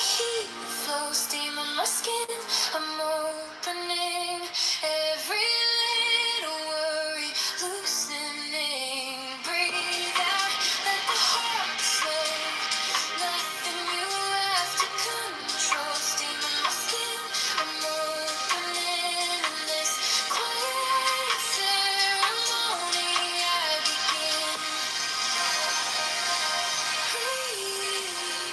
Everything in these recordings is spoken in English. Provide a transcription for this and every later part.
heat flows, steam in my skin. I'm opening every little worry, loosening. Breathe out, let the heart slow. Nothing you have to control. Steam in my skin. I'm opening in this quiet ceremony. I begin. Breathe.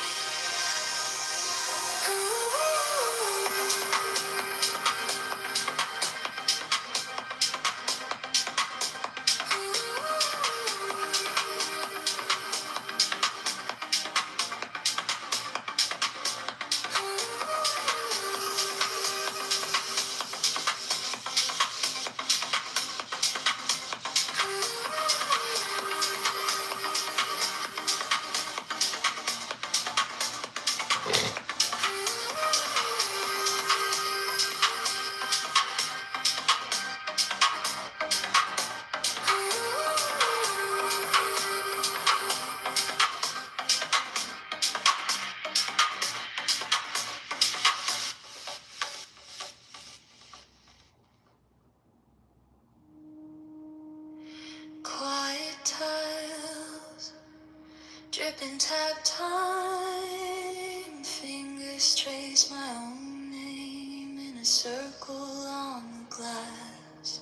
Quiet tiles, dripping tap time. Fingers trace my own name in a circle on the glass.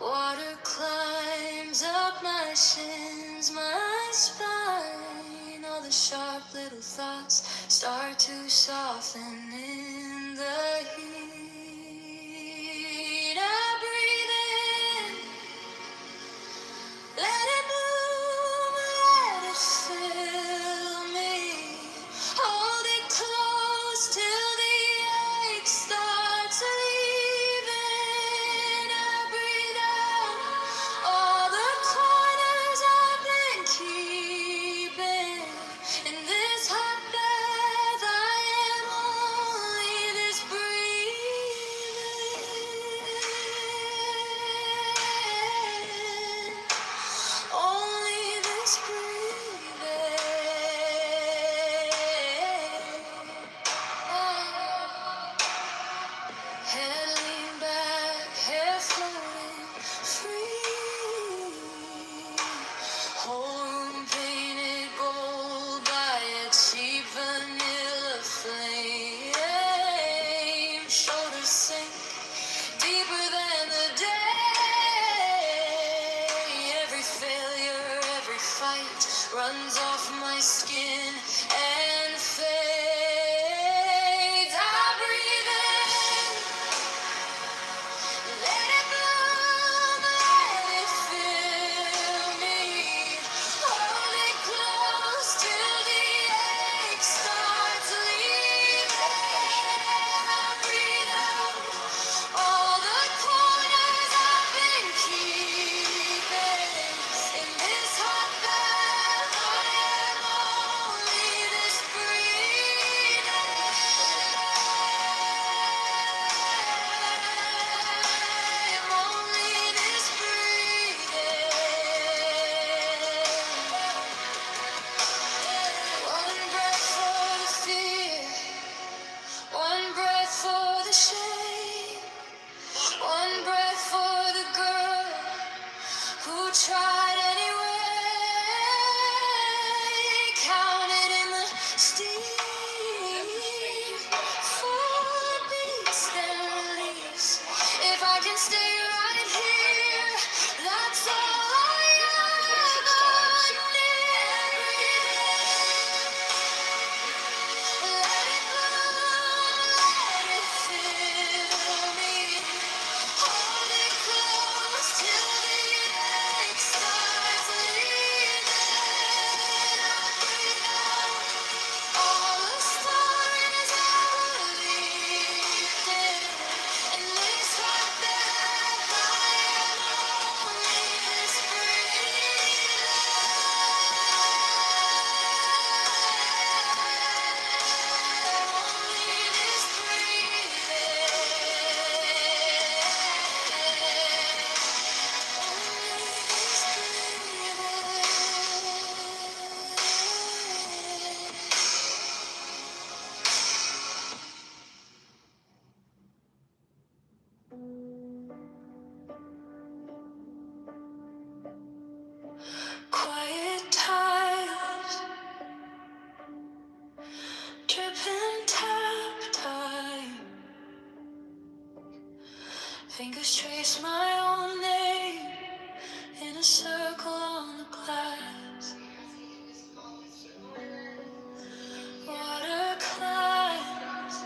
Water climbs up my shins, my spine. All the sharp little thoughts start to soften in the heat. I breathe in. Let it bloom, let it fill me. Hold it close till the ache starts leaving. I breathe out all the corners I've been keeping. In this hot bath, I am only this breathing. Dripping tap time. Fingers trace my own name in a circle on the glass. Water climbs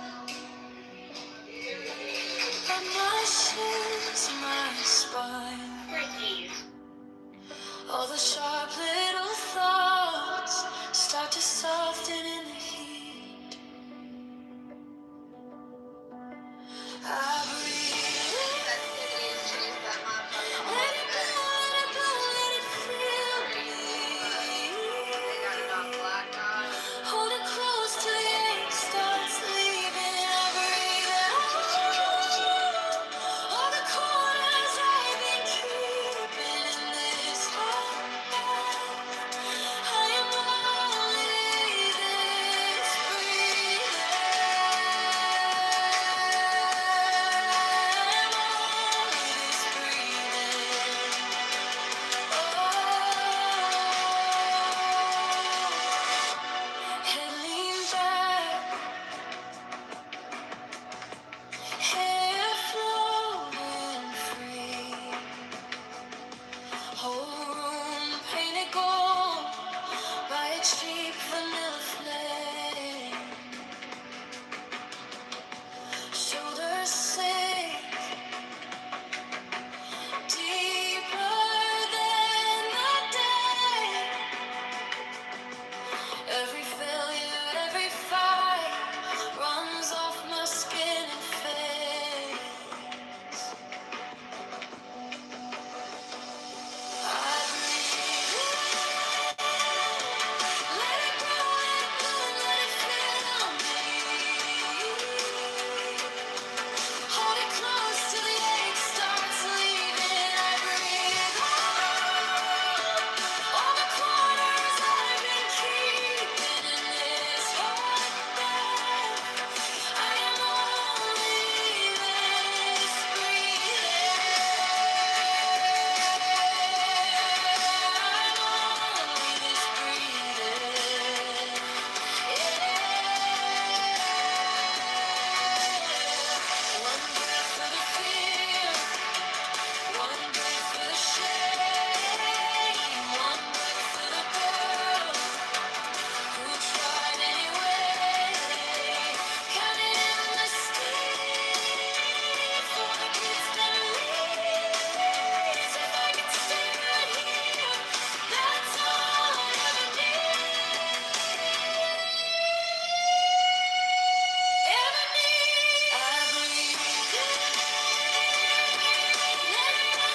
up my shins, my spine. All the sharp little thoughts start to soften in the heat. I breathe, let it go, let it fill me. Hold it close till the ache starts leaving. I breathe out all the corners I've been keeping in this heart. I am only this breathing. Cheap vanilla flame, shoulders sink deeper than the day. Every failure, every fight runs off my skin and face. I breathe, let it go, let it fill me. Hold it close till the ache starts leaving. I breathe out all the corners I've been keeping in this heart. I am only this breathing. I'm only this breathing. One breath for the fear, one breath for the shame, one breath for the girl who tried anyway. Counting endless days for the distant leaves. If I could stay right here, that's all I ever need. I breathe in, let it go,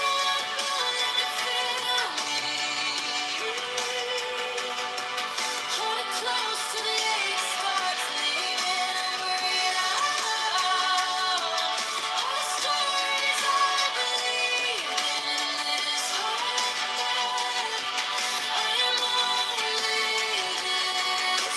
let it fill me. Hold it close till the ache starts leaving. I breathe out all the stories I believe in this heart. I am only this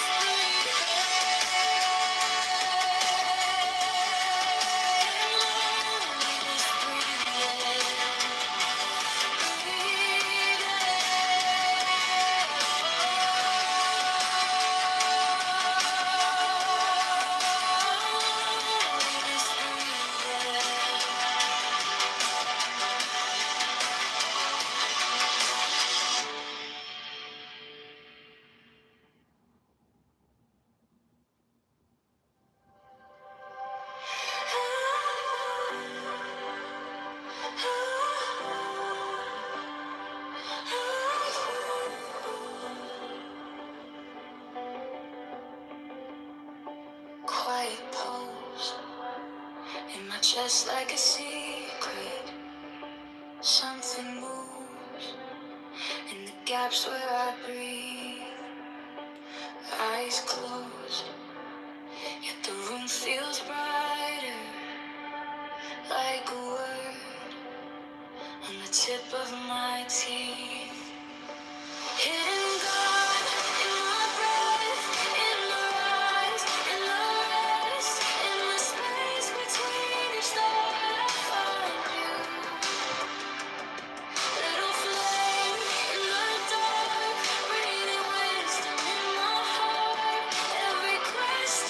quiet pulse in my chest like a secret. Something moves in the gaps where I breathe. Eyes closed, yet the room feels brighter, like a word on the tip of my teeth. Hidden God in my breath, in my rise, in the rest, in the space between each thought I find you. Little flame in the dark, breathing wisdom in my heart. Every question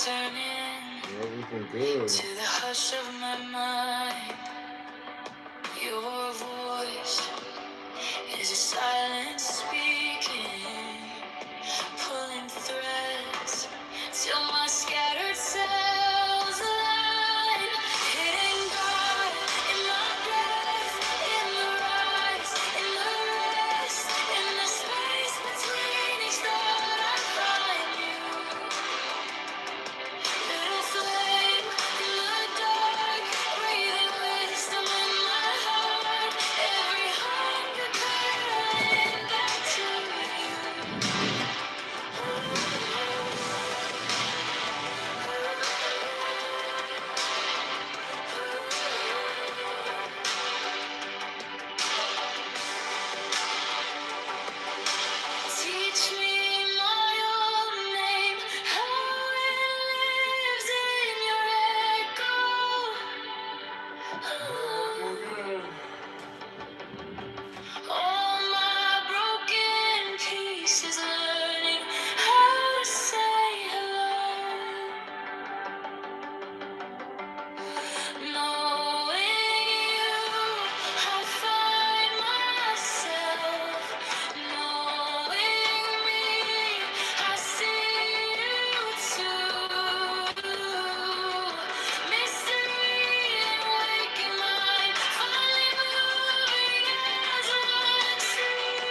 listening to the hush of my mind. Your voice is a silence speaking, pulling threads till my scattered cells align. Hitting God in my breath, in the rise, in the rest, in the space between each thought I find you. Little flame in the dark, breathing wisdom in my heart. Every hunger calling back to you. Teach me my own name, how it lives in your echo. All my broken pieces learning how to say hello. Knowing you, I find myself. Knowing me, I see you too. Mystery and waking mind, finally moving as one true.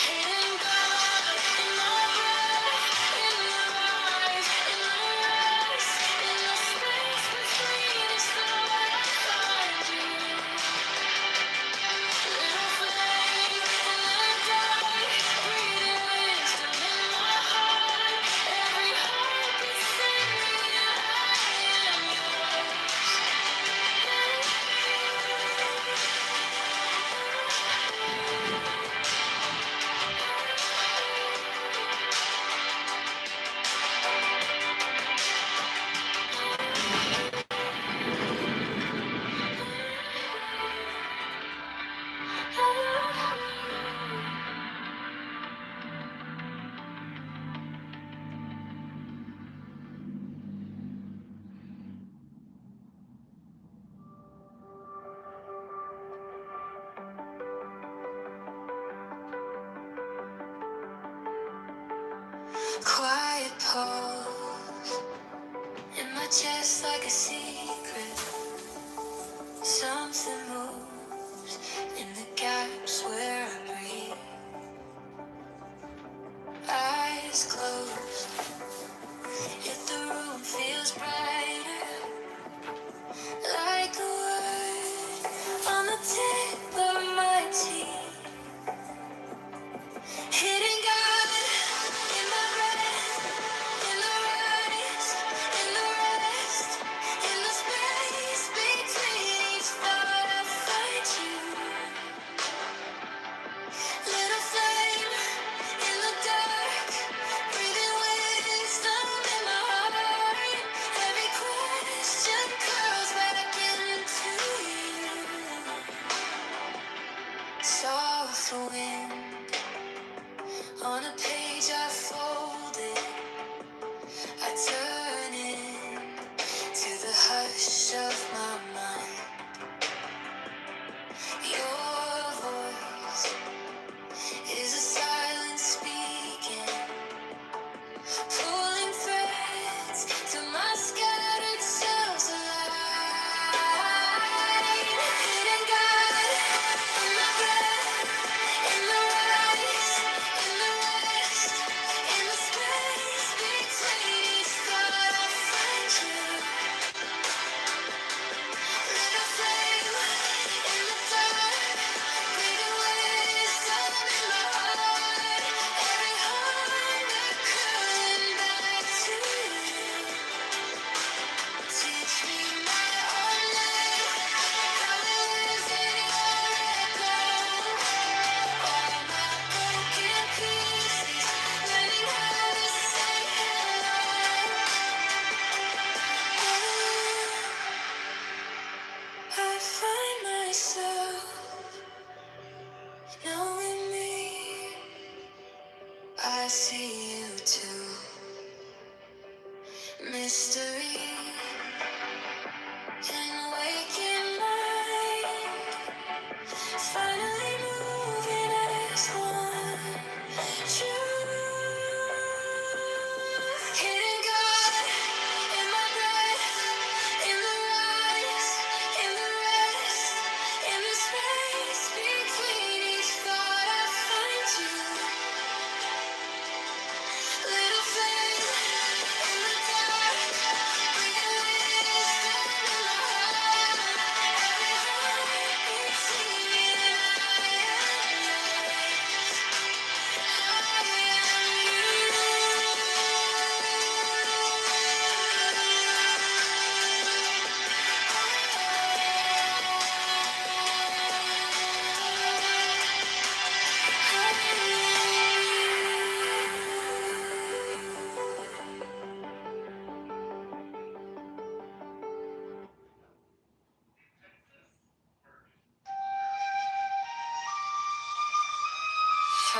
Hidden God in my breath, in the rise, in the rest, in the space between us, Lord, I find you. Little flame in the dark, breathing wisdom in my heart. Every heartbeat singing, I am quiet pulse in my chest like a secret. Something moves in the gaps where I breathe. Eyes closed, yet the room feels brighter. Like a word on the tip of my teeth. Hitting God in my breath, in the rise, in the rest, in the space between each thought I find you. Little flame in the dark, breathing wisdom in my heart. Every question curls back into you. So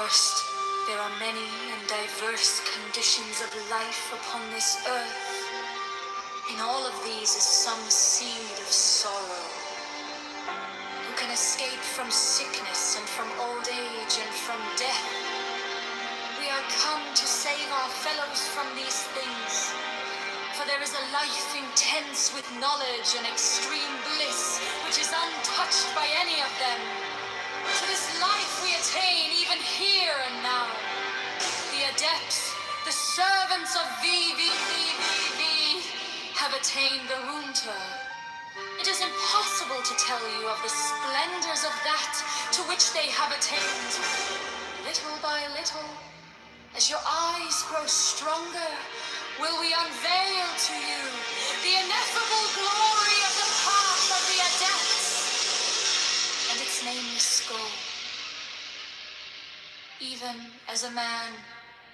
First, there are many and diverse conditions of life upon this earth. In all of these is some seed of sorrow. Who can escape from sickness and from old age and from death? We are come to save our fellows from these things. For there is a life intense with knowledge and extreme bliss, which is untouched by any of them. To this life we attain even here and now. The adepts, the servants of VVVVV, have attained the Runter. It is impossible to tell you of the splendors of that to which they have attained. Little by little, as your eyes grow stronger, will we unveil to you the ineffable glory of the path of the adepts and its nameless goal. Even as a man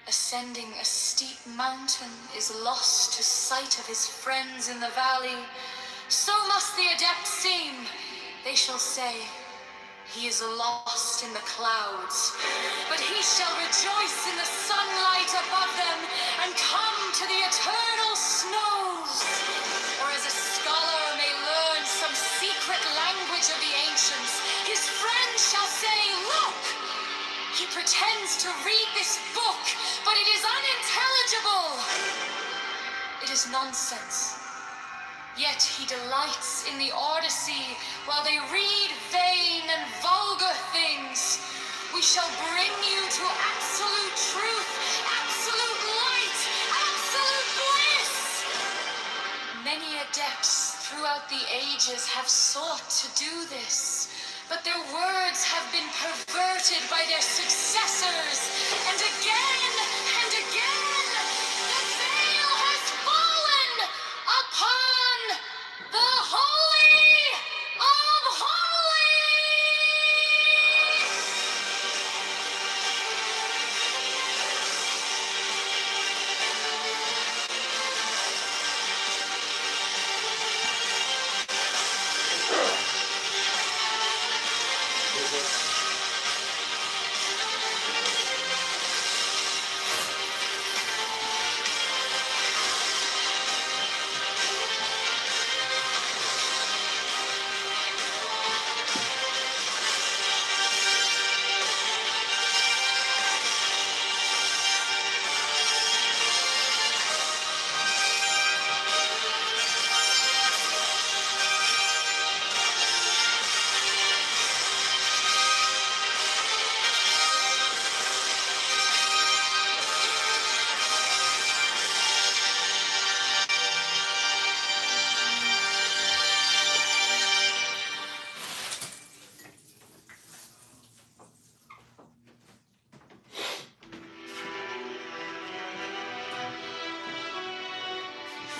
ascending a steep mountain is lost to sight of his friends in the valley, so must the adept seem. They shall say, he is lost in the clouds, but he shall rejoice in the sunlight above them and come to the eternal snows. Or as a scholar may learn some secret language of the ancients, his friends shall say, look, he pretends to read this book, but it is unintelligible. It is nonsense. Yet he delights in the Odyssey while they read vain and vulgar things. We shall bring you to absolute truth, absolute light, absolute bliss. Many adepts throughout the ages have sought to do this, but their words have been perverted by their successors, and again, the veil has fallen upon the Holy of Holies!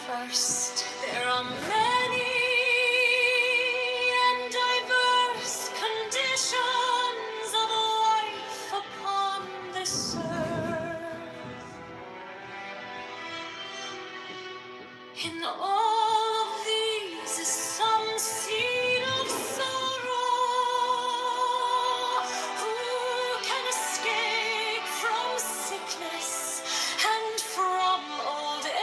First, there are many and diverse conditions of life upon this earth. In all of these is some seed of sorrow. Who can escape from sickness and from old age?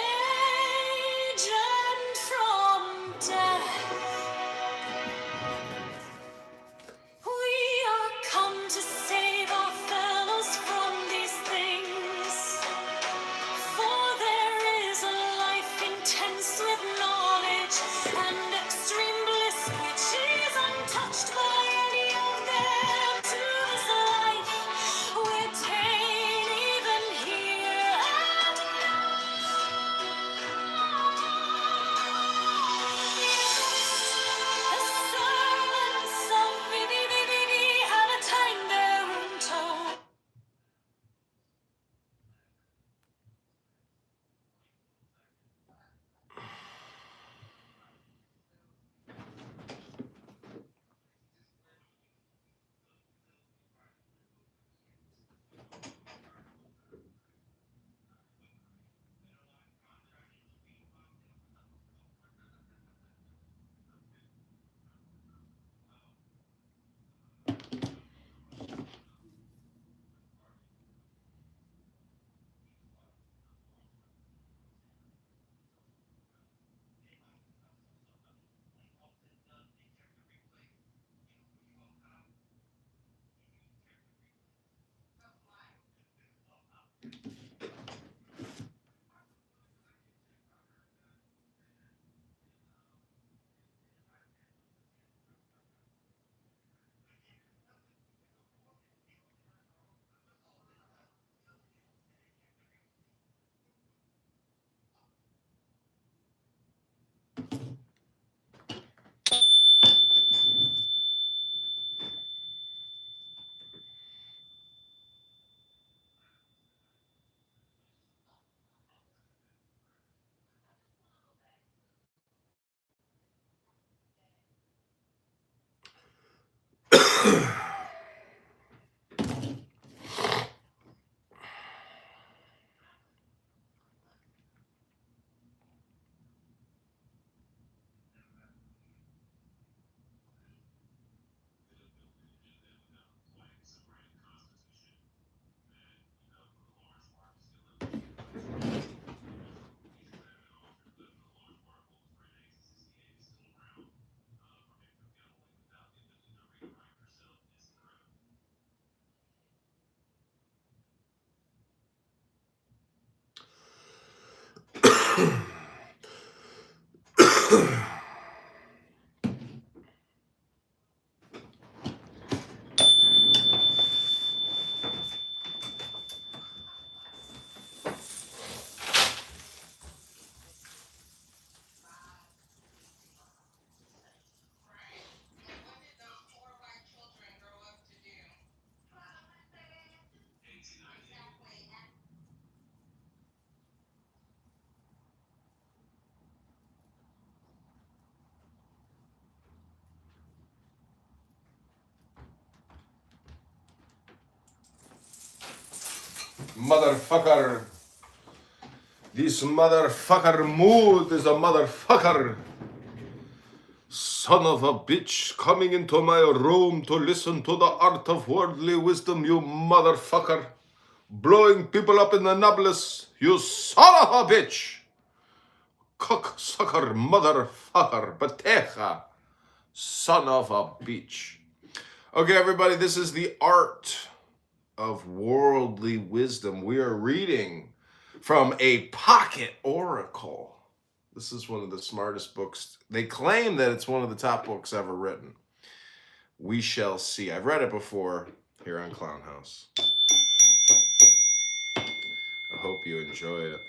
Motherfucker. This motherfucker mood is a motherfucker. Son of a bitch coming into my room to listen to the art of worldly wisdom, you motherfucker. Blowing people up in the nubless, you son of a bitch. Cocksucker, motherfucker, bateja. Son of a bitch. Okay, everybody, this is the art of worldly wisdom. We are reading from a pocket oracle. This is one of the smartest books. They claim that it's one of the top books ever written. We shall see. I've read it before here on Clown House. I hope you enjoy it.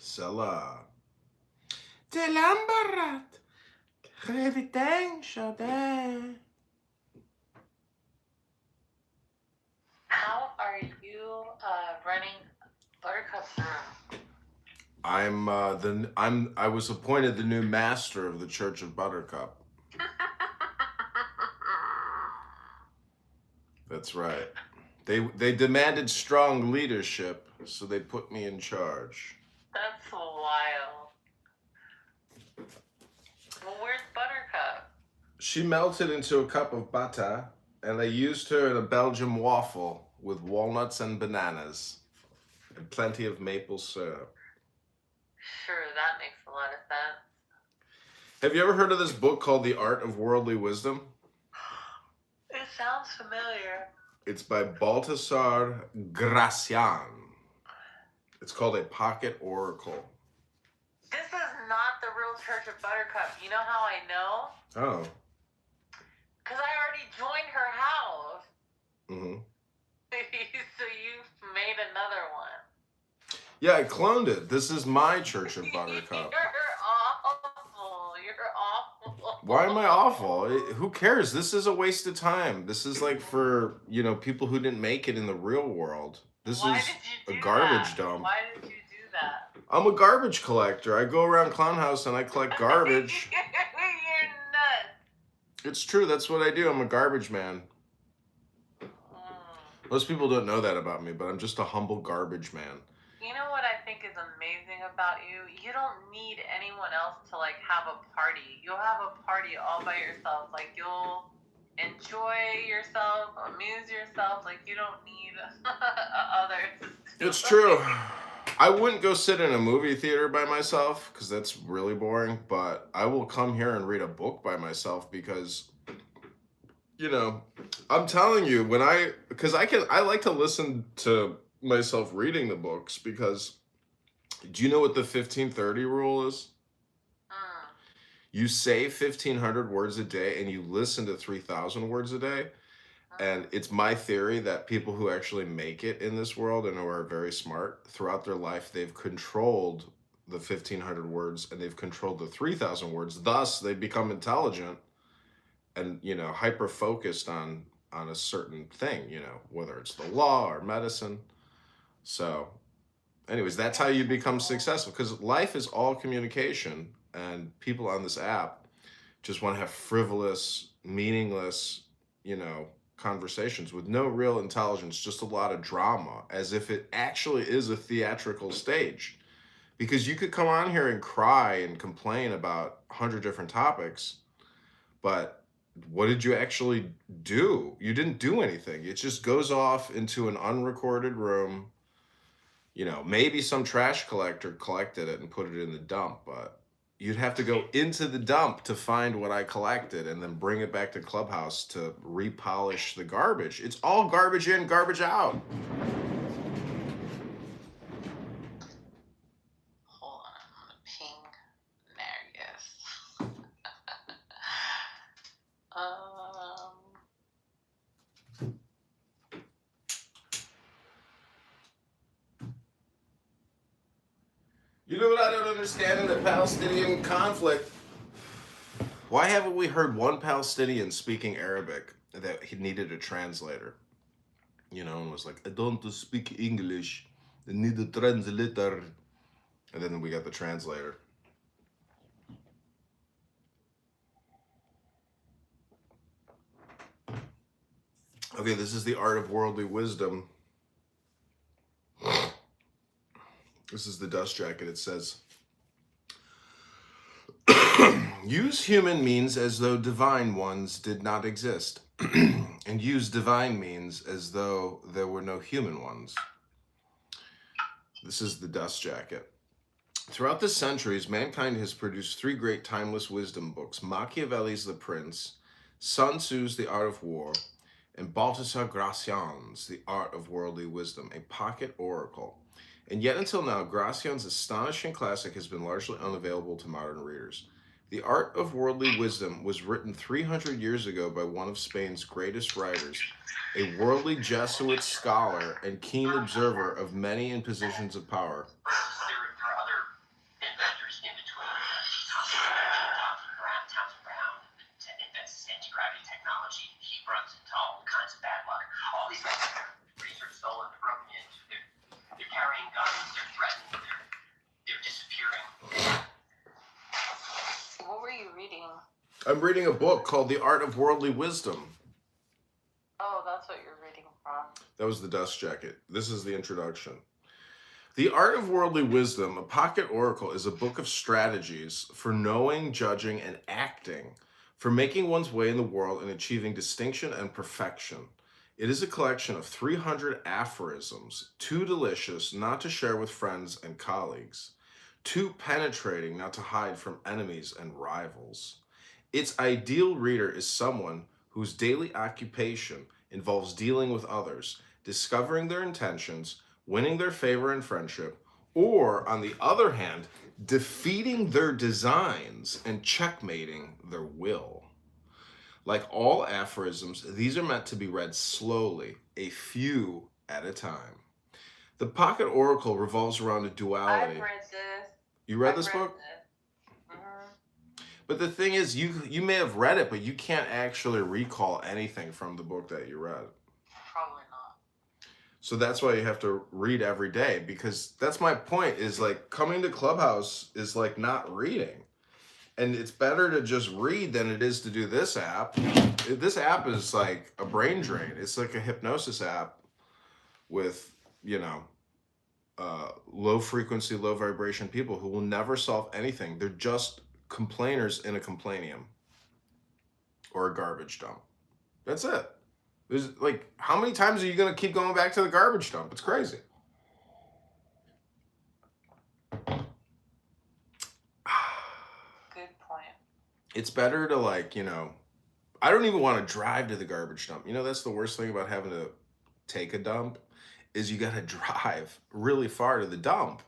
Sela. Telambarat. Revitang Shade. How are you running Buttercup's room? I was appointed the new master of the Church of Buttercup. That's right. They demanded strong leadership, so they put me in charge. That's wild. Well, where's Buttercup? She melted into a cup of butter, and I used her in a Belgian waffle with walnuts and bananas, and plenty of maple syrup. Sure, that makes a lot of sense. Have you ever heard of this book called The Art of Worldly Wisdom? It sounds familiar. It's by Baltasar Gracian. It's called a pocket oracle. This is not the real Church of Buttercup. You know how I know? Oh. Because I already joined her house. Mm-hmm. So you've made another one. Yeah, I cloned it. This is my Church of Buttercup. You're awful. You're awful. Why am I awful? Who cares? This is a waste of time. This is like for, people who didn't make it in the real world. This Why is did you a do garbage that? dump. Why did you do that? I'm a garbage collector. I go around Clown House and I collect garbage. You're nuts. It's true. That's what I do. I'm a garbage man. Most people don't know that about me, but I'm just a humble garbage man. You know what I think is amazing about you? You don't need anyone else to have a party. You'll have a party all by yourself. You'll enjoy yourself, amuse yourself. You don't need others. It's true. I wouldn't go sit in a movie theater by myself because that's really boring, but I will come here and read a book by myself because, I'm telling you, I like to listen to myself reading the books because, do you know what the 1530 rule is? You say 1,500 words a day and you listen to 3,000 words a day. And it's my theory that people who actually make it in this world and who are very smart throughout their life, they've controlled the 1,500 words and they've controlled the 3,000 words. Thus, they become intelligent and, hyper focused on a certain thing, whether it's the law or medicine. So anyways, that's how you become successful, because life is all communication, and people on this app just want to have frivolous, meaningless, you know, conversations with no real intelligence, just a lot of drama, as if it actually is a theatrical stage. Because you could come on here and cry and complain about 100 different topics, but what did you actually do? You didn't do anything. It just goes off into an unrecorded room. You know, maybe some trash collector collected it and put it in the dump, but you'd have to go into the dump to find what I collected and then bring it back to Clubhouse to repolish the garbage. It's all garbage in, garbage out. Hold on, I'm gonna ping Marius. You know what I don't understand in the Palestinian conflict? Why haven't we heard one Palestinian speaking Arabic that he needed a translator? You know, and was like, I don't speak English. I need a translator. And then we got the translator. Okay, this is the art of worldly wisdom. This is the dust jacket. It says, use human means as though divine ones did not exist, and use divine means as though there were no human ones. This is the dust jacket. Throughout the centuries, mankind has produced three great timeless wisdom books: Machiavelli's The Prince, Sun Tzu's The Art of War, and Balthasar Gracian's The Art of Worldly Wisdom, a pocket oracle. And yet until now, Gracian's astonishing classic has been largely unavailable to modern readers. The Art of Worldly Wisdom was written 300 years ago by one of Spain's greatest writers, a worldly Jesuit scholar and keen observer of many in positions of power. There are other inventors in between. Thompson Brown invents anti-gravity technology. He runs into all kinds of bad luck. All these guys have their research stolen, broken into. They're carrying guns. They're threatened. They're disappearing. What were you reading? I'm reading a book called The Art of Worldly Wisdom. Oh, that's what you're reading from. That was the dust jacket. This is the introduction. The Art of Worldly Wisdom, a pocket oracle, is a book of strategies for knowing, judging, and acting, for making one's way in the world and achieving distinction and perfection. It is a collection of 300 aphorisms, too delicious not to share with friends and colleagues, too penetrating not to hide from enemies and rivals. Its ideal reader is someone whose daily occupation involves dealing with others, discovering their intentions, winning their favor and friendship, or, on the other hand, defeating their designs and checkmating their will. Like all aphorisms, these are meant to be read slowly, a few at a time. The pocket oracle revolves around a duality. I've read this. You read I've this book? This. Mm-hmm. But the thing is, you may have read it, but you can't actually recall anything from the book that you read. Probably not. So that's why you have to read every day, because that's my point, is like coming to Clubhouse is like not reading. And it's better to just read than it is to do this app. This app is like a brain drain. It's like a hypnosis app with, you know, low frequency, low vibration people who will never solve anything. They're just complainers in a complainium or a garbage dump. That's it. There's like, how many times are you going to keep going back to the garbage dump? It's crazy. Good point. It's better to, like, you know, I don't even want to drive to the garbage dump. You know, that's the worst thing about having to take a dump, is you got to drive really far to the dump.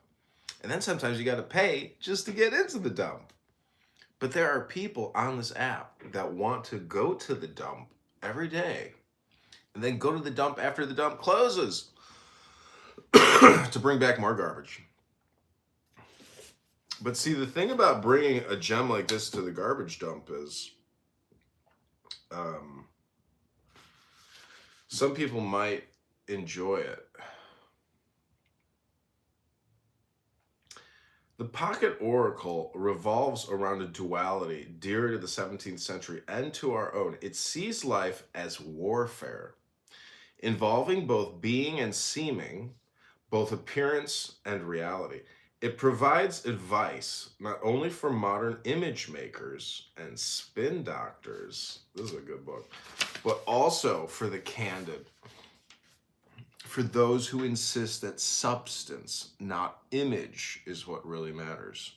And then sometimes you got to pay just to get into the dump. But there are people on this app that want to go to the dump every day and then go to the dump after the dump closes to bring back more garbage. But see, the thing about bringing a gem like this to the garbage dump is some people might enjoy it. The pocket oracle revolves around a duality dear to the 17th century and to our own. It sees life as warfare, involving both being and seeming, both appearance and reality. It provides advice not only for modern image makers and spin doctors, this is a good book, but also for the candid, for those who insist that substance, not image, is what really matters.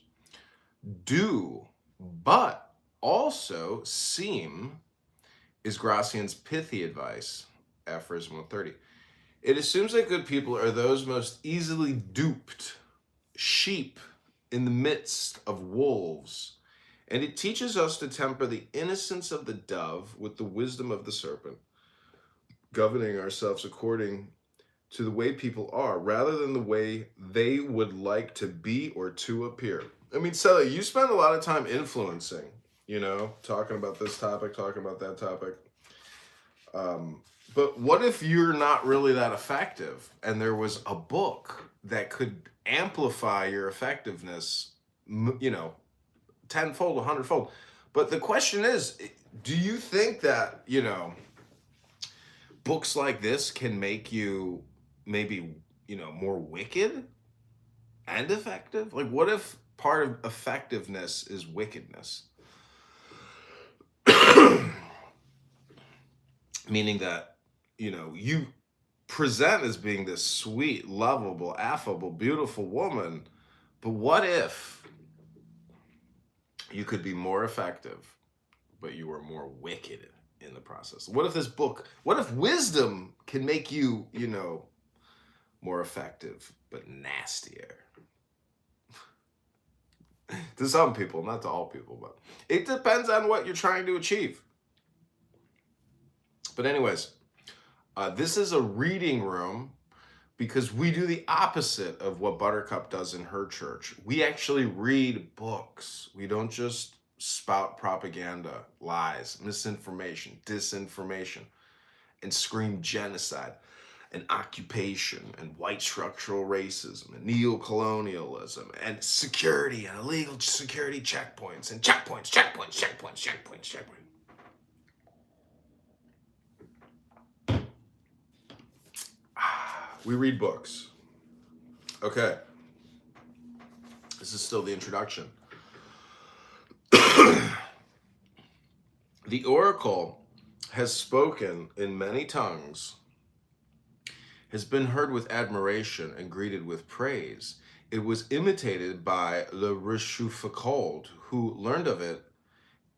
Do, but also seem, is Gracian's pithy advice, aphorism 130. It assumes that good people are those most easily duped, sheep in the midst of wolves, and it teaches us to temper the innocence of the dove with the wisdom of the serpent, governing ourselves according to the way people are rather than the way they would like to be or to appear. I mean, Sally, you spend a lot of time influencing, talking about this topic, talking about that topic. But what if you're not really that effective and there was a book that could amplify your effectiveness, tenfold, 100-fold? But the question is, do you think that, books like this can make you maybe, more wicked and effective? Like, what if part of effectiveness is wickedness? Meaning that, you present as being this sweet, lovable, affable, beautiful woman, but what if you could be more effective, but you were more wicked in the process? What if wisdom can make you, more effective, but nastier? To some people, not to all people, but it depends on what you're trying to achieve. But anyways, this is a reading room because we do the opposite of what Buttercup does in her church. We actually read books. We don't just spout propaganda, lies, misinformation, disinformation, and scream genocide and occupation and white structural racism and neocolonialism and security and illegal security checkpoints and checkpoints. We read books. Okay. This is still the introduction. The oracle has spoken in many tongues, has been heard with admiration and greeted with praise. It was imitated by Le Rochefoucauld, who learned of it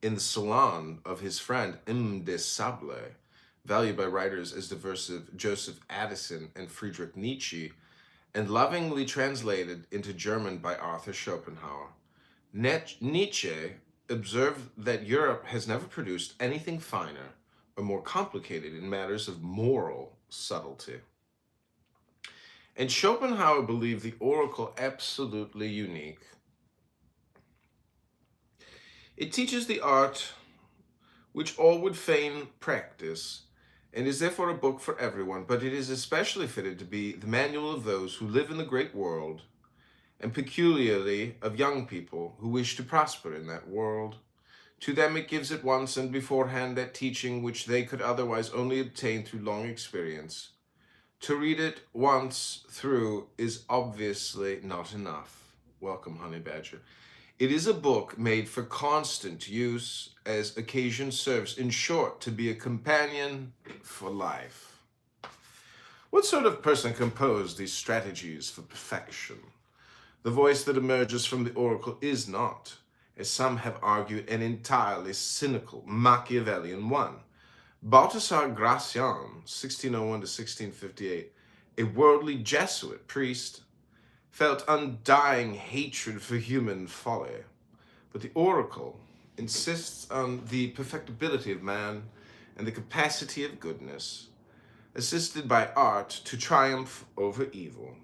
in the salon of his friend M. de Sable, valued by writers as diverse as Joseph Addison and Friedrich Nietzsche, and lovingly translated into German by Arthur Schopenhauer. Nietzsche observed that Europe has never produced anything finer or more complicated in matters of moral subtlety. And Schopenhauer believed the oracle absolutely unique. It teaches the art which all would fain practice, and is therefore a book for everyone, but it is especially fitted to be the manual of those who live in the great world, and peculiarly of young people who wish to prosper in that world. To them it gives at once and beforehand that teaching which they could otherwise only obtain through long experience. To read it once through is obviously not enough. Welcome, Honey Badger. It is a book made for constant use as occasion serves, in short, to be a companion for life. What sort of person composed these strategies for perfection? The voice that emerges from the oracle is not, as some have argued, an entirely cynical Machiavellian one. Balthasar Gracian, 1601 to 1658, a worldly Jesuit priest, felt undying hatred for human folly. But the oracle insists on the perfectibility of man and the capacity of goodness, assisted by art to triumph over evil.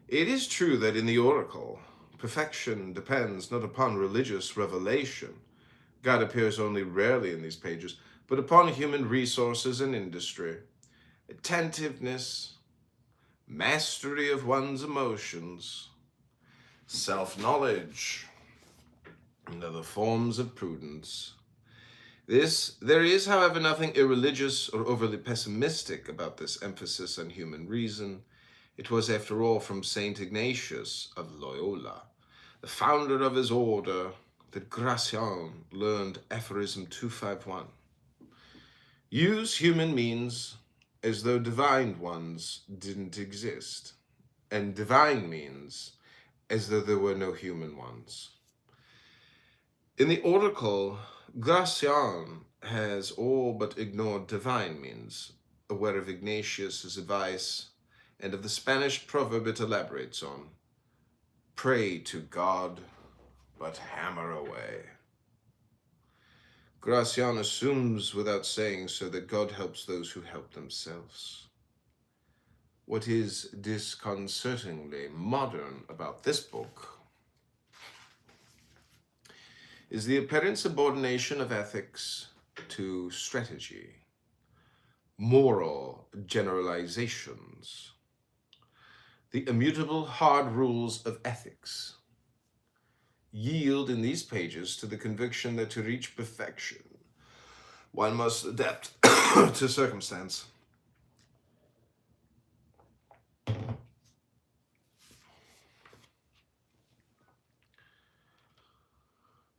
It is true that in the oracle, perfection depends not upon religious revelation. God appears only rarely in these pages, but upon human resources and industry, attentiveness, mastery of one's emotions, self-knowledge, and other forms of prudence. There is, however, nothing irreligious or overly pessimistic about this emphasis on human reason. It was, after all, from Saint Ignatius of Loyola, the founder of his order, that Gracian learned aphorism 251. Use human means as though divine ones didn't exist, and divine means as though there were no human ones. In the oracle, Gracian has all but ignored divine means, aware of Ignatius's advice and of the Spanish proverb it elaborates on: pray to God, but hammer away. Gracian assumes without saying so that God helps those who help themselves. What is disconcertingly modern about this book is the apparent subordination of ethics to strategy, moral generalizations, the immutable hard rules of ethics yield in these pages to the conviction that to reach perfection, one must adapt to circumstance.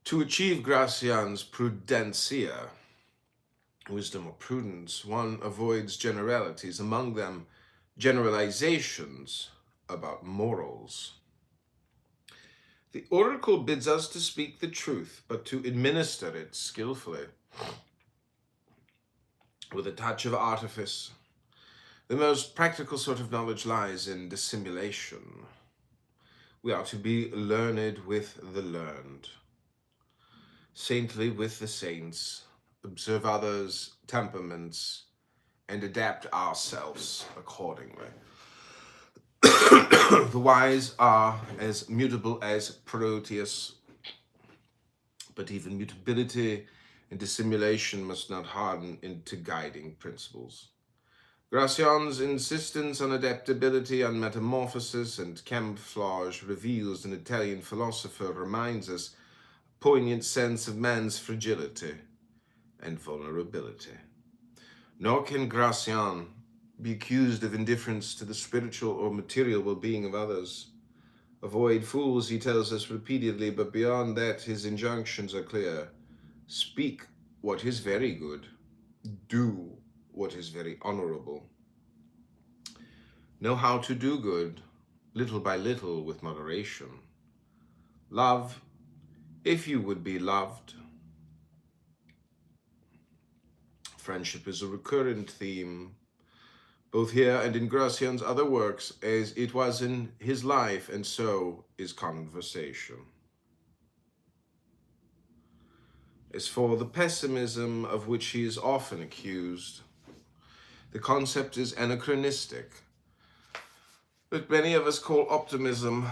To achieve Gracian's prudencia, wisdom or prudence, one avoids generalities, among them generalizations about morals. The oracle bids us to speak the truth, but to administer it skillfully, with a touch of artifice. The most practical sort of knowledge lies in dissimulation. We are to be learned with the learned, saintly with the saints, observe others' temperaments, and adapt ourselves accordingly. The wise are as mutable as Proteus, but even mutability and dissimulation must not harden into guiding principles. Gracian's insistence on adaptability, on metamorphosis and camouflage reveals an Italian philosopher, reminds us a poignant sense of man's fragility and vulnerability. Nor can Gracian be accused of indifference to the spiritual or material well-being of others. Avoid fools, he tells us repeatedly, but beyond that his injunctions are clear. Speak what is very good. Do what is very honorable. Know how to do good, little by little with moderation. Love, if you would be loved. Friendship is a recurrent theme, both here and in Gracian's other works, as it was in his life, and so is conversation. As for the pessimism of which he is often accused, the concept is anachronistic. But many of us call optimism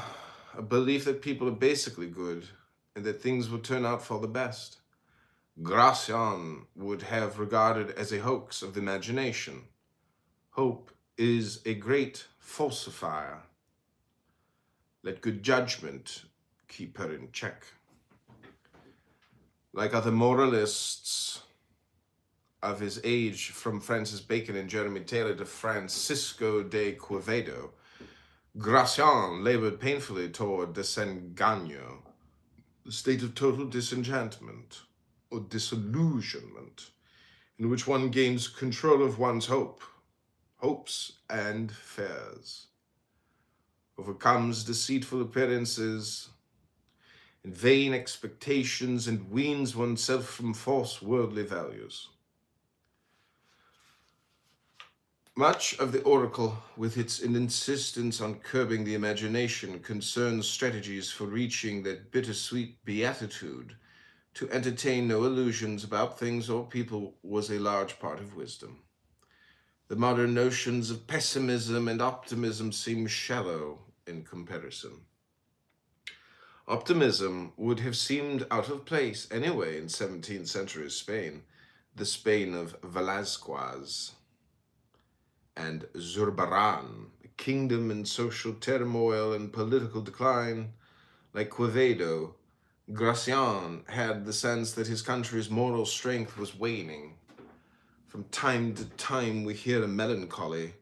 a belief that people are basically good and that things will turn out for the best. Gracian would have regarded as a hoax of the imagination. Hope is a great falsifier. Let good judgment keep her in check. Like other moralists of his age, from Francis Bacon and Jeremy Taylor to Francisco de Quevedo, Gracian labored painfully toward desengaño, the state of total disenchantment or disillusionment, in which one gains control of one's hopes and fears, overcomes deceitful appearances and vain expectations, and weans oneself from false worldly values. Much of the oracle, with its insistence on curbing the imagination, concerns strategies for reaching that bittersweet beatitude. To entertain no illusions about things or people was a large part of wisdom. The modern notions of pessimism and optimism seem shallow in comparison. Optimism would have seemed out of place anyway in 17th century Spain, the Spain of Velázquez and Zurbarán, a kingdom in social turmoil and political decline, Like Quevedo, Gracian had the sense that his country's moral strength was waning. From time to time we hear a melancholy,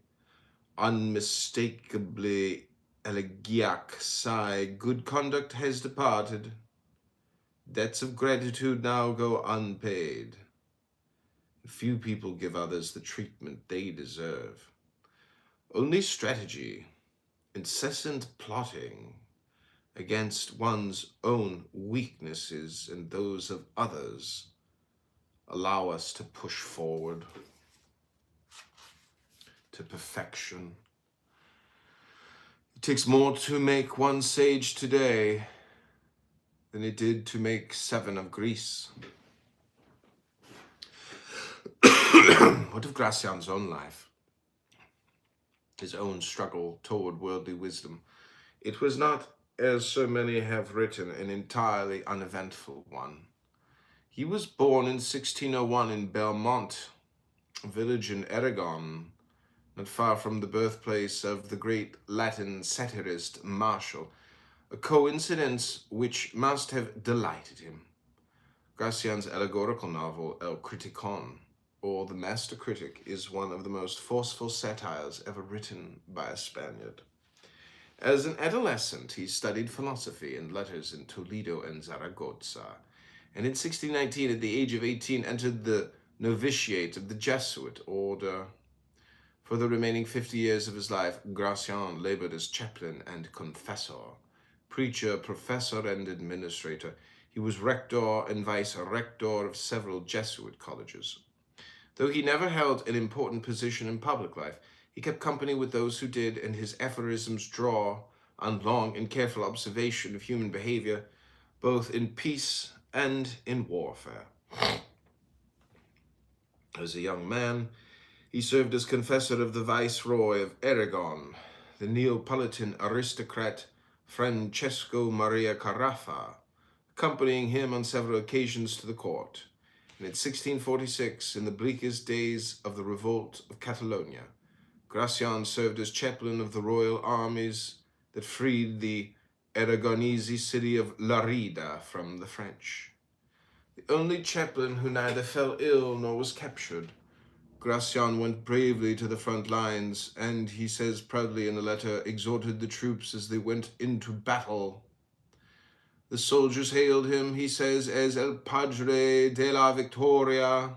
unmistakably elegiac sigh. Good conduct has departed. Debts of gratitude now go unpaid. Few people give others the treatment they deserve. Only strategy, incessant plotting against one's own weaknesses and those of others allow us to push forward to perfection. It takes more to make one sage today than it did to make 7 of Greece. What of Gracian's own life? His own struggle toward worldly wisdom. It was not, as so many have written, an entirely uneventful one. He was born in 1601 in Belmont, a village in Aragon, not far from the birthplace of the great Latin satirist Martial, a coincidence which must have delighted him. Gracian's allegorical novel, El Criticon, or The Master Critic, is one of the most forceful satires ever written by a Spaniard. As an adolescent, he studied philosophy and letters in Toledo and Zaragoza, and in 1619, at the age of 18, entered the novitiate of the Jesuit order. For the remaining 50 years of his life, Gracian labored as chaplain and confessor, preacher, professor, and administrator. He was rector and vice-rector of several Jesuit colleges. Though he never held an important position in public life, he kept company with those who did, and his aphorisms draw on long and careful observation of human behavior, both in peace and in warfare. As a young man, he served as confessor of the Viceroy of Aragon, the Neapolitan aristocrat Francesco Maria Carafa, accompanying him on several occasions to the court. And in 1646, in the bleakest days of the revolt of Catalonia, Gracian served as chaplain of the royal armies that freed the Aragonese city of Lerida from the French. The only chaplain who neither fell ill nor was captured, Gracian went bravely to the front lines, and, he says proudly in a letter, exhorted the troops as they went into battle. The soldiers hailed him, he says, as El Padre de la Victoria.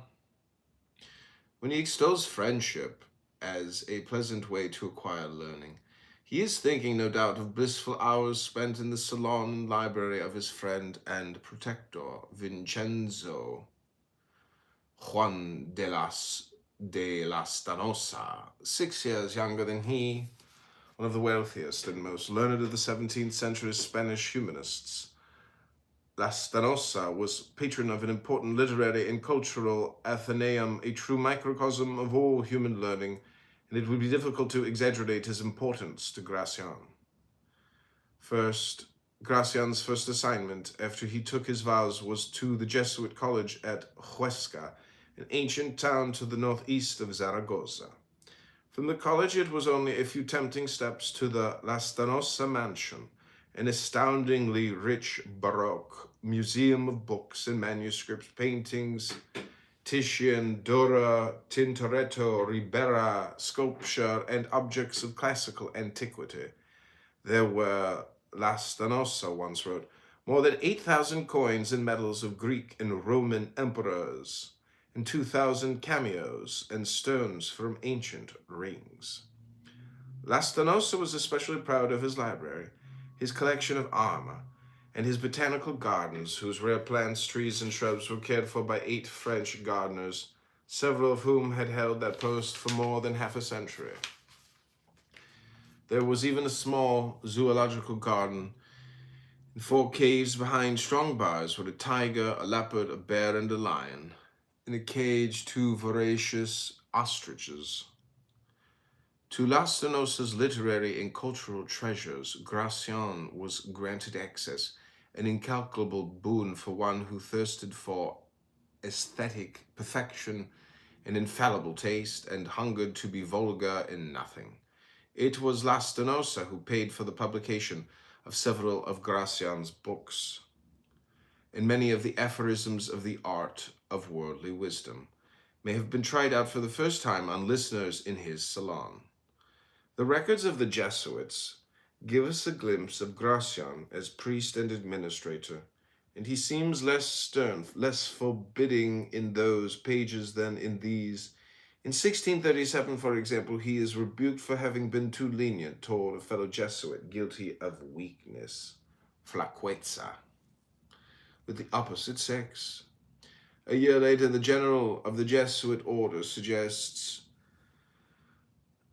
When he extols friendship as a pleasant way to acquire learning, he is thinking, no doubt, of blissful hours spent in the salon and library of his friend and protector, Vincenzo Juan de la Stanosa, 6 years younger than he, one of the wealthiest and most learned of the 17th century's Spanish humanists. La Stanosa was patron of an important literary and cultural athenaeum, a true microcosm of all human learning, and it would be difficult to exaggerate his importance to Gracian. Gracian's first assignment after he took his vows was to the Jesuit college at Huesca, an ancient town to the northeast of Zaragoza. From the college, it was only a few tempting steps to the La Stanosa mansion, an astoundingly rich Baroque museum of books and manuscripts, paintings, Titian, Dora, Tintoretto, Ribera, sculpture, and objects of classical antiquity. There were, La Stanosa once wrote, more than 8,000 coins and medals of Greek and Roman emperors, and 2,000 cameos and stones from ancient rings. La Stanosa was especially proud of his library, his collection of armor, and his botanical gardens, whose rare plants, trees, and shrubs were cared for by 8 French gardeners, several of whom had held that post for more than half a century. There was even a small zoological garden and 4 caves behind strong bars with a tiger, a leopard, a bear, and a lion. In a cage, 2 voracious ostriches. To La Stanosa's literary and cultural treasures, Gracian was granted access, an incalculable boon for one who thirsted for aesthetic perfection and infallible taste, and hungered to be vulgar in nothing. It was La Stanosa who paid for the publication of several of Gracian's books, and many of the aphorisms of the art of worldly wisdom may have been tried out for the first time on listeners in his salon. The records of the Jesuits give us a glimpse of Gracian as priest and administrator, and he seems less stern, less forbidding in those pages than in these. In 1637, for example, he is rebuked for having been too lenient toward a fellow Jesuit guilty of weakness, flaquezza, with the opposite sex. A year later, the general of the Jesuit order suggests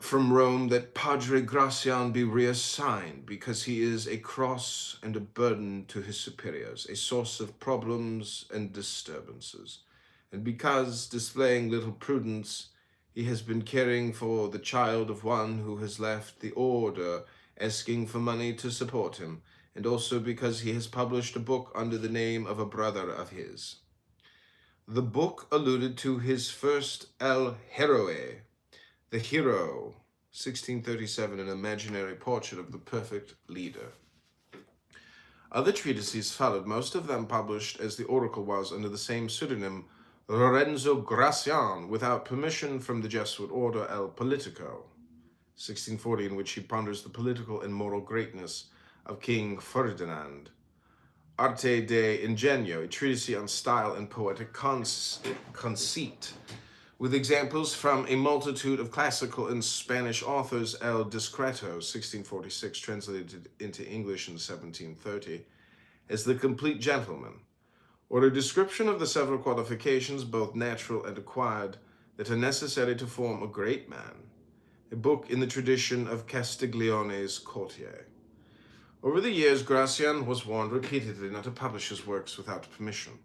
from Rome that Padre Gracian be reassigned because he is a cross and a burden to his superiors, a source of problems and disturbances, and because, displaying little prudence, he has been caring for the child of one who has left the order, asking for money to support him, and also because he has published a book under the name of a brother of his. The book alluded to his first El Héroe, the hero, 1637, an imaginary portrait of the perfect leader. Other treatises followed, most of them published as the oracle was under the same pseudonym, Lorenzo Gracian, without permission from the Jesuit order El Politico, 1640, in which he ponders the political and moral greatness of King Ferdinand. Arte de Ingenio, a treatise on style and poetic conceit, with examples from a multitude of classical and Spanish authors. El Discreto, 1646, translated into English in 1730, as the complete gentleman, or a description of the several qualifications, both natural and acquired, that are necessary to form a great man, a book in the tradition of Castiglione's courtier. Over the years, Gracian was warned repeatedly not to publish his works without permission.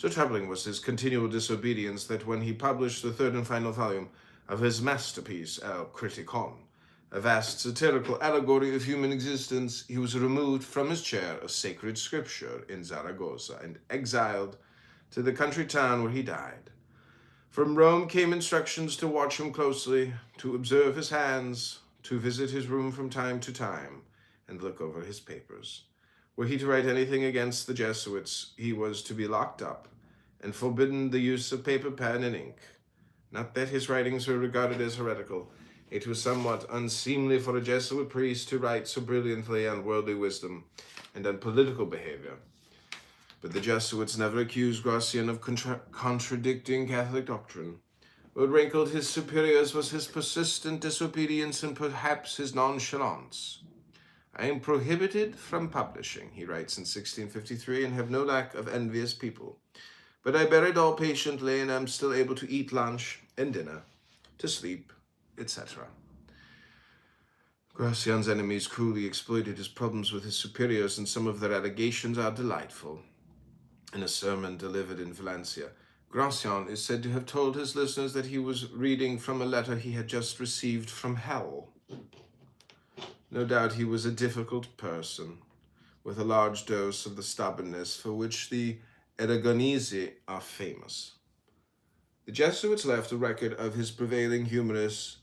So troubling was his continual disobedience that when he published the third and final volume of his masterpiece, El Criticon, a vast satirical allegory of human existence, he was removed from his chair of sacred scripture in Zaragoza and exiled to the country town where he died. From Rome came instructions to watch him closely, to observe his hands, to visit his room from time to time, and look over his papers. Were he to write anything against the Jesuits, he was to be locked up and forbidden the use of paper, pen, and ink. Not that his writings were regarded as heretical. It was somewhat unseemly for a Jesuit priest to write so brilliantly on worldly wisdom and on political behavior. But the Jesuits never accused Gracian of contradicting Catholic doctrine. What rankled his superiors was his persistent disobedience and perhaps his nonchalance. I am prohibited from publishing, he writes in 1653, and have no lack of envious people. But I bear it all patiently, and am still able to eat lunch and dinner, to sleep, etc. Gracian's enemies cruelly exploited his problems with his superiors, and some of their allegations are delightful. In a sermon delivered in Valencia, Gracian is said to have told his listeners that he was reading from a letter he had just received from hell. No doubt he was a difficult person, with a large dose of the stubbornness for which the Aragonese are famous. The Jesuits left a record of his prevailing humorous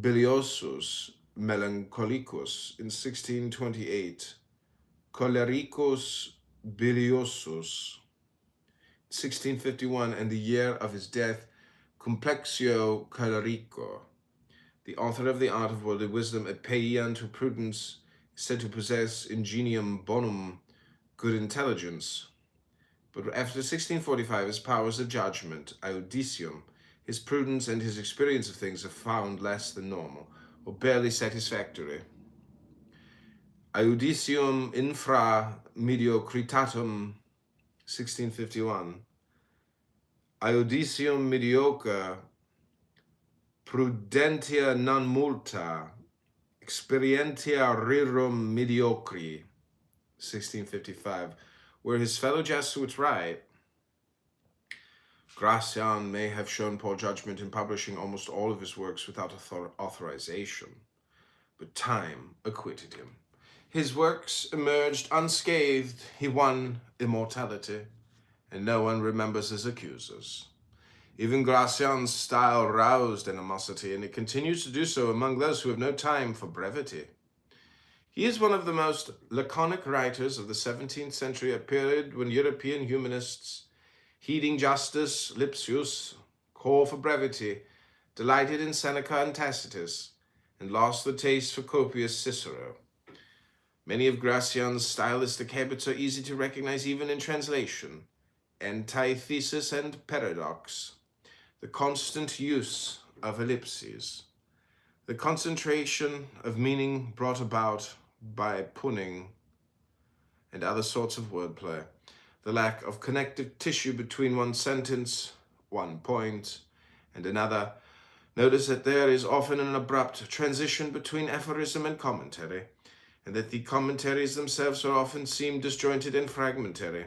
Biliosus Melancholicus in 1628, Cholericus Biliosus, 1651, and the year of his death, Complexio Cholerico. The author of The Art of Worldly Wisdom, at Peian to Prudence, is said to possess ingenium bonum, good intelligence. But after 1645, his powers of judgment, eudicium, his prudence and his experience of things are found less than normal, or barely satisfactory. Eudicium infra mediocritatum, 1651. Eudicium mediocre, prudentia non multa, experientia rerum mediocri, 1655, where his fellow Jesuits write, Gracian may have shown poor judgment in publishing almost all of his works without authorization, but time acquitted him. His works emerged unscathed, he won immortality, and no one remembers his accusers. Even Gracian's style roused animosity, and it continues to do so among those who have no time for brevity. He is one of the most laconic writers of the 17th century, a period when European humanists, heeding justice, Lipsius, call for brevity, delighted in Seneca and Tacitus, and lost the taste for copious Cicero. Many of Gracian's stylistic habits are easy to recognize even in translation. Antithesis and paradox, the constant use of ellipses, the concentration of meaning brought about by punning and other sorts of wordplay, the lack of connective tissue between one sentence, one point, and another. Notice that there is often an abrupt transition between aphorism and commentary, and that the commentaries themselves are often seem disjointed and fragmentary.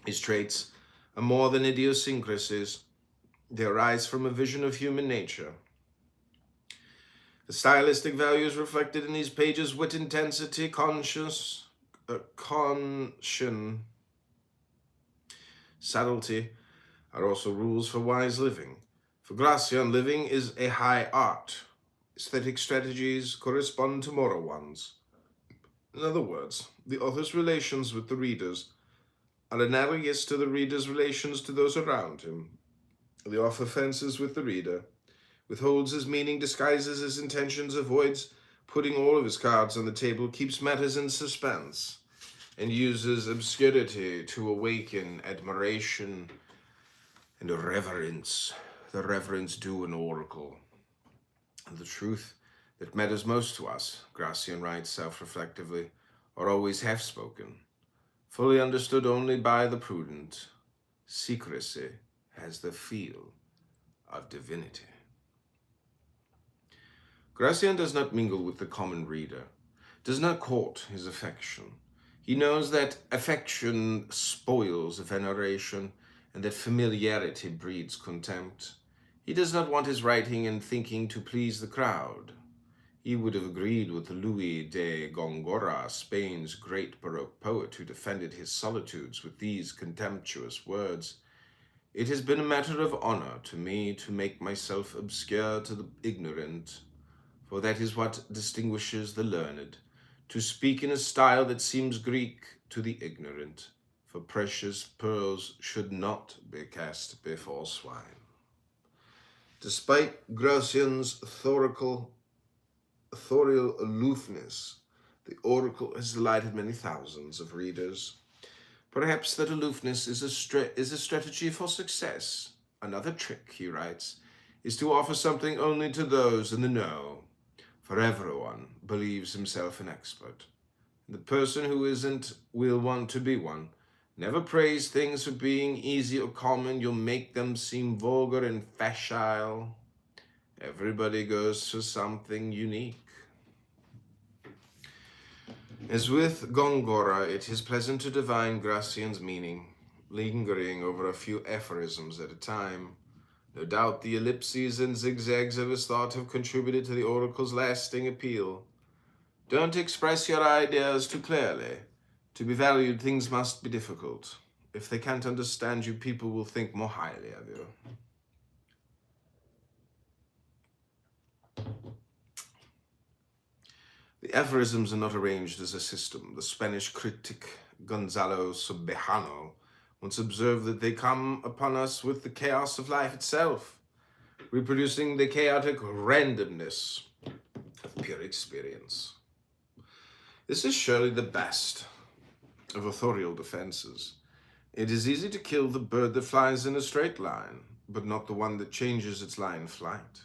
His traits are more than idiosyncrasies. They arise from a vision of human nature. The stylistic values reflected in these pages, wit, intensity, conscience, subtlety, are also rules for wise living. For Gracian, living is a high art. Aesthetic strategies correspond to moral ones. In other words, the author's relations with the readers are analogous to the reader's relations to those around him. The author fences with the reader, withholds his meaning, disguises his intentions, avoids putting all of his cards on the table, keeps matters in suspense, and uses obscurity to awaken admiration and reverence, the reverence due an oracle. And the truth that matters most to us, Gracian writes self-reflectively, are always half-spoken, fully understood only by the prudent. Secrecy has the feel of divinity. Gracian does not mingle with the common reader, does not court his affection. He knows that affection spoils veneration and that familiarity breeds contempt. He does not want his writing and thinking to please the crowd. He would have agreed with Luis de Góngora, Spain's great Baroque poet, who defended his solitudes with these contemptuous words. It has been a matter of honor to me to make myself obscure to the ignorant, for that is what distinguishes the learned, to speak in a style that seems Greek to the ignorant, for precious pearls should not be cast before swine. Despite Gracian's authorial aloofness, the oracle has delighted many thousands of readers. Perhaps that aloofness is a strategy for success. Another trick, he writes, is to offer something only to those in the know, for everyone believes himself an expert. The person who isn't will want to be one. Never praise things for being easy or common. You'll make them seem vulgar and facile. Everybody goes for something unique. As with Góngora, it is pleasant to divine Gracian's meaning, lingering over a few aphorisms at a time. No doubt the ellipses and zigzags of his thought have contributed to the oracle's lasting appeal. Don't express your ideas too clearly. To be valued, things must be difficult. If they can't understand you, people will think more highly of you. The aphorisms are not arranged as a system. The Spanish critic Gonzalo Sobejano once observed that they come upon us with the chaos of life itself, reproducing the chaotic randomness of pure experience. This is surely the best of authorial defenses. It is easy to kill the bird that flies in a straight line, but not the one that changes its line of flight.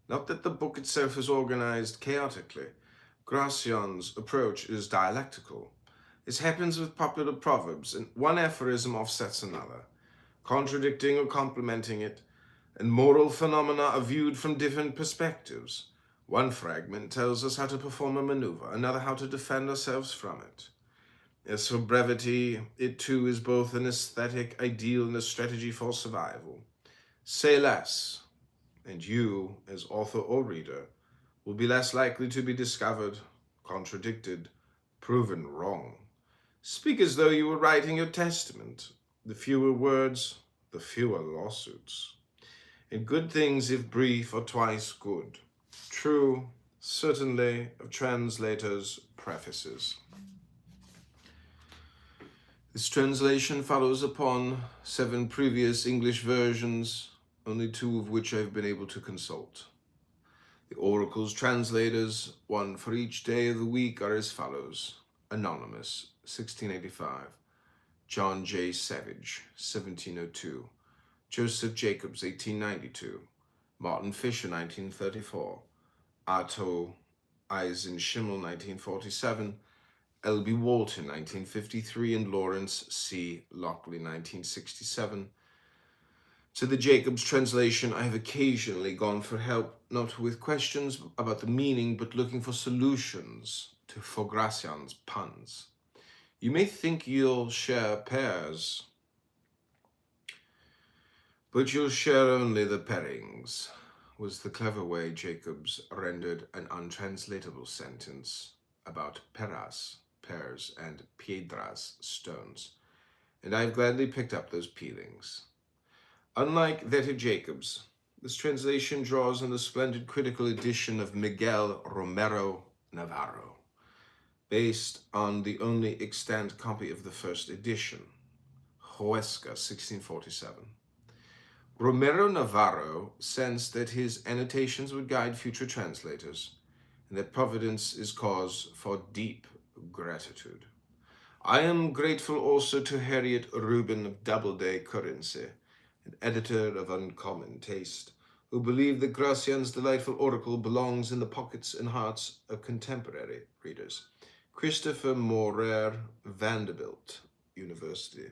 Not that the book itself is organized chaotically. Gracian's approach is dialectical. This happens with popular proverbs, and one aphorism offsets another, contradicting or complementing it, and moral phenomena are viewed from different perspectives. One fragment tells us how to perform a maneuver, another how to defend ourselves from it. As for brevity, it too is both an aesthetic ideal and a strategy for survival. Say less, and you, as author or reader, will be less likely to be discovered, contradicted, proven wrong. Speak as though you were writing your testament. The fewer words, the fewer lawsuits. And good things, if brief, are twice good. True, certainly, of translators' prefaces. This translation follows upon 7 previous English versions, only 2 of which I have been able to consult. The Oracle's translators, 1 for each day of the week, are as follows. Anonymous, 1685. John J. Savage, 1702. Joseph Jacobs, 1892. Martin Fisher, 1934. Otto Eisenschimmel, 1947. L.B. Walton, 1953, and Lawrence C. Lockley, 1967. To the Jacobs translation, I have occasionally gone for help, not with questions about the meaning, but looking for solutions to Fogracian's puns. You may think you'll share pairs, but you'll share only the pairings, was the clever way Jacobs rendered an untranslatable sentence about peras, pears, and piedras, stones, and I've gladly picked up those peelings. Unlike that of Jacobs, this translation draws on the splendid critical edition of Miguel Romero Navarro, based on the only extant copy of the first edition, Huesca, 1647. Romero Navarro sensed that his annotations would guide future translators, and that Providence is cause for deep gratitude. I am grateful also to Harriet Rubin of Doubleday Currency, an editor of uncommon taste, who believed that Gracian's delightful oracle belongs in the pockets and hearts of contemporary readers. Christopher Morer, Vanderbilt University,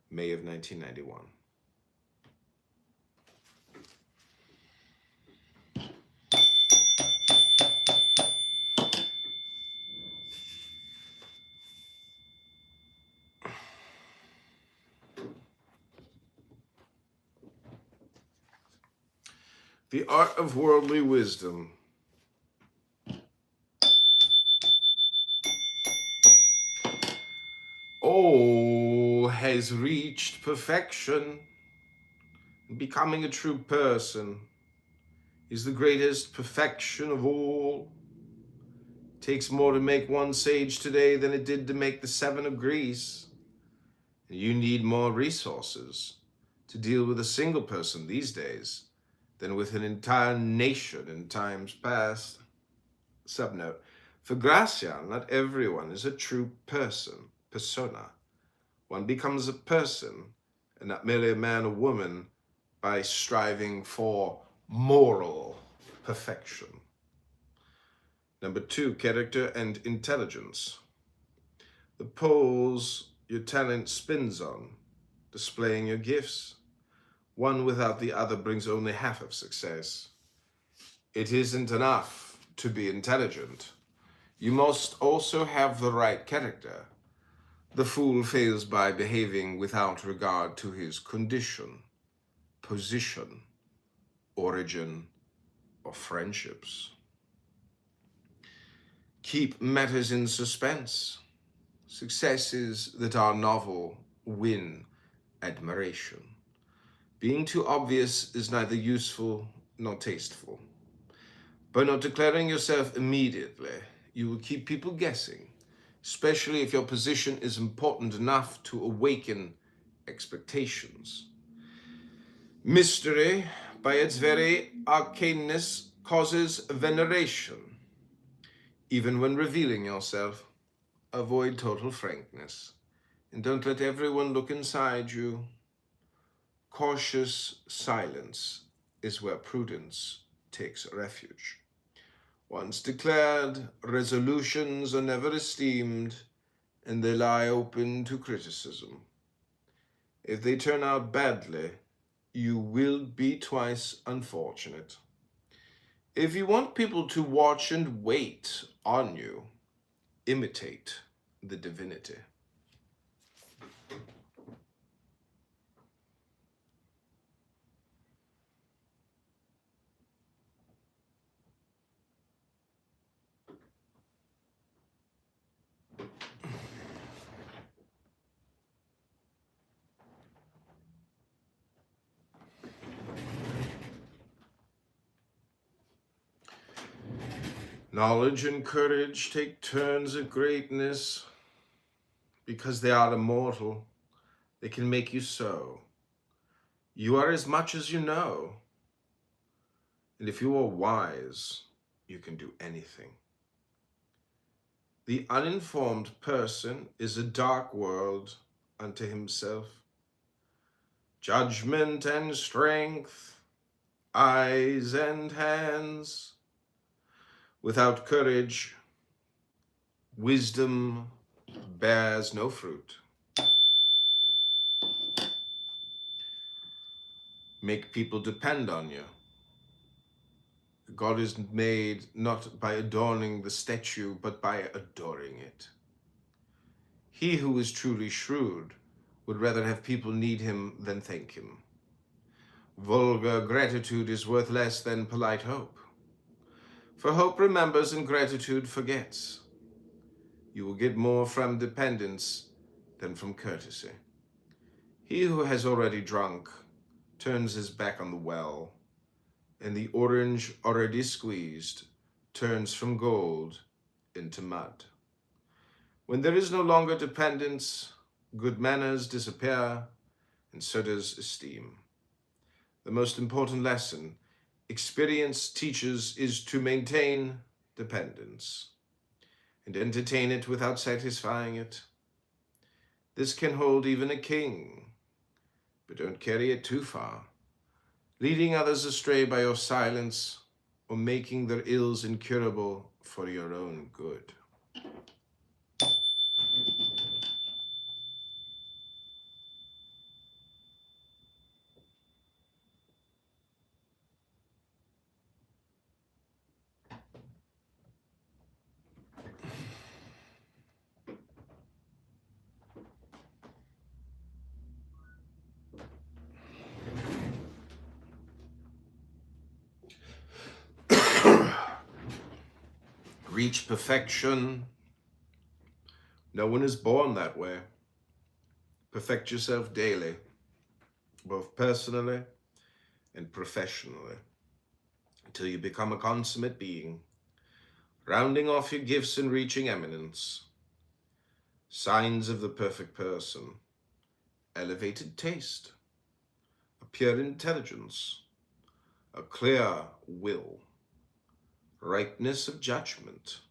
May of 1991. The Art of Worldly Wisdom. All has reached perfection. Becoming a true person is the greatest perfection of all. It takes more to make one sage today than it did to make the 7 of Greece. You need more resources to deal with a single person these days than with an entire nation in times past. Subnote, for Gracian, not everyone is a true person, persona. One becomes a person, and not merely a man or woman, by striving for moral perfection. Number 2, character and intelligence. The poles your talent spins on, displaying your gifts. One without the other brings only half of success. It isn't enough to be intelligent. You must also have the right character. The fool fails by behaving without regard to his condition, position, origin, or friendships. Keep matters in suspense. Successes that are novel win admiration. Being too obvious is neither useful nor tasteful. By not declaring yourself immediately, you will keep people guessing, especially if your position is important enough to awaken expectations. Mystery, by its very arcaneness, causes veneration. Even when revealing yourself, avoid total frankness, and don't let everyone look inside you. Cautious silence is where prudence takes refuge. Once declared, resolutions are never esteemed, and they lie open to criticism. If they turn out badly, you will be twice unfortunate. If you want people to watch and wait on you, imitate the divinity. Knowledge and courage take turns at greatness. Because they are immortal, they can make you so. You are as much as you know. And if you are wise, you can do anything. The uninformed person is a dark world unto himself. Judgment and strength, eyes and hands. Without courage, wisdom bears no fruit. Make people depend on you. God is made not by adorning the statue, but by adoring it. He who is truly shrewd would rather have people need him than thank him. Vulgar gratitude is worth less than polite hope. For hope remembers and gratitude forgets. You will get more from dependence than from courtesy. He who has already drunk turns his back on the well, and the orange already squeezed turns from gold into mud. When there is no longer dependence, good manners disappear, and so does esteem. The most important lesson experience teaches is to maintain dependence and entertain it without satisfying it. This can hold even a king, but don't carry it too far, leading others astray by your silence or making their ills incurable for your own good. Reach perfection. No one is born that way. Perfect yourself daily, both personally and professionally, until you become a consummate being, rounding off your gifts and reaching eminence. Signs of the perfect person: elevated taste, a pure intelligence, a clear will, ripeness of judgment.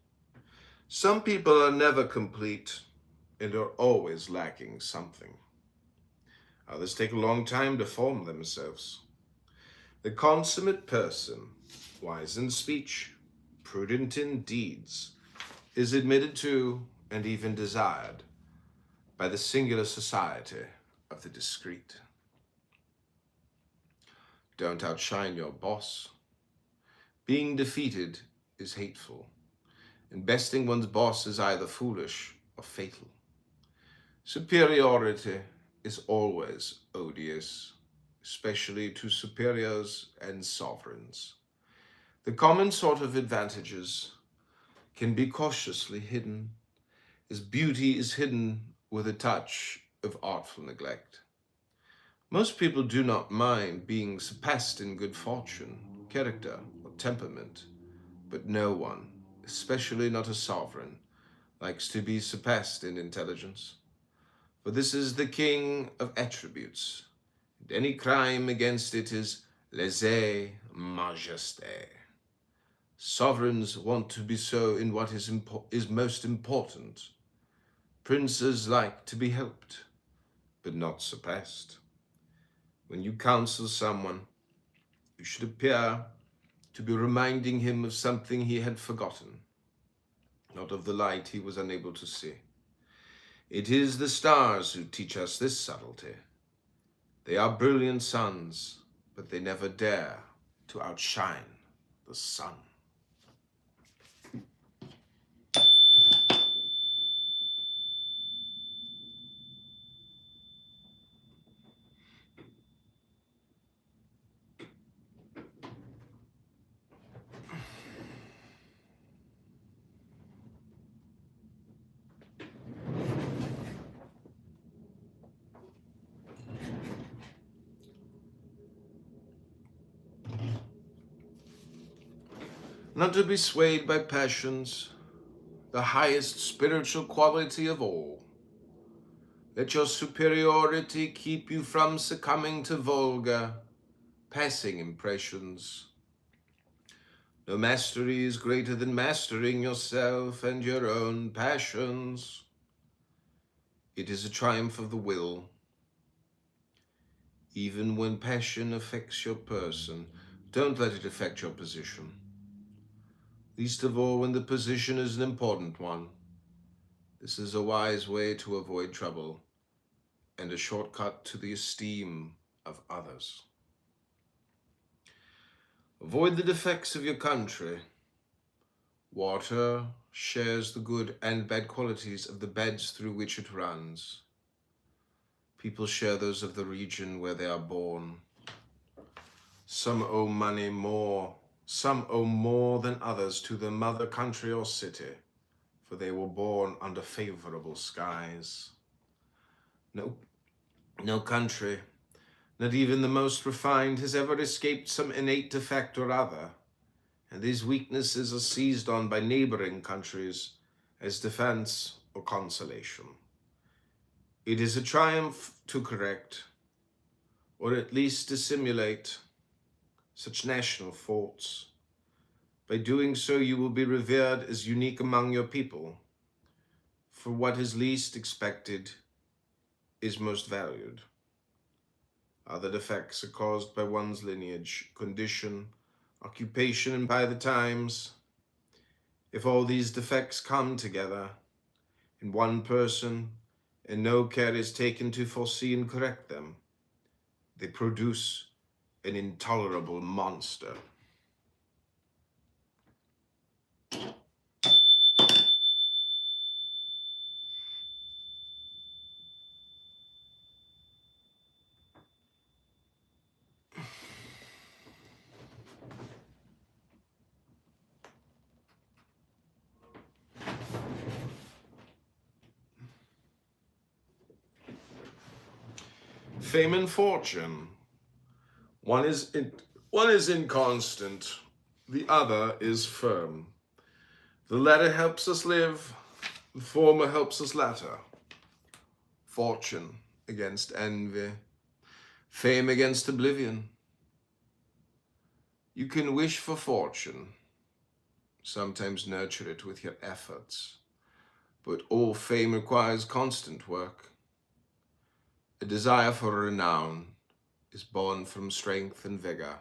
Some people are never complete and are always lacking something. Others take a long time to form themselves. The consummate person, wise in speech, prudent in deeds, is admitted to and even desired by the singular society of the discreet. Don't outshine your boss. Being defeated is hateful, and besting one's boss is either foolish or fatal. Superiority is always odious, especially to superiors and sovereigns. The common sort of advantages can be cautiously hidden, as beauty is hidden with a touch of artful neglect. Most people do not mind being surpassed in good fortune, character, or temperament, but no one, especially not a sovereign, likes to be surpassed in intelligence. For this is the king of attributes, and any crime against it is lèse-majesté. Sovereigns want to be so in what is most important. Princes like to be helped, but not surpassed. When you counsel someone, you should appear to be reminding him of something he had forgotten, not of the light he was unable to see. It is the stars who teach us this subtlety. They are brilliant suns, but they never dare to outshine the sun. not to be swayed by passions, the highest spiritual quality of all. Let your superiority keep you from succumbing to vulgar, passing impressions. No mastery is greater than mastering yourself and your own passions. It is a triumph of the will. Even when passion affects your person, don't let it affect your position. Least of all when the position is an important one. This is a wise way to avoid trouble and a shortcut to the esteem of others. Avoid the defects of your country. Water shares the good and bad qualities of the beds through which it runs. People share those of the region where they are born. Some owe money more. Some owe more than others to their mother country or city, for they were born under favorable skies. No country, not even the most refined, has ever escaped some innate defect or other, and these weaknesses are seized on by neighboring countries as defense or consolation. It is a triumph to correct, or at least dissimulate, such national faults. By doing so, you will be revered as unique among your people, for what is least expected is most valued. Other defects are caused by one's lineage, condition, occupation, and by the times. If all these defects come together in one person, and no care is taken to foresee and correct them, they produce an intolerable monster. Fame and fortune. One is inconstant, the other is firm. The latter helps us live, the former helps us latter. Fortune against envy, fame against oblivion. You can wish for fortune, sometimes nurture it with your efforts, but all fame requires constant work. A desire for renown is born from strength and vigor.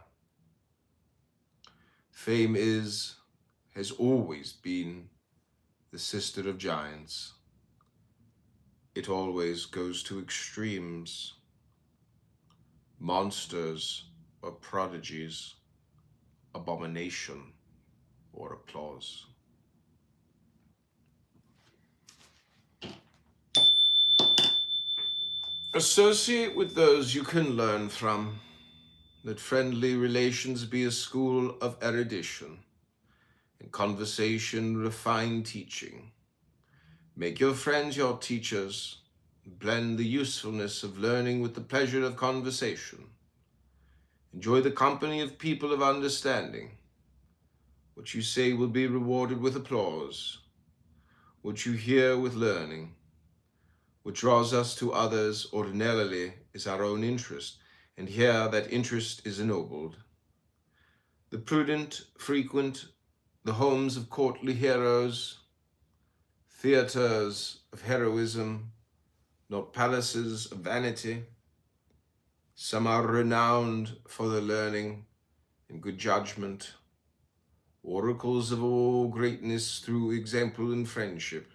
Fame has always been the sister of giants. It always goes to extremes, monsters or prodigies, abomination or applause. Associate with those you can learn from. Let friendly relations be a school of erudition, and conversation refine teaching. Make your friends your teachers. Blend the usefulness of learning with the pleasure of conversation. Enjoy the company of people of understanding. What you say will be rewarded with applause. What you hear with learning. What draws us to others ordinarily is our own interest, and here that interest is ennobled. The prudent frequent the homes of courtly heroes, theaters of heroism, not palaces of vanity. Some are renowned for their learning and good judgment, oracles of all greatness through example and friendship.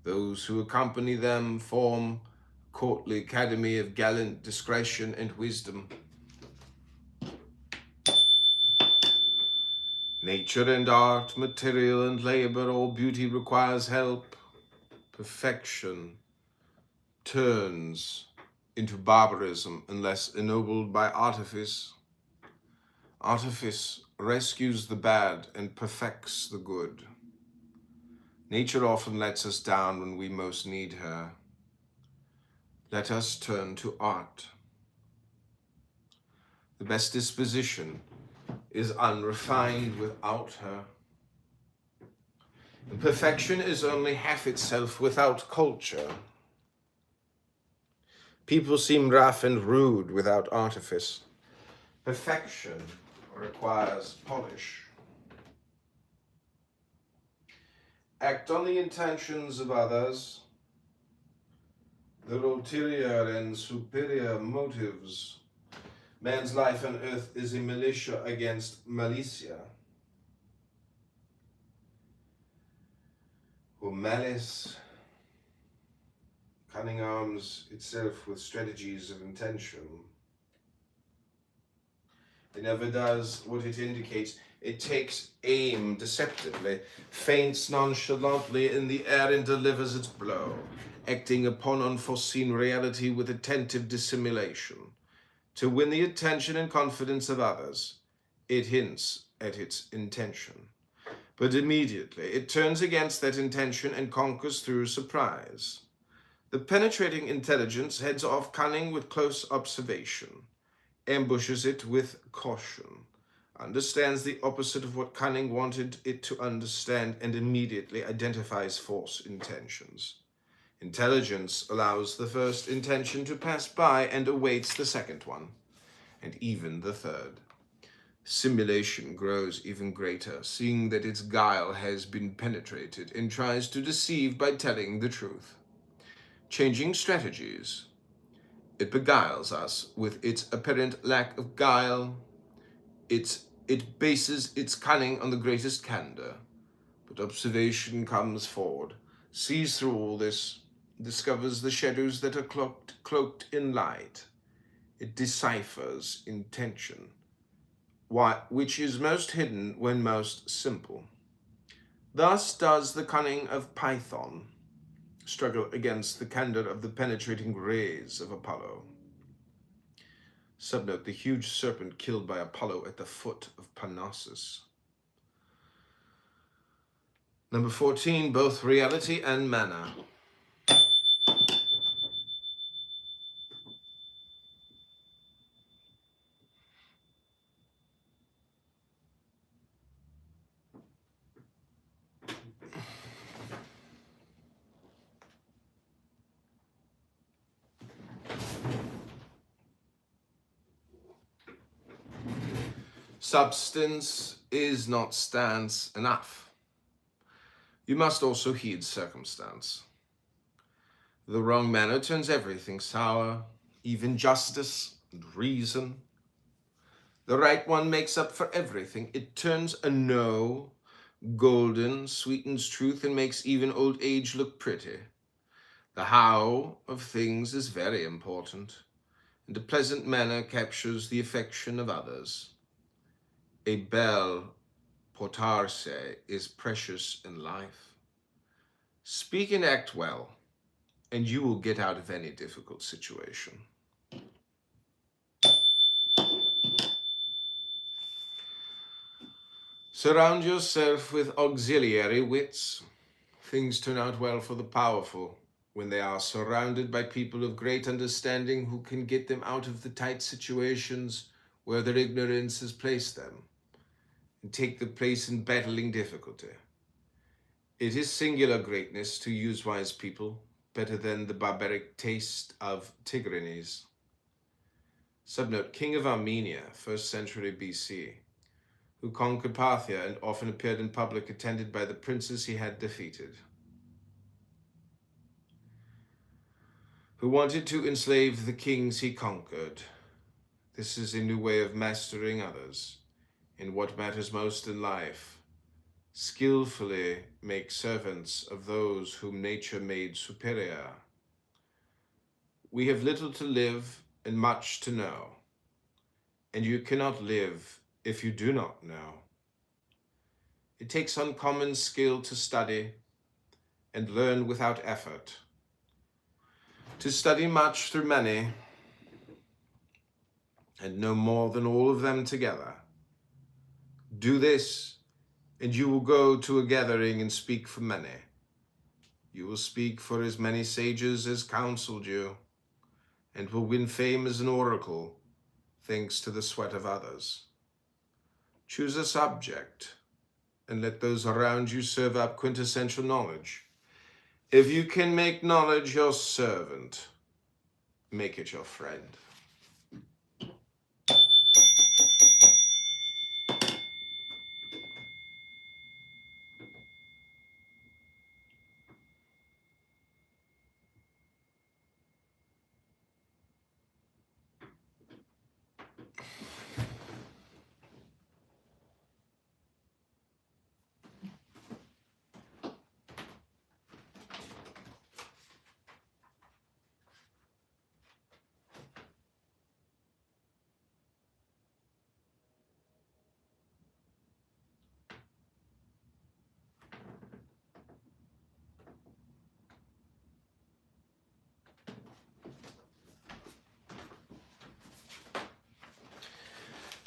Those who accompany them form a courtly academy of gallant discretion and wisdom. Nature and art, material and labor, all beauty requires help. Perfection turns into barbarism unless ennobled by artifice. Artifice rescues the bad and perfects the good. Nature often lets us down when we most need her. Let us turn to art. The best disposition is unrefined without her. And perfection is only half itself without culture. People seem rough and rude without artifice. Perfection requires polish. Act on the intentions of others, their ulterior and superior motives. Man's life on earth is a militia against malicia, or malice. Cunning arms itself with strategies of intention. It never does what it indicates. It takes aim deceptively, feints nonchalantly in the air and delivers its blow, acting upon unforeseen reality with attentive dissimulation. To win the attention and confidence of others, it hints at its intention. But immediately it turns against that intention and conquers through surprise. The penetrating intelligence heads off cunning with close observation, ambushes it with caution, understands the opposite of what cunning wanted it to understand, and immediately identifies false intentions. Intelligence allows the first intention to pass by and awaits the second one, and even the third. Simulation grows even greater, seeing that its guile has been penetrated, and tries to deceive by telling the truth. Changing strategies. It beguiles us with its apparent lack of guile. It bases its cunning on the greatest candor. But observation comes forward, sees through all this, discovers the shadows that are cloaked in light. It deciphers intention, which is most hidden when most simple. Thus does the cunning of Python struggle against the candor of the penetrating rays of Apollo. Subnote: the huge serpent killed by Apollo at the foot of Parnassus. Number 14, both reality and manner. Substance is not stance enough. You must also heed circumstance. The wrong manner turns everything sour, even justice and reason. The right one makes up for everything. It turns a no golden, sweetens truth, and makes even old age look pretty. The how of things is very important, and a pleasant manner captures the affection of others. A bel portarse is precious in life. Speak and act well, and you will get out of any difficult situation. Surround yourself with auxiliary wits. Things turn out well for the powerful when they are surrounded by people of great understanding who can get them out of the tight situations where their ignorance has placed them, and take the place in battling difficulty. It is singular greatness to use wise people, better than the barbaric taste of Tigranes. Subnote: King of Armenia, 1st century BC, who conquered Parthia and often appeared in public attended by the princes he had defeated, who wanted to enslave the kings he conquered. This is a new way of mastering others in what matters most in life. Skillfully make servants of those whom nature made superior. We have little to live and much to know, and you cannot live if you do not know. It takes uncommon skill to study and learn without effort, to study much through many and know more than all of them together. Do this, and you will go to a gathering and speak for many. You will speak for as many sages as counseled you, and will win fame as an oracle, thanks to the sweat of others. Choose a subject and let those around you serve up quintessential knowledge. If you can make knowledge your servant, make it your friend.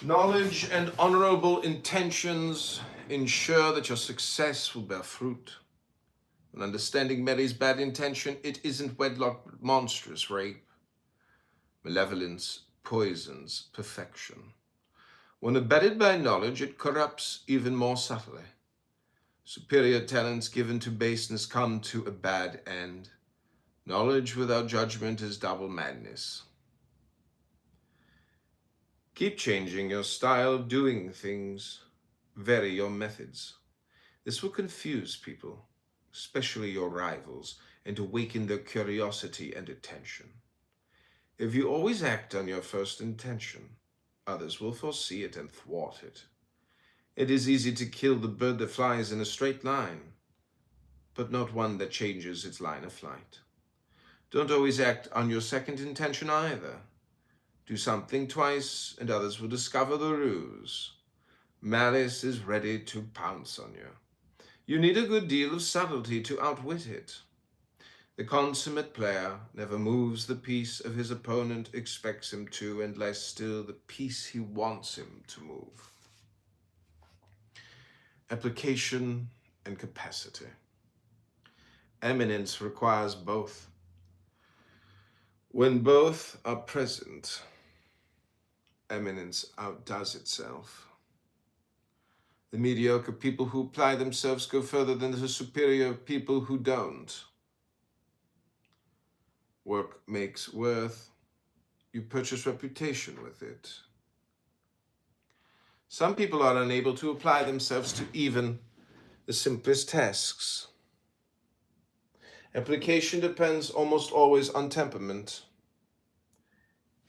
Knowledge and honorable intentions ensure that your success will bear fruit. When understanding Mary's bad intention, it isn't wedlock but monstrous rape. Malevolence poisons perfection. When abetted by knowledge, it corrupts even more subtly. Superior talents given to baseness come to a bad end. Knowledge without judgment is double madness. Keep changing your style of doing things. Vary your methods. This will confuse people, especially your rivals, and awaken their curiosity and attention. If you always act on your first intention, others will foresee it and thwart it. It is easy to kill the bird that flies in a straight line, but not one that changes its line of flight. Don't always act on your second intention either. Do something twice, and others will discover the ruse. Malice is ready to pounce on you. You need a good deal of subtlety to outwit it. The consummate player never moves the piece of his opponent expects him to, and less still the piece he wants him to move. Application and capacity. Eminence requires both. When both are present, eminence outdoes itself. The mediocre people who apply themselves go further than the superior people who don't. Work makes worth. You purchase reputation with it. Some people are unable to apply themselves to even the simplest tasks. Application depends almost always on temperament.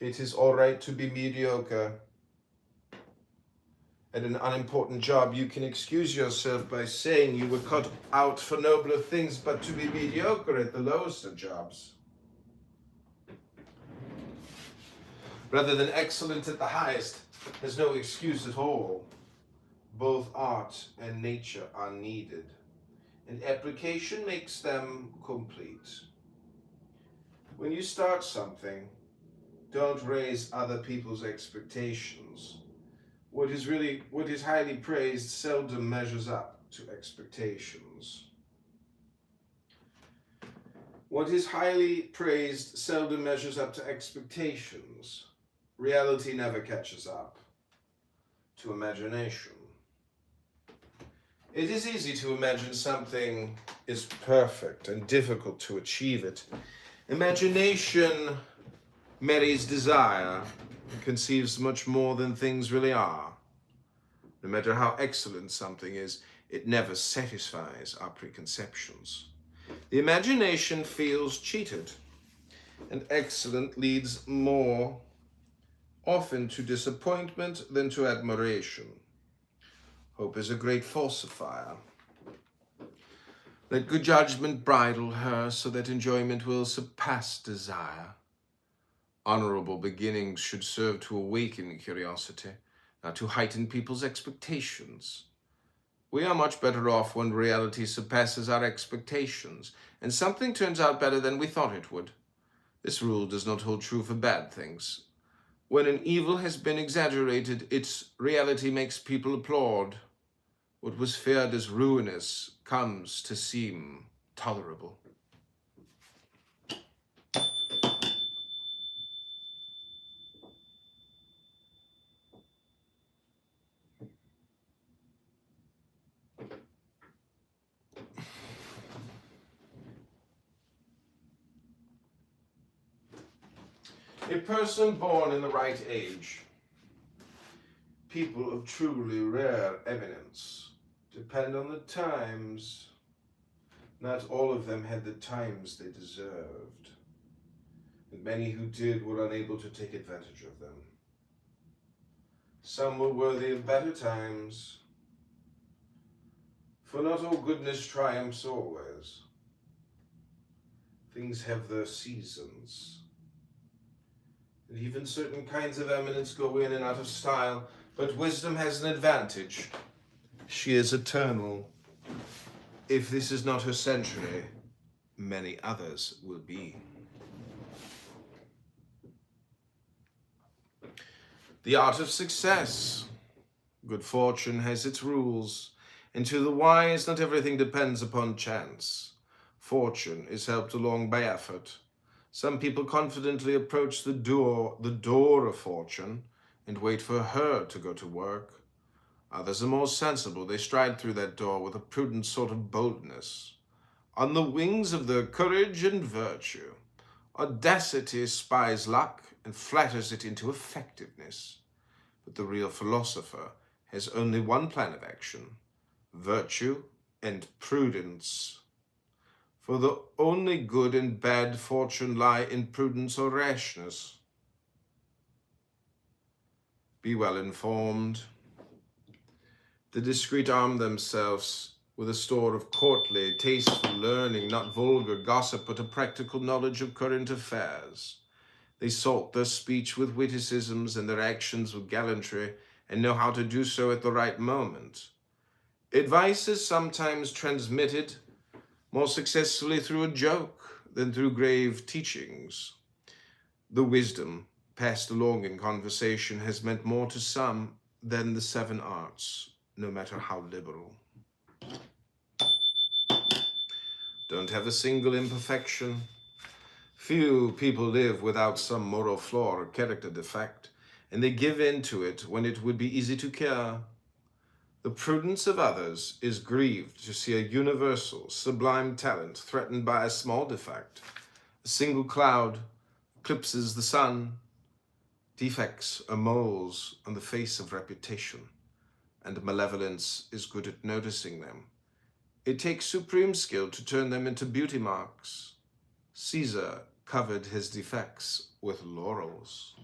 It is all right to be mediocre. At an unimportant job, you can excuse yourself by saying you were cut out for nobler things, but to be mediocre at the lowest of jobs, rather than excellent at the highest, has no excuse at all. Both art and nature are needed, and application makes them complete. When you start something, don't raise other people's expectations. What is highly praised seldom measures up to expectations. What is highly praised seldom measures up to expectations. Reality never catches up to imagination. It is easy to imagine something is perfect and difficult to achieve it. Imagination marries desire and conceives much more than things really are. No matter how excellent something is, it never satisfies our preconceptions. The imagination feels cheated, and excellent leads more often to disappointment than to admiration. Hope is a great falsifier. Let good judgment bridle her so that enjoyment will surpass desire. Honorable beginnings should serve to awaken curiosity, not to heighten people's expectations. We are much better off when reality surpasses our expectations, and something turns out better than we thought it would. This rule does not hold true for bad things. When an evil has been exaggerated, its reality makes people applaud. What was feared as ruinous comes to seem tolerable. A person born in the right age, people of truly rare eminence, depend on the times. Not all of them had the times they deserved, and many who did were unable to take advantage of them. Some were worthy of better times, for not all goodness triumphs always. Things have their seasons, and even certain kinds of eminence go in and out of style, but wisdom has an advantage. She is eternal. If this is not her century, many others will be. The art of success. Good fortune has its rules, and to the wise not everything depends upon chance. Fortune is helped along by effort. Some people confidently approach the door of fortune and wait for her to go to work. Others are more sensible. They stride through that door with a prudent sort of boldness. On the wings of their courage and virtue, audacity spies luck and flatters it into effectiveness. But the real philosopher has only one plan of action: virtue and prudence. For the only good and bad fortune lie in prudence or rashness. Be well informed. The discreet arm themselves with a store of courtly, tasteful learning, not vulgar gossip, but a practical knowledge of current affairs. They salt their speech with witticisms and their actions with gallantry, and know how to do so at the right moment. Advice is sometimes transmitted more successfully through a joke than through grave teachings. The wisdom passed along in conversation has meant more to some than the 7 arts, no matter how liberal. Don't have a single imperfection. Few people live without some moral flaw or character defect, and they give in to it when it would be easy to cure. The prudence of others is grieved to see a universal, sublime talent threatened by a small defect. A single cloud eclipses the sun. Defects are moles on the face of reputation, and malevolence is good at noticing them. It takes supreme skill to turn them into beauty marks. Caesar covered his defects with laurels.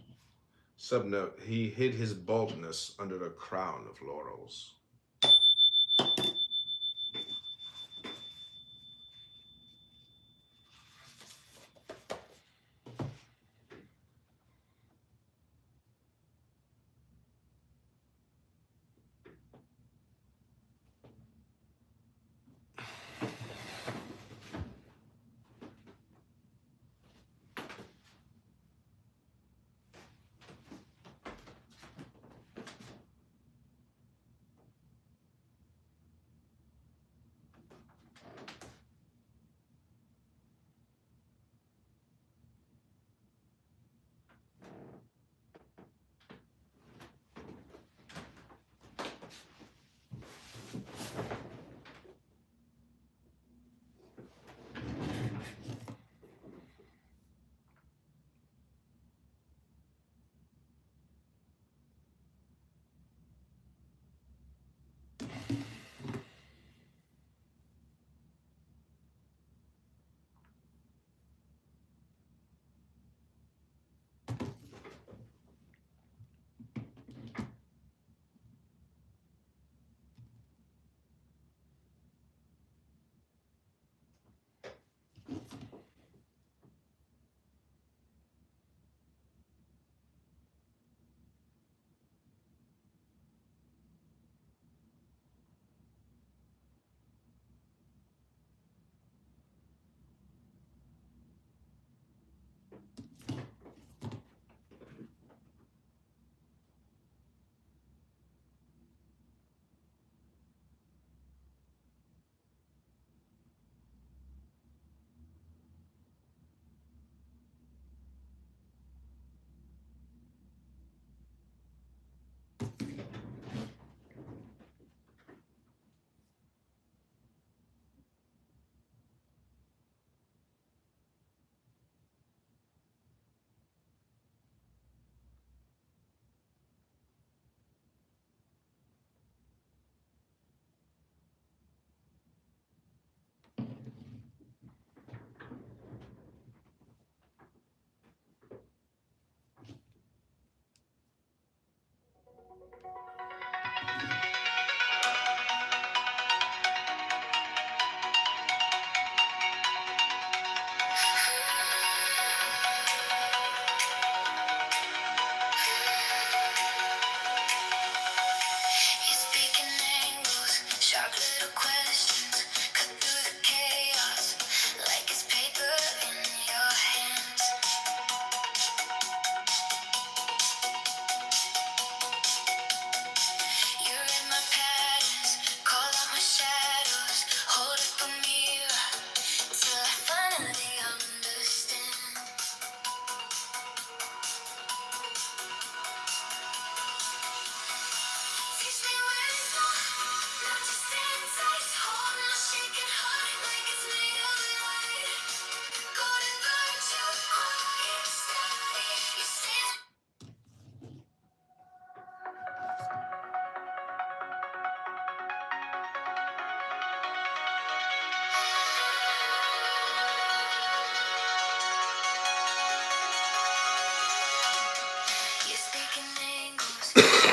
Subnote, he hid his baldness under a crown of laurels.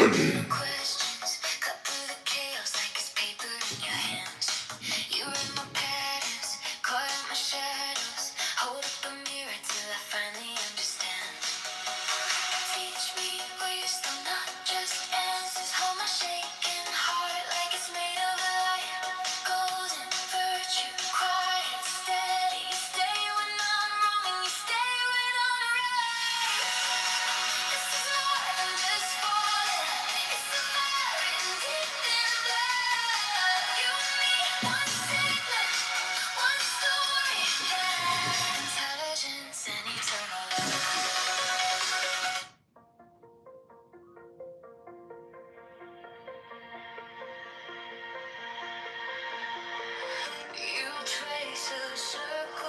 No questions, cut through the chaos like it's paper in your hands. You read my patterns, call out my shadows. Hold up a mirror till I finally understand. Teach me wisdom, not just answers. Hold my shaking heart like it's made of light. Golden virtue, quiet, steady. You stay when I'm wrong and you stay when I'm right. This is more than just falling. It's a fire written deep in blood. You and me, one segment, one story. Intelligence and eternal love. You trace a circle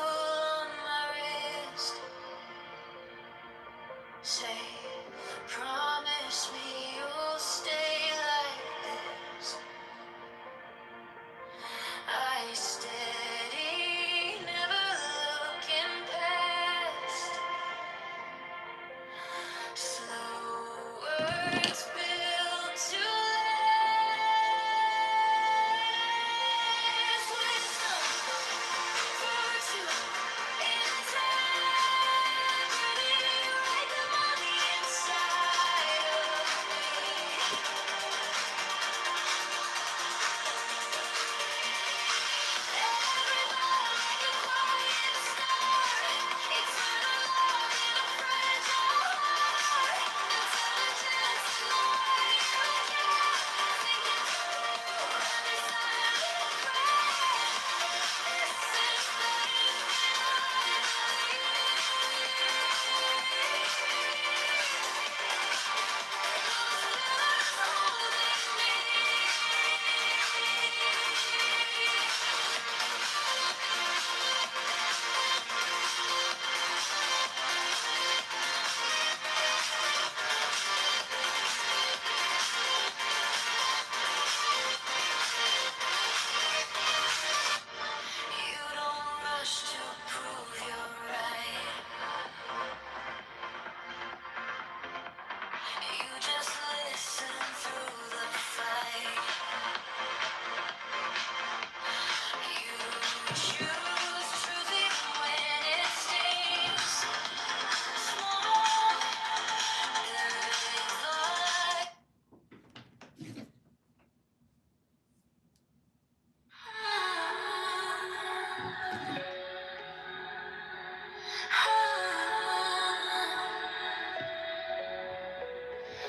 on my wrist. Say, promise me you'll stay like this. I steady, never looking past. Slow words built to last. Wisdom, virtue, integrity. Write them on the inside of me. Every line like a quiet star. Eternal love in a fragile heart. Intelligence in the way you care. Thinking through every silent prayer. This is you don't rush to prove you're right. You just listen through the fight. You choose truth even when it stings. Small, live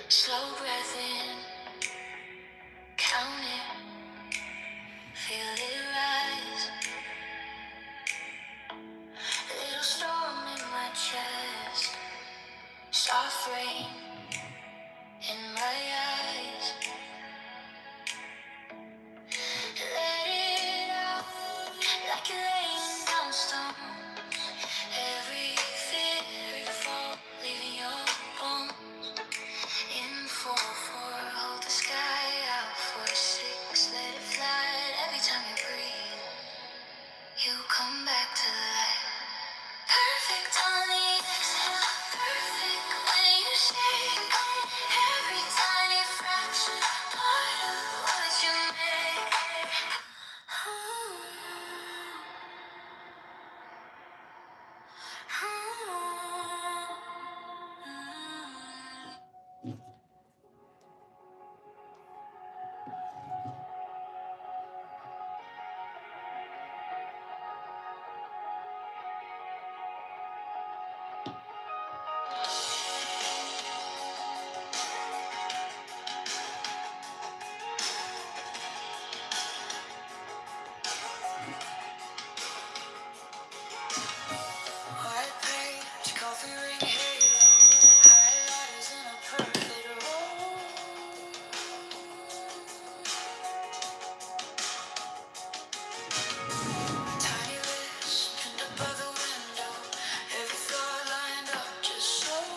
slow breath in, count it, feel it rise. Little storm in my chest, soft rain in my eyes. Let it out like you're laying down stones. Every fear fall, leaving your bones. In 4-4, hold the sky out. 4-6, let it fly. Every time you breathe, you come back to life. Perfect on the exhale, perfect when you shake. Every tiny fraction, part of what you make. White page, coffee ring halo, highlighters in a perfect row. Tiny lips pinned up by the window, every thought lined up just so.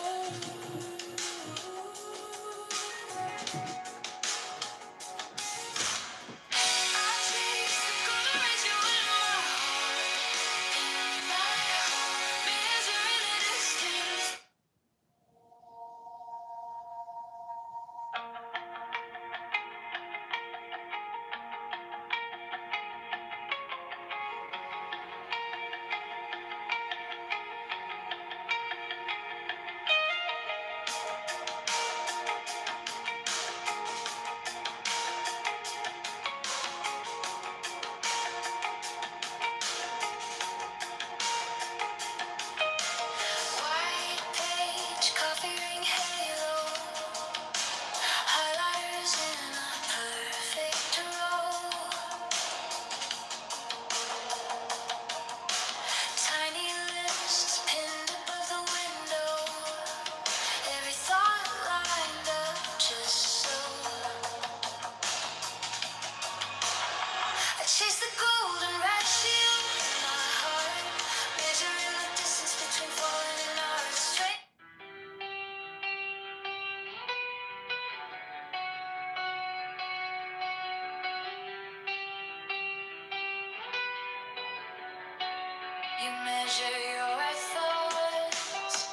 measure your thoughts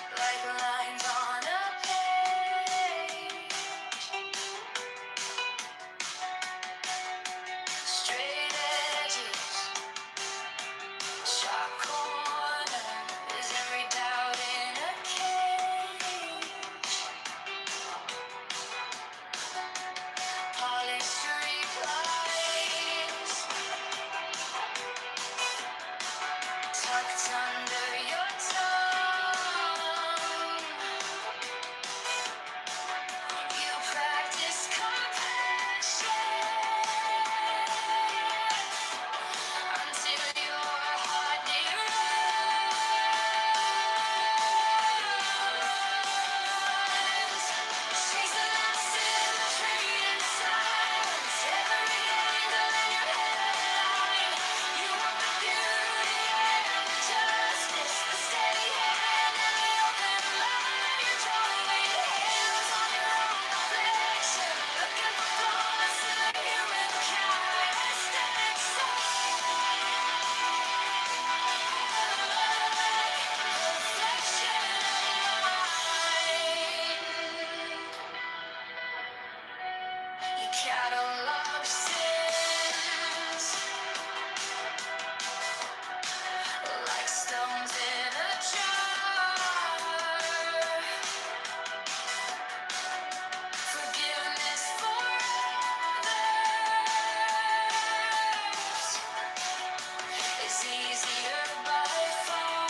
like lines on a page. Straight edges, sharp corners, every doubt in a cage. Polished street lights tucked under your tongue. You practice compassion until your heart deruns. She's a lost symmetry in silence. Every angle in your headline. You want the beauty and the justice, the steady hand and the open mind. You're drawing hands on your own reflection, looking for flaws in the human kind. Aesthetic perfection mind. You catalog sins like stones in a jar. Forgiveness for others is easier by far.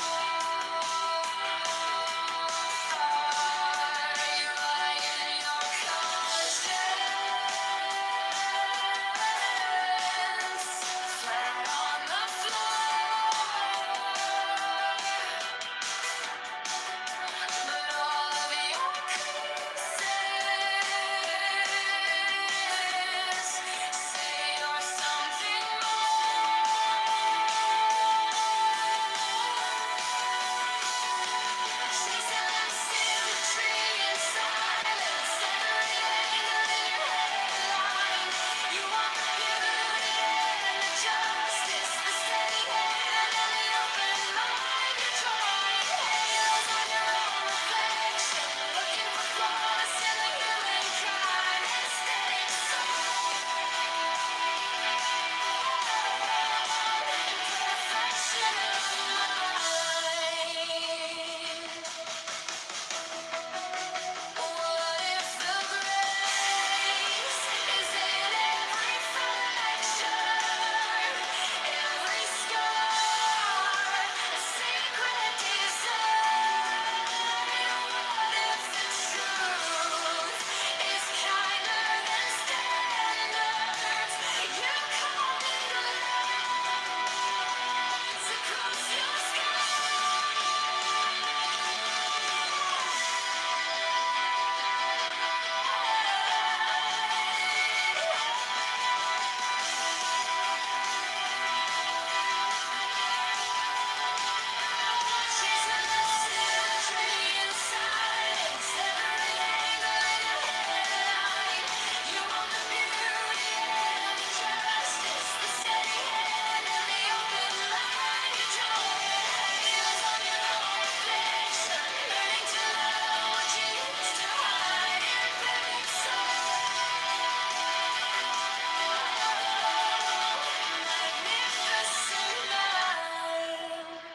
You lie in your conscience, flat on the floor. But all of your creases say you're something more. She's a lost symmetry in silence. Every angle in your headline. You want the beauty and the justice, the steady hand and the open mind. You're drawing halos on your own reflection, looking for flaws in the human kind. Aesthetic perfection mind. What if the grace is in every fraction, every scar, a sacred design? What if the truth is kinder than standards? You call it lines across your She's a lost symmetry in silence. Every angle in your headline. You want the beauty and the justice, the steady hand and the open mind. You're drawing halos on your own reflection, learning to love what you used to hide. Embedding magnificent mind.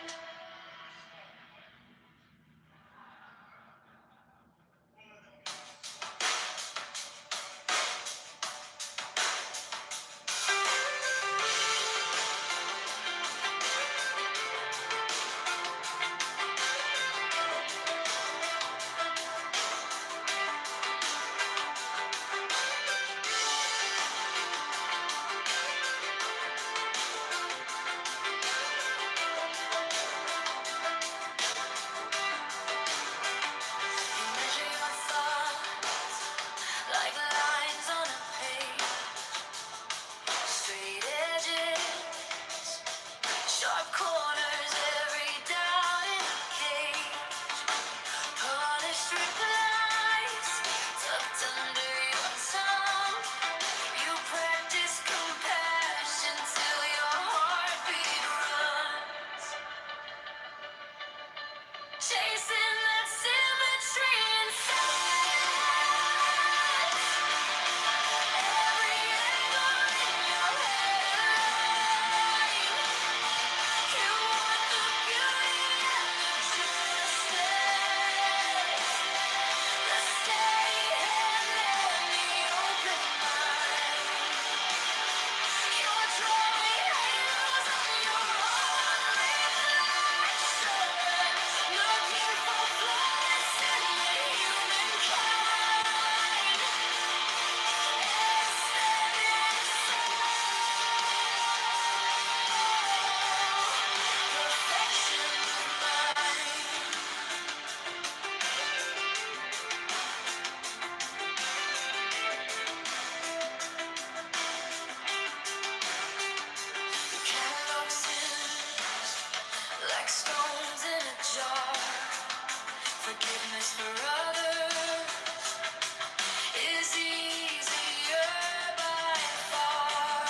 You measure your thoughts like lines on a page. Straight edges, sharp corners, every doubt in a cage. Polished replies tucked under your tongue. You practice compassion till like stones in a jar. Forgiveness for others is easier by far.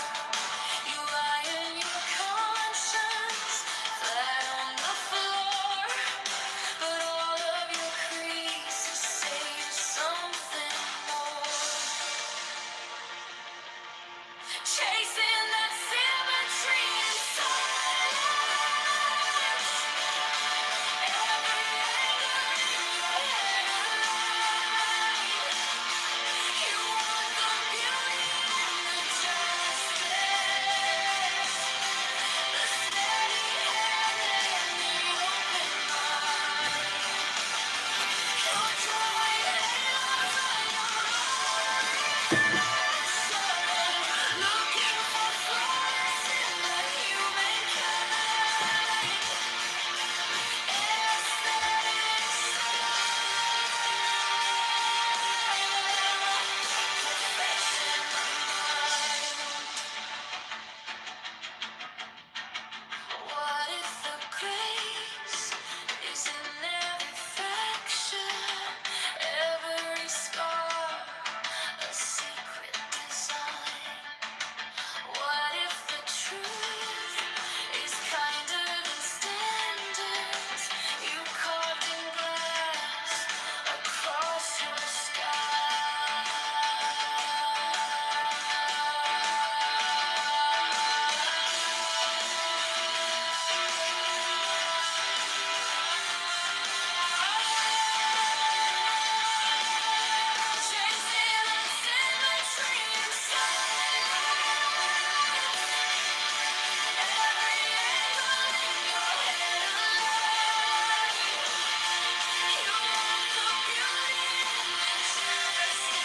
You lie in your conscience, flat on the floor, but all of your creases say you're something more. Chasing that symmetry in silence. Every angle in your head alive. You want the beauty and the justice, the steady hand and the open mind. You're drawing halos on your own, looking for flaws in the humankind. What if the grace is in every fracture, every scar, a secret design? What if the truth is kinder than standards you carved in glass across your chasing that symmetry inside. Every angle in your head alive. You want the beauty and the justice,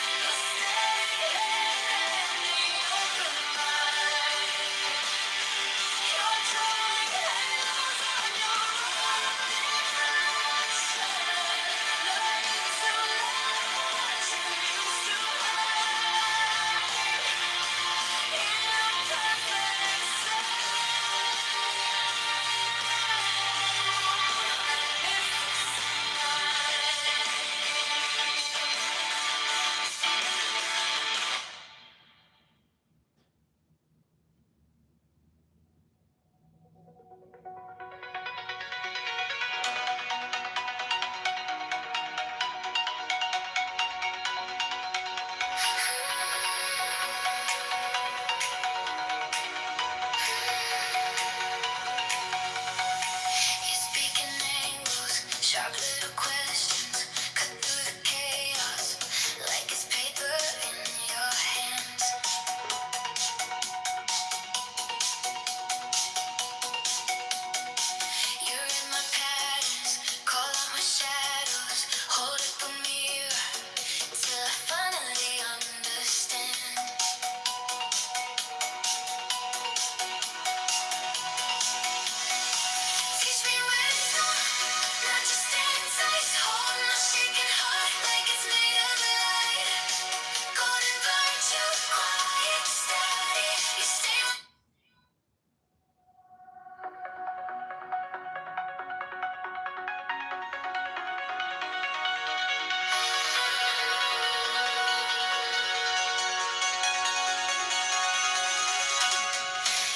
the steady hand and the open mind. You're drawing halos on your own reflection, learning to love what you used to hide. You speak in angles, sharp little questions, cut through the chaos like it's paper in your hands. You read my patterns, call out my shadows, hold up a mirror till I finally understand. Teach me wisdom, not just insights. Hold my shaking heart like it's made of light. Golden virtue, quiet, steady. You stay with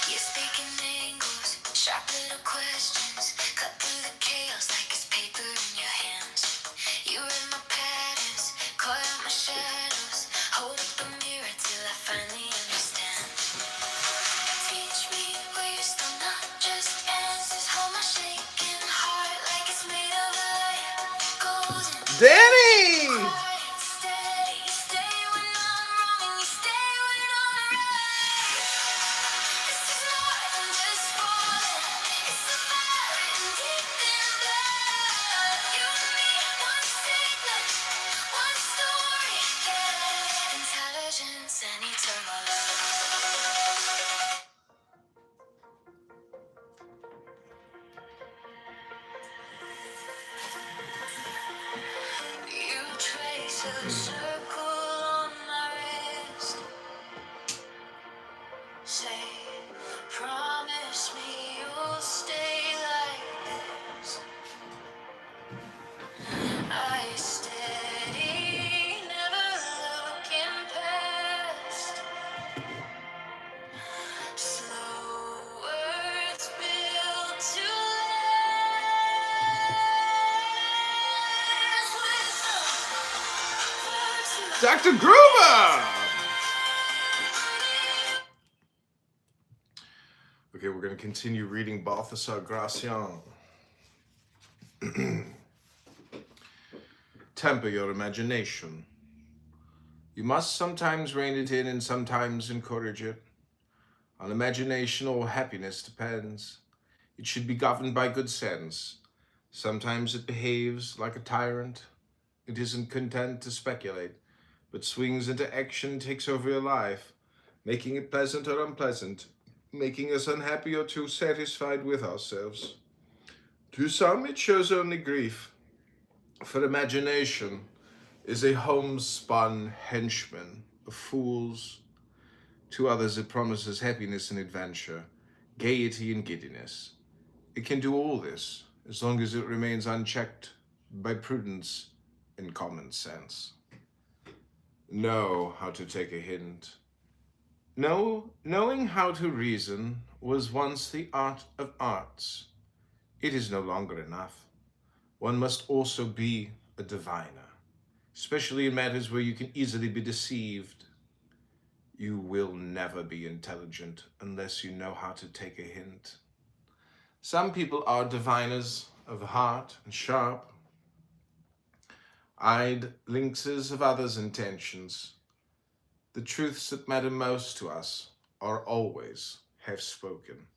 you speak in angles, sharp little questions, cut through the chaos like it's paper in your hands. You read my patterns, call out my shadows, hold up the mirror till I finally understand. Teach me wisdom, not just answers. Hold my shaking heart like it's made of light. Golden, Danny! quiet, steady. You stay when I'm wrong and you stay when I'm right. This is more than just falling. It's a fire written deep in blood. You and me, one statement, one story. Yeah. Intelligence and eternal love. Dr. Gruber! Okay, we're going to continue reading Balthasar Gracian. Temper your imagination. You must sometimes rein it in and sometimes encourage it. On imagination all happiness depends. It should be governed by good sense. Sometimes it behaves like a tyrant. It isn't content to speculate, but swings into action, takes over your life, making it pleasant or unpleasant, making us unhappy or too satisfied with ourselves. To some it shows only grief, for imagination is a homespun henchman of fools. To others it promises happiness and adventure, gaiety and giddiness. It can do all this as long as it remains unchecked by prudence and common sense. Know how to take a hint. Knowing how to reason was once the art of arts. It is no longer enough. One must also be a diviner, especially in matters where you can easily be deceived. You will never be intelligent unless you know how to take a hint. Some people are diviners of the heart and sharp, eyed lynxes of others' intentions. The truths that matter most to us are always have spoken,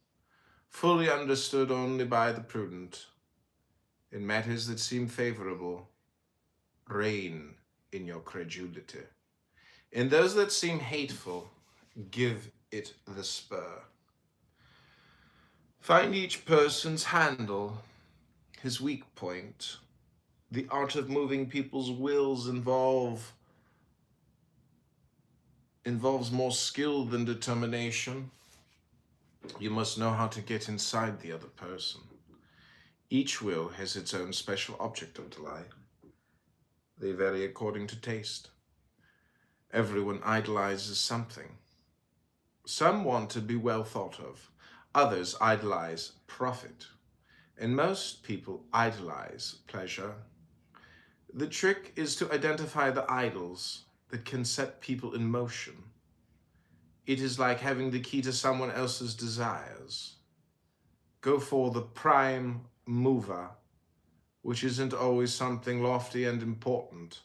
fully understood only by the prudent. In matters that seem favorable, reign in your credulity. In those that seem hateful, give it the spur. Find each person's handle, his weak point. The art of moving people's wills involves more skill than determination. You must know how to get inside the other person. Each will has its own special object of delight. They vary according to taste. Everyone idolizes something. Some want to be well thought of. Others idolize profit. And most people idolize pleasure. The trick is to identify the idols that can set people in motion. It is like having the key to someone else's desires. Go for the prime mover, which isn't always something lofty and important.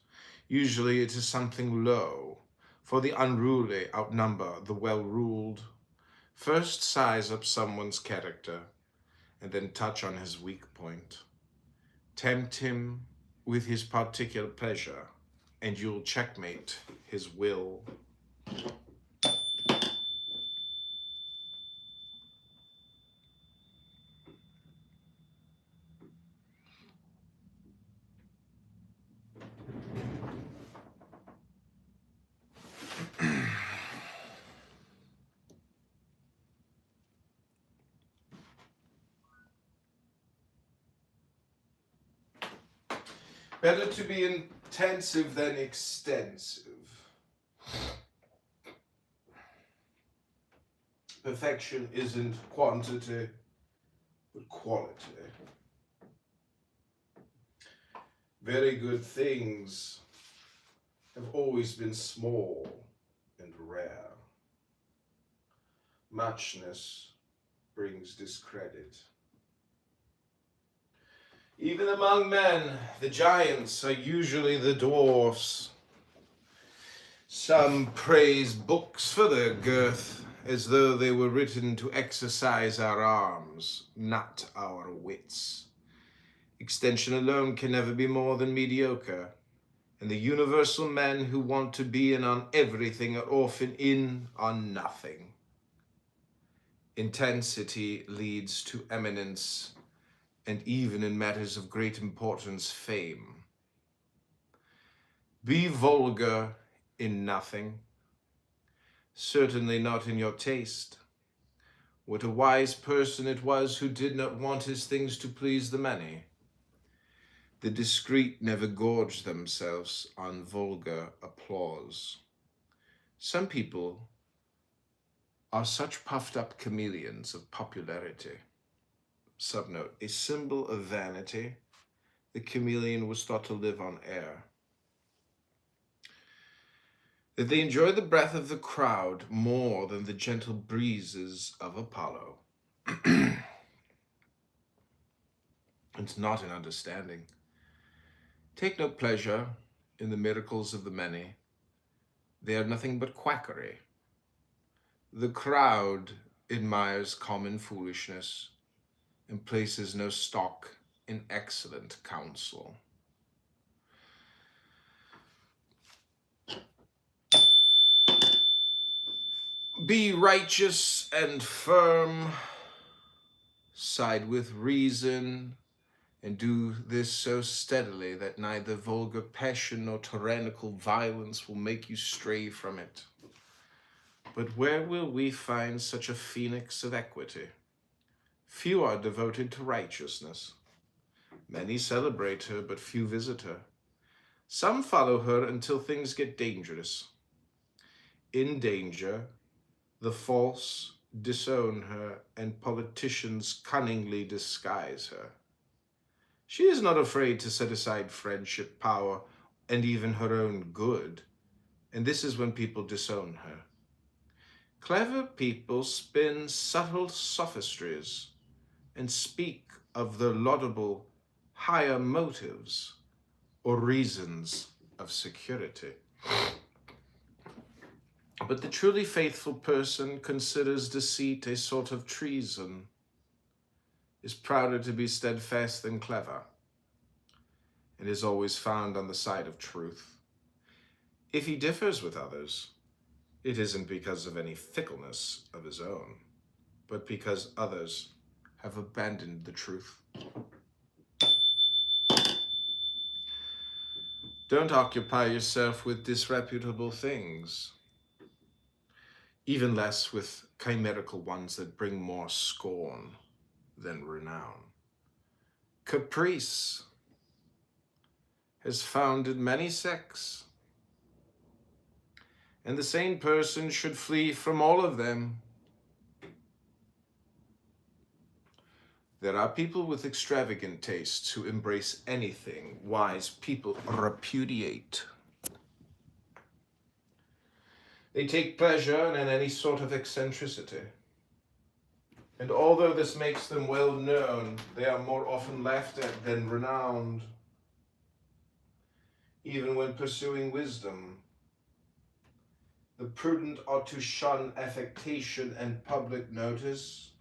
Usually it is something low, for the unruly outnumber the well-ruled. First size up someone's character, and then touch on his weak point. Tempt him with his particular pleasure, and you'll checkmate his will. Better to be intensive than extensive. Perfection isn't quantity, but quality. Very good things have always been small and rare. Muchness brings discredit. Even among men, the giants are usually the dwarfs. Some praise books for their girth, as though they were written to exercise our arms, not our wits. Extension alone can never be more than mediocre, and the universal men who want to be in on everything are often in on nothing. Intensity leads to eminence, and even in matters of great importance, fame. Be vulgar in nothing, certainly not in your taste. What a wise person it was who did not want his things to please the many. The discreet never gorge themselves on vulgar applause. Some people are such puffed up chameleons of popularity. Subnote, a symbol of vanity, the chameleon was thought to live on air. that they enjoy the breath of the crowd more than the gentle breezes of Apollo. It's not an understanding. Take no pleasure in the miracles of the many. They are nothing but quackery. The crowd admires common foolishness and places no stock in excellent counsel. Be righteous and firm, side with reason, and do this so steadily that neither vulgar passion nor tyrannical violence will make you stray from it. But where will we find such a phoenix of equity? Few are devoted to righteousness. Many celebrate her, but few visit her. Some follow her until things get dangerous. In danger, the false disown her, and politicians cunningly disguise her. She is not afraid to set aside friendship, power, and even her own good, and this is when people disown her. Clever people spin subtle sophistries and speak of their laudable higher motives or reasons of security. But the truly faithful person considers deceit a sort of treason, is prouder to be steadfast than clever, and is always found on the side of truth. If he differs with others, it isn't because of any fickleness of his own, but because others have abandoned the truth. Don't occupy yourself with disreputable things, even less with chimerical ones that bring more scorn than renown. Caprice has founded many sects, and the sane person should flee from all of them. There are people with extravagant tastes who embrace anything wise people repudiate. They take pleasure in any sort of eccentricity. And although this makes them well known, they are more often laughed at than renowned. Even when pursuing wisdom, the prudent ought to shun affectation and public notice,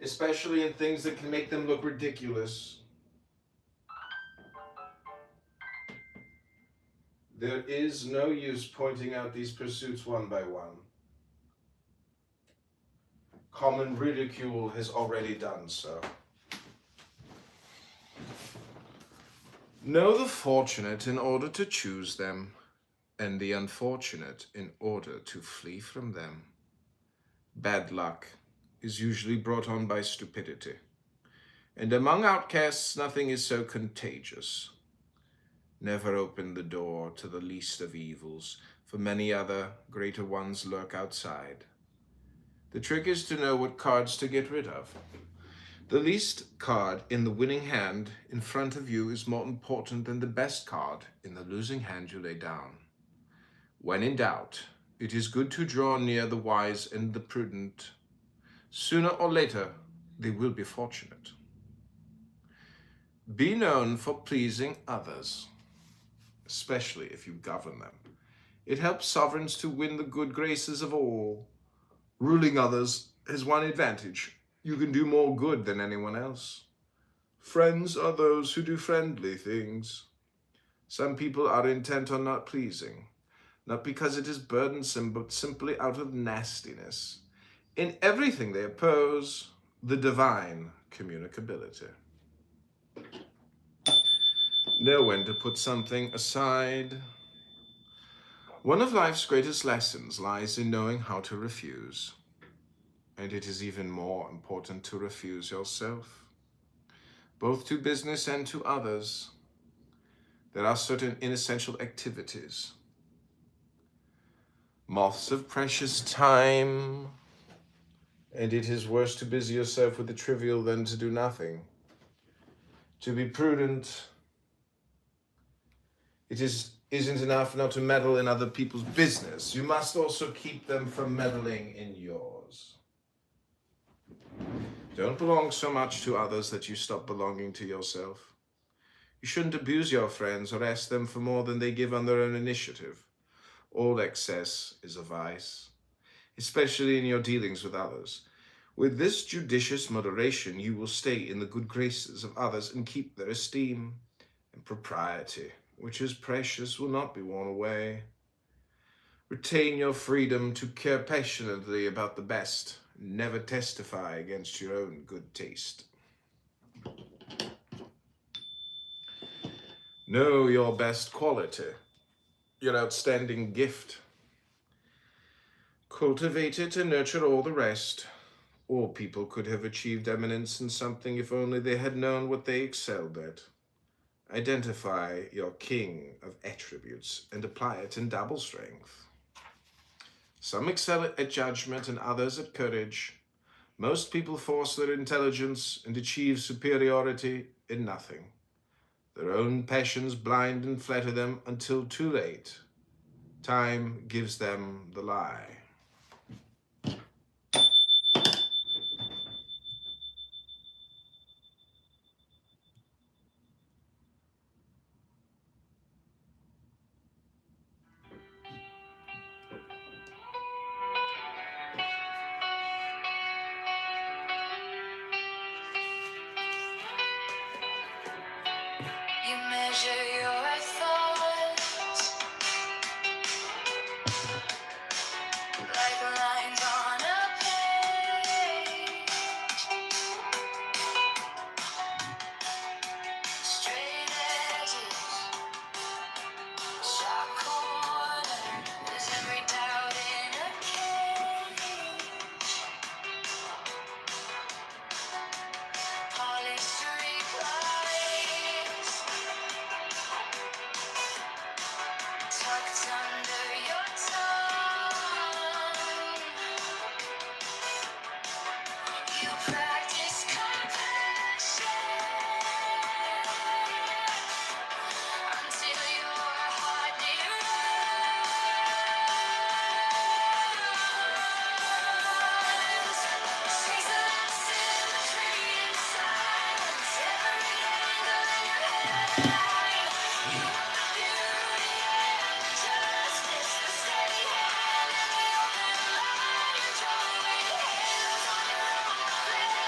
especially in things that can make them look ridiculous. There is no use pointing out these pursuits one by one. Common ridicule has already done so. Know the fortunate in order to choose them, and the unfortunate in order to flee from them. Bad luck is usually brought on by stupidity, and among outcasts nothing is so contagious. Never open the door to the least of evils, for many other greater ones lurk outside. The trick is to know what cards to get rid of. The least card in the winning hand in front of you is more important than the best card in the losing hand you lay down. When in doubt, it is good to draw near the wise and the prudent. Sooner or later, they will be fortunate. Be known for pleasing others, especially if you govern them. It helps sovereigns to win the good graces of all. Ruling others has one advantage. You can do more good than anyone else. Friends are those who do friendly things. Some people are intent on not pleasing, not because it is burdensome, but simply out of nastiness. In everything they oppose the divine communicability. Know when to put something aside. One of life's greatest lessons lies in knowing how to refuse. And it is even more important to refuse yourself, both to business and to others. There are certain inessential activities, moths of precious time, and it is worse to busy yourself with the trivial than to do nothing. To be prudent, it is isn't enough not to meddle in other people's business. You must also keep them from meddling in yours. Don't belong so much to others that you stop belonging to yourself. You shouldn't abuse your friends or ask them for more than they give on their own initiative. All excess is a vice, especially in your dealings with others. With this judicious moderation, you will stay in the good graces of others and keep their esteem, and propriety, which is precious, will not be worn away. Retain your freedom to care passionately about the best. Never testify against your own good taste. Know your best quality, your outstanding gift. Cultivate it and nurture all the rest. All people could have achieved eminence in something if only they had known what they excelled at. Identify your king of attributes and apply it in double strength. Some excel at judgment and others at courage. Most people force their intelligence and achieve superiority in nothing. Their own passions blind and flatter them until too late. Time gives them the lie. You measure your thoughts like lines on a page. Straight edges, sharp corners, every doubt in a cage. Polished street lights tucked under your tongue. You practice compassion until your heart deruns. Chase the last symmetry in silence, every angle in your headline. You want the beauty and the justice, the steady hand and the open line. You're drawing hands on your own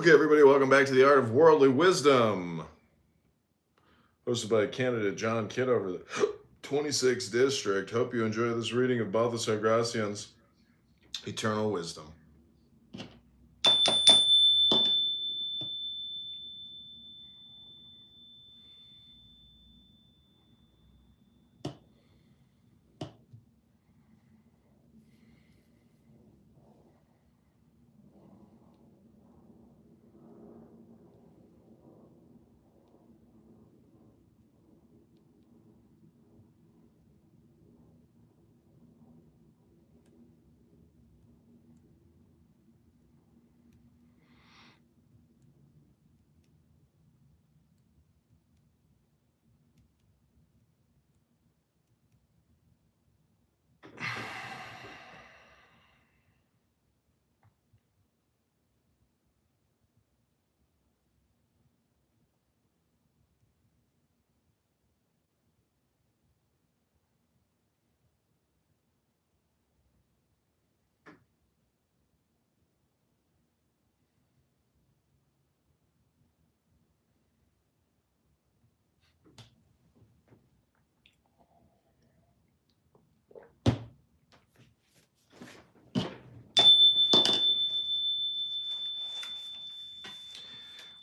Okay, everybody, welcome back to the Art of Worldly Wisdom, hosted by candidate John Kitover, the 26th District. Hope you enjoy this reading of Balthasar Gracian's Eternal Wisdom.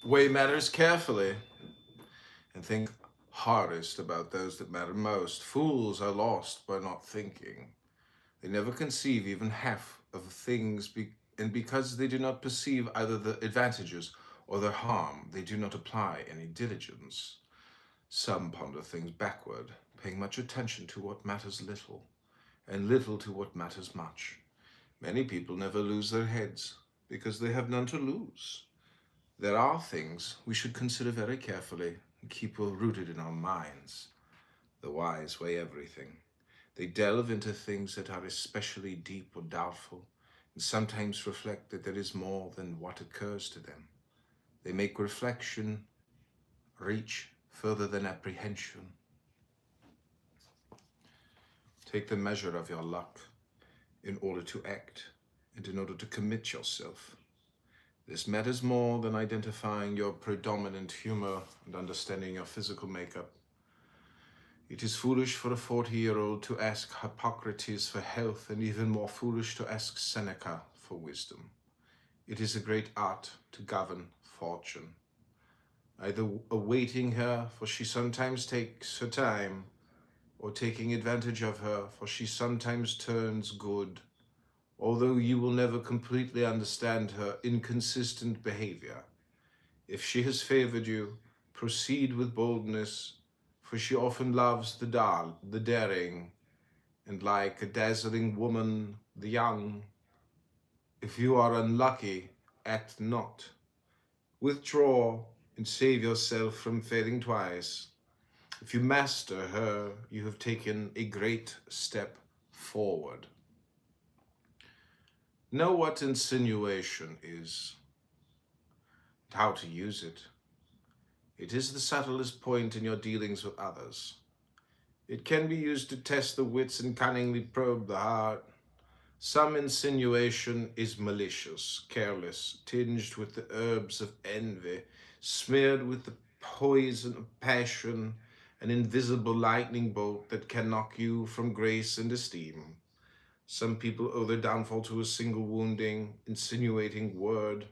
Weigh matters carefully and think hardest about those that matter most. Fools are lost by not thinking. They never conceive even half of things, and because they do not perceive either the advantages or their harm, they do not apply any diligence. Some ponder things backward, paying much attention to what matters little, and little to what matters much. Many people never lose their heads, because they have none to lose. There are things we should consider very carefully and keep well rooted in our minds. The wise weigh everything. They delve into things that are especially deep or doubtful, and sometimes reflect that there is more than what occurs to them. They make reflection reach further than apprehension. Take the measure of your luck in order to act and in order to commit yourself. This matters more than identifying your predominant humor and understanding your physical makeup. It is foolish for a 40-year-old to ask Hippocrates for health, and even more foolish to ask Seneca for wisdom. It is a great art to govern fortune, either awaiting her, for she sometimes takes her time, or taking advantage of her, for she sometimes turns good, although you will never completely understand her inconsistent behavior. If she has favored you, proceed with boldness, for she often loves the daring, and like a dazzling woman, the young. If you are unlucky, act not. Withdraw and save yourself from failing twice. If you master her, you have taken a great step forward. Know what insinuation is, and how to use it. It is the subtlest point in your dealings with others. It can be used to test the wits and cunningly probe the heart. Some insinuation is malicious, careless, tinged with the herbs of envy, smeared with the poison of passion, an invisible lightning bolt that can knock you from grace and esteem. Some people owe their downfall to a single wounding, insinuating word.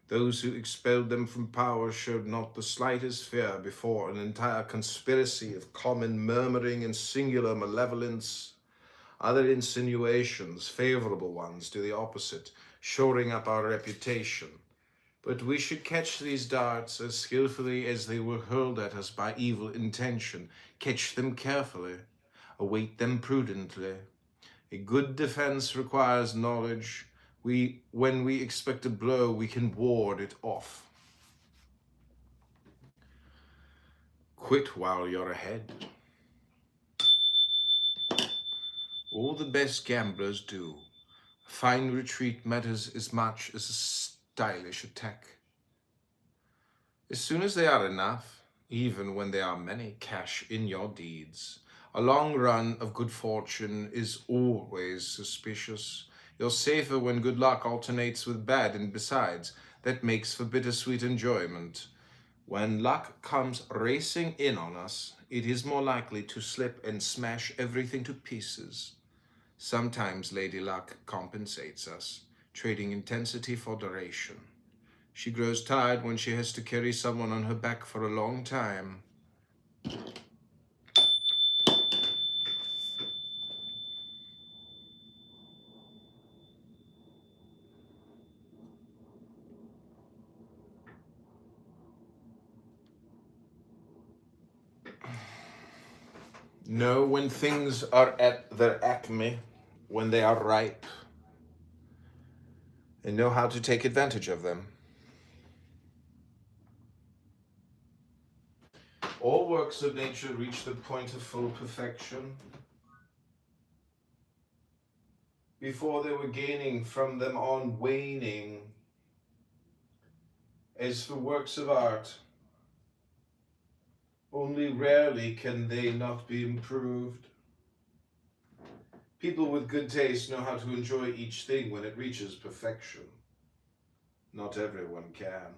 Those who expelled them from power showed not the slightest fear before an entire conspiracy of common murmuring and singular malevolence. Other insinuations, favorable ones, do the opposite, shoring up our reputation. But we should catch these darts as skillfully as they were hurled at us by evil intention. Catch them carefully, await them prudently. A good defense requires knowledge. When we expect a blow, we can ward it off. Quit while you're ahead. All the best gamblers do. A fine retreat matters as much as a stylish attack. As soon as they are enough, even when they are many, cash in your deeds. A long run of good fortune is always suspicious. You're safer when good luck alternates with bad, and besides, that makes for bittersweet enjoyment. When luck comes racing in on us, it is more likely to slip and smash everything to pieces. Sometimes Lady Luck compensates us, trading intensity for duration. She grows tired when she has to carry someone on her back for a long time. Know when things are at their acme, when they are ripe, and know how to take advantage of them. All works of nature reach the point of full perfection before they were gaining from them on waning. As for works of art, only rarely can they not be improved. People with good taste know how to enjoy each thing when it reaches perfection. Not everyone can.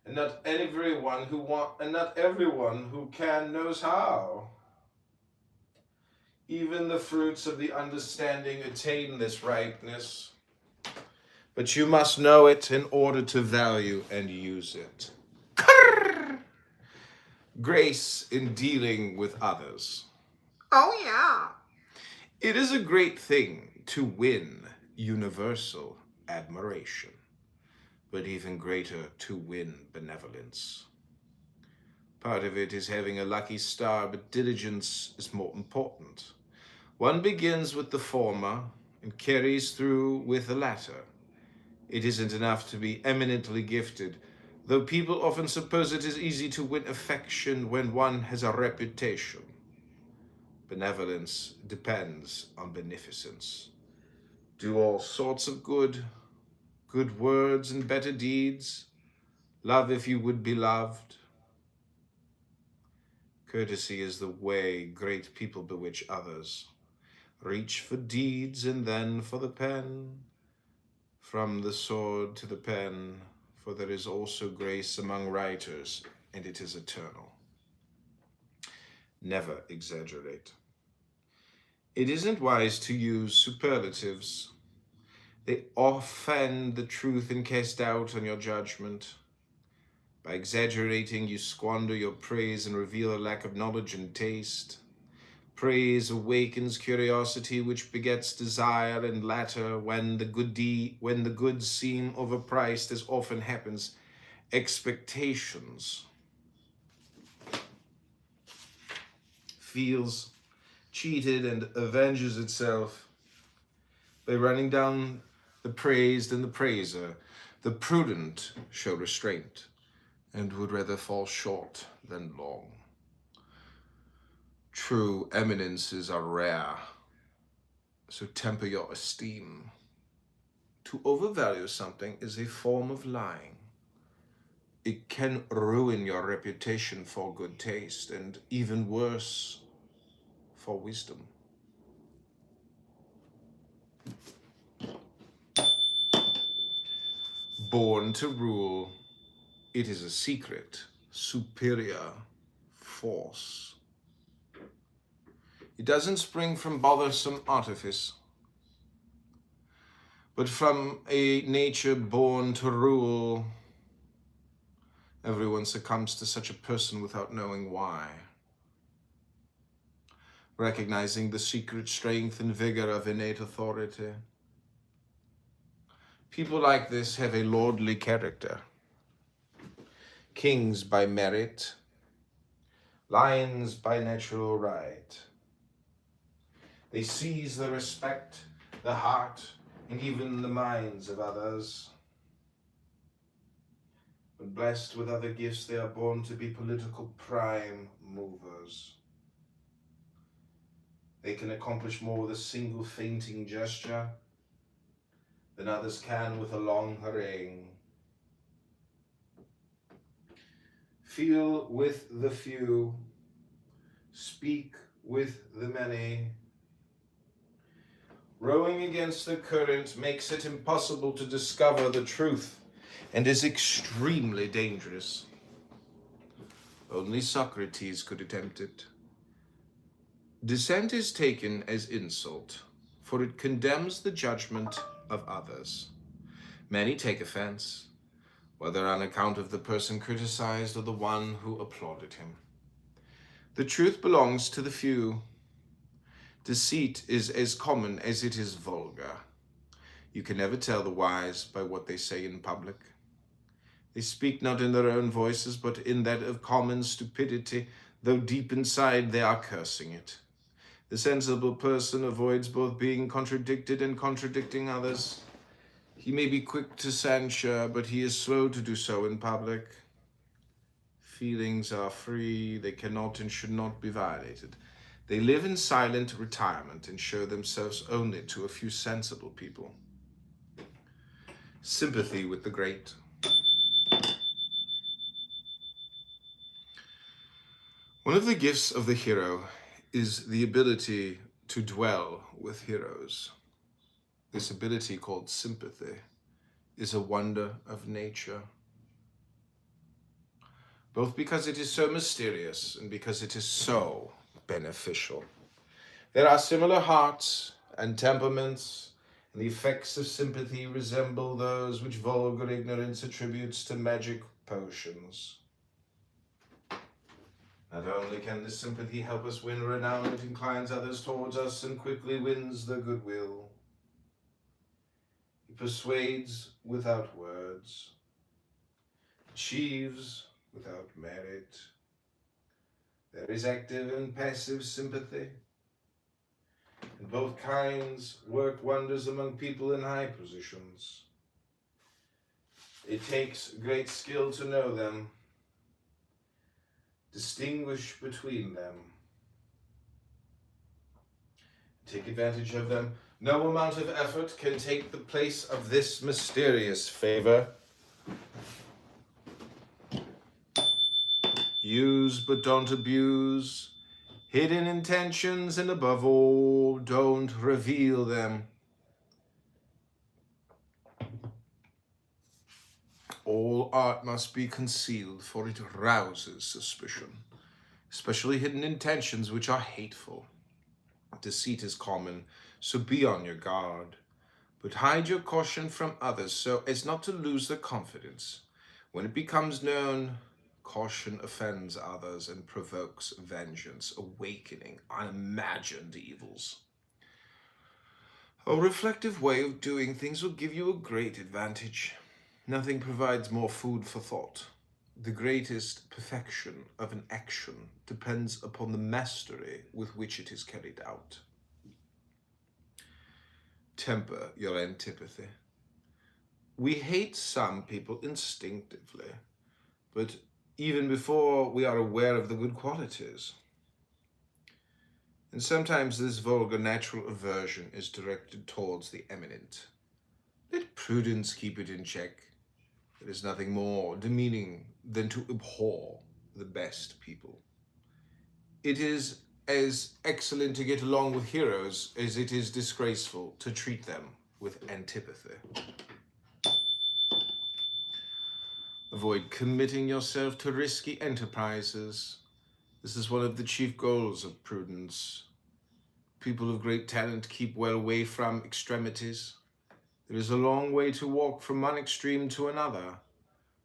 And not everyone who can knows how. Even the fruits of the understanding attain this ripeness. But you must know it in order to value and use it. Grace in dealing with others. Oh, yeah. It is a great thing to win universal admiration, but even greater to win benevolence. Part of it is having a lucky star, but diligence is more important. One begins with the former and carries through with the latter. It isn't enough to be eminently gifted, though people often suppose it is easy to win affection when one has a reputation. Benevolence depends on beneficence. Do all sorts of good words and better deeds. Love if you would be loved. Courtesy is the way great people bewitch others. Reach for deeds and then for the pen. From the sword to the pen, for there is also grace among writers, and it is eternal. Never exaggerate. It isn't wise to use superlatives. They offend the truth and cast doubt on your judgment. By exaggerating, you squander your praise and reveal a lack of knowledge and taste. Praise awakens curiosity, which begets desire, and latter, when the goods seem overpriced, as often happens, expectations. Feels cheated and avenges itself by running down the praised and the praiser. The prudent show restraint and would rather fall short than long. True eminences are rare, so temper your esteem. To overvalue something is a form of lying. It can ruin your reputation for good taste, and even worse, for wisdom. Born to rule, it is a secret, superior force. It doesn't spring from bothersome artifice, but from a nature born to rule. Everyone succumbs to such a person without knowing why. Recognizing the secret strength and vigor of innate authority. People like this have a lordly character. Kings by merit, lions by natural right. They seize the respect, the heart, and even the minds of others. When blessed with other gifts, they are born to be political prime movers. They can accomplish more with a single fainting gesture than others can with a long harangue. Feel with the few, speak with the many. Rowing against the current makes it impossible to discover the truth and is extremely dangerous. Only Socrates could attempt it. Dissent is taken as insult, for it condemns the judgment of others. Many take offense, whether on account of the person criticized or the one who applauded him. The truth belongs to the few. Deceit is as common as it is vulgar. You can never tell the wise by what they say in public. They speak not in their own voices, but in that of common stupidity, though deep inside they are cursing it. The sensible person avoids both being contradicted and contradicting others. He may be quick to censure, but he is slow to do so in public. Feelings are free, they cannot and should not be violated. They live in silent retirement and show themselves only to a few sensible people. Sympathy with the great. One of the gifts of the hero is the ability to dwell with heroes. This ability, called sympathy, is a wonder of nature. Both because it is so mysterious and because it is so beneficial. There are similar hearts and temperaments, and the effects of sympathy resemble those which vulgar ignorance attributes to magic potions. Not only can this sympathy help us win renown, it inclines others towards us and quickly wins their goodwill. It persuades without words, achieves without merit. There is active and passive sympathy, and both kinds work wonders among people in high positions. It takes great skill to know them, distinguish between them, take advantage of them. No amount of effort can take the place of this mysterious favor. Use but don't abuse hidden intentions, and above all, don't reveal them. All art must be concealed, for it rouses suspicion, especially hidden intentions which are hateful. Deceit is common, so be on your guard, but hide your caution from others so as not to lose their confidence. When it becomes known, caution offends others and provokes vengeance, awakening unimagined evils. A reflective way of doing things will give you a great advantage. Nothing provides more food for thought. The greatest perfection of an action depends upon the mastery with which it is carried out. Temper your antipathy. We hate some people instinctively, but even before we are aware of the good qualities. And sometimes this vulgar natural aversion is directed towards the eminent. Let prudence keep it in check. There is nothing more demeaning than to abhor the best people. It is as excellent to get along with heroes as it is disgraceful to treat them with antipathy. Avoid committing yourself to risky enterprises. This is one of the chief goals of prudence. People of great talent keep well away from extremities. There is a long way to walk from one extreme to another,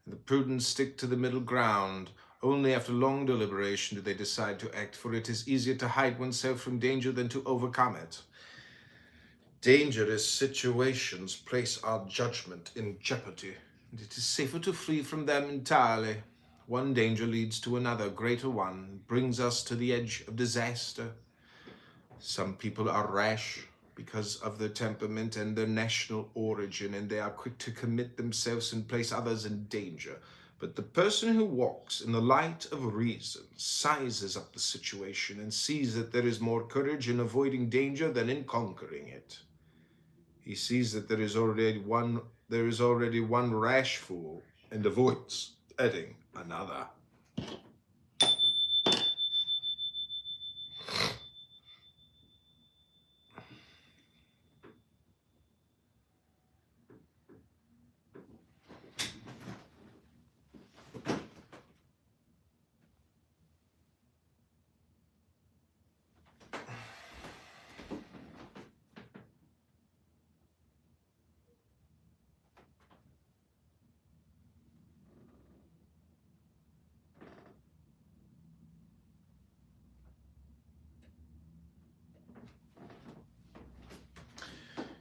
and the prudent stick to the middle ground. Only after long deliberation do they decide to act, for it is easier to hide oneself from danger than to overcome it. Dangerous situations place our judgment in jeopardy, and it is safer to flee from them entirely. One danger leads to another, greater one, brings us to the edge of disaster. Some people are rash because of their temperament and their national origin, and they are quick to commit themselves and place others in danger. But the person who walks in the light of reason sizes up the situation and sees that there is more courage in avoiding danger than in conquering it. He sees that there is already one rash fool and avoids adding another.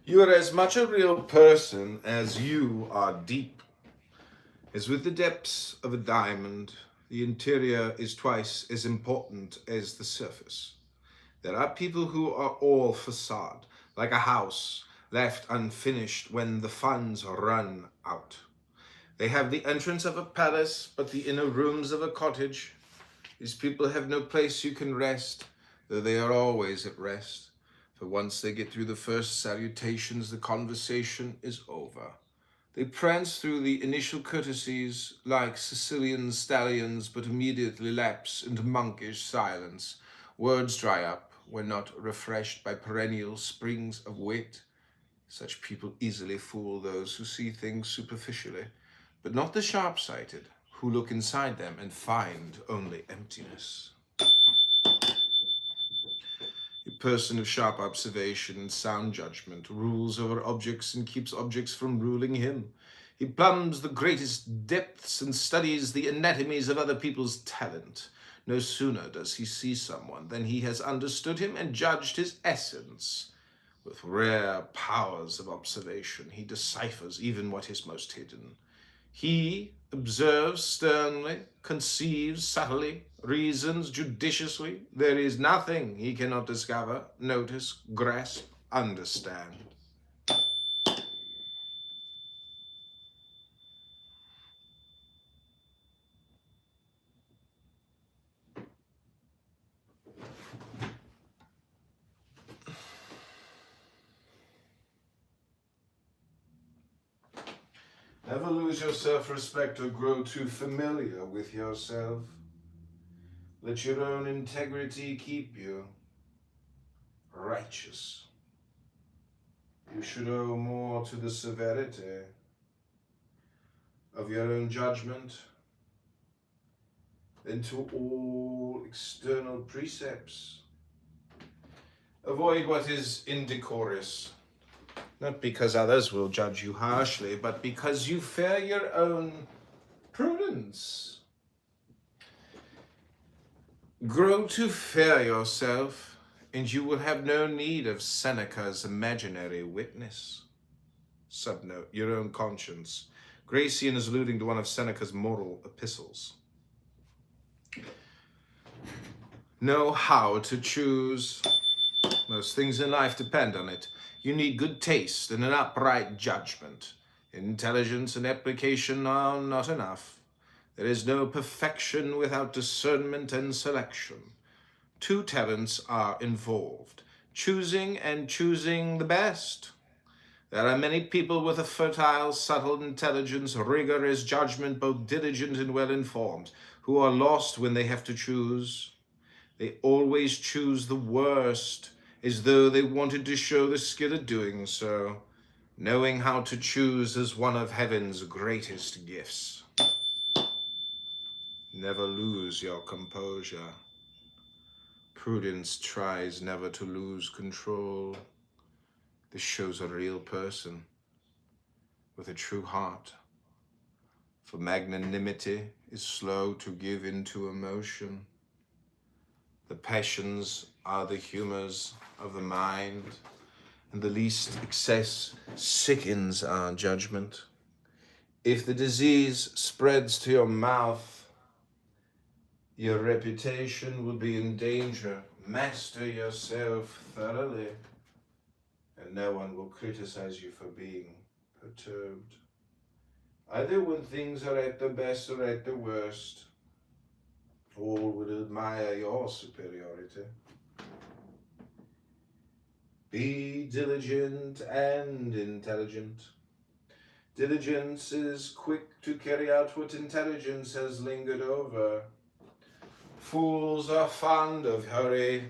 You are as much a real person as you are deep. As with the depths of a diamond, the interior is twice as important as the surface. There are people who are all facade, like a house left unfinished when the funds run out. They have the entrance of a palace, but the inner rooms of a cottage. These people have no place you can rest, though they are always at rest. For once they get through the first salutations, the conversation is over. They prance through the initial courtesies like Sicilian stallions, but immediately lapse into monkish silence. Words dry up when not refreshed by perennial springs of wit. Such people easily fool those who see things superficially, but not the sharp-sighted, who look inside them and find only emptiness. A person of sharp observation and sound judgment rules over objects and keeps objects from ruling him. He plumbs the greatest depths and studies the anatomies of other people's talent. No sooner does he see someone than he has understood him and judged his essence. With rare powers of observation, he deciphers even what is most hidden. He observes sternly, conceives subtly, reasons judiciously. There is nothing he cannot discover, notice, grasp, understand. Never lose your self-respect or grow too familiar with yourself. Let your own integrity keep you righteous. You should owe more to the severity of your own judgment than to all external precepts. Avoid what is indecorous, not because others will judge you harshly, but because you fear your own prudence. Grow to fear yourself, and you will have no need of Seneca's imaginary witness. Subnote, your own conscience. Gracian is alluding to one of Seneca's moral epistles. Know how to choose. Most things in life depend on it. You need good taste and an upright judgment. Intelligence and application are not enough. There is no perfection without discernment and selection. Two talents are involved, choosing and choosing the best. There are many people with a fertile, subtle intelligence, rigorous judgment, both diligent and well-informed, who are lost when they have to choose. They always choose the worst, as though they wanted to show the skill at doing so. Knowing how to choose is one of heaven's greatest gifts. Never lose your composure. Prudence tries never to lose control. This shows a real person with a true heart. For magnanimity is slow to give into emotion. The passions are the humors of the mind, and the least excess sickens our judgment. If the disease spreads to your mouth, your reputation will be in danger. Master yourself thoroughly, and no one will criticize you for being perturbed. Either when things are at their best or at their worst, all will admire your superiority. Be diligent and intelligent. Diligence is quick to carry out what intelligence has lingered over. Fools are fond of hurry.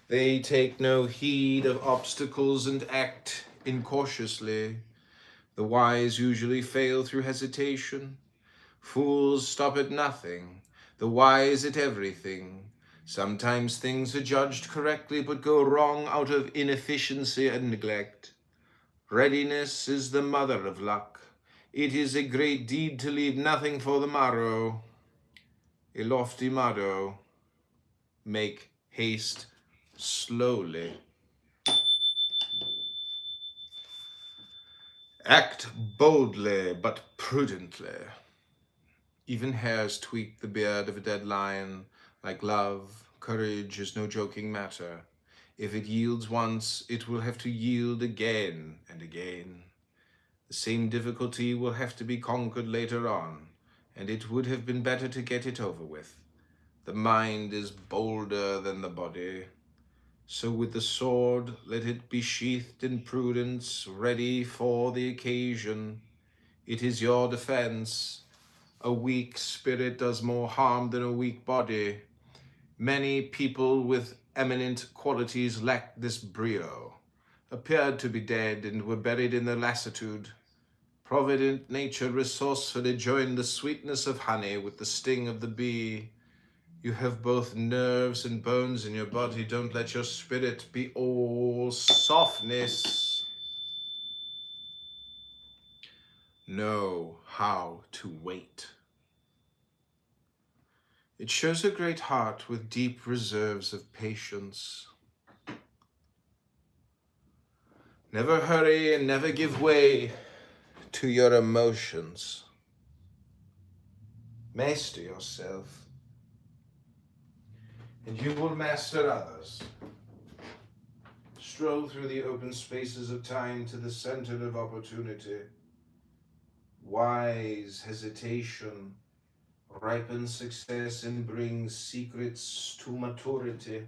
They take no heed of obstacles and act incautiously. The wise usually fail through hesitation. Fools stop at nothing. The wise at everything. Sometimes things are judged correctly but go wrong out of inefficiency and neglect. Readiness is the mother of luck. It is a great deed to leave nothing for the morrow. A lofty motto, make haste slowly. Act boldly but prudently. Even hairs tweak the beard of a dead lion. Like love, courage is no joking matter. If it yields once, it will have to yield again and again. The same difficulty will have to be conquered later on, and it would have been better to get it over with. The mind is bolder than the body. So with the sword, let it be sheathed in prudence, ready for the occasion. It is your defense. A weak spirit does more harm than a weak body. Many people with eminent qualities lacked this brio, appeared to be dead, and were buried in their lassitude. Provident nature resourcefully joined the sweetness of honey with the sting of the bee. You have both nerves and bones in your body. Don't let your spirit be all softness. Know how to wait. It shows a great heart with deep reserves of patience. Never hurry and never give way to your emotions. Master yourself, and you will master others. Stroll through the open spaces of time to the center of opportunity. Wise hesitation ripens success and brings secrets to maturity.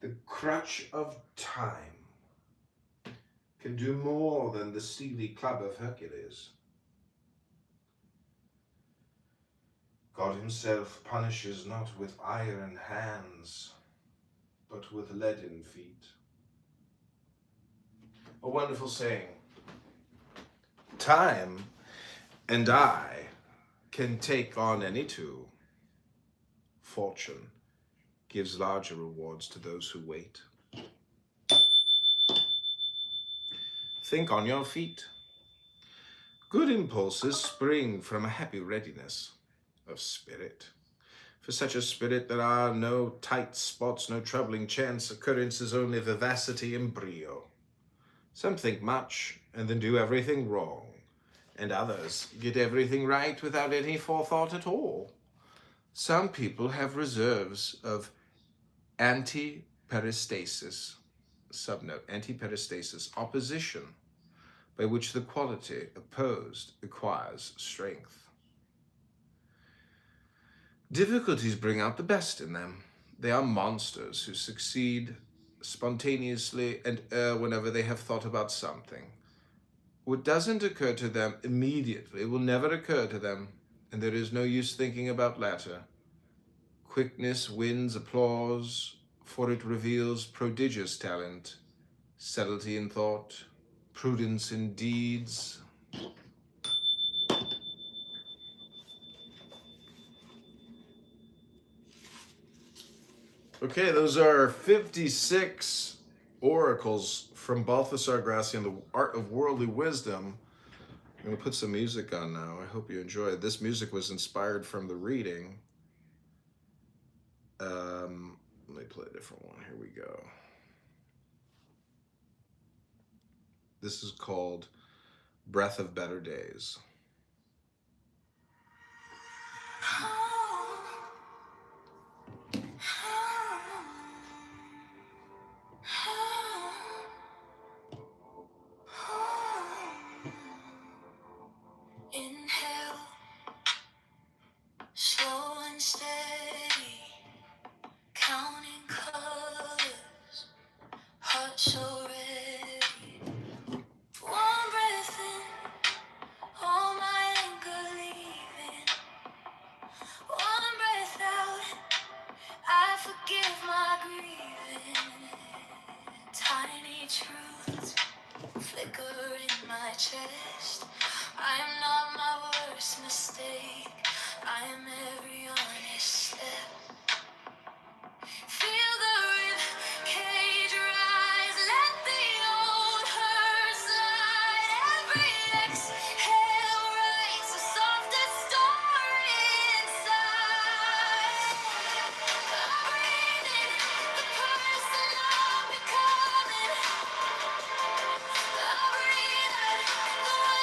The crutch of time can do more than the steely club of Hercules. God himself punishes not with iron hands, but with leaden feet. A wonderful saying. Time and I can take on any two. Fortune gives larger rewards to those who wait. Think on your feet. Good impulses spring from a happy readiness of spirit. For such a spirit there are no tight spots, no troubling chance occurrences, only vivacity and brio. Some think much and then do everything wrong, and others get everything right without any forethought at all. Some people have reserves of antiperistasis, subnote, antiperistasis, opposition, by which the quality opposed acquires strength. Difficulties bring out the best in them. They are monsters who succeed spontaneously and err whenever they have thought about something. What doesn't occur to them immediately will never occur to them, and there is no use thinking about latter. Quickness wins applause, for it reveals prodigious talent, subtlety in thought, prudence in deeds. Okay, those are 56 oracles from Balthasar Gracian, The Art of Worldly Wisdom. I'm going to put some music on now. I hope you enjoy it. This music was inspired from the reading. Let me play a different one. Here we go. This is called Breath of Better Days. Inhale, slow and steady, counting colors, heart so ready. One breath in, all my anger leaving. One breath out, I forgive my grieving. Tiny truths flicker in my chest. I am not my worst mistake. I am every honest step. Feel the rib cage rise. Let the old hurt slide. Every exhale writes the softest story inside. I'm reading the person I'm becoming. I'm reading the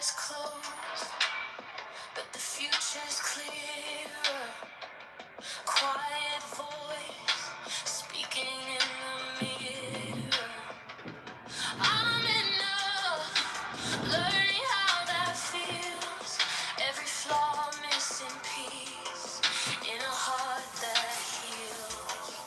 eyes closed, but the future's clearer. Quiet voice speaking in the mirror. I'm enough, learning how that feels. Every flaw missing piece in a heart that heals.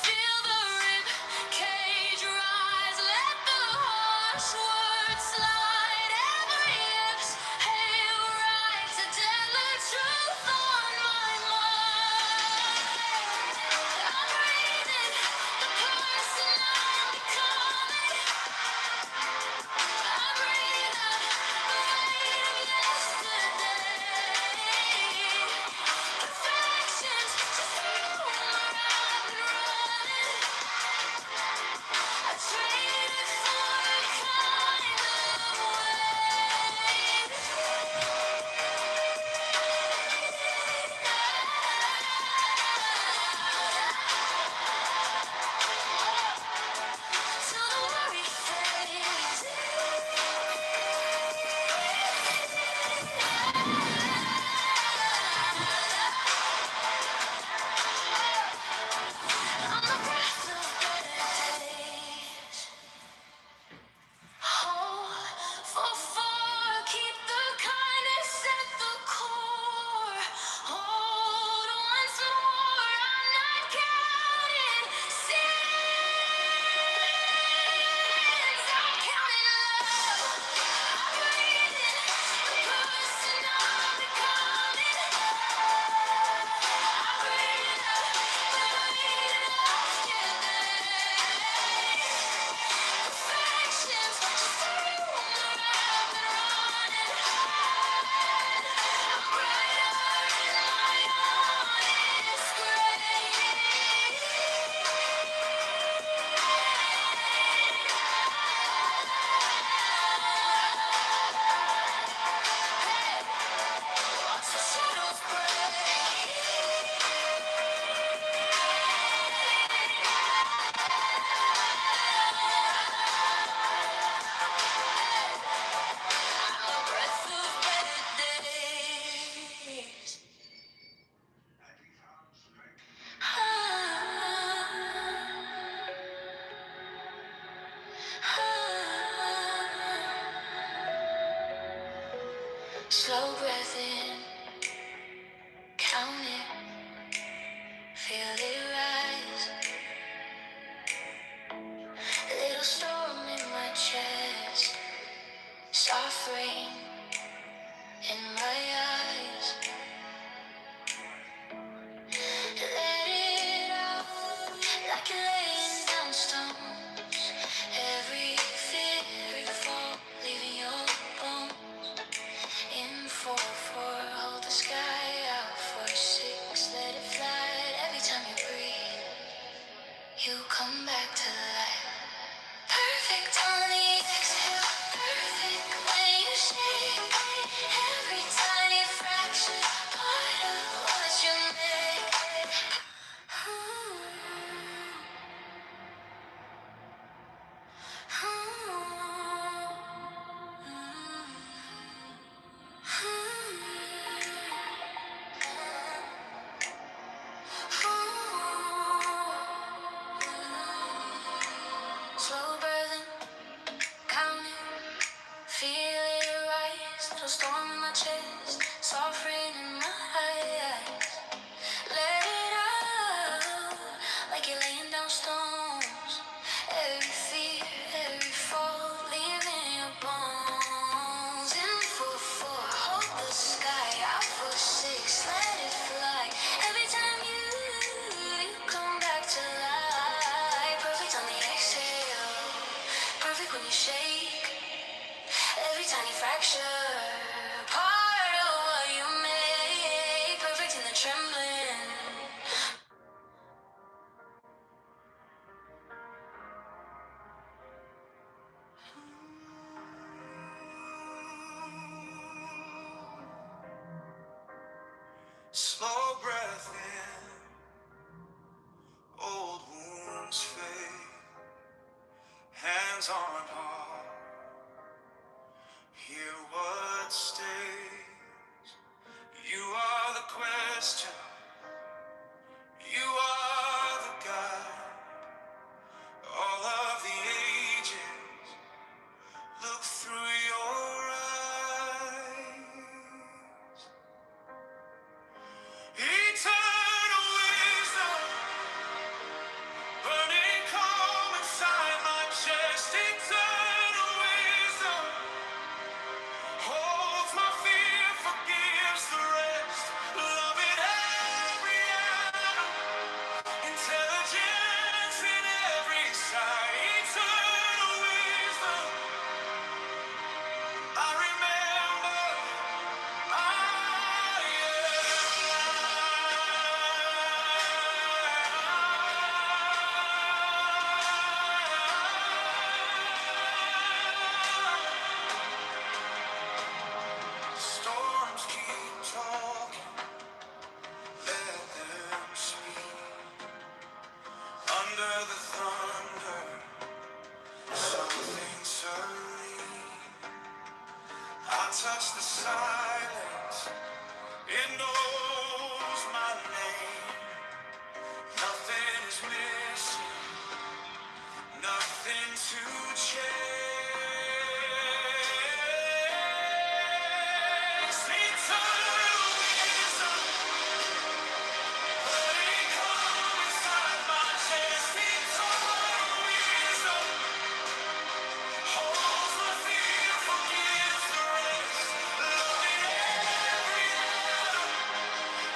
Feel the rib cage rise, let the harsh words slide. Every exhale writes a deadly truth on my mind. I'm breathing the person I'm becoming. I breathe out the weight of yesterday. Perfection's just a rumor I've been running. I traded it for a kind of weight. Till the worry fades. I'm the breath of better days. Keep the kindness at the core. Hold once more, I'm not counting sins. I'm counting love. I'm breathing the person I'm becoming. I breathe out the weight of yesterday. Perfection's just a rumor I've been running. I'm brighter in my honest Watch the shadows break. I'm a breath of better days. Slow breath in, count it, feel it rise. A little storm in my chest, soft rain in my eyes. Let it out like you're laying down stones. Every fear, every fall, leaving your bones. In 4-4, hold the sky out. 4-6, let it fly. Every time you breathe, you come back to life. Perfect on the exhale, perfect when you shake. Every tiny fraction, part of what you make. Slow breathing, counting, feel it rise. Little storm in my chest, soft rain in my eyes. Let it out like you're laying down stones. Every fear, every fall, leaving your bones. In 4-4, hold the sky out. 4-6, let it fly. Every time you come back to life. Perfect on the exhale, perfect when you shake. Every tiny fracture, part of what you make. Perfect in the trembling. Slow breath in, old wounds fade. Hands on heart, talking, let them speak. Under the thunder, something serene. I touch the silence, it knows my name. Nothing is missing, nothing to chase. Eternal wisdom, let it come inside my chest. Eternal wisdom holds my fear, forgives the rest. Loving every atom,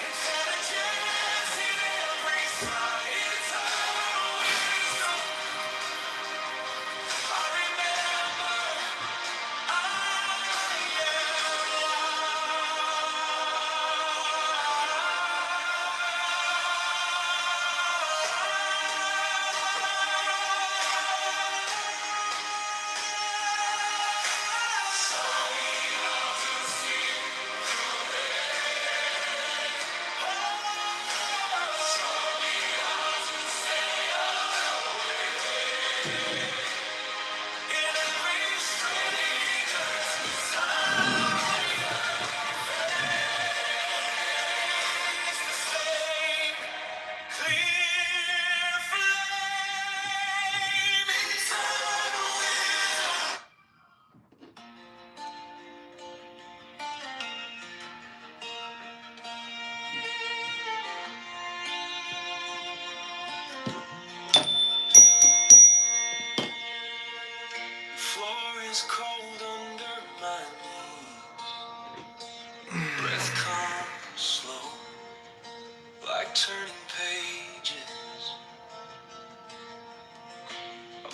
intelligence in every sign. Eternal wisdom, I remember I in every stranger's time, it's the same clear flame. Eternal wisdom. The floor is cold under my knees. Breath comes slow, like turning pages.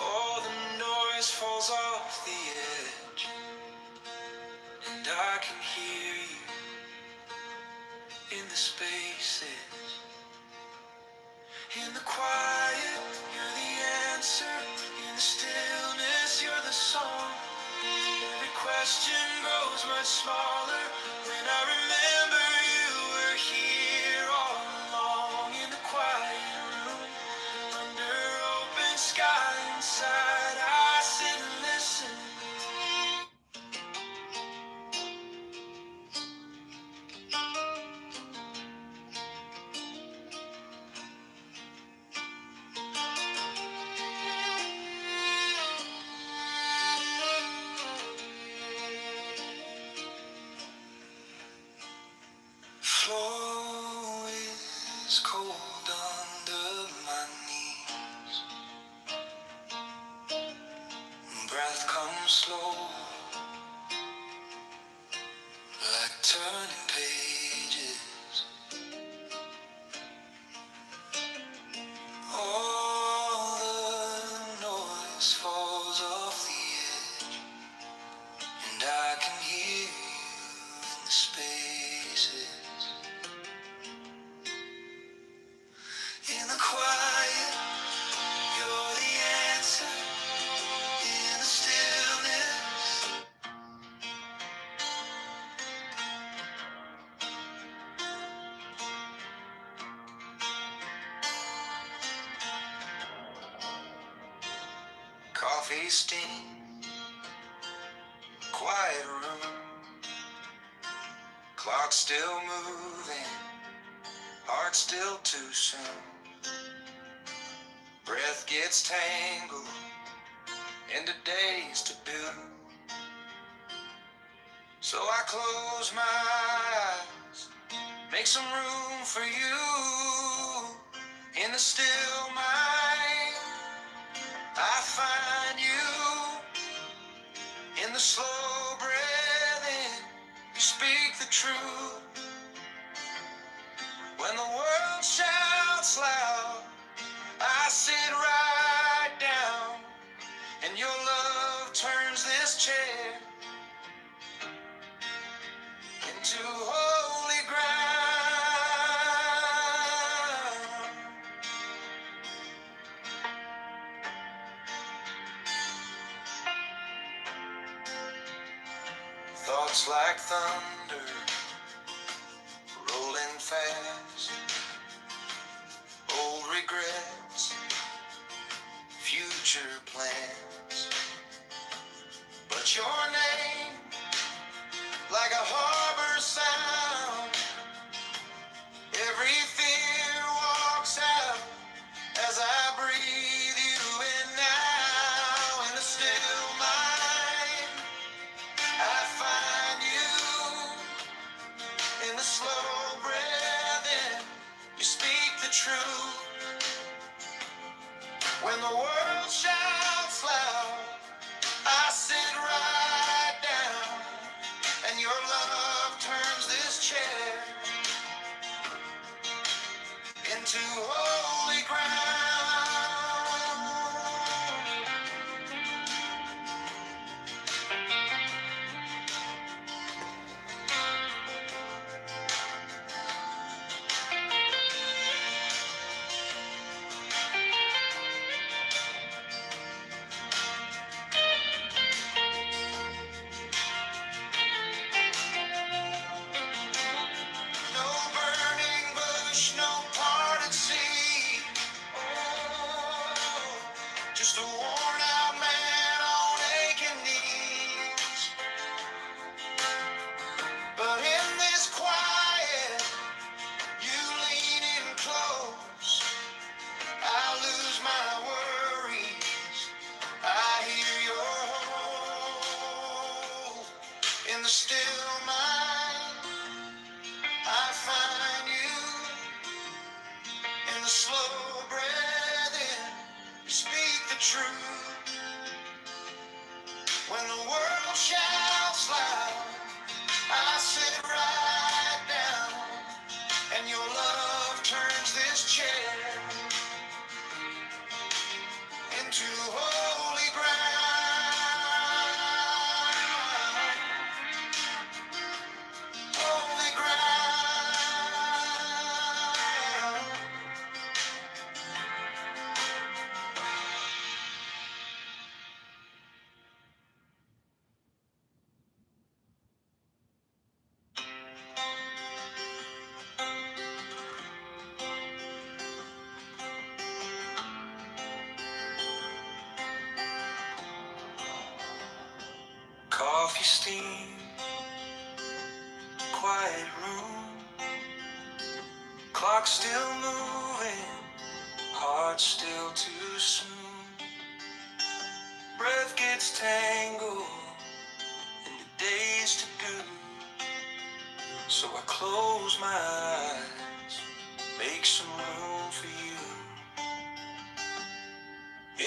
All the noise falls off the edge, and I can hear you in the spaces. In the quiet, you're the answer. In the stillness, you're the song. Every question grows much smaller when I remember you were here all along. In the quiet room, under open sky inside, I sit and listen. Floor is cold under my knees. Breath comes slow, like turning pages. All the noise falls off the edge, and I can hear you in the spaces. In the quiet, you're the answer. In the stillness, coffee steam, quiet room, clock still moving, heart still too soon. Breath gets tangled into days to do. So I close my eyes, make some room for you. In the still mind, I find you. In the slow breathing, you speak the truth. When the world shouts loud, I sit right down, and your love turns this chair into holy ground. Thoughts like thunder fast. Old regrets, future plans. But your name, like a harbor sound, every fear walks out as I breathe you in now. In the still mind, I find you. In the slow breath in, you speak the truth. When the world shouts loud, I sit right down, and your love turns this chair into holy ground. No burning bush, no parted sea. Oh, just a worn out man on aching knees. But in this quiet, you lean in close. I lose my worries. I hear your hope. In the still mind, I find you. In the slow breath in, you speak the truth. When the world shouts loud, I sit right down, and your love turns this chair into holy ground. Holy ground. Coffee steam, quiet room, clock still moving, heart still too soon. Breath gets tangled in the days to do, so I close my eyes, make some room for you.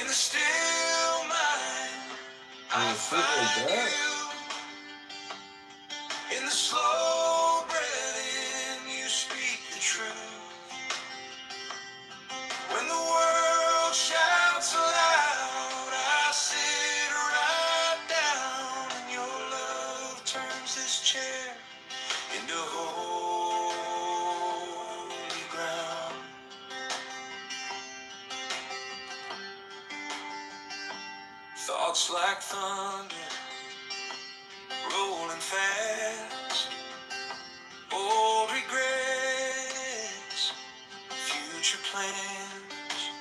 In the still mind, I find you. In the slow breath in, you speak the truth. When the world shouts aloud, I sit right down, and your love turns this chair into holy ground. Thoughts like thunder, rolling fast. Old regrets, future plans.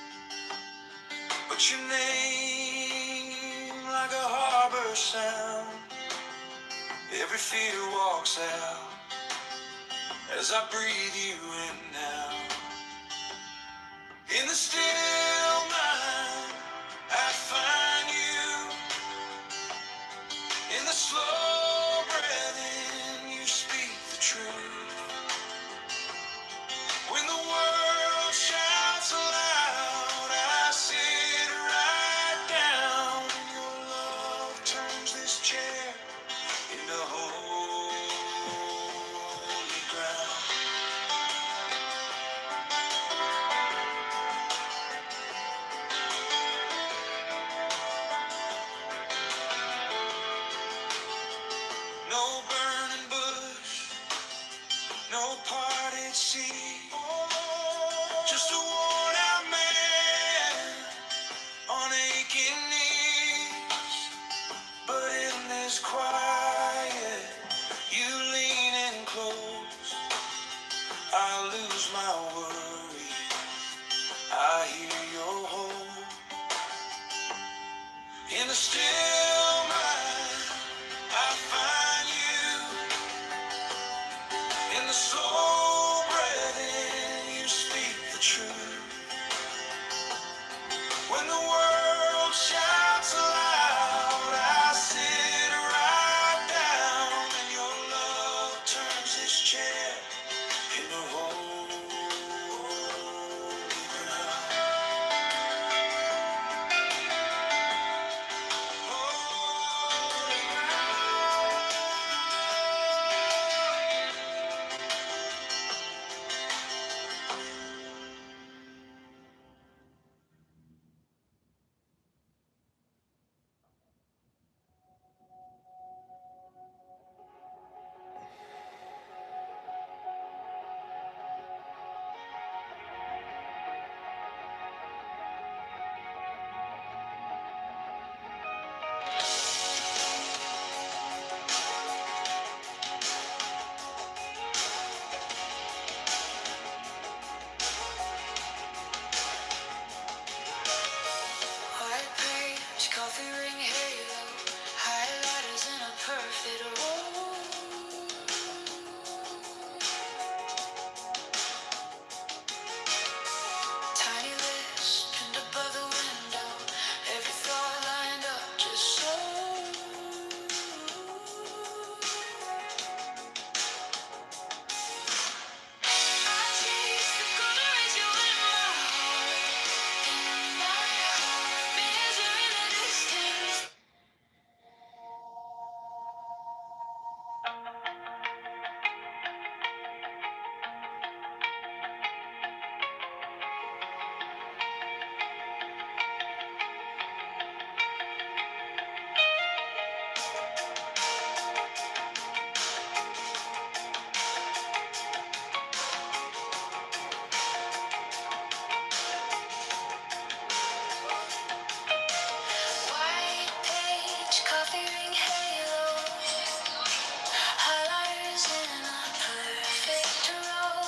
But your name, like a harbor sound, every fear walks out as I breathe you in now. In the still mind, I find you. In the slow breath in, you speak the truth. When the world shouts aloud, I sit right down, and your love turns this chair into holy ground. No burning bush, no parted sea, just a worn out man on aching knees. But in this quiet, you lean in close. I the slow breathing, you speak the truth. When the world shouts aloud, I sit right down, and your love turns this chair into holy ground. Holy ground. White page, coffee ring halo, highlighters in a perfect row. Tiny list pinned above the window, every thought lined up just so. I chase the golden rays you in my heart, measuring the distance. White page, coffee ring halo, highlighters in a perfect row.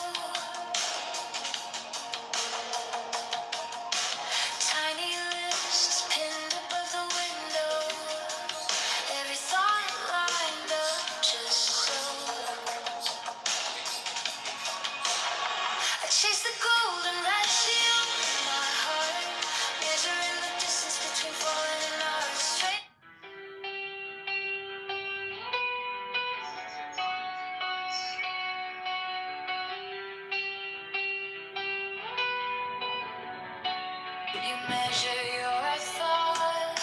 Tiny lists pinned above the window, every thought lined up just so. I chase the golden ratio in my heart, measuring the distance between falling and our straight. You measure your thought.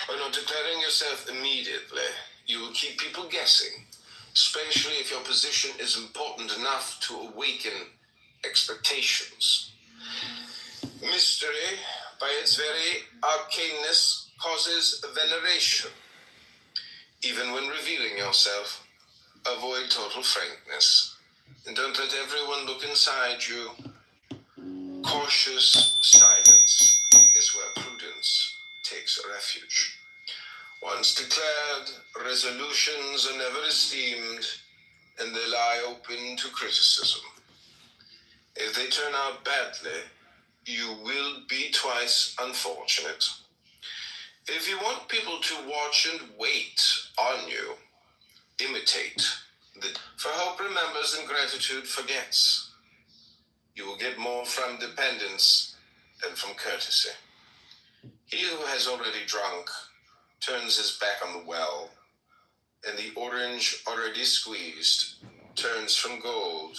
By not declaring yourself immediately, you will keep people guessing, especially if your position is important enough to awaken expectations. Mystery, by its very arcaneness, causes veneration. Even when revealing yourself, avoid total frankness, and don't let everyone look inside you. Cautious silence is where prudence takes refuge. Once declared, resolutions are never esteemed, and they lie open to criticism. If they turn out badly, you will be twice unfortunate. If you want people to watch and wait on you, imitate. For hope remembers and gratitude forgets. You will get more from dependence than from courtesy. He who has already drunk turns his back on the well, and the orange already squeezed turns from gold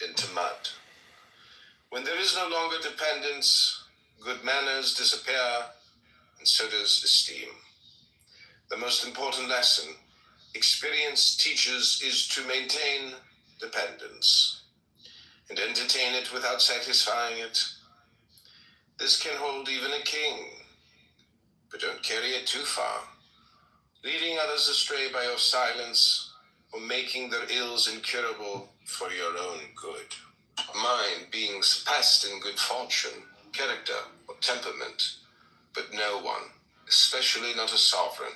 into mud. When there is no longer dependence, good manners disappear, and so does esteem. The most important lesson experience teaches is to maintain dependence and entertain it without satisfying it. This can hold even a king, but don't carry it too far, leading others astray by your silence or making their ills incurable for your own good. Mind being surpassed in good fortune, character, or temperament, but no one, especially not a sovereign,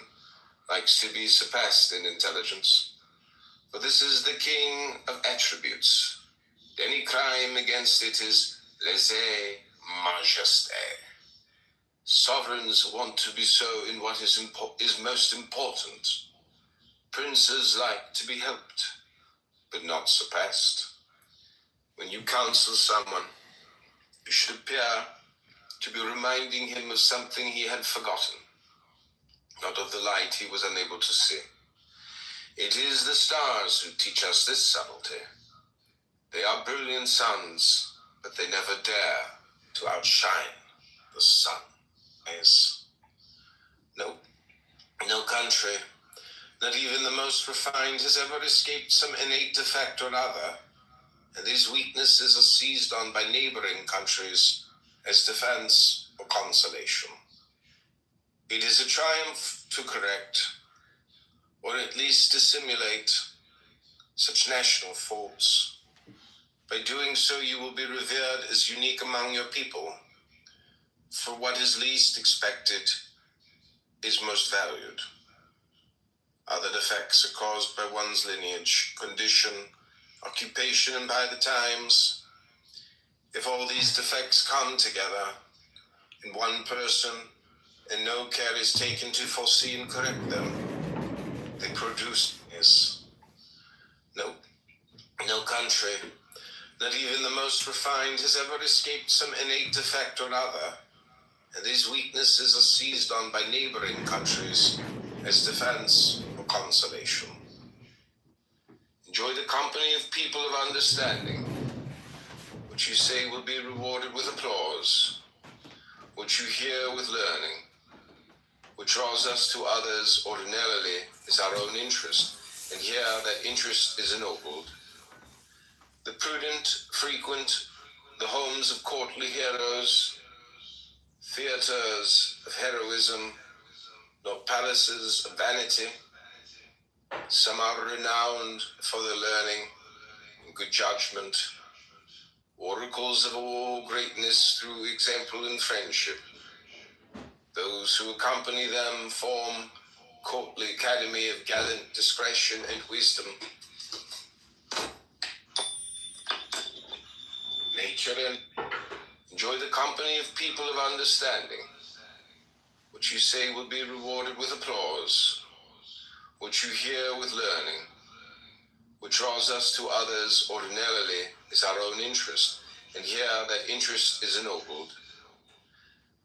likes to be surpassed in intelligence. For this is the king of attributes. Any crime against it is lèse-majesté. Sovereigns want to be so in what is most important. Princes like to be helped, but not surpassed. When you counsel someone, you should appear to be reminding him of something he had forgotten, not of the light he was unable to see. It is the stars who teach us this subtlety. They are brilliant suns, but they never dare to outshine the sun. No country, not even the most refined, has ever escaped some innate defect or other, and these weaknesses are seized on by neighboring countries as defense or consolation. It is a triumph to correct, or at least dissimulate, such national faults. By doing so, you will be revered as unique among your people, for what is least expected is most valued. Other defects are caused by one's lineage, condition, occupation, and by the times. If all these defects come together in one person, and no care is taken to foresee and correct them, they produce no country, not even the most refined, has ever escaped some innate defect or other, and these weaknesses are seized on by neighboring countries as defense or consolation. Enjoy the company of people of understanding. What you say will be rewarded with applause. What you hear with learning. What draws us to others ordinarily is our own interest, and here that interest is ennobled. The prudent frequent the homes of courtly heroes, theaters of heroism, not palaces of vanity. Some are renowned for their learning and good judgment, oracles of all greatness through example and friendship. Those who accompany them form courtly academy of gallant discretion and wisdom. Nature and enjoy the company of people of understanding. What you say will be rewarded with applause. What you hear with learning. What draws us to others ordinarily is our own interest, and here that interest is ennobled.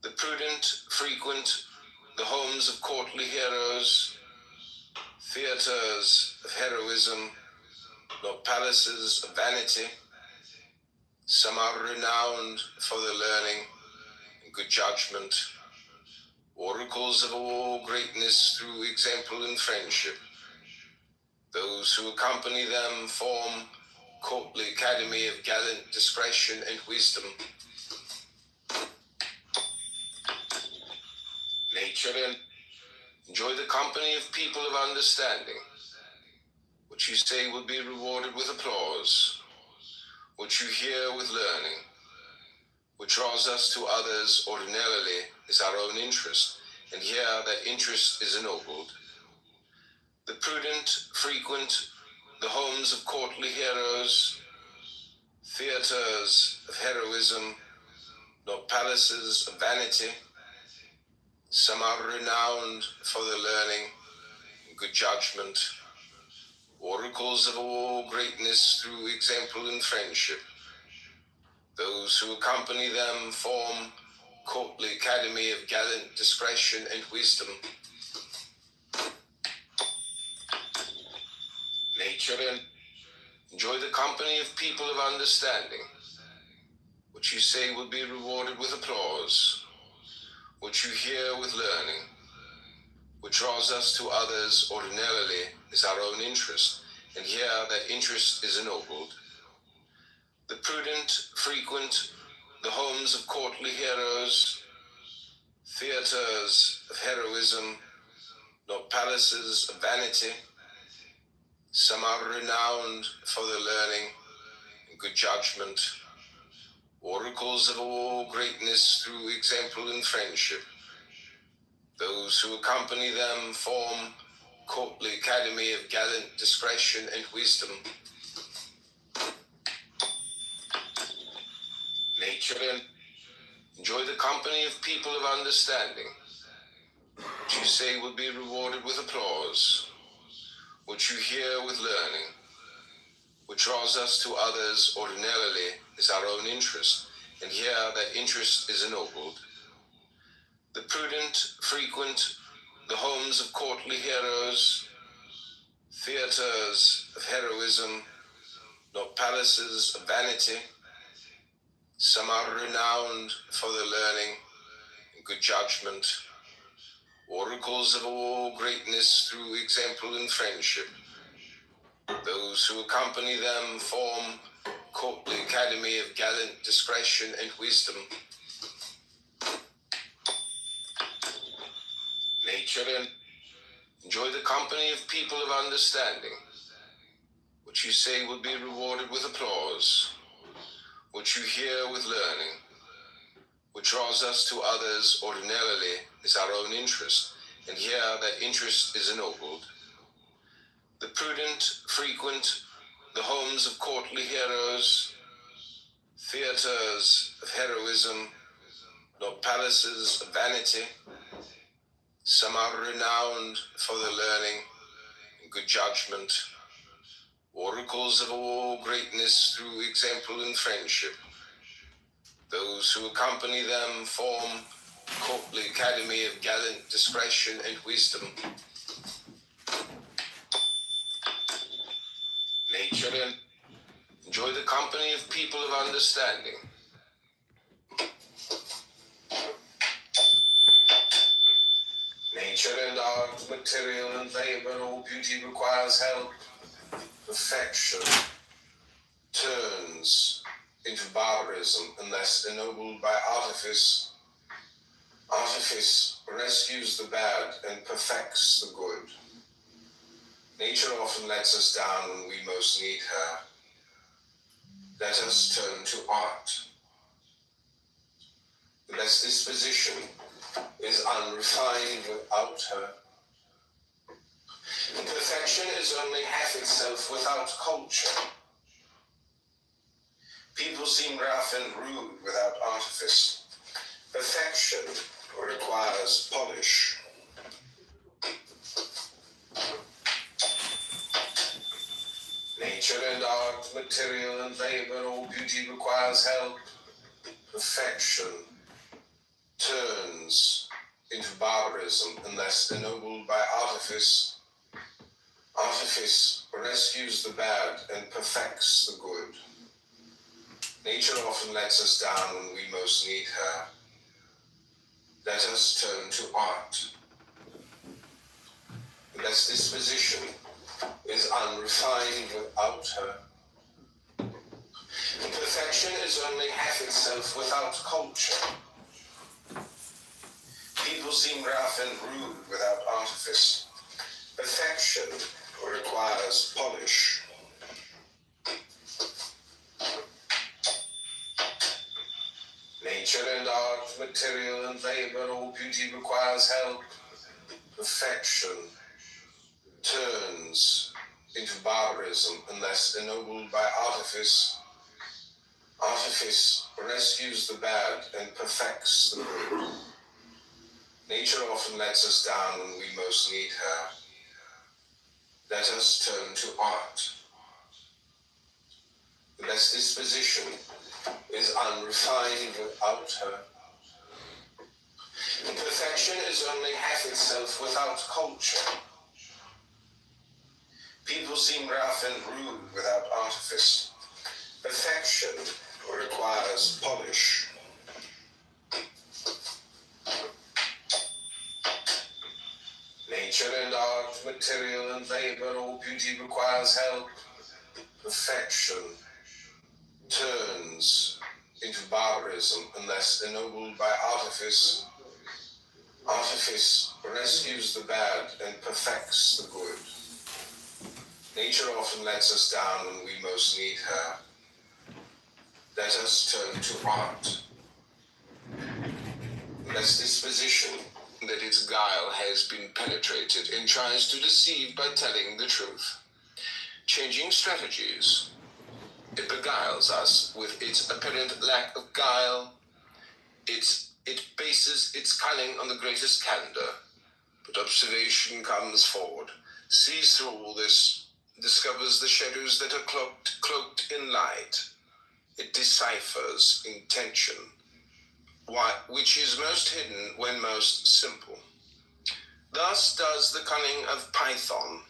The prudent frequent the homes of courtly heroes, theaters of heroism, not palaces of vanity. Some are renowned for their learning and good judgment, oracles of all greatness through example and friendship. Those who accompany them form courtly academy of gallant discretion and wisdom. Nature and enjoy the company of people of understanding. What you say will be rewarded with applause. What you hear with learning. What draws us to others ordinarily is our own interest, and here that interest is ennobled. The prudent frequent the homes of courtly heroes, theaters of heroism, not palaces of vanity. Some are renowned for their learning and good judgment, oracles of all greatness through example and friendship. Those who accompany them form courtly academy of gallant discretion and wisdom. Nature and enjoy the company of people of understanding. What you say will be rewarded with applause. What you hear with learning. What draws us to others ordinarily is our own interest, and here that interest is ennobled. The prudent frequent the homes of courtly heroes, theaters of heroism, not palaces of vanity. Some are renowned for their learning and good judgment, oracles of all greatness through example and friendship. Those who accompany them form courtly academy of gallant discretion and wisdom. Nature and Enjoy the company of people of understanding. What you say will be rewarded with applause. What you hear with learning. What draws us to others ordinarily is our own interest, and here that interest is ennobled. The prudent frequent the homes of courtly heroes, theaters of heroism, not palaces of vanity. Some are renowned for their learning and good judgment, oracles of all greatness through example and friendship. Those who accompany them form courtly academy of gallant discretion and wisdom. Nature and enjoy the company of people of understanding. What you say will be rewarded with applause. What you hear with learning. What draws us to others ordinarily is our own interest, and here that interest is ennobled. The prudent frequent the homes of courtly heroes, theaters of heroism, not palaces of vanity. Some are renowned for their learning and good judgment, oracles of all greatness through example and friendship. Those who accompany them form courtly academy of gallant discretion and wisdom. Nature and enjoy the company of people of understanding. Nature and art, material and labor, all beauty requires help. Perfection turns into barbarism unless ennobled by artifice. Artifice rescues the bad and perfects the good. Nature often lets us down when we most need her. Let us turn to art. The best disposition is unrefined without her. And perfection is only half itself without culture. People seem rough and rude without artifice. Perfection requires polish. Nature and art, material and labor, all beauty requires help. Perfection turns into barbarism unless ennobled by artifice. Artifice rescues the bad and perfects the good. Nature often lets us down when we most need her. Let us turn to art. The best disposition is unrefined without her. And perfection is only half itself without culture. People seem rough and rude without artifice. Perfection requires polish. Nature and art, material and labor, all beauty requires help. Perfection turns into barbarism unless ennobled by artifice. Artifice rescues the bad and perfects the good. Nature often lets us down when we most need her. Let us turn to art. The best disposition is unrefined without her. And perfection is only half itself without culture. People seem rough and rude without artifice. Perfection requires polish. Nature and art, material and labor, all beauty requires help. Perfection turns into barbarism unless ennobled by artifice. Artifice rescues the bad and perfects the good. Nature often lets us down when we most need her. Let us turn to art. The best disposition that its guile has been penetrated and tries to deceive by telling the truth. Changing strategies. It beguiles us with its apparent lack of guile. It bases its cunning on the greatest candor, but observation comes forward, sees through all this, discovers the shadows that are cloaked in light. It deciphers intention, which is most hidden when most simple. Thus does the cunning of Python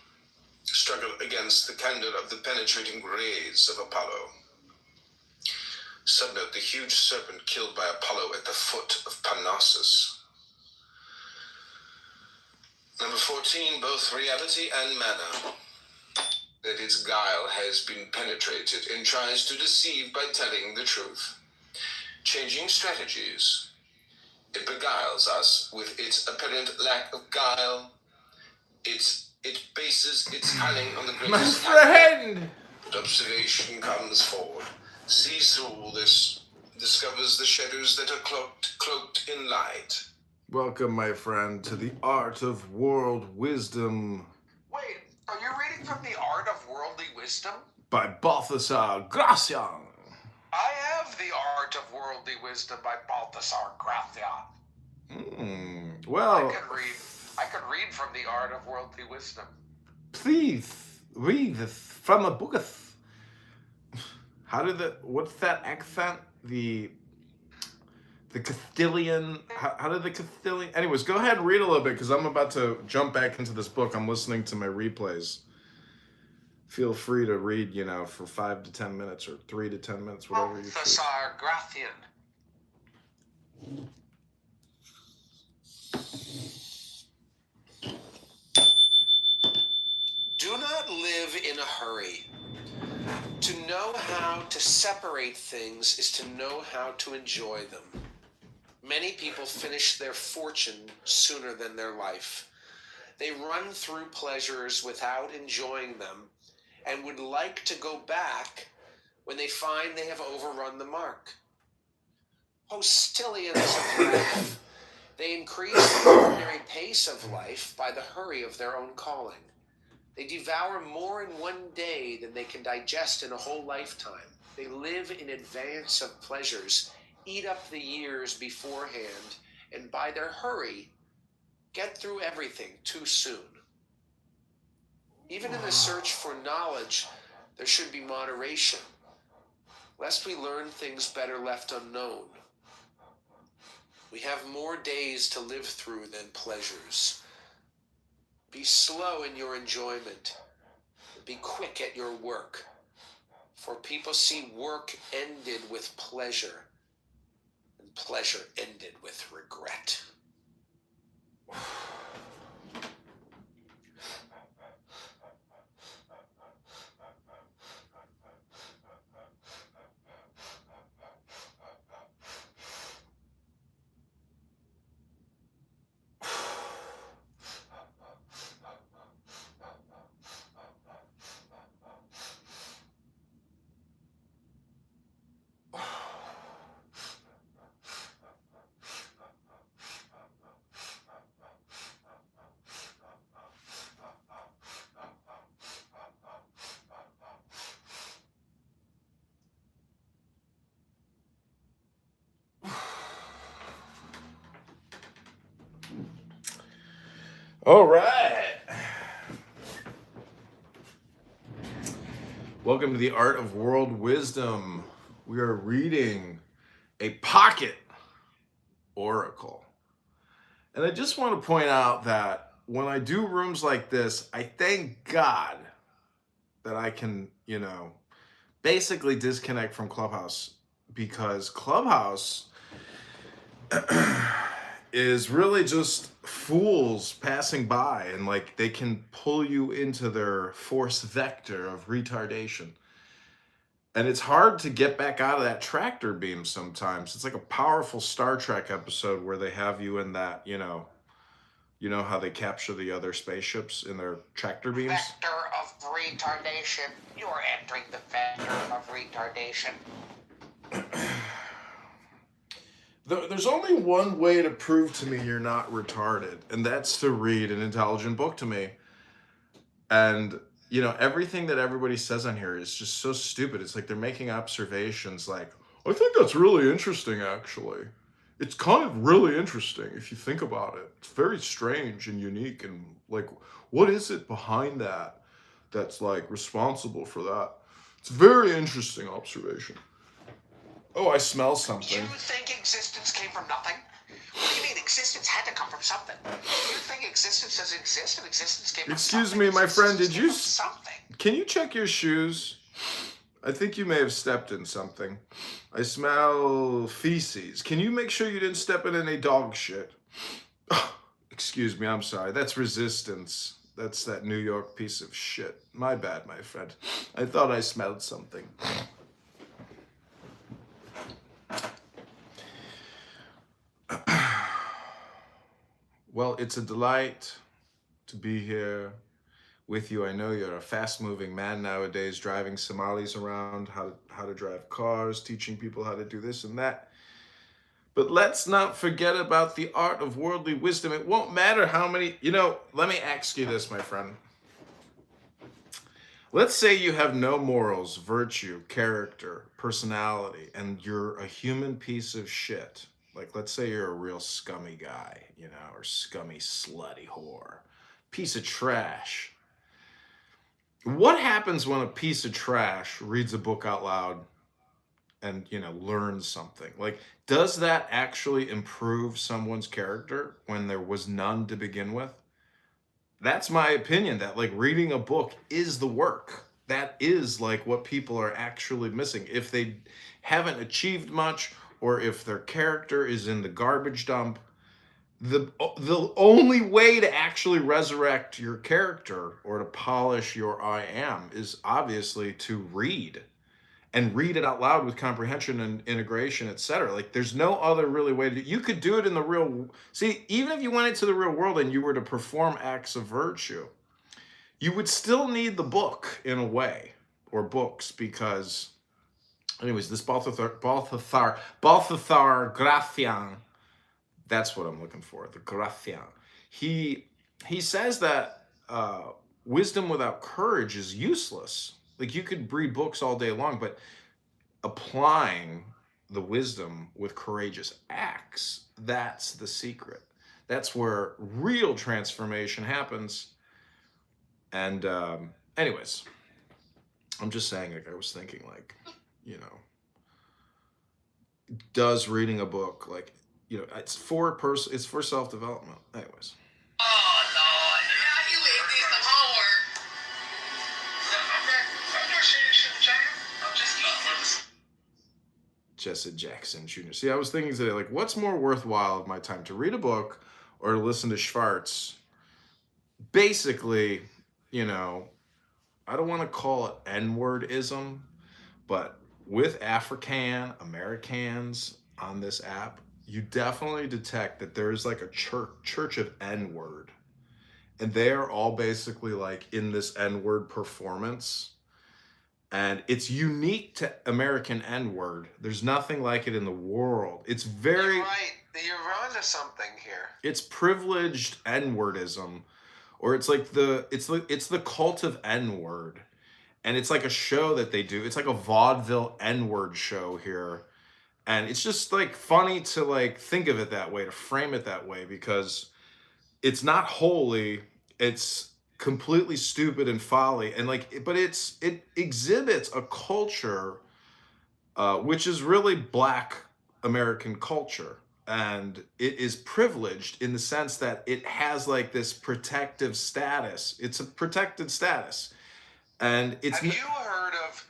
struggle against the candor of the penetrating rays of Apollo. Subnote the huge serpent killed by Apollo at the foot of Parnassus. Number 14, both reality and manner. That its guile has been penetrated and tries to deceive by telling the truth. Changing strategies. It beguiles us with its apparent lack of guile. It bases its cunning on the My greatest friend! but observation comes forward, sees through all this, discovers the shadows that are cloaked in light. Welcome, my friend, to the Art of World Wisdom Wait, are you reading from The Art of Worldly Wisdom? by Balthasar Gracian. I have The Art of Worldly Wisdom by Balthasar Gracian. Well, I could read from The Art of Worldly Wisdom. please read this from a book. What's that accent? The Castilian, how did the Castilian, anyways, go ahead and read a little bit, because I'm about to jump back into this book. I'm listening to my replays. Feel free to read, for 5 to 10 minutes or 3 to 10 minutes, whatever you choose. Balthasar Gracian. Do not live in a hurry. To know how to separate things is to know how to enjoy them. Many people finish their fortune sooner than their life. They run through pleasures without enjoying them and would like to go back when they find they have overrun the mark. Postilions of life. They increase the ordinary pace of life by the hurry of their own calling. They devour more in one day than they can digest in a whole lifetime. They live in advance of pleasures, eat up the years beforehand, and by their hurry, get through everything too soon. Even in the search for knowledge, there should be moderation, lest we learn things better left unknown. We have more days to live through than pleasures. Be slow in your enjoyment. Be quick at your work. For people see work ended with pleasure, and pleasure ended with regret. All right. Welcome to the Art of World Wisdom. We are reading a pocket oracle. And I just want to point out that when I do rooms like this, I thank God that I can, basically disconnect from Clubhouse, because Clubhouse is really just fools passing by, and they can pull you into their force vector of retardation. And it's hard to get back out of that tractor beam sometimes. It's like a powerful Star Trek episode where they have you in that, you know how they capture the other spaceships in their tractor beams? Vector of retardation. You are entering the vector of retardation. There's only one way to prove to me you're not retarded, and that's to read an intelligent book to me. And, everything that everybody says on here is just so stupid. It's like they're making observations like, I think that's really interesting, actually. It's kind of really interesting if you think about it. It's very strange and unique, and like, what is it behind that that's like responsible for that? It's a very interesting observation. Oh, I smell something. You think existence came from nothing? What do you mean existence had to come from something? You think existence doesn't exist and existence came from Excuse something? me, my friend, Existence did came you from something? Can you check your shoes? I think you may have stepped in something. I smell feces. Can you make sure you didn't step in any dog shit? Excuse me, I'm sorry. That's resistance. That's that New York piece of shit. My bad, my friend. I thought I smelled something. Well, it's a delight to be here with you. I know you're a fast-moving man nowadays, driving Somalis around, how to drive cars, teaching people how to do this and that. But let's not forget about the art of worldly wisdom. It won't matter how many, let me ask you this, my friend. Let's say you have no morals, virtue, character, personality, and you're a human piece of shit. Like, let's say you're a real scummy guy, or scummy, slutty whore. Piece of trash. What happens when a piece of trash reads a book out loud and, learns something? Like, does that actually improve someone's character when there was none to begin with? That's my opinion, that like reading a book is the work. That is like what people are actually missing. If they haven't achieved much, or if their character is in the garbage dump, the only way to actually resurrect your character or to polish your I am is obviously to read, and read it out loud with comprehension and integration, etc. Like, there's no other really way to. You could do it in the real. See, even if you went into the real world and you were to perform acts of virtue, you would still need the book in a way, or books, because, anyways, this Balthazar Gratian, that's what I'm looking for, the Gratian. He says that wisdom without courage is useless. Like, you could read books all day long, but applying the wisdom with courageous acts, that's the secret. That's where real transformation happens. And anyways, I'm just saying, like, I was thinking, like, does reading a book, like, it's for self-development. Anyways. Oh, Lord. Yeah, you ain't did some homework. I'm not saying shit, Jack. I'm just kidding. Jesse Jackson Jr. See, I was thinking today, like, what's more worthwhile of my time, to read a book or to listen to Schwartz? Basically, I don't want to call it N-wordism, but with African Americans on this app, you definitely detect that there's like a church of N-word. And they are all basically like in this N-word performance. And it's unique to American N-word. There's nothing like it in the world. It's very... You're right. You're onto something here. It's privileged N-wordism, or it's like it's the cult of N-word. And it's like a show that they do. It's like a vaudeville N-word show here. And it's just like funny to like think of it that way, to frame it that way, because it's not holy. It's completely stupid and folly. And like, but it exhibits a culture, which is really Black American culture. And it is privileged in the sense that it has like this protective status. It's a protected status. And it's... Have you heard of...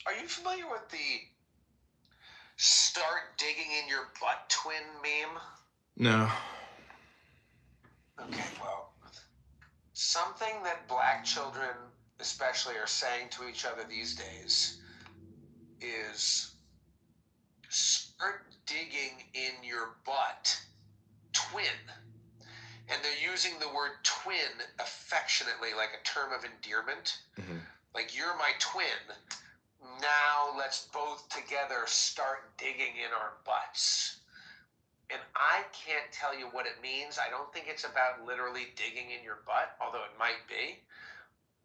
Are you familiar with the start digging in your butt twin meme? No. Okay, well, something that Black children especially are saying to each other these days is start digging in your butt twin. And they're using the word twin affectionately, like a term of endearment. Mm-hmm. Like, you're my twin. Now let's both together start digging in our butts. And I can't tell you what it means. I don't think it's about literally digging in your butt, although it might be.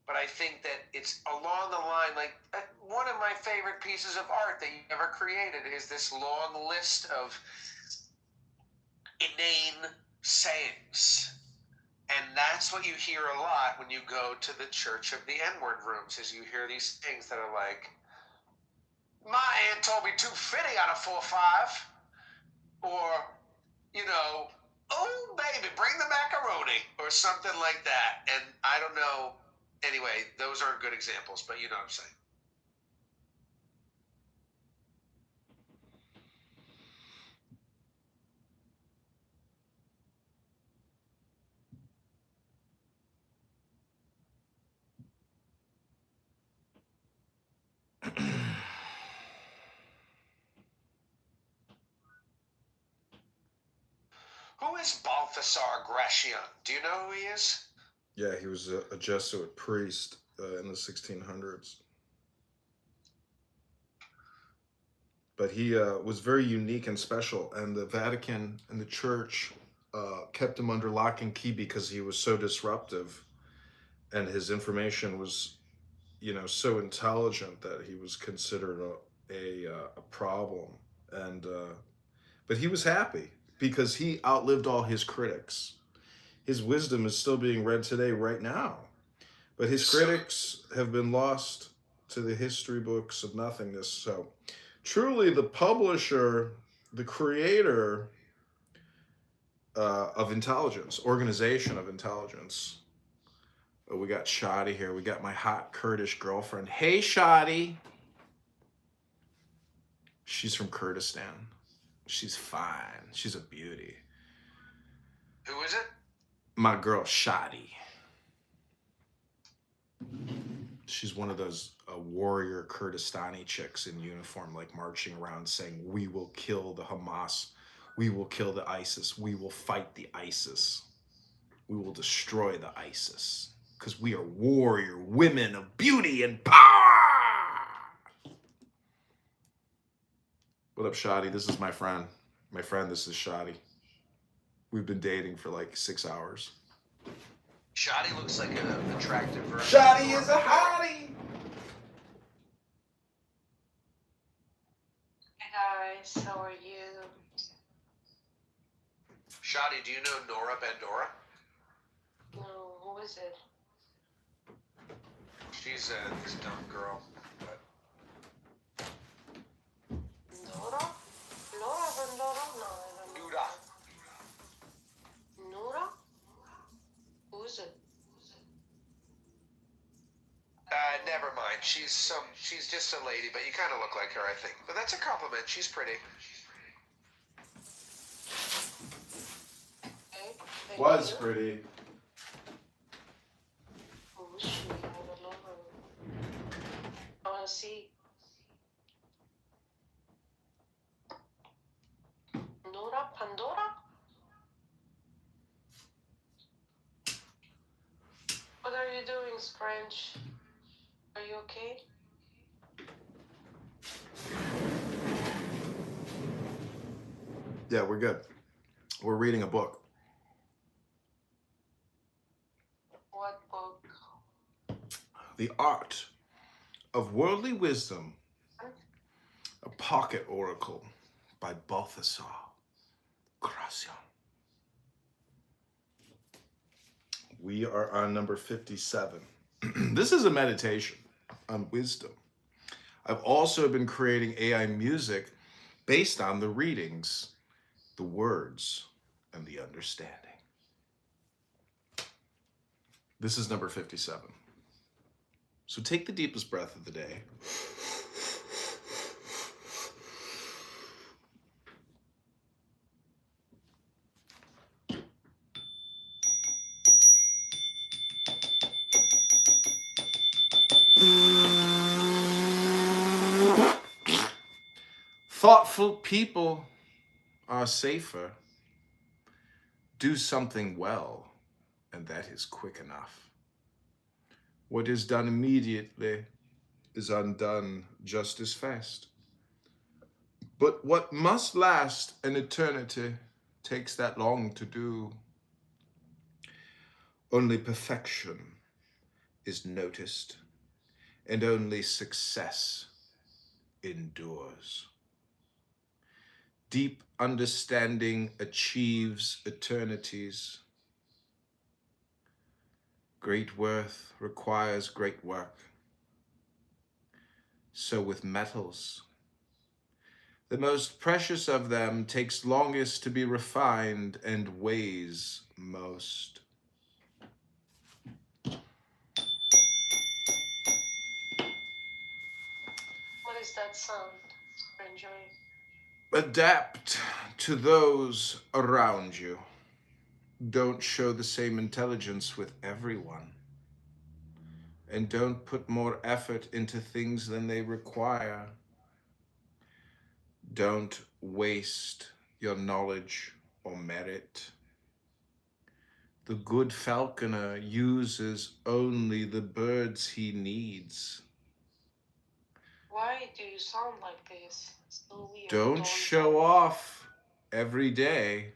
But I think that it's along the line, like, one of my favorite pieces of art that you ever created is this long list of inane sayings. And that's what you hear a lot when you go to the Church of the N-word rooms, is you hear these things that are like, my aunt told me 250 on a 4-5, or, you know, oh, baby, bring the macaroni, or something like that. And I don't know. Anyway, those aren't good examples, but you know what I'm saying. Who is Balthasar Gracian? Do you know who he is? Yeah, he was a Jesuit priest in the 1600s. But he was very unique and special, and the Vatican and the Church kept him under lock and key because he was so disruptive, and his information was, you know, so intelligent that he was considered a problem. And but he was happy because he outlived all his critics. His wisdom is still being read today, right now. But his critics have been lost to the history books of nothingness. So truly the publisher, the creator of intelligence, organization of intelligence. Oh, we got Shadi here. We got my hot Kurdish girlfriend. Hey, Shadi. She's from Kurdistan. She's fine. She's a beauty. Who is it? My girl, Shadi. She's one of those warrior Kurdistani chicks in uniform, like marching around saying, we will kill the Hamas. We will kill the ISIS. We will fight the ISIS. We will destroy the ISIS. Because we are warrior women of beauty and power. What up, Shadi? This is my friend. My friend, this is Shadi. We've been dating for like 6 hours. Shadi looks like an attractive version. Shadi is a hottie. Hey guys, how are you? Shadi, do you know Nora Bandora? No, who is it? She's this dumb girl. But Nora? Laura Bandora? No, I don't know. Nura. Nora? Who is it? Never mind. She's just a lady, but you kind of look like her, I think. But that's a compliment. She's pretty. Okay, thank Was you. pretty. Who is she? I don't know her. I wanna see. Nora Pandora? What are you doing, French? Are you okay? Yeah, we're good. We're reading a book. What book? The Art of Worldly Wisdom, a Pocket Oracle by Balthasar Gracian. We are on number 57. This is a meditation on wisdom. I've also been creating AI music based on the readings, the words, and the understanding. This is number 57. So take the deepest breath of the day. Thoughtful people are safer. Do something well, and that is quick enough. What is done immediately is undone just as fast. But what must last an eternity takes that long to do. Only perfection is noticed, and only success endures. Deep understanding achieves eternities. Great worth requires great work. So with metals, the most precious of them takes longest to be refined and weighs most. What is that sound? I'm enjoying. Adapt to those around you. Don't show the same intelligence with everyone. And don't put more effort into things than they require. Don't waste your knowledge or merit. The good falconer uses only the birds he needs. Why do you sound like this? So weird. Don't show off every day,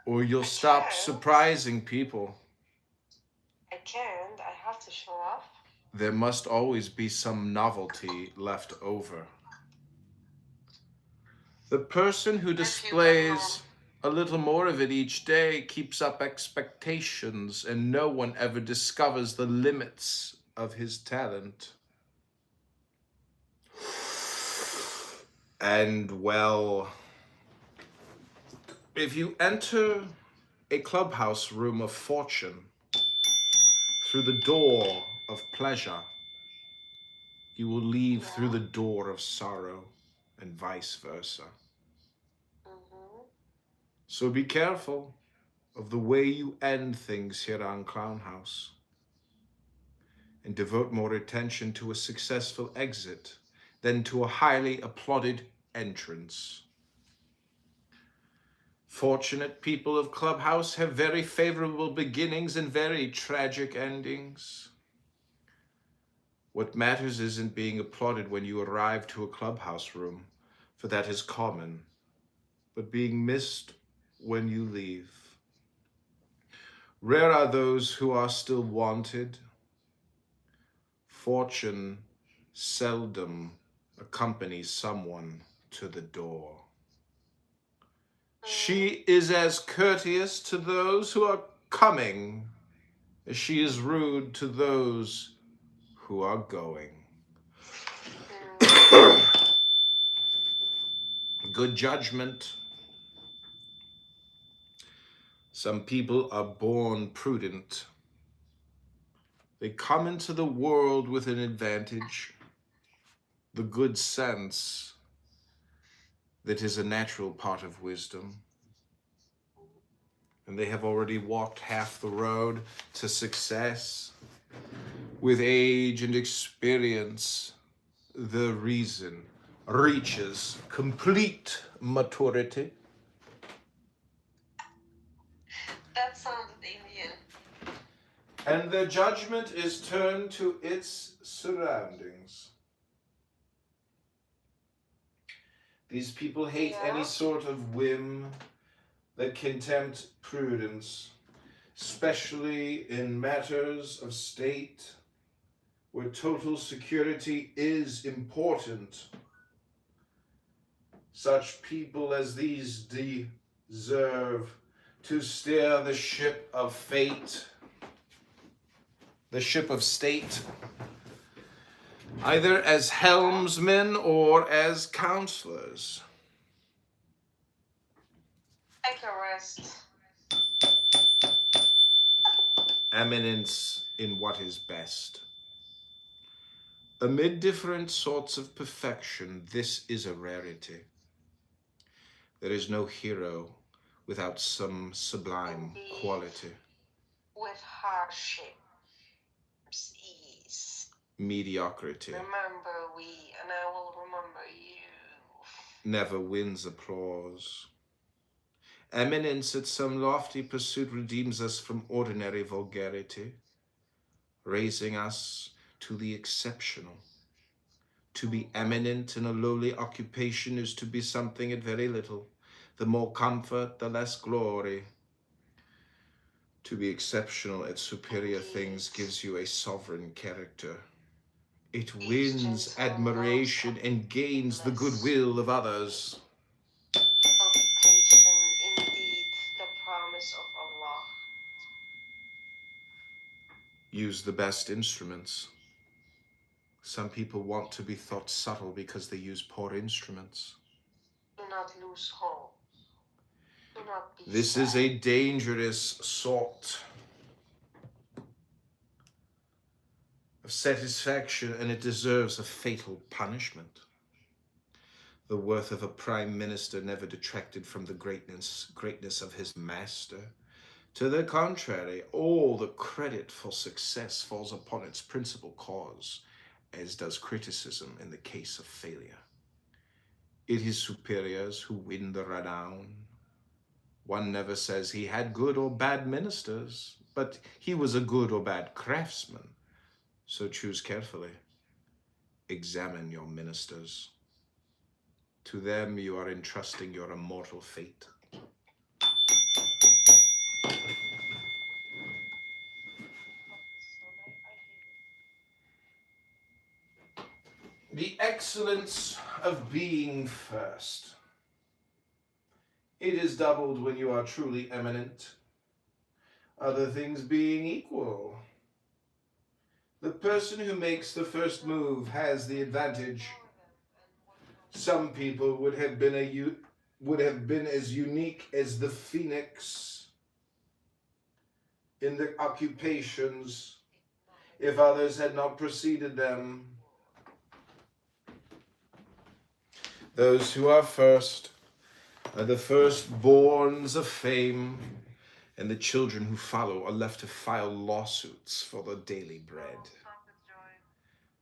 or you'll stop can't. surprising people. I can't. I have to show off. There must always be some novelty left over. The person who displays a little more of it each day keeps up expectations, and no one ever discovers the limits of his talent. And well, if you enter a clubhouse room of fortune through the door of pleasure, you will leave through the door of sorrow, and vice versa. So be careful of the way you end things here on Clown House, and devote more attention to a successful exit than to a highly applauded entrance. Fortunate people of Clubhouse have very favorable beginnings and very tragic endings. What matters isn't being applauded when you arrive to a clubhouse room, for that is common, but being missed when you leave. Rare are those who are still wanted. Fortune seldom accompanies someone to the door. She is as courteous to those who are coming as she is rude to those who are going. Good judgment. Some people are born prudent. They come into the world with an advantage, the good sense that is a natural part of wisdom. And they have already walked half the road to success. With age and experience, the reason reaches complete maturity. That sounded Indian. And their judgment is turned to its surroundings. These people hate any sort of whim that can tempt prudence, especially in matters of state, where total security is important. Such people as these deserve to steer the ship of fate, the ship of state, either as helmsmen or as counselors. Take a rest. Eminence in what is best. Amid different sorts of perfection, this is a rarity. There is no hero without some sublime quality. With hardship ease. Mediocrity Remember we, and I will remember you. never wins applause. Eminence at some lofty pursuit redeems us from ordinary vulgarity, raising us to the exceptional. To be eminent in a lowly occupation is to be something at very little. The more comfort, the less glory. To be exceptional at superior things gives you a sovereign character. It wins admiration and gains the goodwill of others. use the best instruments. Some people want to be thought subtle because they use poor instruments. Do not lose hope. Do not be This sad. is a dangerous sort of satisfaction, and it deserves a fatal punishment. The worth of a prime minister never detracted from the greatness of his master. To the contrary, all the credit for success falls upon its principal cause, as does criticism in the case of failure. It is superiors who win the renown. One never says he had good or bad ministers, but he was a good or bad craftsman. So choose carefully. Examine your ministers. To them you are entrusting your immortal fate. The excellence of being first. It is doubled when you are truly eminent. Other things being equal, the person who makes the first move has the advantage. Some people would have been as unique as the phoenix in their occupations if others had not preceded them. Those who are first are the firstborns of fame, and the children who follow are left to file lawsuits for their daily bread.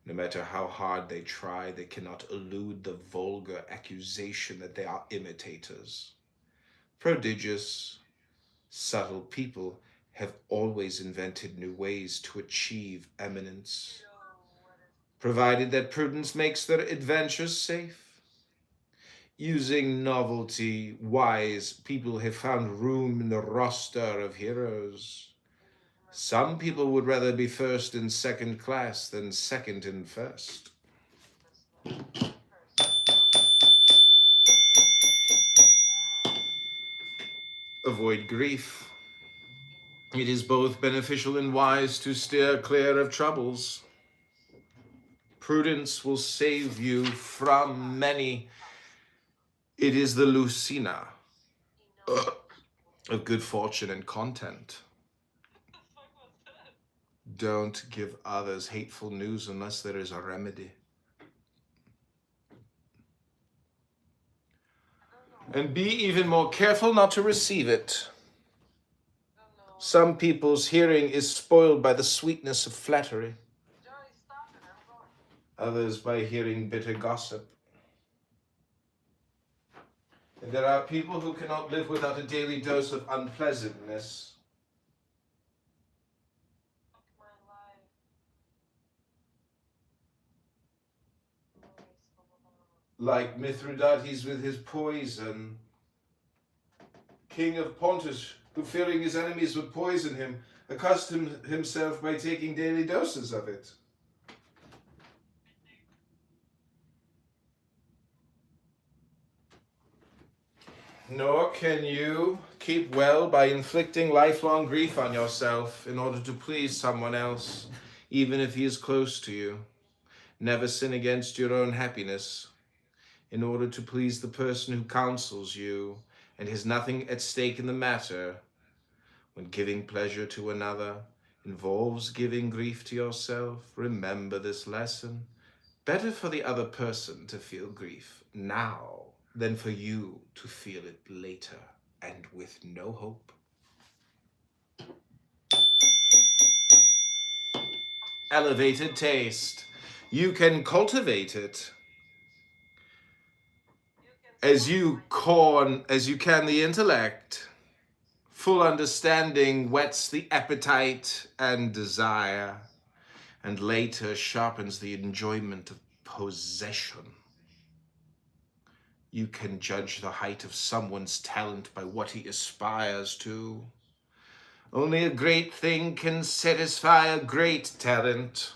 No matter how hard they try, they cannot elude the vulgar accusation that they are imitators. Prodigious, subtle people have always invented new ways to achieve eminence, provided that prudence makes their adventures safe. Using novelty, wise people have found room in the roster of heroes. Some people would rather be first in second class than second in first. Avoid grief. It is both beneficial and wise to steer clear of troubles. Prudence will save you from many. It is the Lucina of good fortune and content. Don't give others hateful news unless there is a remedy. And be even more careful not to receive it. Some people's hearing is spoiled by the sweetness of flattery. Others by hearing bitter gossip. And there are people who cannot live without a daily dose of unpleasantness. Like Mithridates with his poison. King of Pontus, who fearing his enemies would poison him, accustomed himself by taking daily doses of it. Nor can you keep well by inflicting lifelong grief on yourself in order to please someone else, even if he is close to you. Never sin against your own happiness in order to please the person who counsels you and has nothing at stake in the matter. When giving pleasure to another involves giving grief to yourself, remember this lesson. Better for the other person to feel grief now than for you to feel it later and with no hope. Elevated taste. You can cultivate it as you can the intellect. Full understanding whets the appetite and desire, and later sharpens the enjoyment of possession. You can judge the height of someone's talent by what he aspires to. Only a great thing can satisfy a great talent.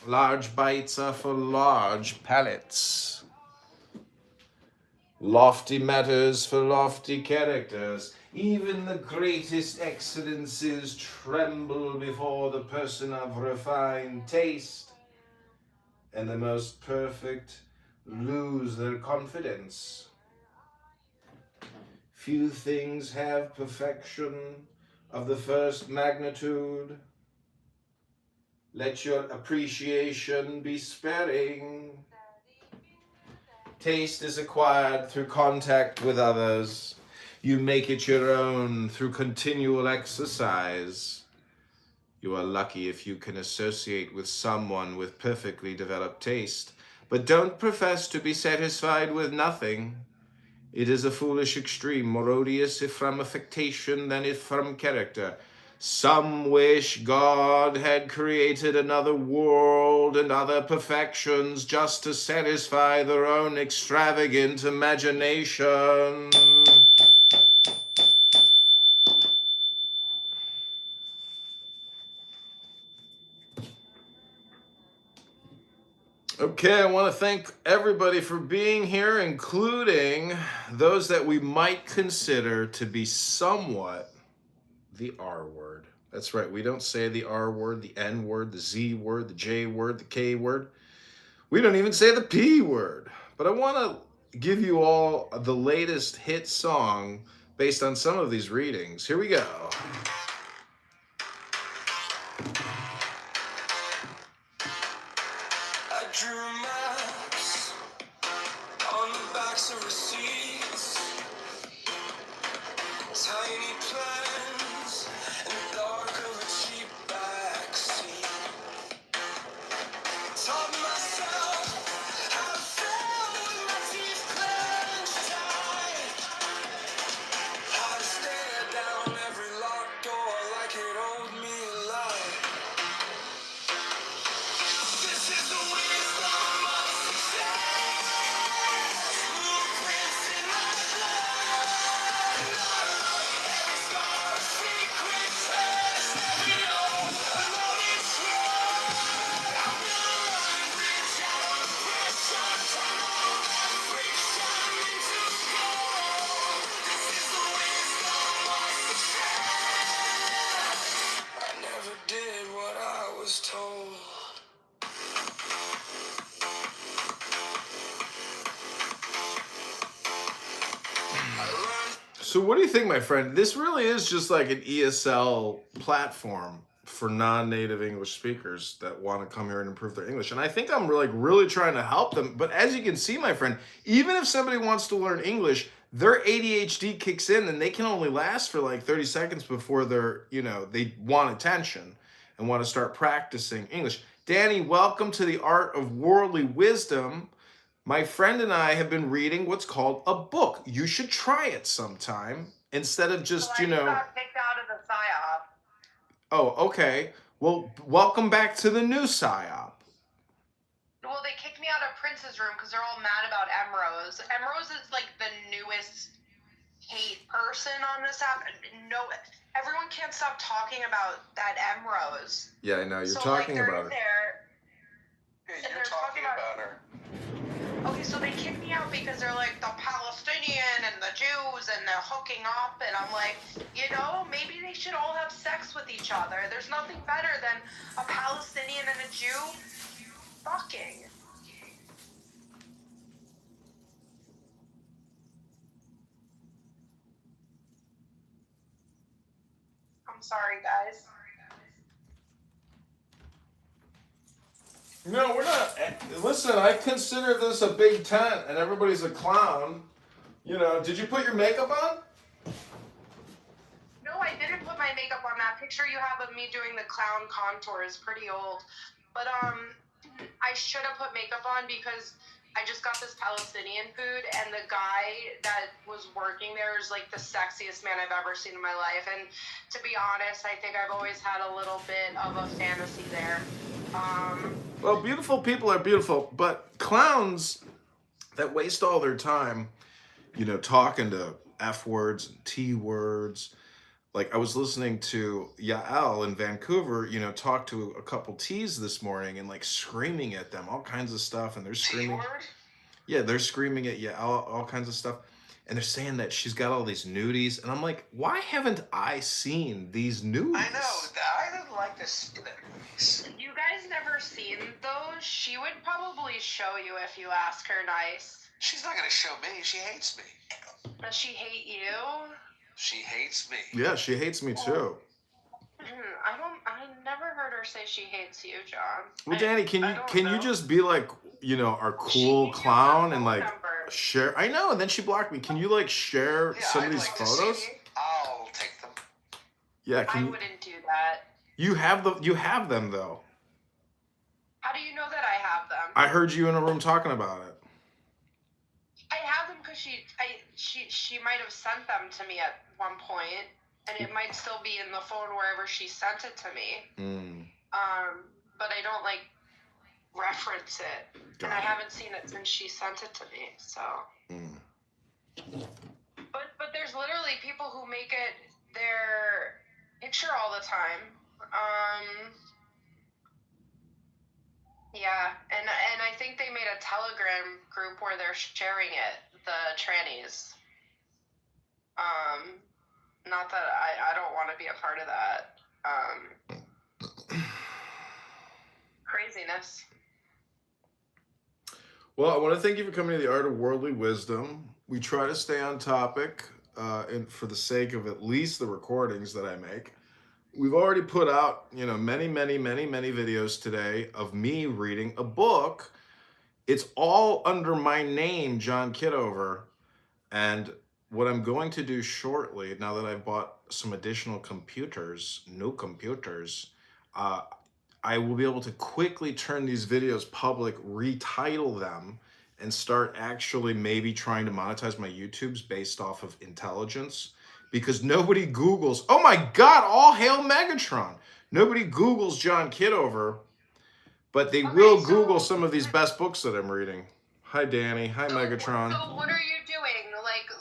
Large bites are for large palates. Lofty matters for lofty characters. Even the greatest excellences tremble before the person of refined taste, and the most perfect lose their confidence. Few things have perfection of the first magnitude. Let your appreciation be sparing. Taste is acquired through contact with others. You make it your own through continual exercise. You are lucky if you can associate with someone with perfectly developed taste, but don't profess to be satisfied with nothing. It is a foolish extreme, more odious if from affectation than if from character. Some wish God had created another world and other perfections just to satisfy their own extravagant imagination. Okay, I want to thank everybody for being here, including those that we might consider to be somewhat the R word. That's right, we don't say the R word, the N word, the Z word, the J word, the K word. We don't even say the P word. But I want to give you all the latest hit song based on some of these readings. Here we go. I drew maps on the backs of receipts, tiny plans in the dark of a cheap backseat. Taught myself how to fail with my teeth clenched tight, how to stare down every locked door like it owed me a life. This is the wisdom of success. Blueprints in my blood. Every scar a secret test. We know alone is true. I'm building bridge out of pressure. Turn all that friction into gold. This is the wisdom of success. I never did what I was told. So what do you think, my friend? This really is just like an ESL platform for non-native English speakers that want to come here and improve their English. And I think I'm really trying to help them. But as you can see, my friend, even if somebody wants to learn English, their ADHD kicks in and they can only last for like 30 seconds before they want attention and want to start practicing English. Danny, welcome to the Art of Worldly Wisdom. My friend and I have been reading what's called a book. You should try it sometime instead of just, I got kicked out of the PSYOP. Oh, okay. Well, welcome back to the new PSYOP. Well, they kicked me out of Prince's room because they're all mad about Emrose. Emrose is like the newest hate person on this app. No, everyone can't stop talking about that Emrose. Yeah, I know. You're So, talking like, they're about in it. there. Yeah, And you're they're talking talking about her. Okay, so they kicked me out because they're like the Palestinian and the Jews and they're hooking up, and I'm like, maybe they should all have sex with each other. There's nothing better than a Palestinian and a Jew fucking. I'm sorry, guys. No, we're not. Listen, I consider this a big tent and everybody's a clown. Did you put your makeup on? No, I didn't put my makeup on. That picture you have of me doing the clown contour is pretty old. But I should have put makeup on because I just got this Palestinian food, and the guy that was working there is like the sexiest man I've ever seen in my life. And to be honest, I think I've always had a little bit of a fantasy there. Well, beautiful people are beautiful, but clowns that waste all their time, talking to F words and T words. Like I was listening to Yael in Vancouver, talk to a couple T's this morning and like screaming at them, all kinds of stuff. And they're screaming. T-word? Yeah, they're screaming at Yael, all kinds of stuff. and they're saying that she's got all these nudies, and I'm like, why haven't I seen these nudies? I know. I don't like this. You guys never seen those? She would probably show you if you ask her nice. She's not gonna show me. She hates me. Does she hate you? She hates me. Yeah, she hates me too. I never heard her say she hates you, John. Well, Danny, can know. you just be like, our cool clown and like share? I know, and then she blocked me. Can you like share some of these photos? I'll take them. Yeah, I wouldn't do that. You have them though. How do you know that I have them? I heard you in a room talking about it. I have them because she might have sent them to me at one point, and it might still be in the phone wherever she sent it to me. But I don't like reference it, and I haven't seen it since she sent it to me. So. But there's literally people who make it their picture all the time. Yeah, and I think they made a Telegram group where they're sharing it, the trannies. Not that I don't want to be a part of that. Craziness. Well, I want to thank you for coming to the Art of Worldly Wisdom. We try to stay on topic, and for the sake of at least the recordings that I make. We've already put out, many videos today of me reading a book. It's all under my name, John Kitover. And what I'm going to do shortly, now that I've bought some additional new computers, I will be able to quickly turn these videos public, retitle them, and start actually maybe trying to monetize my YouTubes based off of intelligence. Because nobody Googles, oh my God, all hail Megatron. Nobody Googles John Kitover, but they will Google some of these best books that I'm reading. Hi, Danny. Hi, Megatron. So what are you doing?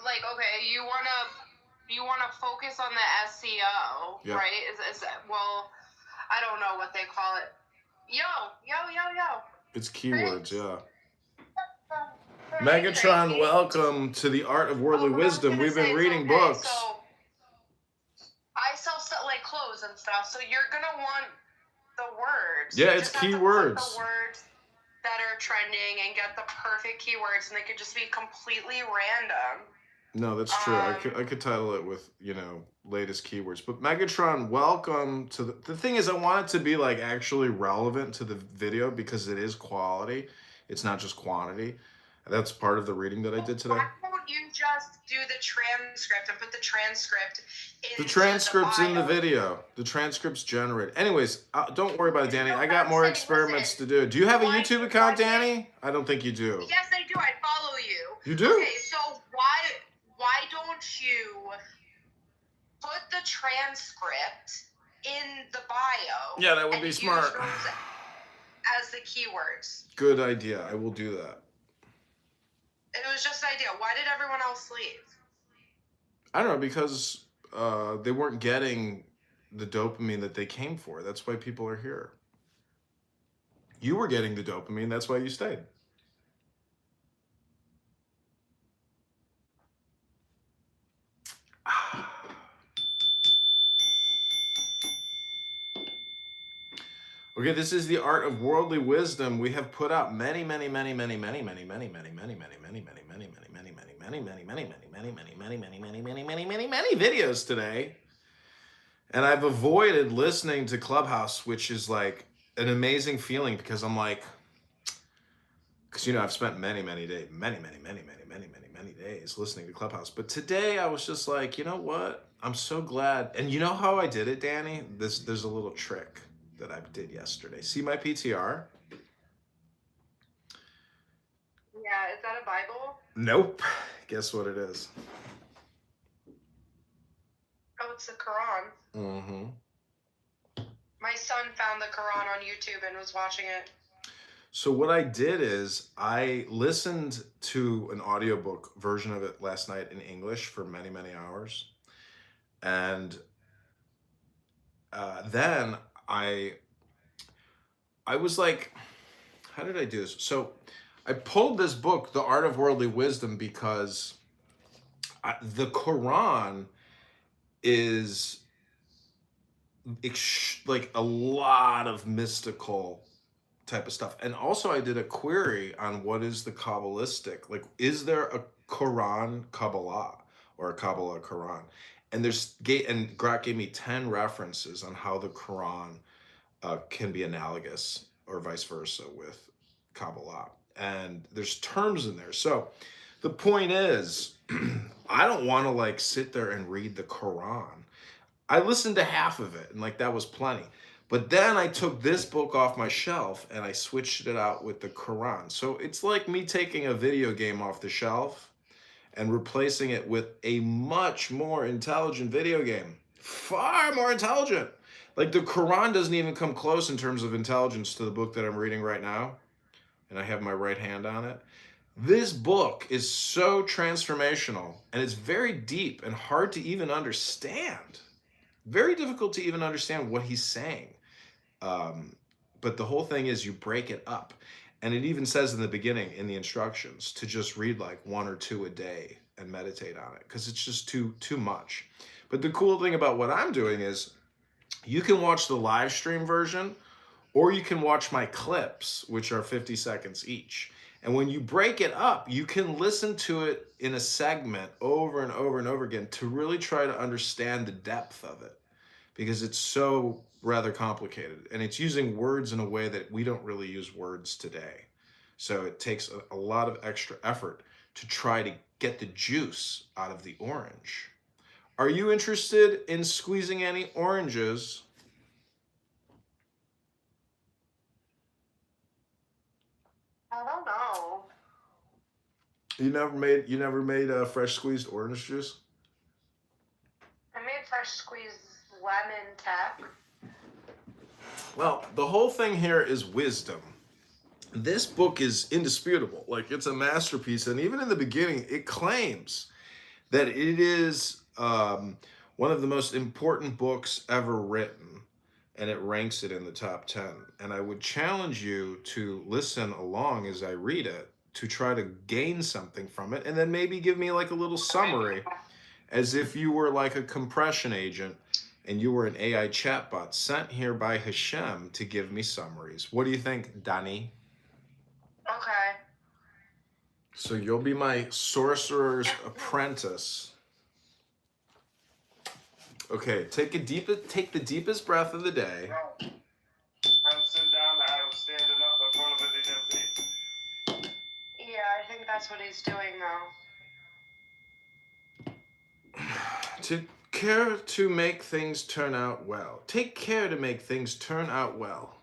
Like, okay, you wanna focus on the SEO, Yep. right? Is well, I don't know what they call it. Yo. It's keywords, yeah. Megatron, welcome to the Art of Worldly Wisdom. We've been reading books. So I sell stuff like clothes and stuff, so you're gonna want the words. Yeah, You it's just have to put keywords. the words that are trending and get the perfect keywords, and they could just be completely random. No, that's true. I could title it with, latest keywords. But Megatron, welcome to the thing is I want it to be like actually relevant to the video because it is quality. It's not just quantity. That's part of the reading that I did today. Why won't you just do the transcript and put the transcript in the transcript's the in the video. The transcript's generated. Anyways, don't worry about it, Danny. I got more experiments to do. Do you have a YouTube account, Danny? I don't think you do. Yes, I do. I follow you. You do? Okay, so why don't you put the transcript in the bio? Yeah, that would be smart. Use those as the keywords. Good idea. I will do that. It was just an idea. Why did everyone else leave? I don't know, because they weren't getting the dopamine that they came for. That's why people are here. You were getting the dopamine. That's why you stayed. Okay, this is the Art of Worldly Wisdom. We have put out many videos today. And I've avoided listening to Clubhouse, which is like an amazing feeling because I'm like, because I've spent many days, many days listening to Clubhouse. But today I was just like, you know what? I'm so glad. And you know how I did it, Danny? There's a little trick that I did yesterday. See my PTR? Yeah, is that a Bible? Nope. Guess what it is? Oh, it's the Quran. Mm-hmm. My son found the Quran on YouTube and was watching it. So what I did is I listened to an audiobook version of it last night in English for many hours. And then I was like, how did I do this? So I pulled this book, The Art of Worldly Wisdom, because the Quran is like a lot of mystical type of stuff. And also I did a query on what is the Kabbalistic, like, is there a Quran Kabbalah or a Kabbalah Quran? And Grok gave me 10 references on how the Quran can be analogous or vice versa with Kabbalah. And there's terms in there. So the point is, I don't want to like sit there and read the Quran. I listened to half of it and like that was plenty. But then I took this book off my shelf and I switched it out with the Quran. So it's like me taking a video game off the shelf and replacing it with a much more intelligent video game. Far more intelligent. Like the Quran doesn't even come close in terms of intelligence to the book that I'm reading right now. And I have my right hand on it. This book is so transformational and it's very deep and hard to even understand. Very difficult to even understand what he's saying. But the whole thing is you break it up. And it even says in the beginning in the instructions to just read like 1 or 2 a day and meditate on it because it's just too much. But the cool thing about what I'm doing is you can watch the live stream version or you can watch my clips, which are 50 seconds each. And when you break it up, you can listen to it in a segment over and over and over again to really try to understand the depth of it because it's so rather complicated. And it's using words in a way that we don't really use words today. So it takes a lot of extra effort to try to get the juice out of the orange. Are you interested in squeezing any oranges? I don't know. You never made a fresh squeezed orange juice? I made fresh squeezed lemon tech. Well, the whole thing here is wisdom. This book is indisputable. Like, it's a masterpiece. And even in the beginning, it claims that it is one of the most important books ever written. And it ranks it in the top 10. And I would challenge you to listen along as I read it to try to gain something from it. And then maybe give me like a little summary as if you were like a compression agent and you were an AI chatbot sent here by Hashem to give me summaries. What do you think, Danny? Okay. So you'll be my sorcerer's apprentice. Okay, take the deepest breath of the day. I'm sitting down, I'm standing up in front of it again. Yeah, I think that's what he's doing now. Take care to make things turn out well. Take care to make things turn out well.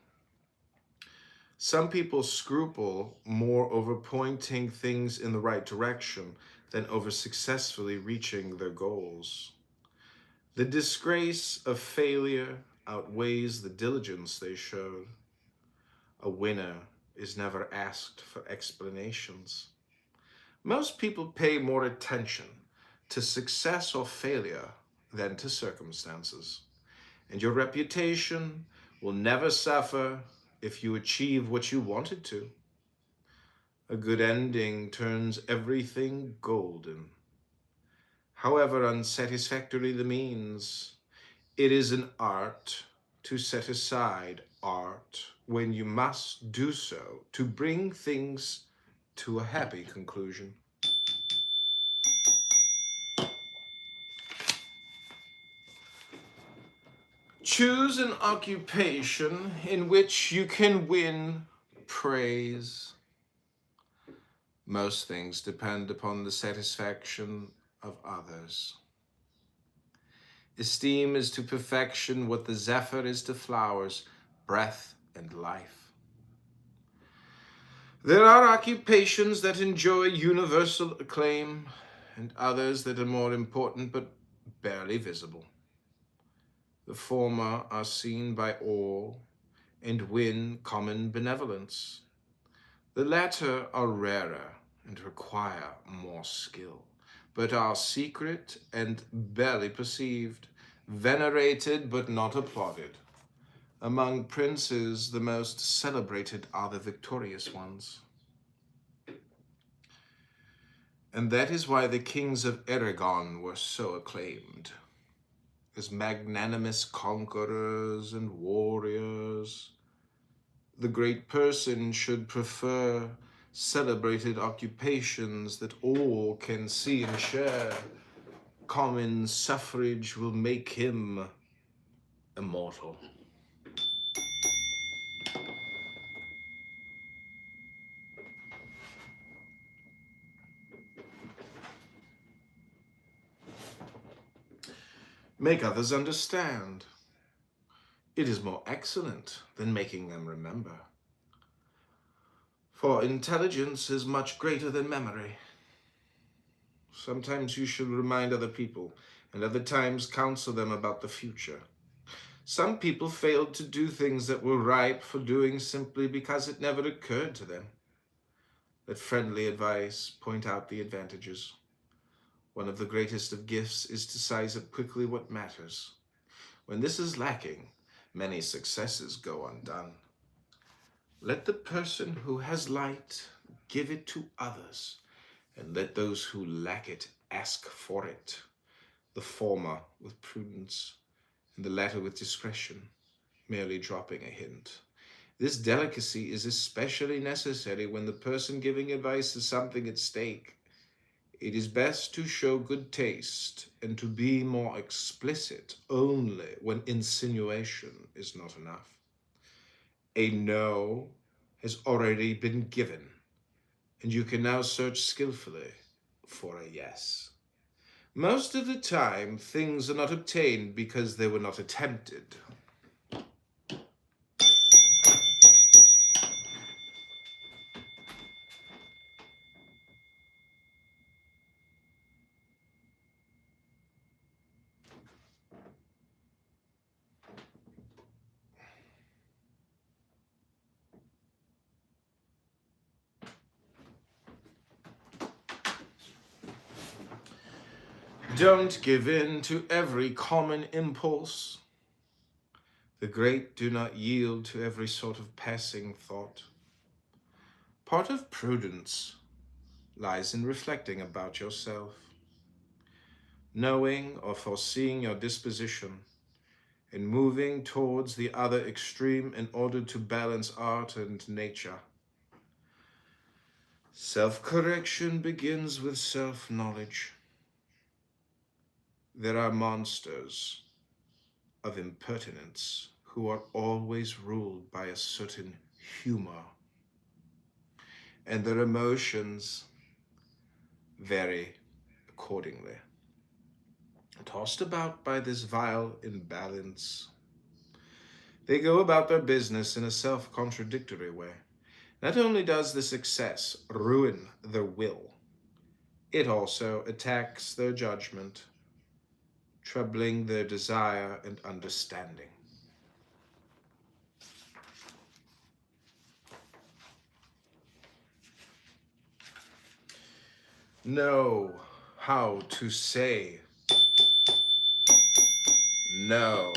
Some people scruple more over pointing things in the right direction than over successfully reaching their goals. The disgrace of failure outweighs the diligence they showed. A winner is never asked for explanations. Most people pay more attention to success or failure than to circumstances. And your reputation will never suffer if you achieve what you wanted to. A good ending turns everything golden. However unsatisfactory the means, it is an art to set aside art when you must do so to bring things to a happy conclusion. Choose an occupation in which you can win praise. Most things depend upon the satisfaction of others. Esteem is to perfection what the zephyr is to flowers, breath and life. There are occupations that enjoy universal acclaim and others that are more important but barely visible. The former are seen by all and win common benevolence. The latter are rarer and require more skill, but are secret and barely perceived, venerated but not applauded. Among princes, the most celebrated are the victorious ones. And that is why the kings of Aragon were so acclaimed, as magnanimous conquerors and warriors. The great person should prefer celebrated occupations that all can see and share. Common suffrage will make him immortal. Make others understand. It is more excellent than making them remember. For intelligence is much greater than memory. Sometimes you should remind other people, and other times counsel them about the future. Some people failed to do things that were ripe for doing simply because it never occurred to them. Let friendly advice point out the advantages. One of the greatest of gifts is to size up quickly what matters. When this is lacking, many successes go undone. Let the person who has light give it to others, and let those who lack it ask for it, the former with prudence, and the latter with discretion, merely dropping a hint. This delicacy is especially necessary when the person giving advice has something at stake. It is best to show good taste and to be more explicit only when insinuation is not enough. A no has already been given, and you can now search skillfully for a yes. Most of the time, things are not obtained because they were not attempted. Don't give in to every common impulse. The great do not yield to every sort of passing thought. Part of prudence lies in reflecting about yourself, knowing or foreseeing your disposition, and moving towards the other extreme in order to balance art and nature. Self-correction begins with self-knowledge. There are monsters of impertinence who are always ruled by a certain humor, and their emotions vary accordingly. Tossed about by this vile imbalance, they go about their business in a self-contradictory way. Not only does this excess ruin their will, it also attacks their judgment, troubling their desire and understanding. Know how to say no.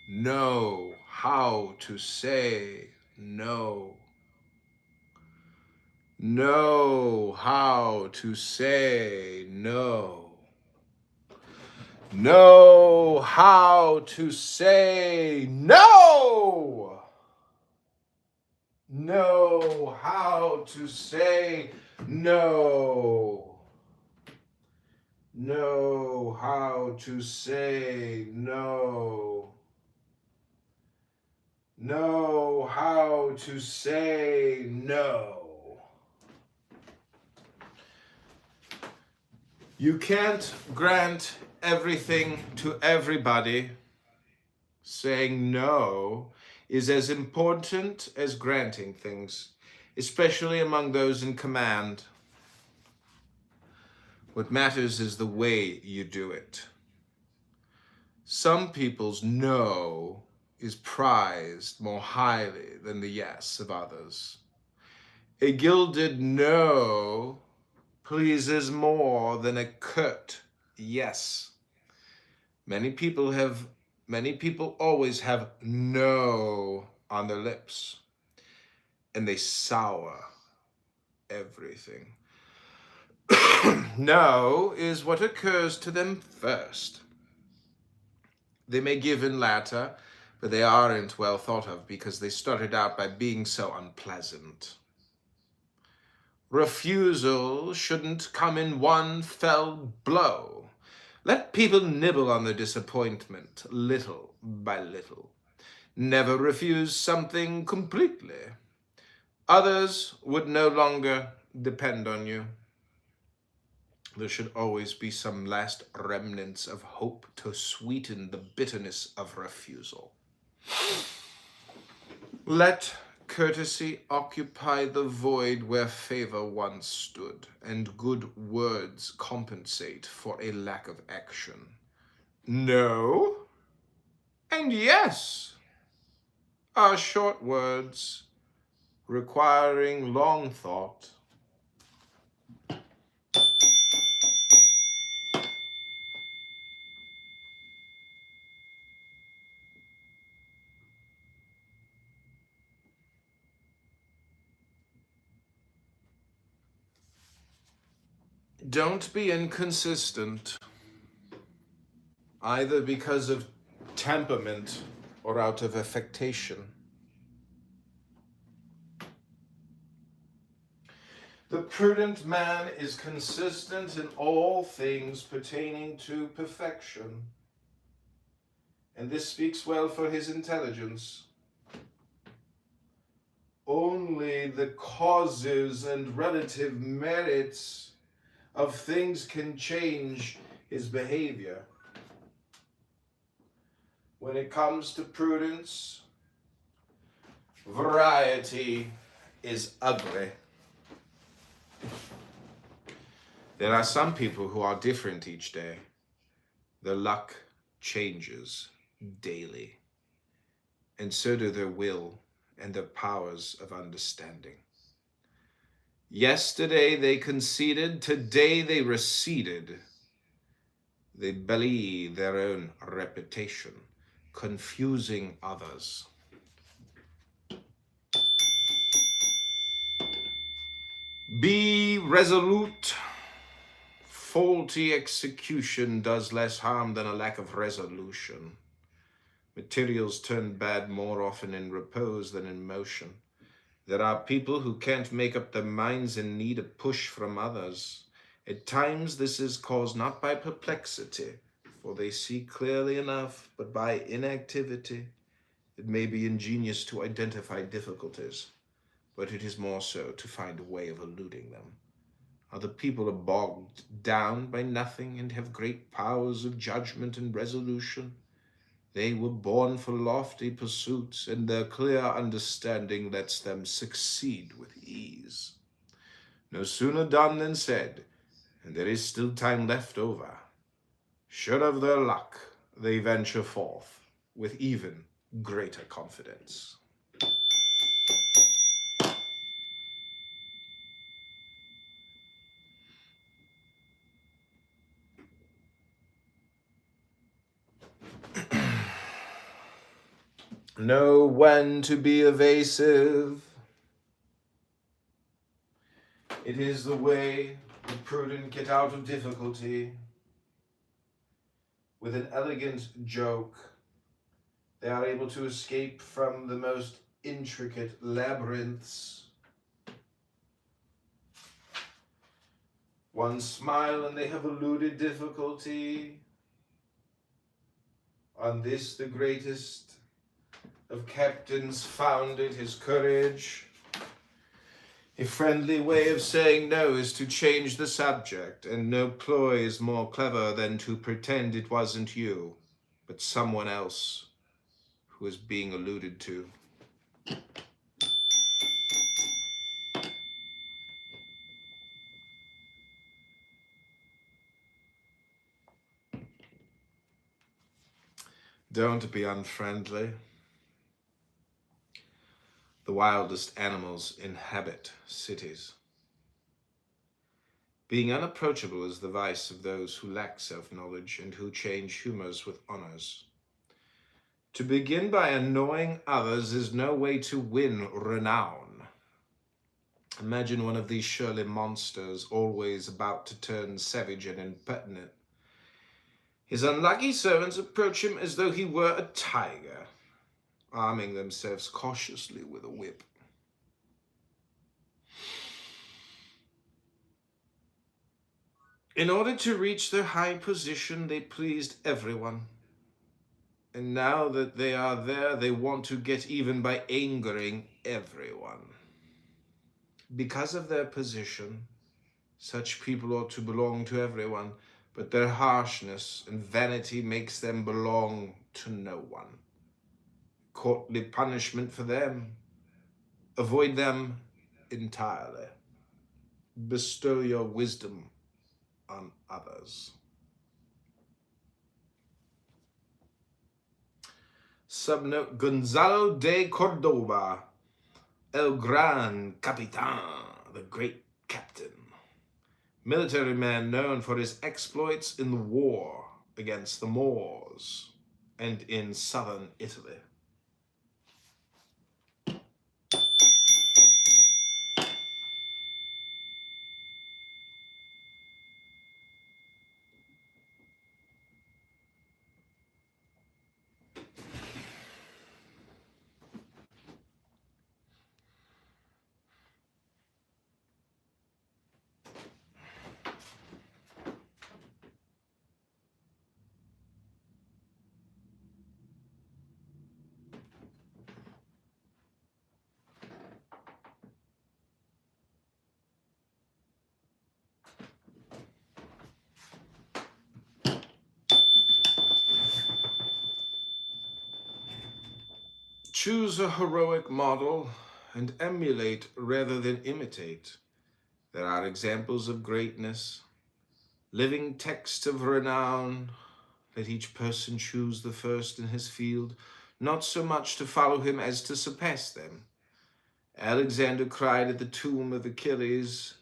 Know how to say no. Know how to say no. Know how to say no. Know how to say no. Know how to say no. Know how to say no. You can't grant everything to everybody. Saying no is as important as granting things, especially among those in command. What matters is the way you do it. Some people's no is prized more highly than the yes of others. A gilded no pleases more than a curt yes. Many people always have no on their lips, and they sour everything. No is what occurs to them first. They may give in latter, but they aren't well thought of because they started out by being so unpleasant. Refusal shouldn't come in one fell blow. Let people nibble on their disappointment, little by little. Never refuse something completely. Others would no longer depend on you. There should always be some last remnants of hope to sweeten the bitterness of refusal. Let courtesy occupy the void where favor once stood, and good words compensate for a lack of action. No and yes are short words requiring long thought. Don't be inconsistent, either because of temperament or out of affectation. The prudent man is consistent in all things pertaining to perfection, and this speaks well for his intelligence. Only the causes and relative merits of things can change his behavior. When it comes to prudence, variety is ugly. There are some people who are different each day. Their luck changes daily, and so do their will and their powers of understanding. Yesterday they conceded, today they receded. They belie their own reputation, confusing others. Be resolute. Faulty execution does less harm than a lack of resolution. Materials turn bad more often in repose than in motion. There are people who can't make up their minds and need a push from others. At times this is caused not by perplexity, for they see clearly enough, but by inactivity. It may be ingenious to identify difficulties, but it is more so to find a way of eluding them. Other people are bogged down by nothing and have great powers of judgment and resolution. They were born for lofty pursuits, and their clear understanding lets them succeed with ease. No sooner done than said, and there is still time left over. Sure of their luck, they venture forth with even greater confidence. Know when to be evasive. It is the way the prudent get out of difficulty. With an elegant joke, they are able to escape from the most intricate labyrinths. One smile and they have eluded difficulty. On this the greatest of captains founded his courage. A friendly way of saying no is to change the subject, and no ploy is more clever than to pretend it wasn't you, but someone else who is being alluded to. Don't be unfriendly. The wildest animals inhabit cities. Being unapproachable is the vice of those who lack self-knowledge and who change humors with honors. To begin by annoying others is no way to win renown. Imagine one of these Shirley monsters, always about to turn savage and impertinent. His unlucky servants approach him as though he were a tiger, arming themselves cautiously with a whip. In order to reach their high position, they pleased everyone. And now that they are there, they want to get even by angering everyone. Because of their position, such people ought to belong to everyone, but their harshness and vanity makes them belong to no one. Courtly punishment for them. Avoid them entirely. Bestow your wisdom on others. Subnote: Gonzalo de Cordoba, El Gran Capitan, the great captain. Military man known for his exploits in the war against the Moors and in southern Italy. Choose a heroic model and emulate rather than imitate. There are examples of greatness, living texts of renown. Let each person choose the first in his field, not so much to follow him as to surpass them. Alexander cried at the tomb of Achilles,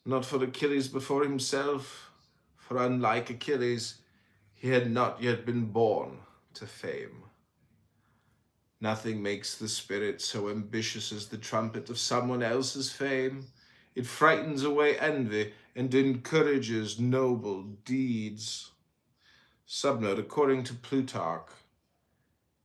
not for Achilles before himself, for unlike Achilles, he had not yet been born to fame. Nothing makes the spirit so ambitious as the trumpet of someone else's fame. It frightens away envy and encourages noble deeds. Subnote: according to Plutarch,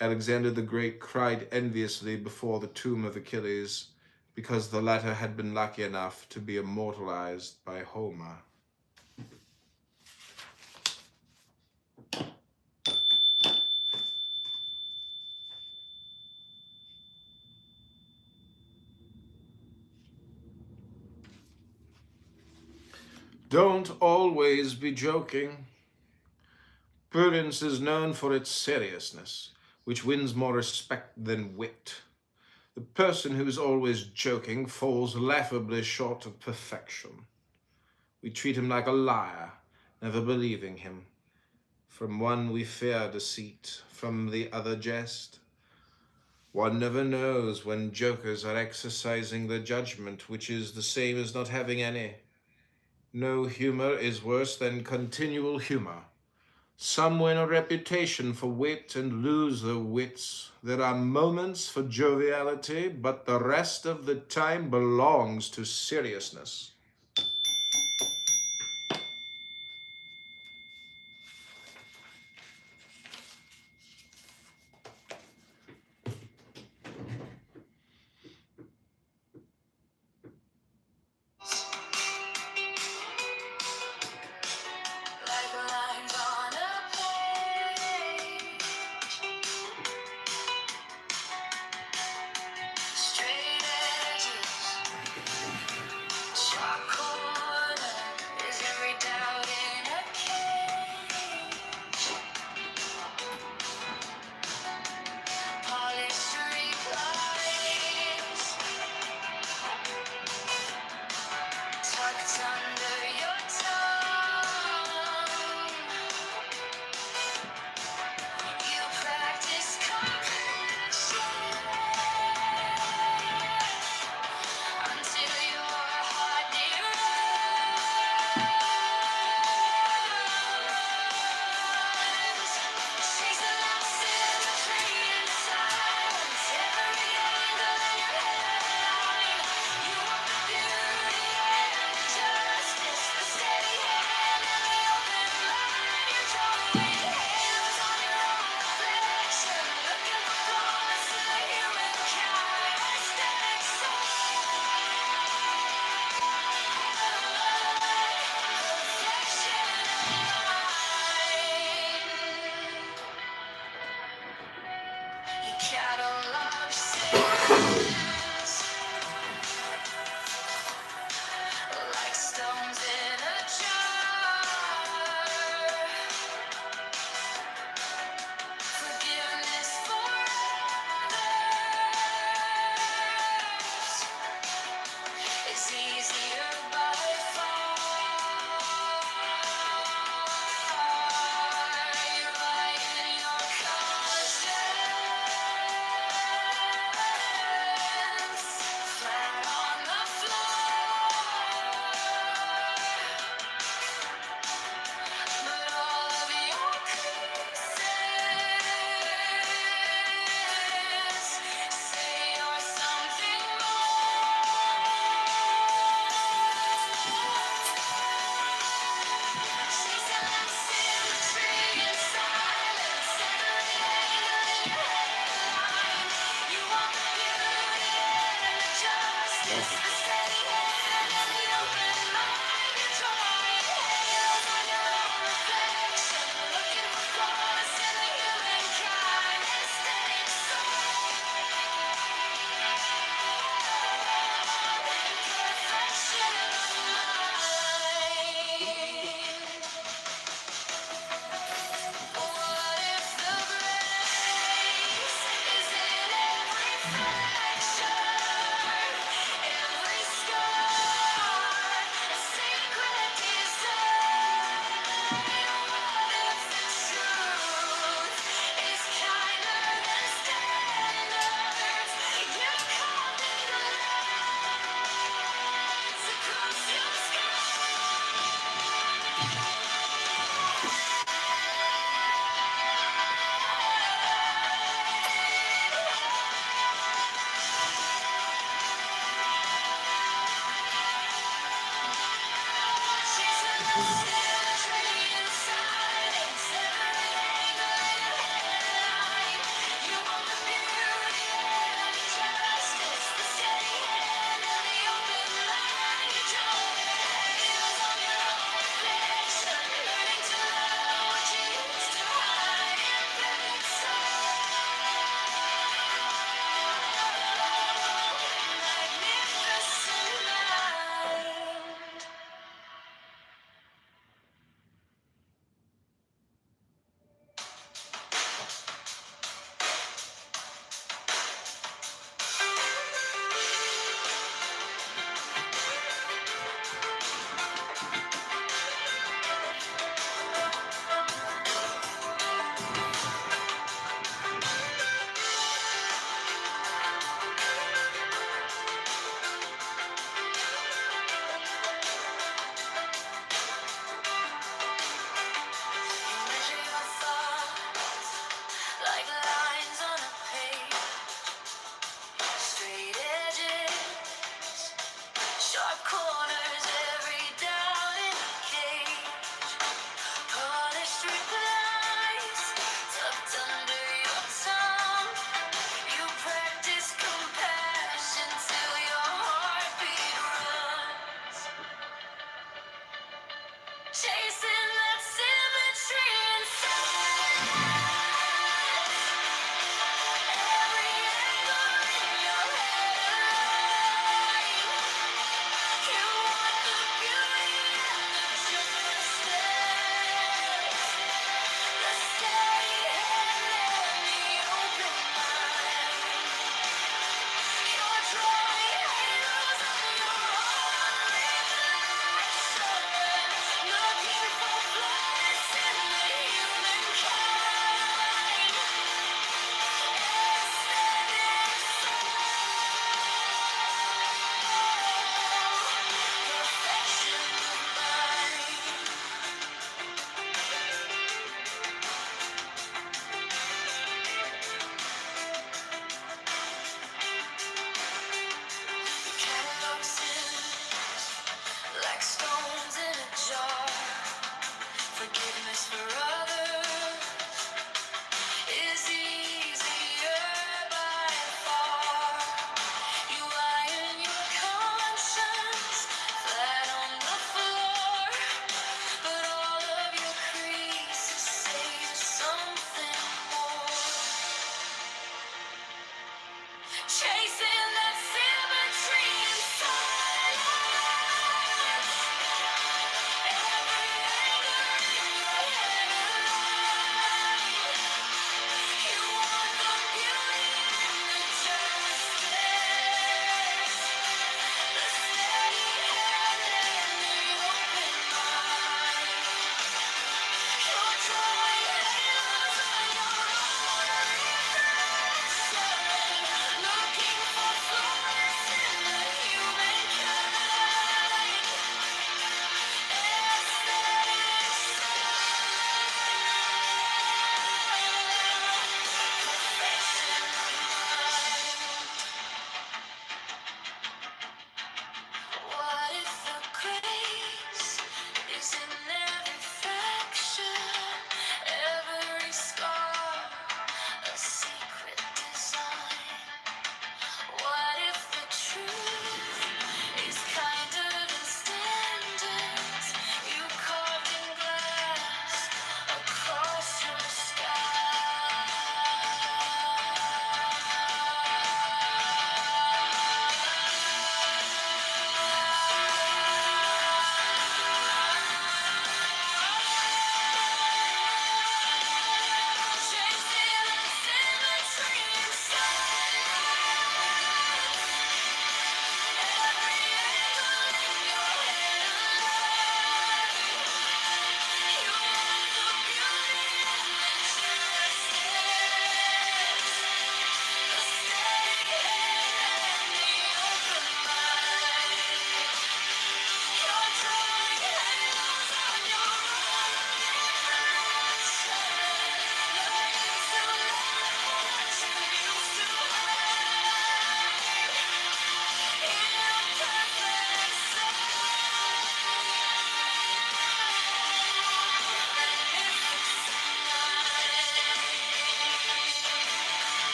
Alexander the Great cried enviously before the tomb of Achilles because the latter had been lucky enough to be immortalized by Homer. Don't always be joking. Prudence is known for its seriousness, which wins more respect than wit. The person who is always joking falls laughably short of perfection. We treat him like a liar, never believing him. From one we fear deceit, from the other jest. One never knows when jokers are exercising their judgment, which is the same as not having any. No humor is worse than continual humor. Some win a reputation for wit and lose their wits. There are moments for joviality, but the rest of the time belongs to seriousness. Like lines on a page, straight edges, sharp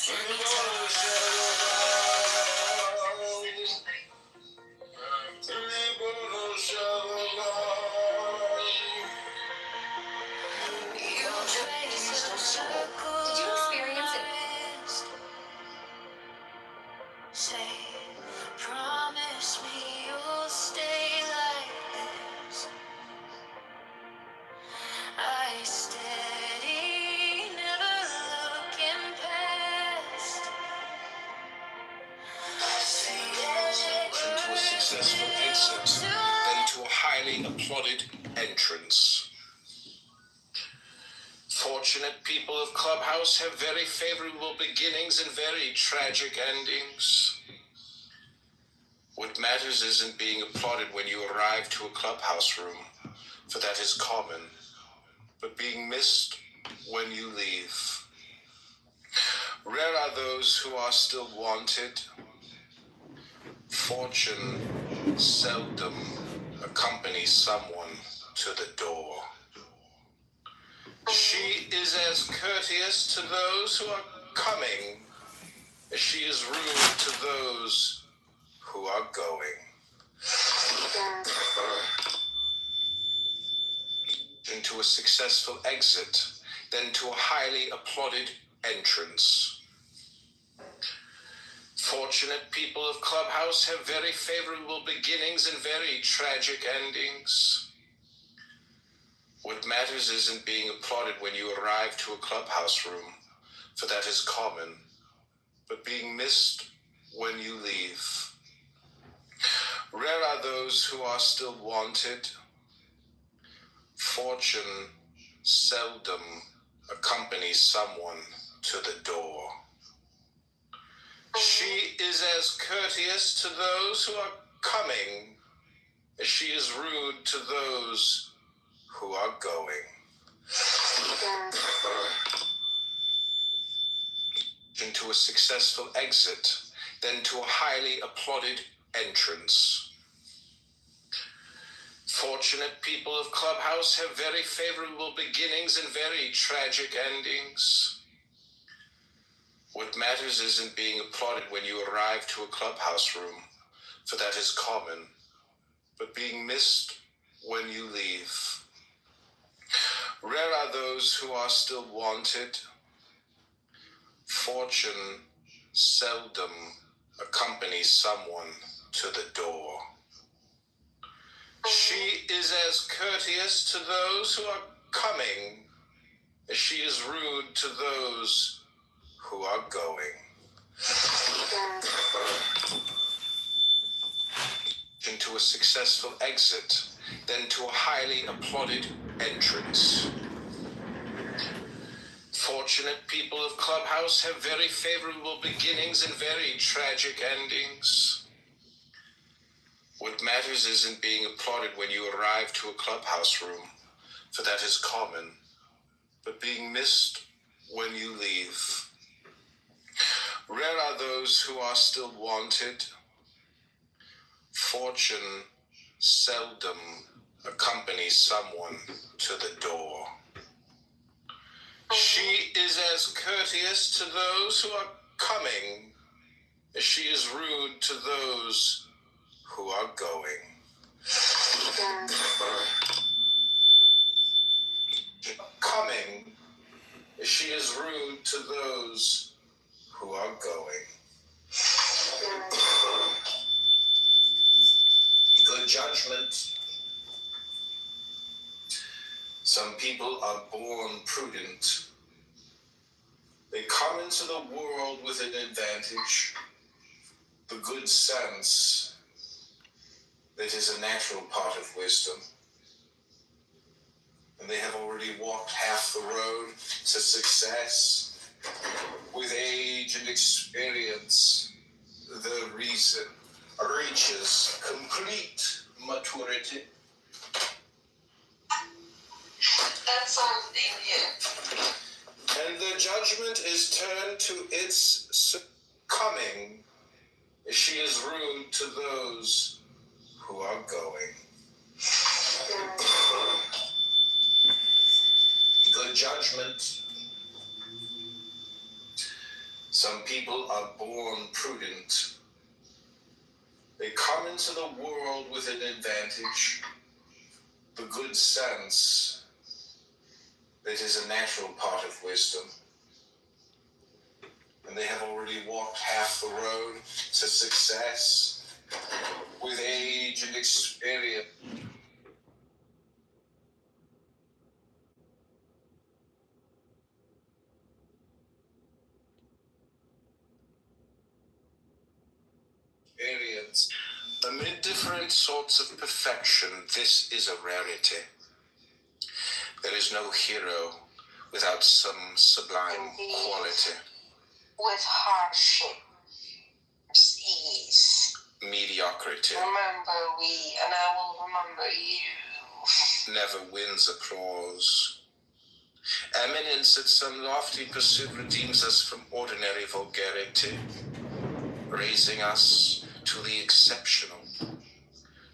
Did you experience it? Say, promise me you'll stay like this. I steady, never looking past. To a successful exit, then to a highly applauded entrance. Fortunate people of Clubhouse have very favorable beginnings and very tragic endings. What matters isn't being applauded when you arrive to a clubhouse room, for that is common, but being missed when you leave. Rare are those who are still wanted. Fortune seldom accompanies someone to the door. She is as courteous to those who are coming as she is rude to those who are going. Into a successful exit, then to a highly applauded entrance. Fortunate people of Clubhouse have very favorable beginnings and very tragic endings. What matters isn't being applauded when you arrive to a clubhouse room, for that is common, but being missed when you leave. Rare are those who are still wanted. Fortune seldom accompanies someone to the door. She is as courteous to those who are coming as she is rude to those who are going. Into a successful exit, then to a highly applauded entrance. Fortunate people of Clubhouse have very favorable beginnings and very tragic endings. What matters isn't being applauded when you arrive to a clubhouse room, for that is common, but being missed when you leave. Rare are those who are still wanted. Fortune seldom accompanies someone to the door. She is as courteous to those who are coming as she is rude to those who are going. Into a successful exit, then to a highly applauded entrance. Fortunate people of Clubhouse have very favorable beginnings and very tragic endings. What matters isn't being applauded when you arrive to a clubhouse room, for that is common, but being missed when you leave. Rare are those who are still wanted. Fortune seldom accompanies someone to the door. She is as courteous to those who are coming as she is rude to those who are going. Coming as she is rude to those who are going. Good judgment. Some people are born prudent. They come into the world with an advantage, the good sense that is a natural part of wisdom. And they have already walked half the road to success. With age and experience, the reason reaches complete maturity. That sounds Indian. And the judgment is turned to its coming as she is rude to those who are going. Good judgment. Some people are born prudent. They come into the world with an advantage, the good sense that is a natural part of wisdom. And they have already walked half the road to success with age and experience. Amid different sorts of perfection, this is a rarity. There is no hero without some sublime quality. With hardship, ease. Mediocrity Remember we, and I will remember you. never wins applause. Eminence at some lofty pursuit redeems us from ordinary vulgarity, raising us to the exceptional.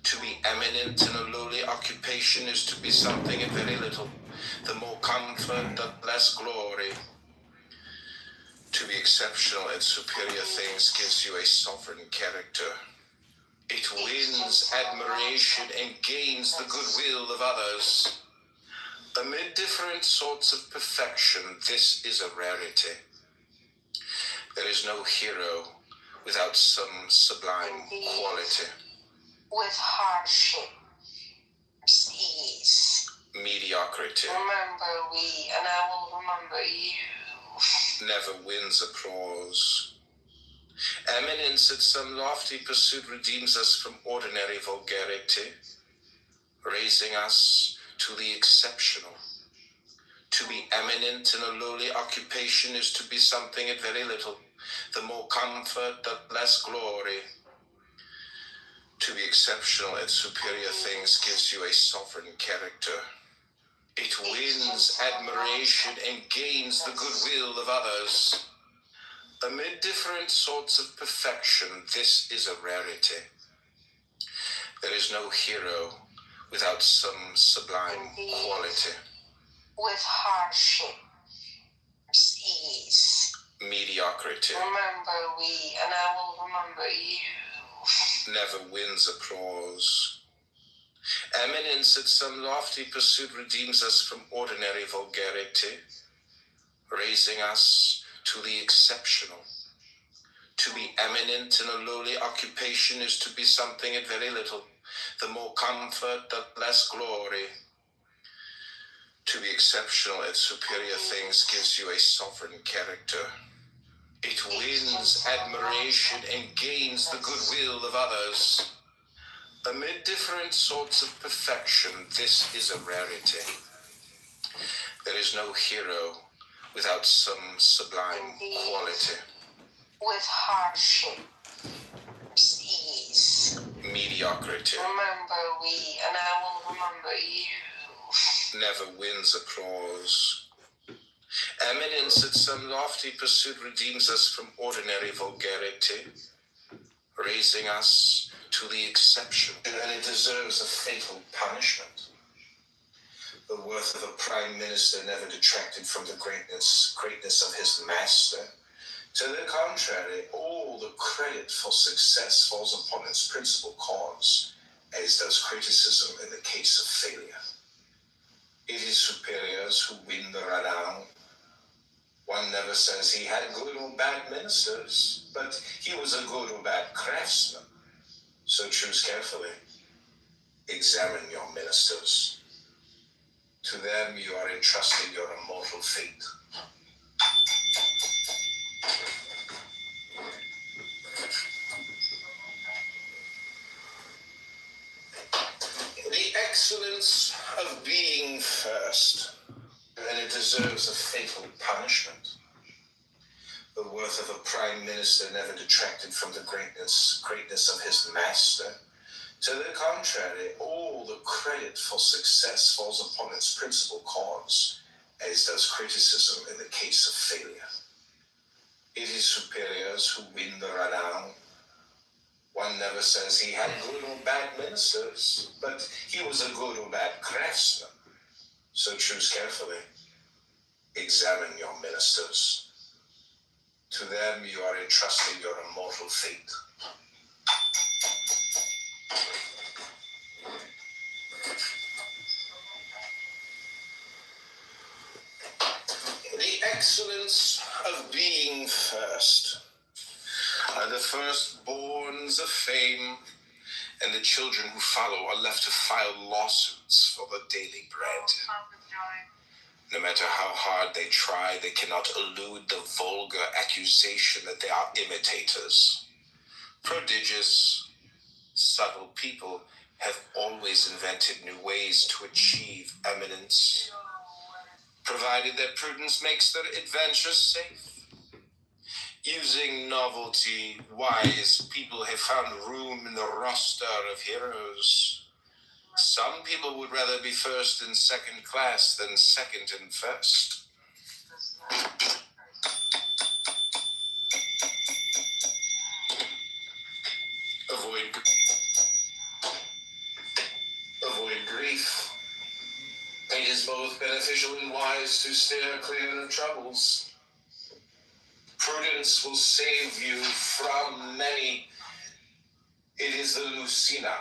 To be eminent in a lowly occupation is to be something and very little. The more comfort, the less glory. To be exceptional at superior things gives you a sovereign character. It wins admiration and gains the goodwill of others. Amid different sorts of perfection, this is a rarity. There is no hero without some sublime quality. With hardship, ease. Mediocrity Remember we, and I will remember you. never wins applause. Eminence at some lofty pursuit redeems us from ordinary vulgarity, raising us to the exceptional. To be eminent in a lowly occupation is to be something and very little. The more comfort, the less glory. To be exceptional at superior things gives you a sovereign character. It wins admiration and gains the goodwill of others. Amid different sorts of perfection, this is a rarity. There is no hero without some sublime quality. With hardship, ease. Mediocrity Remember we, and I will remember you. never wins applause. Eminence at some lofty pursuit redeems us from ordinary vulgarity, raising us to the exceptional. To be eminent in a lowly occupation is to be something and very little. The more comfort, the less glory. To be exceptional at superior things gives you a sovereign character. It wins admiration and gains the goodwill of others. Amid different sorts of perfection, this is a rarity. There is no hero without some sublime quality. With hardship, ease. Mediocrity Remember we, and I will remember you. never wins applause. Eminence at some lofty pursuit redeems us from ordinary vulgarity, raising us to the exceptional. And it deserves a fatal punishment. The worth of a prime minister never detracted from the greatness of his master. To the contrary, all the credit for success falls upon its principal cause, as does criticism in the case of failure. It is superiors who win the renown. One never says he had good or bad ministers, but he was a good or bad craftsman. So choose carefully. Examine your ministers. To them you are entrusting your immortal fate. The excellence of being first, and it deserves a fatal punishment. The worth of a prime minister never detracted from the greatness of his master. To the contrary, all the credit for success falls upon its principal cause, as does criticism in the case of failure. It is superiors who win the renown. One never says he had good or bad ministers, but he was a good or bad craftsman. So choose carefully. Examine your ministers. To them you are entrusting your immortal fate. The excellence of being first are the firstborns of fame, and the children who follow are left to file lawsuits for the daily bread. No matter how hard they try, they cannot elude the vulgar accusation that they are imitators. Prodigious, subtle people have always invented new ways to achieve eminence, provided that prudence makes their adventures safe. Using novelty, wise people have found room in the roster of heroes. Some people would rather be first in second class than second in first. Avoid grief. It is both beneficial and wise to steer clear of troubles. Prudence will save you from many. It is the Lucina,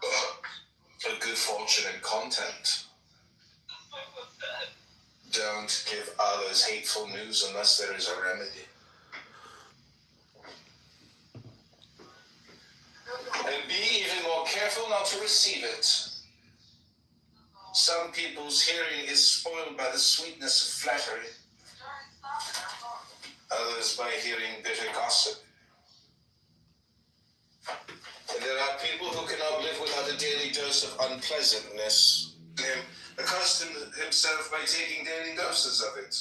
of good fortune and content. Don't give others hateful news unless there is a remedy. And be even more careful not to receive it. Some people's hearing is spoiled by the sweetness of flattery. Others by hearing bitter gossip. And there are people who cannot live without a daily dose of unpleasantness. Him accustomed himself by taking daily doses of it.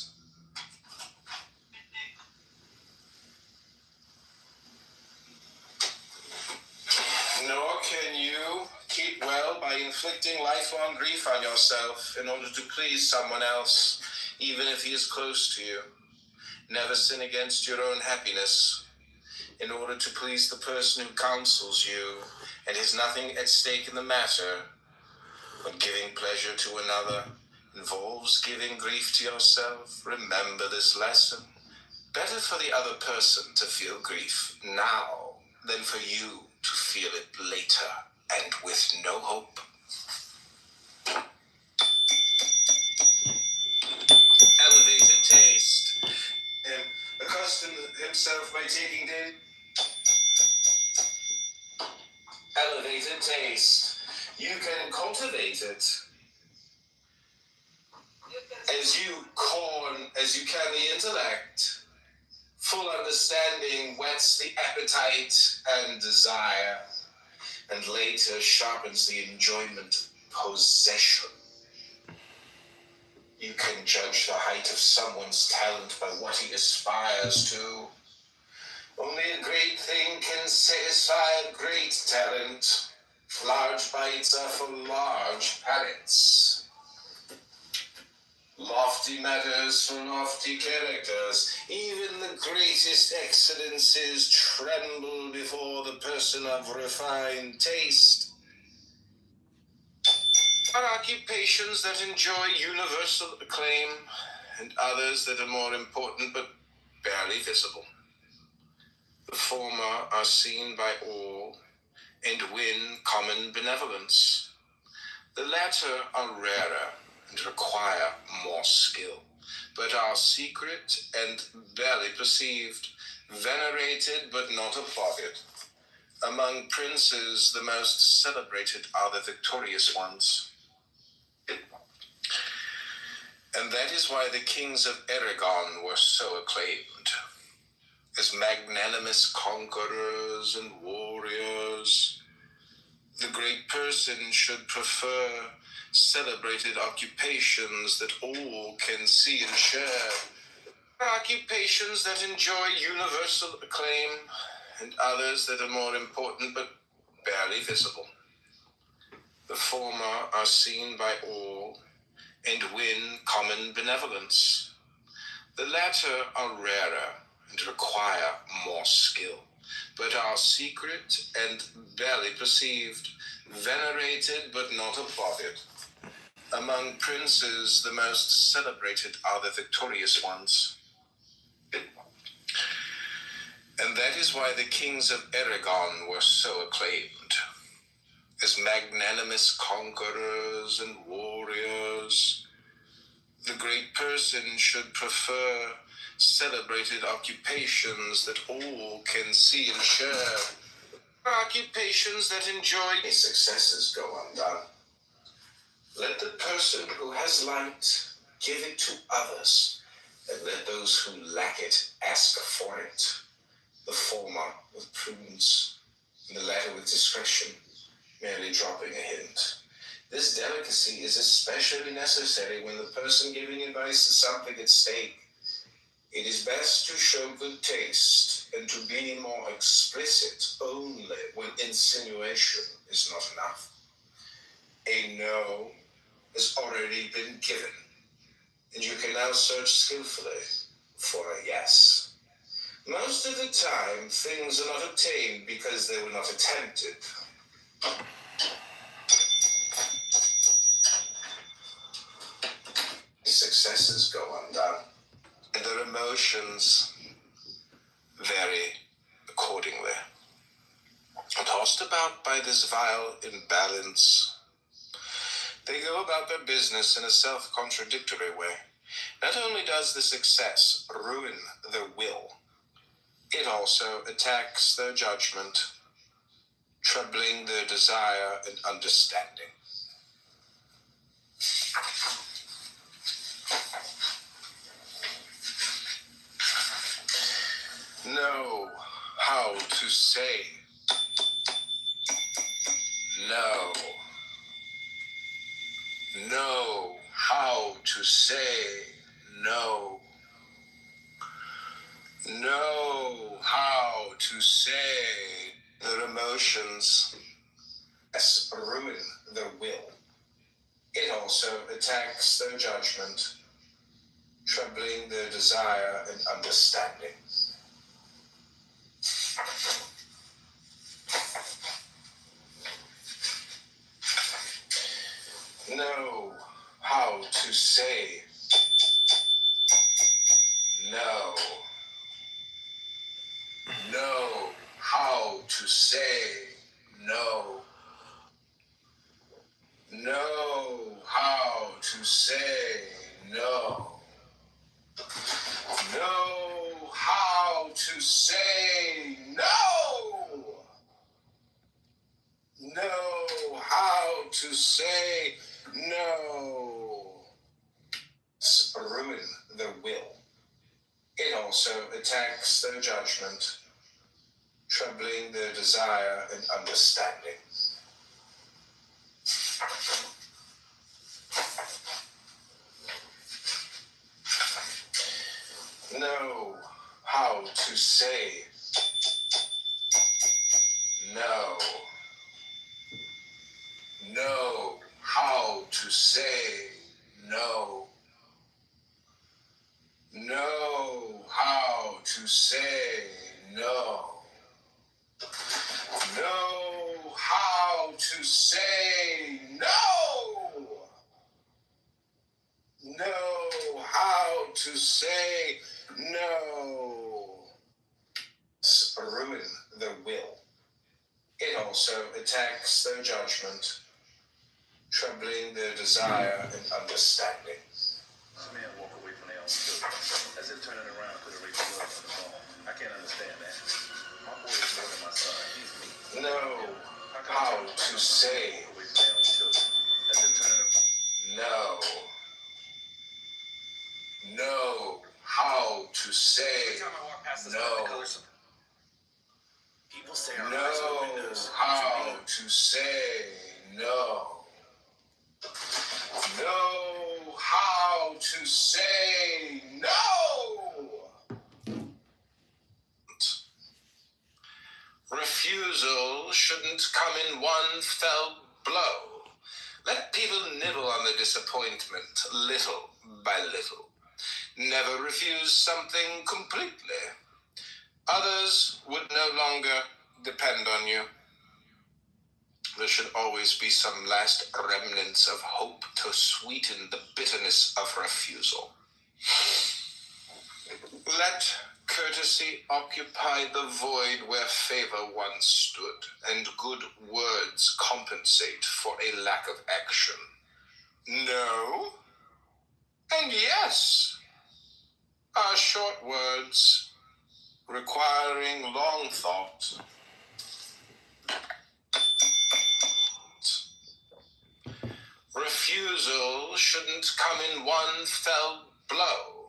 Nor can you keep well by inflicting lifelong grief on yourself in order to please someone else, even if he is close to you. Never sin against your own happiness in order to please the person who counsels you and has nothing at stake in the matter. But giving pleasure to another involves giving grief to yourself. Remember this lesson. Better for the other person to feel grief now than for you to feel it later and with no hope. Elevated taste. Accustomed himself by taking daily. Elevated taste. You can cultivate it as you can the intellect. Full understanding whets the appetite and desire, and later sharpens the enjoyment of possession. You can judge the height of someone's talent by what he aspires to. Only a great thing can satisfy a great talent. Large bites are for large palates. Lofty matters for lofty characters. Even the greatest excellences tremble before the person of refined taste. There are occupations that enjoy universal acclaim, and others that are more important but barely visible. The former are seen by all and win common benevolence. The latter are rarer and require more skill, but are secret and barely perceived, venerated but not applauded. Among princes, the most celebrated are the victorious ones. And that is why the kings of Aragon were so acclaimed. As magnanimous conquerors and warriors, the great person should prefer celebrated occupations that all can see and share. Occupations that enjoy universal acclaim, and others that are more important but barely visible. The former are seen by all and win common benevolence. The latter are rarer and require more skill, but are secret and barely perceived, venerated but not applauded. Among princes, the most celebrated are the victorious ones. And that is why the kings of Aragon were so acclaimed. As magnanimous conquerors and warriors, the great person should prefer celebrated occupations that all can see and share. Occupations that enjoy successes go undone. Let the person who has light give it to others, and let those who lack it ask for it, the former with prudence, and the latter with discretion, merely dropping a hint. This delicacy is especially necessary when the person giving advice has something at stake. It is best to show good taste and to be more explicit only when insinuation is not enough. A no has already been given, and you can now search skillfully for a yes. Most of the time, things are not obtained because they were not attempted. Successes go undone, and their emotions vary accordingly. Tossed about by this vile imbalance, they go about their business in a self-contradictory way. Not only does the success ruin their will, it also attacks their judgment, troubling their desire and understanding. Know how to say no. Know how to say no. Know how to say their emotions ruin their will. It also attacks their judgment, troubling their desire and understanding. Know how to say no. Know how to say no. Know how to say no. Know how to say no. Know how to say no. Ruin their will. It also attacks their judgment, troubling their desire and understanding. Know how to say no. Know how to say no. Know how to say no. Know how to say no. Know how to say no. Ruin their will. It also attacks their judgment, troubling their desire and understanding. This man walk away from their own children, as if turning around could erase blood from the bone. I can't understand that. My boy is more than my son. He's me. Know how to say away from their own children, as if turning around. no. Know how to say Every time I walk past this no. colors, people say our eyes Know are windows. how to say no. Know how to say no. Refusal shouldn't come in one fell blow. Let people nibble on the disappointment little by little. Never refuse something completely. Others would no longer depend on you. There should always be some last remnants of hope to sweeten the bitterness of refusal. Let courtesy occupy the void where favor once stood, and good words compensate for a lack of action? No and yes are short words requiring long thought. Refusal shouldn't come in one fell blow.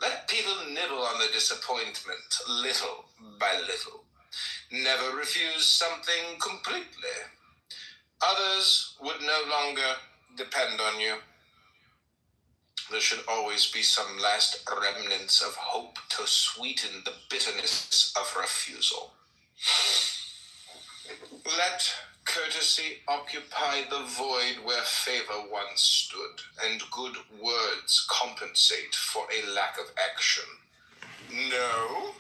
Let people nibble on the disappointment little by little. Never refuse something completely. Others would no longer depend on you. There should always be some last remnants of hope to sweeten the bitterness of refusal. Let courtesy occupy the void where favor once stood, and good words compensate for a lack of action. No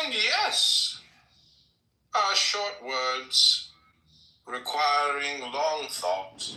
and yes are short words requiring long thought.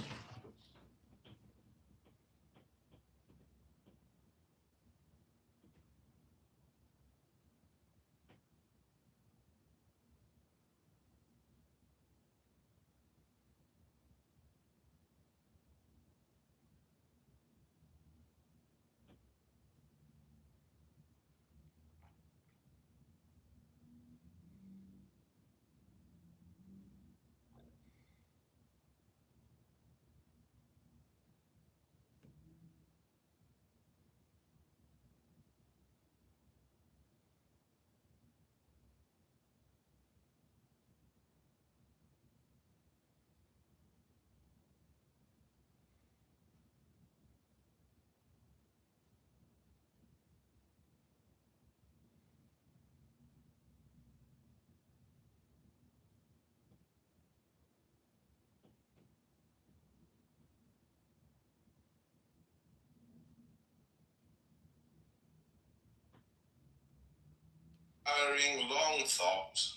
Requiring long thought.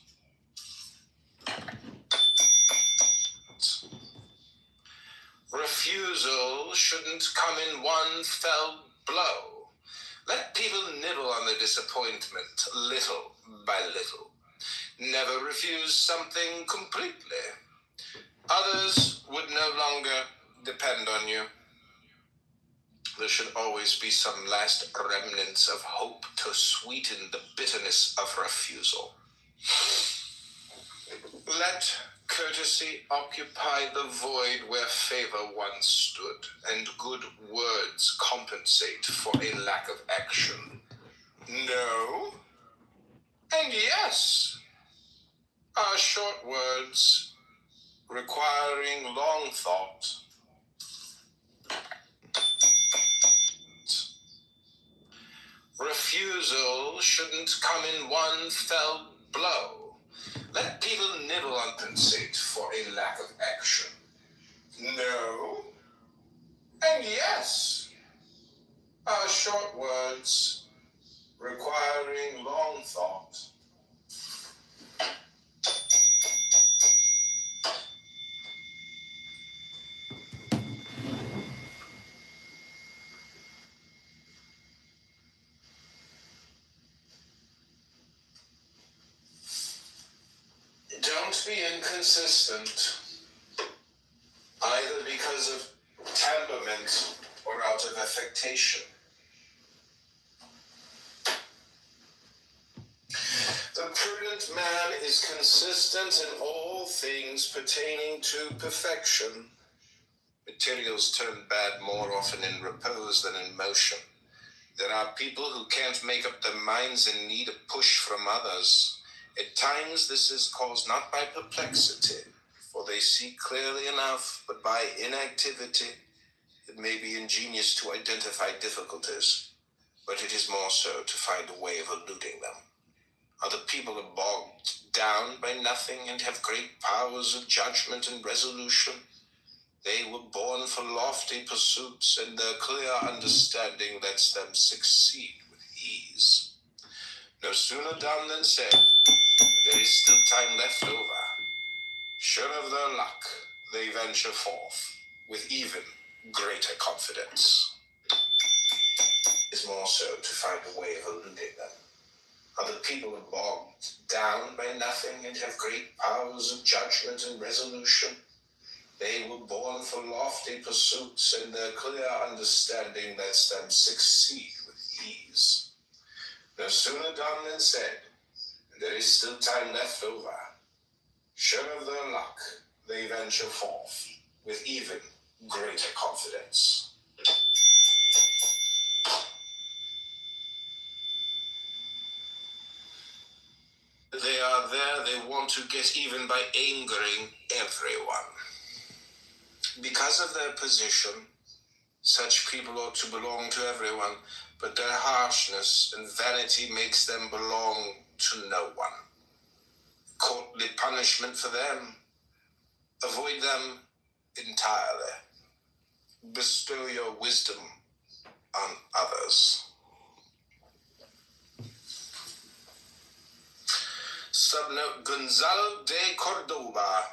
Refusal shouldn't come in one fell blow. Let people nibble on the disappointment little by little. Never refuse something completely. Others would no longer depend on you. There should always be some last remnants of hope to sweeten the bitterness of refusal. Let courtesy occupy the void where favor once stood, and good words compensate for a lack of action. No and yes are short words requiring long thought. Refusal shouldn't come in one fell blow. Let people nibble and compensate for a lack of action. No and yes are short words requiring long thought. Don't be inconsistent, either because of temperament or out of affectation. The prudent man is consistent in all things pertaining to perfection. Materials turn bad more often in repose than in motion. There are people who can't make up their minds and need a push from others. At times this is caused not by perplexity, for they see clearly enough, but by inactivity. It may be ingenious to identify difficulties, but it is more so to find a way of eluding them. Other people are bogged down by nothing and have great powers of judgment and resolution. They were born for lofty pursuits, and their clear understanding lets them succeed with ease. No sooner done than said. There is still time left over. Sure of their luck, they venture forth with even greater confidence. It is more so to find a way of eluding them. Other people are bogged down by nothing and have great powers of judgment and resolution. They were born for lofty pursuits, and their clear understanding lets them succeed with ease. No sooner done than said, and there is still time left over. Sure of their luck, they venture forth with even greater confidence. They are there, they want to get even by angering everyone. Because of their position, such people ought to belong to everyone, but their harshness and vanity makes them belong to no one. Courtly punishment for them. Avoid them entirely. Bestow your wisdom on others. Subnote Gonzalo de Cordoba,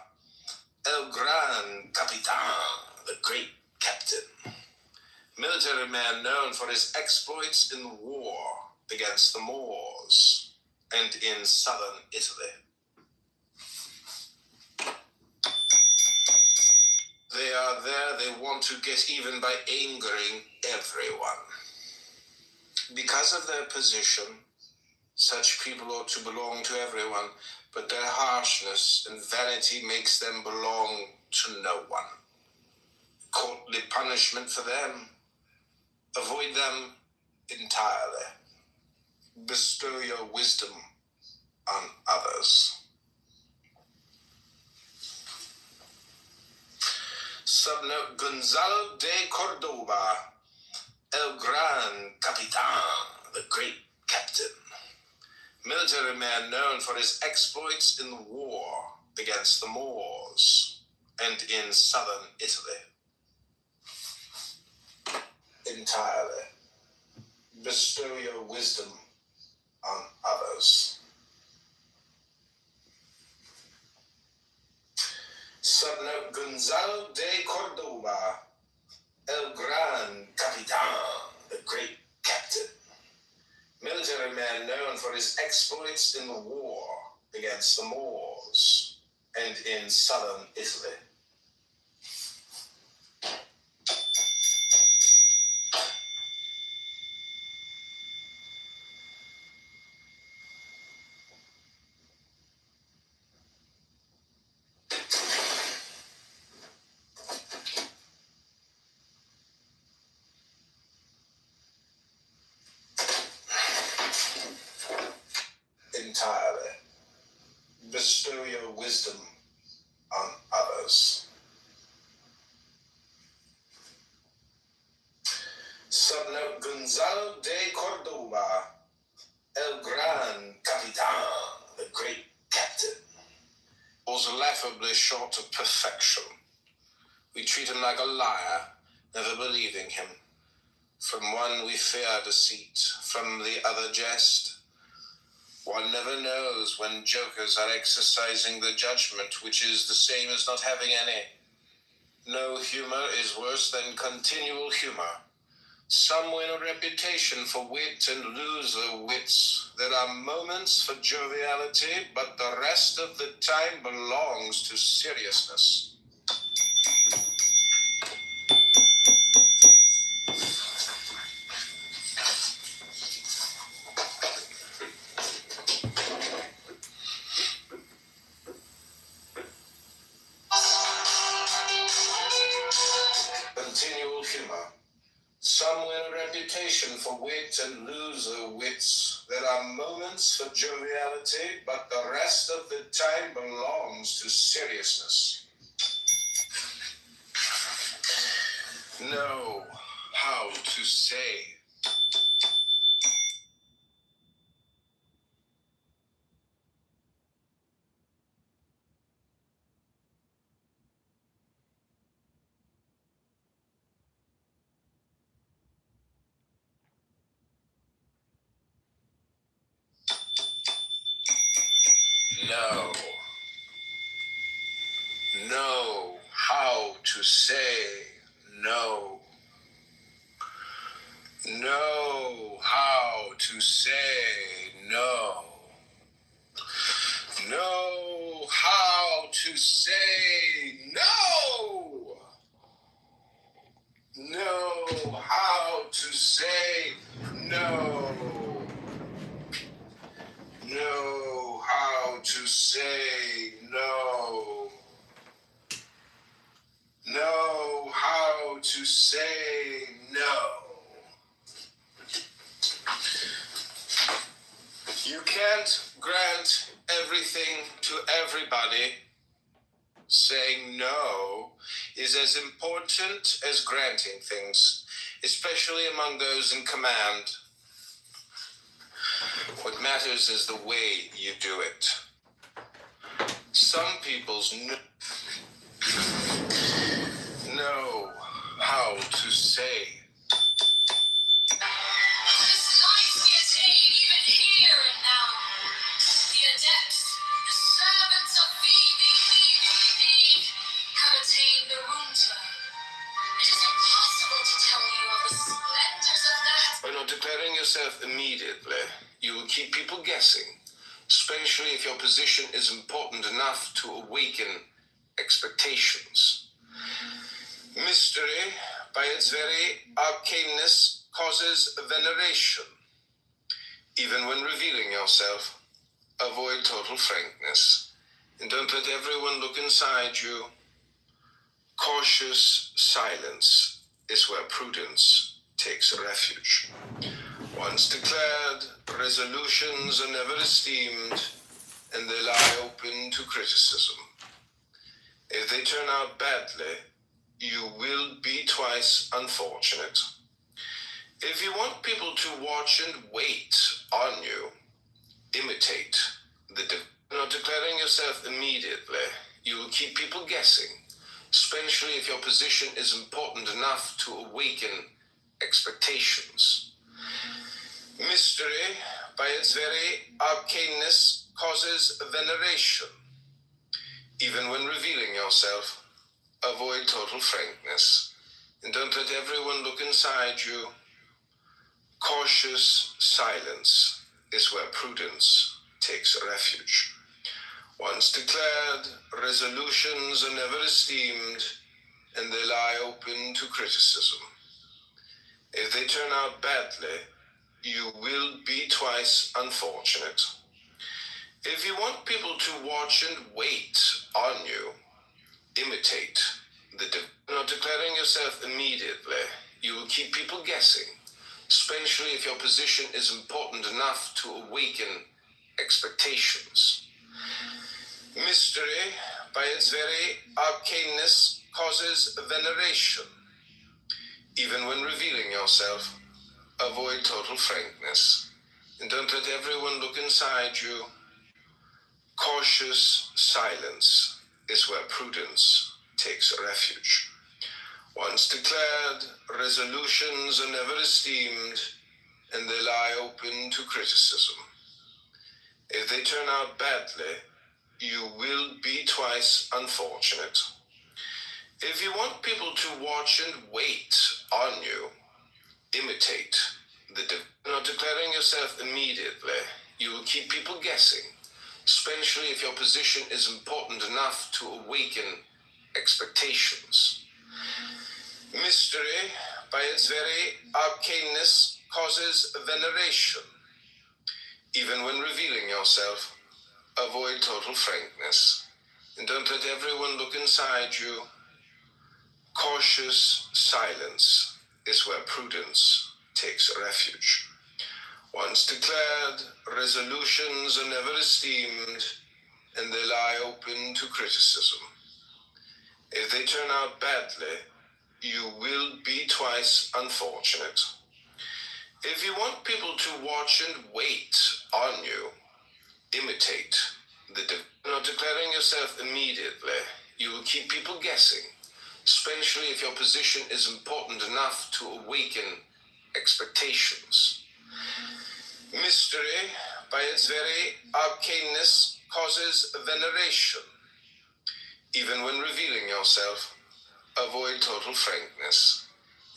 El Gran Capitan, the great captain. Military man known for his exploits in the war against the Moors and in southern Italy. They are there, they want to get even by angering everyone. Because of their position, such people ought to belong to everyone, but their harshness and vanity makes them belong to no one. Courtly punishment for them. Avoid them entirely. Bestow your wisdom on others. Subnote Gonzalo de Cordoba, El Gran Capitan, the great captain. Military man known for his exploits in the war against the Moors and in southern Italy. Entirely. Bestow your wisdom on others. Subnote Gonzalo de Cordoba, El Gran Capitan, the great captain. Military man known for his exploits in the war against the Moors and in southern Italy. Entirely. Bestow your wisdom on others. Subnote Gonzalo de Cordoba, El Gran Capitan, the great captain. Was laughably short of perfection. We treat him like a liar, never believing him. From one we fear deceit, from the other jest. One never knows when jokers are exercising the judgment, which is the same as not having any. No humor is worse than continual humor. Some win a reputation for wit and lose their wits. There are moments for joviality, but the rest of the time belongs to seriousness. Continual humor. Some win a reputation for wit and lose their wits. There are moments for joviality, but the rest of the time belongs to seriousness. Know how to say. No. Know how to say no. Know how to say no. know. Know how to say no. Know how to say no. Know how to say no. Know how to say no. You can't grant everything to everybody. Saying no is as important as granting things, especially among those in command. What matters is the way you do it. Some people's know how to say. This light we attain even here and now. The adepts, the servants of VVVVV have attained the Runta. It is impossible to tell you of the splendors of that. By not declaring yourself immediately, you will keep people guessing, especially if your position is important enough to awaken expectations. Mystery, by its very arcaneness, causes veneration. Even when revealing yourself, avoid total frankness, and don't let everyone look inside you. Cautious silence is where prudence takes refuge. Once declared, resolutions are never esteemed, and they lie open to criticism. If they turn out badly, you will be twice unfortunate. If you want people to watch and wait on you, imitate the not declaring yourself immediately, you will keep people guessing, especially if your position is important enough to awaken expectations. Mystery, by its very arcaneness, causes veneration. Even when revealing yourself, avoid total frankness, and don't let everyone look inside you. Cautious silence is where prudence takes refuge. Once declared, resolutions are never esteemed, and they lie open to criticism. If they turn out badly, you will be twice unfortunate. If you want people to watch and wait on you, imitate the not declaring yourself immediately, you will keep people guessing, especially if your position is important enough to awaken expectations. Mystery, by its very arcaneness, causes veneration. Even when revealing yourself, avoid total frankness, and don't let everyone look inside you. Cautious silence is where prudence takes refuge. Once declared, resolutions are never esteemed, and they lie open to criticism. If they turn out badly, you will be twice unfortunate. If you want people to watch and wait on you, imitate the not declaring yourself immediately, you will keep people guessing, especially if your position is important enough to awaken expectations. Mystery, by its very arcaneness, causes veneration. Even when revealing yourself, avoid total frankness, and don't let everyone look inside you. Cautious silence is where prudence takes refuge. Once declared, resolutions are never esteemed, and they lie open to criticism. If they turn out badly, you will be twice unfortunate. If you want people to watch and wait on you, imitate the not declaring yourself immediately, you will keep people guessing, especially if your position is important enough to awaken expectations. Mystery, by its very arcaneness, causes veneration. Even when revealing yourself, avoid total frankness,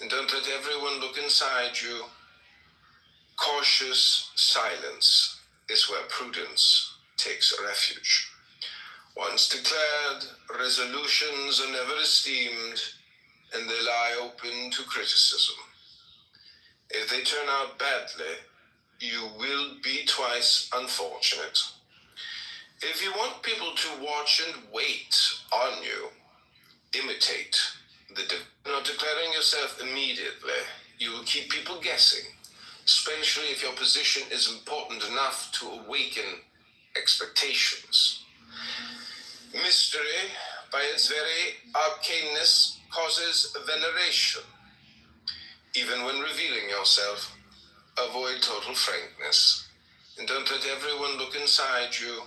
and don't let everyone look inside you. Cautious silence is where prudence takes refuge. Once declared, resolutions are never esteemed, and they lie open to criticism. If they turn out badly, you will be twice unfortunate. If you want people to watch and wait on you, imitate the not declaring yourself immediately. You will keep people guessing, especially if your position is important enough to awaken expectations. Mystery, by its very arcaneness, causes veneration. Even when revealing yourself, avoid total frankness, and don't let everyone look inside you.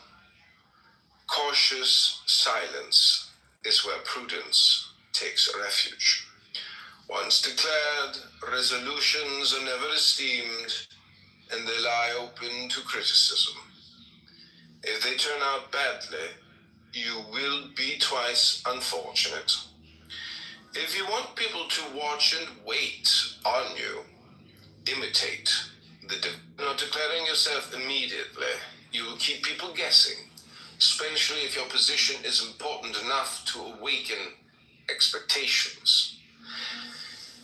Cautious silence is where prudence takes refuge. Once declared, resolutions are never esteemed, and they lie open to criticism. If they turn out badly, you will be twice unfortunate. If you want people to watch and wait on you, imitate the not declaring yourself immediately. You will keep people guessing, especially if your position is important enough to awaken expectations.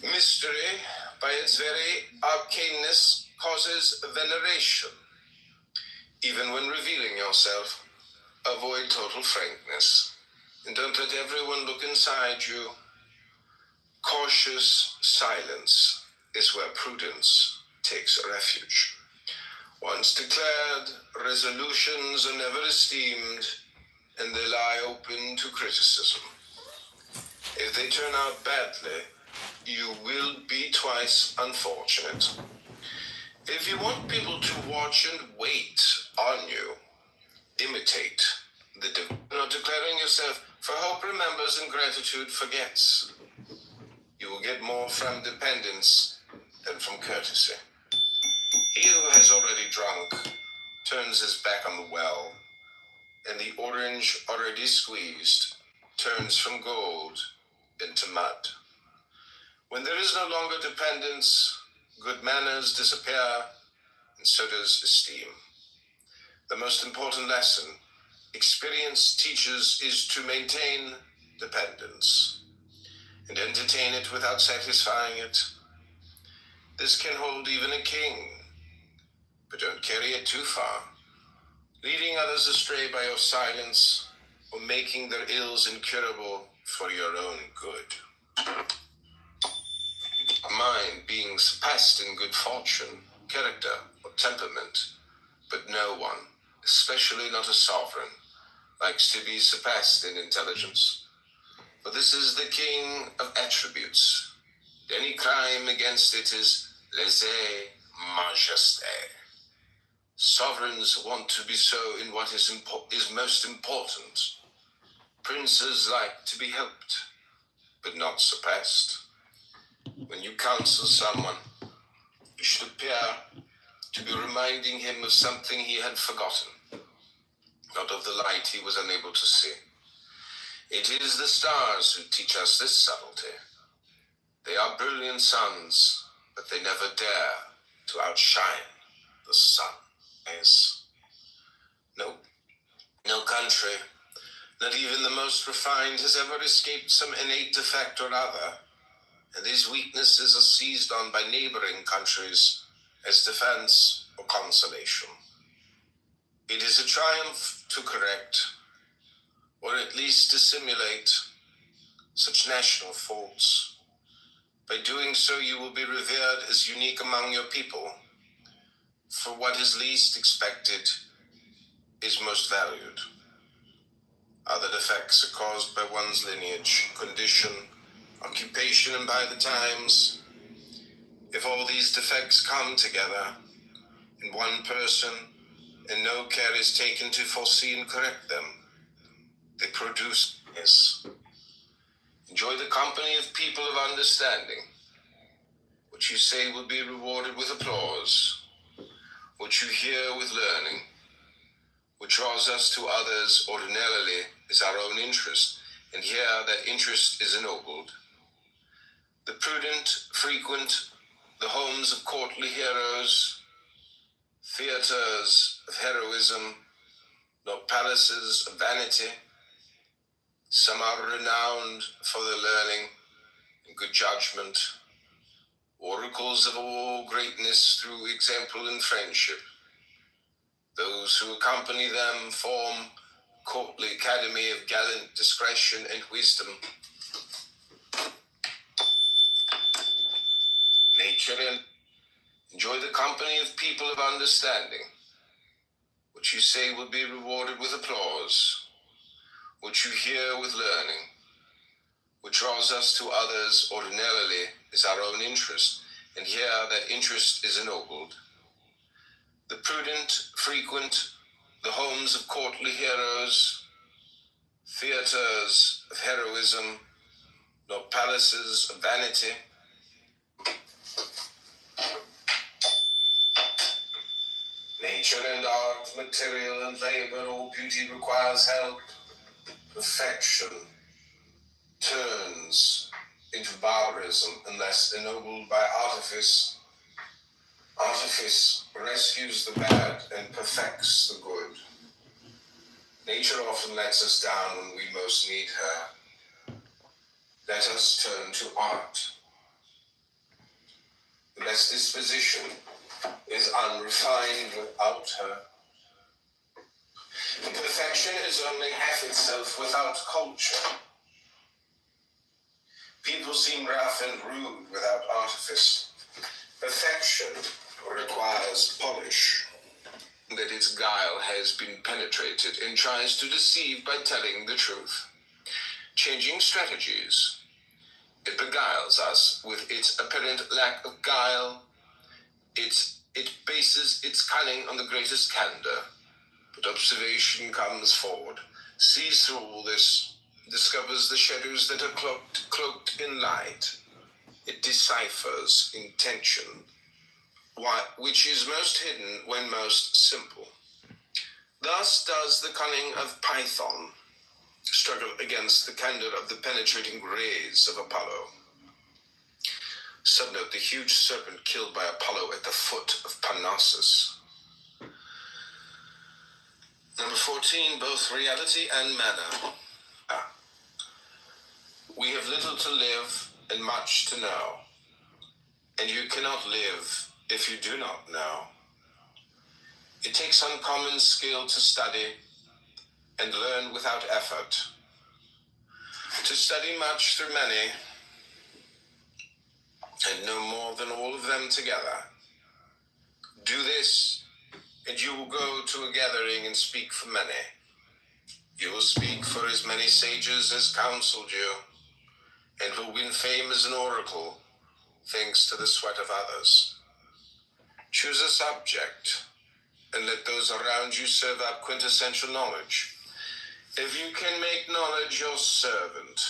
Mystery, by its very arcaneness, causes veneration. Even when revealing yourself, avoid total frankness, and don't let everyone look inside you. Cautious silence is where prudence takes refuge. Once declared, resolutions are never esteemed, and they lie open to criticism. If they turn out badly, you will be twice unfortunate. If you want people to watch and wait on you, imitate the not declaring yourself, for hope remembers and gratitude forgets. You will get more from dependence than from courtesy. He who has already drunk turns his back on the well, and the orange already squeezed turns from gold into mud. When there is no longer dependence, good manners disappear, and so does esteem. The most important lesson experience teaches is to maintain dependence and entertain it without satisfying it. This can hold even a king, but don't carry it too far, leading others astray by your silence or making their ills incurable for your own good. A mind being surpassed in good fortune, character, or temperament, but no one, especially not a sovereign, likes to be surpassed in intelligence. For this is the king of attributes. Any crime against it is lèse-majesté. Sovereigns want to be so in what is most important. Princes like to be helped, but not surpassed. When you counsel someone, you should appear to be reminding him of something he had forgotten, not of the light he was unable to see. It is the stars who teach us this subtlety. They are brilliant suns, but they never dare to outshine the sun. Yes. No country, not even the most refined, has ever escaped some innate defect or other, and these weaknesses are seized on by neighboring countries as defense or consolation. It is a triumph to correct, or at least dissimulate, such national faults. By doing so, you will be revered as unique among your people, for what is least expected is most valued. Other defects are caused by one's lineage, condition, occupation, and by the times. If all these defects come together in one person, and no care is taken to foresee and correct them, they produce this. Enjoy the company of people of understanding. What you say will be rewarded with applause. What you hear with learning. What draws us to others ordinarily is our own interest, and here that interest is ennobled. The prudent frequent the homes of courtly heroes, theaters of heroism, nor palaces of vanity. Some are renowned for their learning and good judgment, oracles of all greatness through example and friendship. Those who accompany them form a courtly academy of gallant discretion and wisdom. Nature and enjoy the company of people of understanding. What you say will be rewarded with applause. What you hear with learning. What draws us to others ordinarily is our own interest, and here that interest is ennobled. The prudent frequent the homes of courtly heroes, theaters of heroism, nor palaces of vanity. Nature and art, material and labor, all beauty requires help. Perfection turns into barbarism unless ennobled by artifice. Artifice rescues the bad and perfects the good. Nature often lets us down when we most need her. Let us turn to art. The best disposition is unrefined without her. Perfection is only half itself without culture. People seem rough and rude without artifice. Perfection requires polish. That its guile has been penetrated and tries to deceive by telling the truth. Changing strategies. It beguiles us with its apparent lack of guile. It bases its cunning on the greatest candor. But observation comes forward, sees through all this, discovers the shadows that are cloaked in light. It deciphers intention, which is most hidden when most simple. Thus does the cunning of Python struggle against the candor of the penetrating rays of Apollo. Subnote the huge serpent killed by Apollo at the foot of Parnassus. Number 14, both reality and manner. We have little to live and much to know, and you cannot live if you do not know. It takes uncommon skill to study and learn without effort, to study much through many, and know more than all of them together. Do this, and you will go to a gathering and speak for many. You will speak for as many sages as counseled you, and will win fame as an oracle, thanks to the sweat of others. Choose a subject, and let those around you serve up quintessential knowledge. If you can make knowledge your servant,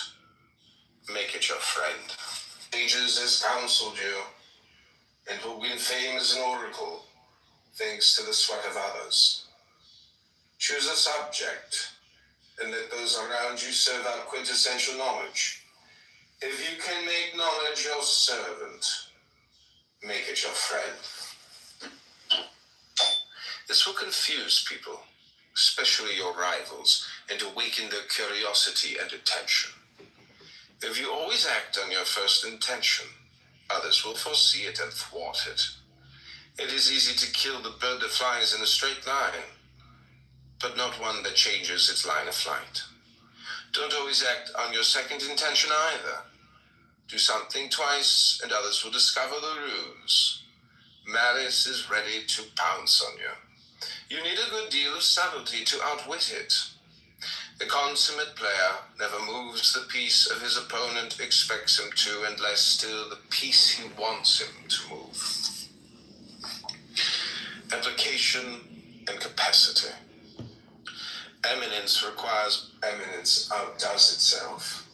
make it your friend. Sages as counseled you, and will win fame as an oracle, thanks to the sweat of others. Choose a subject, and let those around you serve out quintessential knowledge. If you can make knowledge your servant, make it your friend. This will confuse people, especially your rivals, and awaken their curiosity and attention. If you always act on your first intention, others will foresee it and thwart it. It is easy to kill the bird that flies in a straight line, but not one that changes its line of flight. Don't always act on your second intention either. Do something twice, and others will discover the ruse. Malice is ready to pounce on you. You need a good deal of subtlety to outwit it. The consummate player never moves the piece of his opponent expects him to, and less still the piece he wants him to move. Application and capacity. Eminence requires eminence outdoes itself.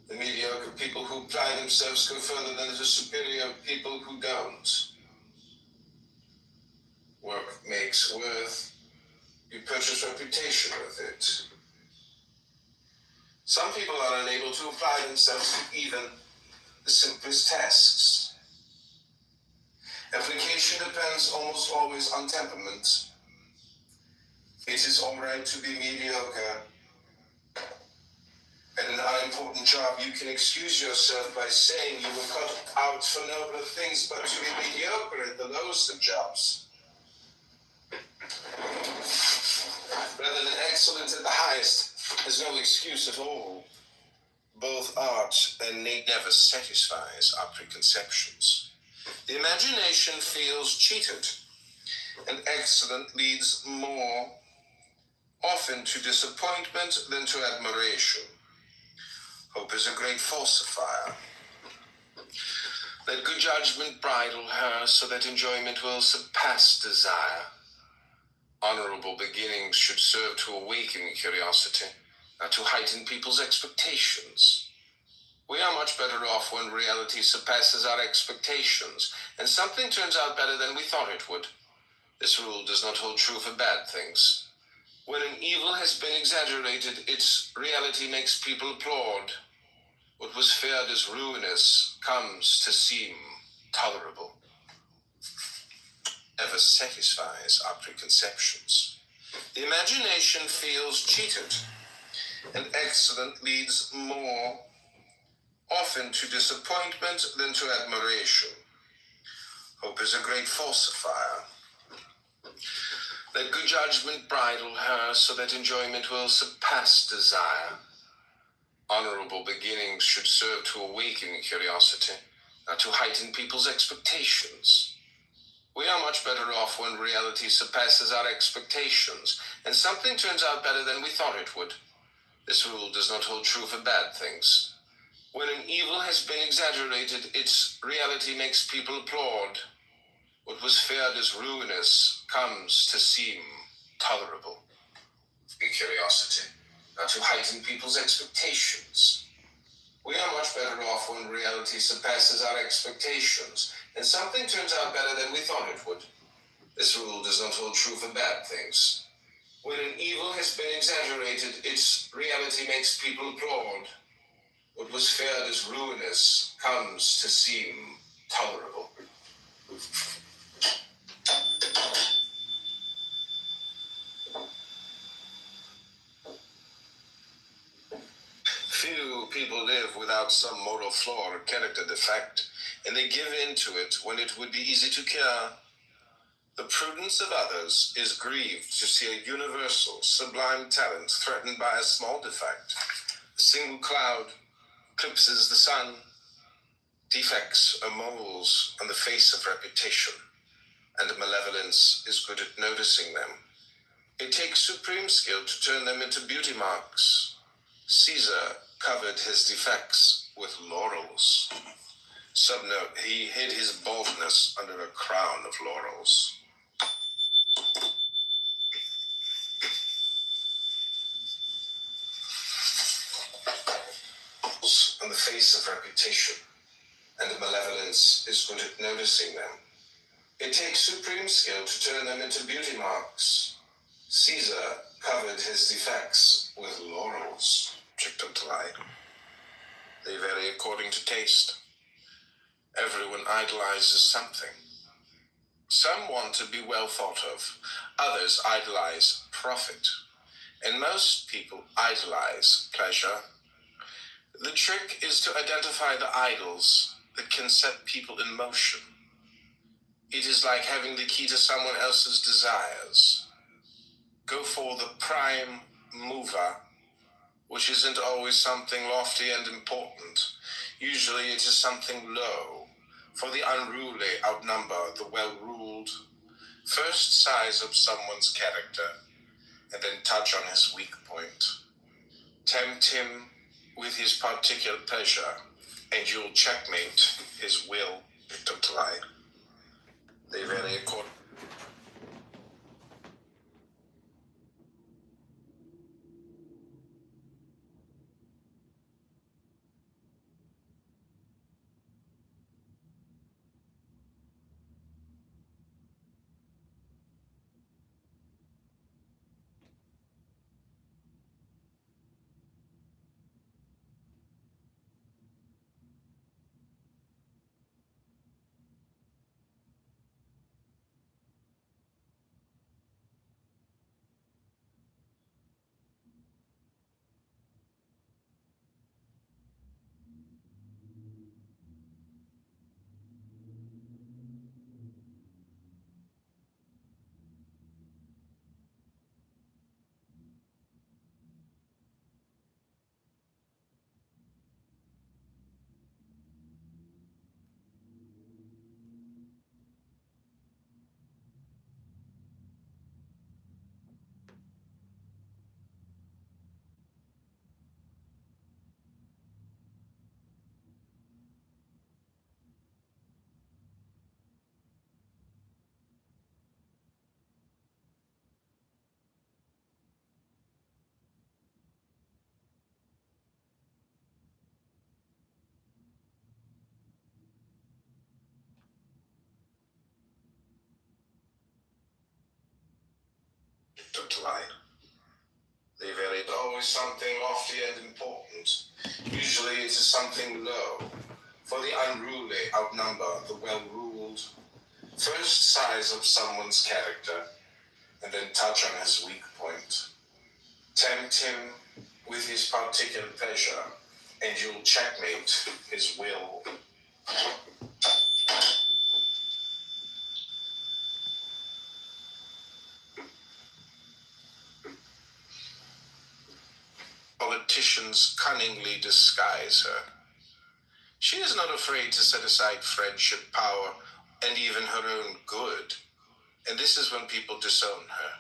The mediocre people who apply themselves go further than the superior people who don't. Work makes worth. You purchase reputation with it. Some people are unable to apply themselves to even the simplest tasks. Application depends almost always on temperament. It is all right to be mediocre. At an unimportant job, you can excuse yourself by saying you were cut out for nobler things, but to be mediocre at the lowest of jobs, rather than excellent at the highest, is no excuse at all. Both art and need never satisfies our preconceptions. The imagination feels cheated, and excellent leads more often to disappointment than to admiration. Hope is a great falsifier. Let good judgment bridle her so that enjoyment will surpass desire. Honorable beginnings should serve to awaken curiosity, not to heighten people's expectations. We are much better off when reality surpasses our expectations, and something turns out better than we thought it would. This rule does not hold true for bad things. When an evil has been exaggerated, its reality makes people applaud. What was feared as ruinous comes to seem tolerable. Ever satisfies our preconceptions. The imagination feels cheated, and excellent leads more often to disappointment than to admiration. Hope is a great falsifier. Let good judgment bridle her so that enjoyment will surpass desire. Honorable beginnings should serve to awaken curiosity, not to heighten people's expectations. We are much better off when reality surpasses our expectations, and something turns out better than we thought it would. This rule does not hold true for bad things. When an evil has been exaggerated, its reality makes people applaud. What was feared as ruinous comes to seem tolerable. Curiosity, not to heighten people's expectations. We are much better off when reality surpasses our expectations, and something turns out better than we thought it would. This rule does not hold true for bad things. When an evil has been exaggerated, its reality makes people applaud. What was feared as ruinous comes to seem tolerable. Few people live without some moral flaw or character defect, and they give in to it when it would be easy to cure. The prudence of others is grieved to see a universal, sublime talent threatened by a small defect. A single cloud eclipses the sun. Defects are moles on the face of reputation, and malevolence is good at noticing them. It takes supreme skill to turn them into beauty marks. Caesar covered his defects with laurels. Subnote, he hid his baldness under a crown of laurels. On the face of reputation, and malevolence is good at noticing them. It takes supreme skill to turn them into beauty marks. Caesar covered his defects with laurels. Tricked them to lie. They vary according to taste. Everyone idolizes something. Some want to be well thought of. Others idolize profit. And most people idolize pleasure. The trick is to identify the idols that can set people in motion. It is like having the key to someone else's desires. Go for the prime mover, which isn't always something lofty and important. Usually it is something low, for the unruly outnumber the well-ruled. First size up someone's character, and then touch on his weak point. Tempt him with his particular pleasure, and you'll checkmate his will. Victim to lie. They vary according. always something lofty and important. Usually it is something low, for the unruly outnumber the well-ruled. First size up someone's character, and then touch on his weak point. Tempt him with his particular pleasure, and you'll checkmate his will. Politicians cunningly disguise her. She is not afraid to set aside friendship, power, and even her own good. And this is when people disown her.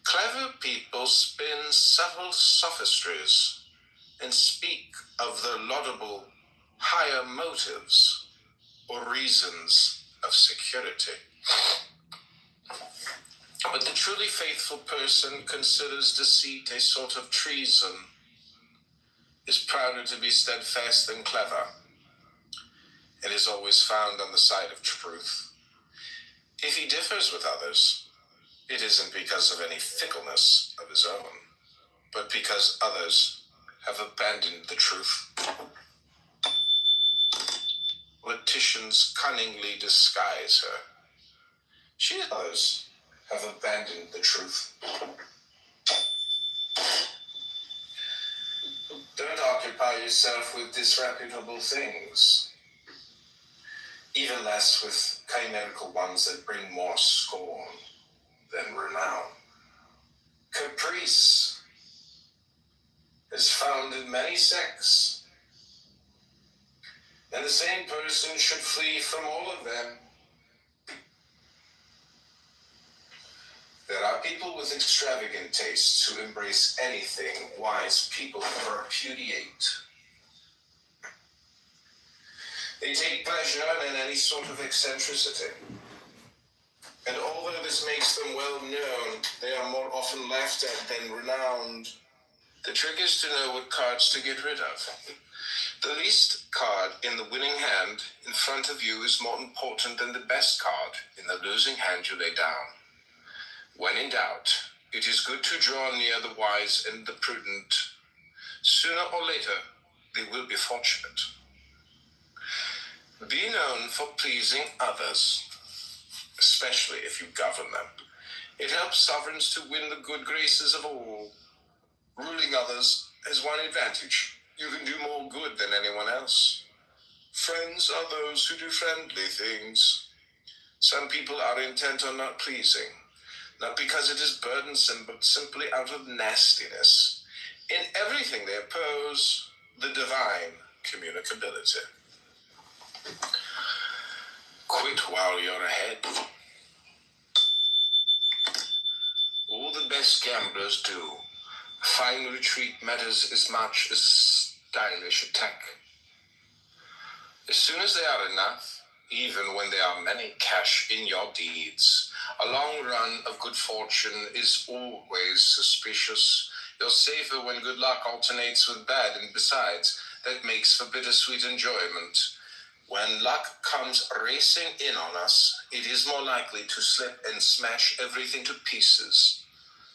Clever people spin subtle sophistries and speak of their laudable higher motives or reasons of security. But the truly faithful person considers deceit a sort of treason, is prouder to be steadfast than clever, and is always found on the side of truth. If he differs with others, it isn't because of any fickleness of his own, but because others have abandoned the truth. Politicians cunningly disguise her. Others have abandoned the truth. Don't occupy yourself with disreputable things, even less with chimerical ones that bring more scorn than renown. Caprice is found in many sects, and the same person should flee from all of them. There are people with extravagant tastes who embrace anything wise people repudiate. They take pleasure in any sort of eccentricity. And although this makes them well known, they are more often laughed at than renowned. The trick is to know what cards to get rid of. The least card in the winning hand in front of you is more important than the best card in the losing hand you lay down. When in doubt, it is good to draw near the wise and the prudent. Sooner or later, they will be fortunate. Be known for pleasing others, especially if you govern them. It helps sovereigns to win the good graces of all. Ruling others has one advantage. You can do more good than anyone else. Friends are those who do friendly things. Some people are intent on not pleasing, not because it is burdensome, but simply out of nastiness. In everything they oppose the divine communicability. Quit while you're ahead. All the best gamblers do. A fine retreat matters as much as a stylish attack. As soon as they are enough, even when there are many cash in your deeds, a long run of good fortune is always suspicious. You're safer when good luck alternates with bad, and besides, that makes for bittersweet enjoyment. When luck comes racing in on us, it is more likely to slip and smash everything to pieces.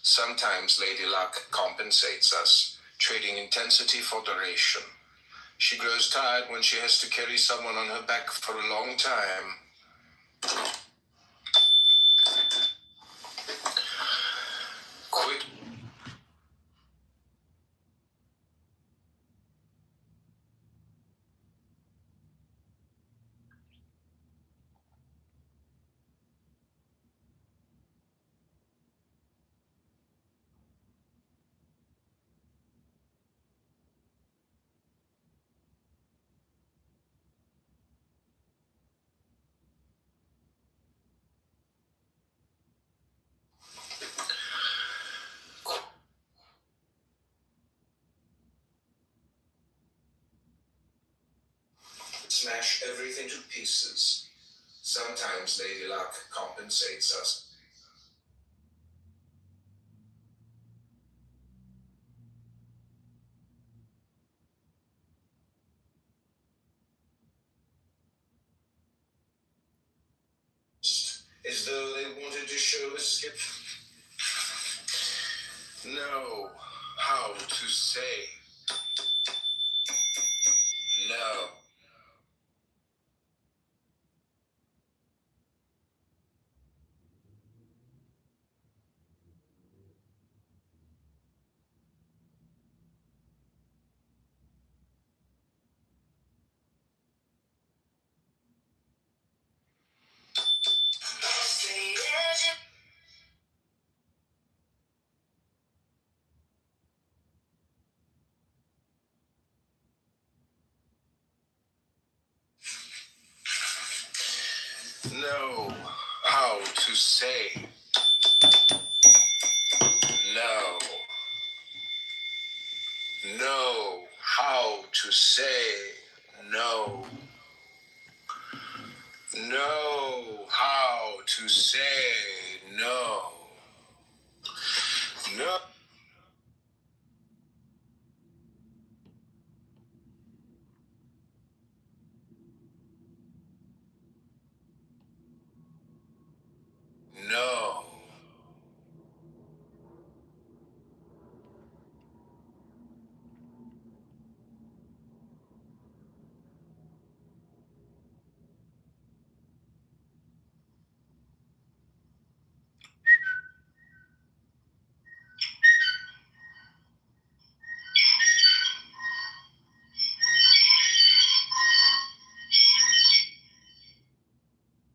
Sometimes Lady Luck compensates us, trading intensity for duration. She grows tired when she has to carry someone on her back for a long time. Quit. Smash everything to pieces. Sometimes Lady Luck compensates us. As though they wanted to show a skip. No, how to say no. Know how to say no. Know how to say no. Know how to say no. No. No.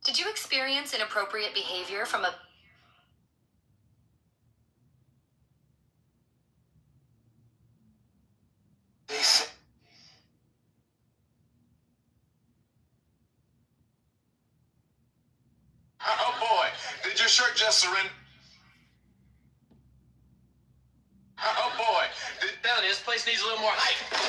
Did you experience inappropriate behavior from a They say Oh boy, did your shirt just surrender? Oh boy, this place needs a little more hype.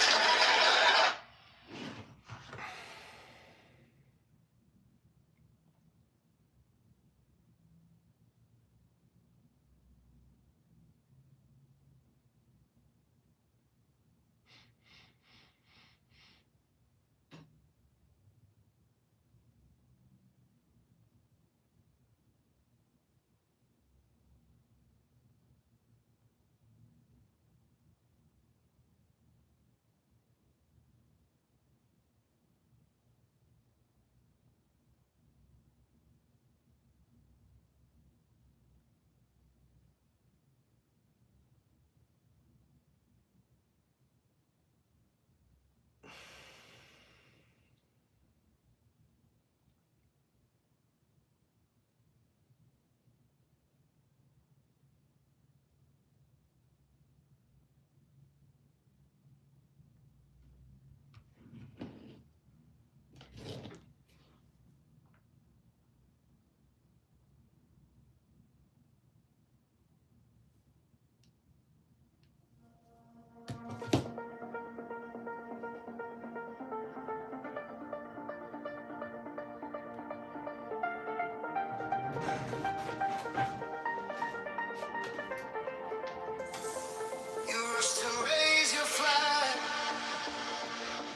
You rush to raise your flag,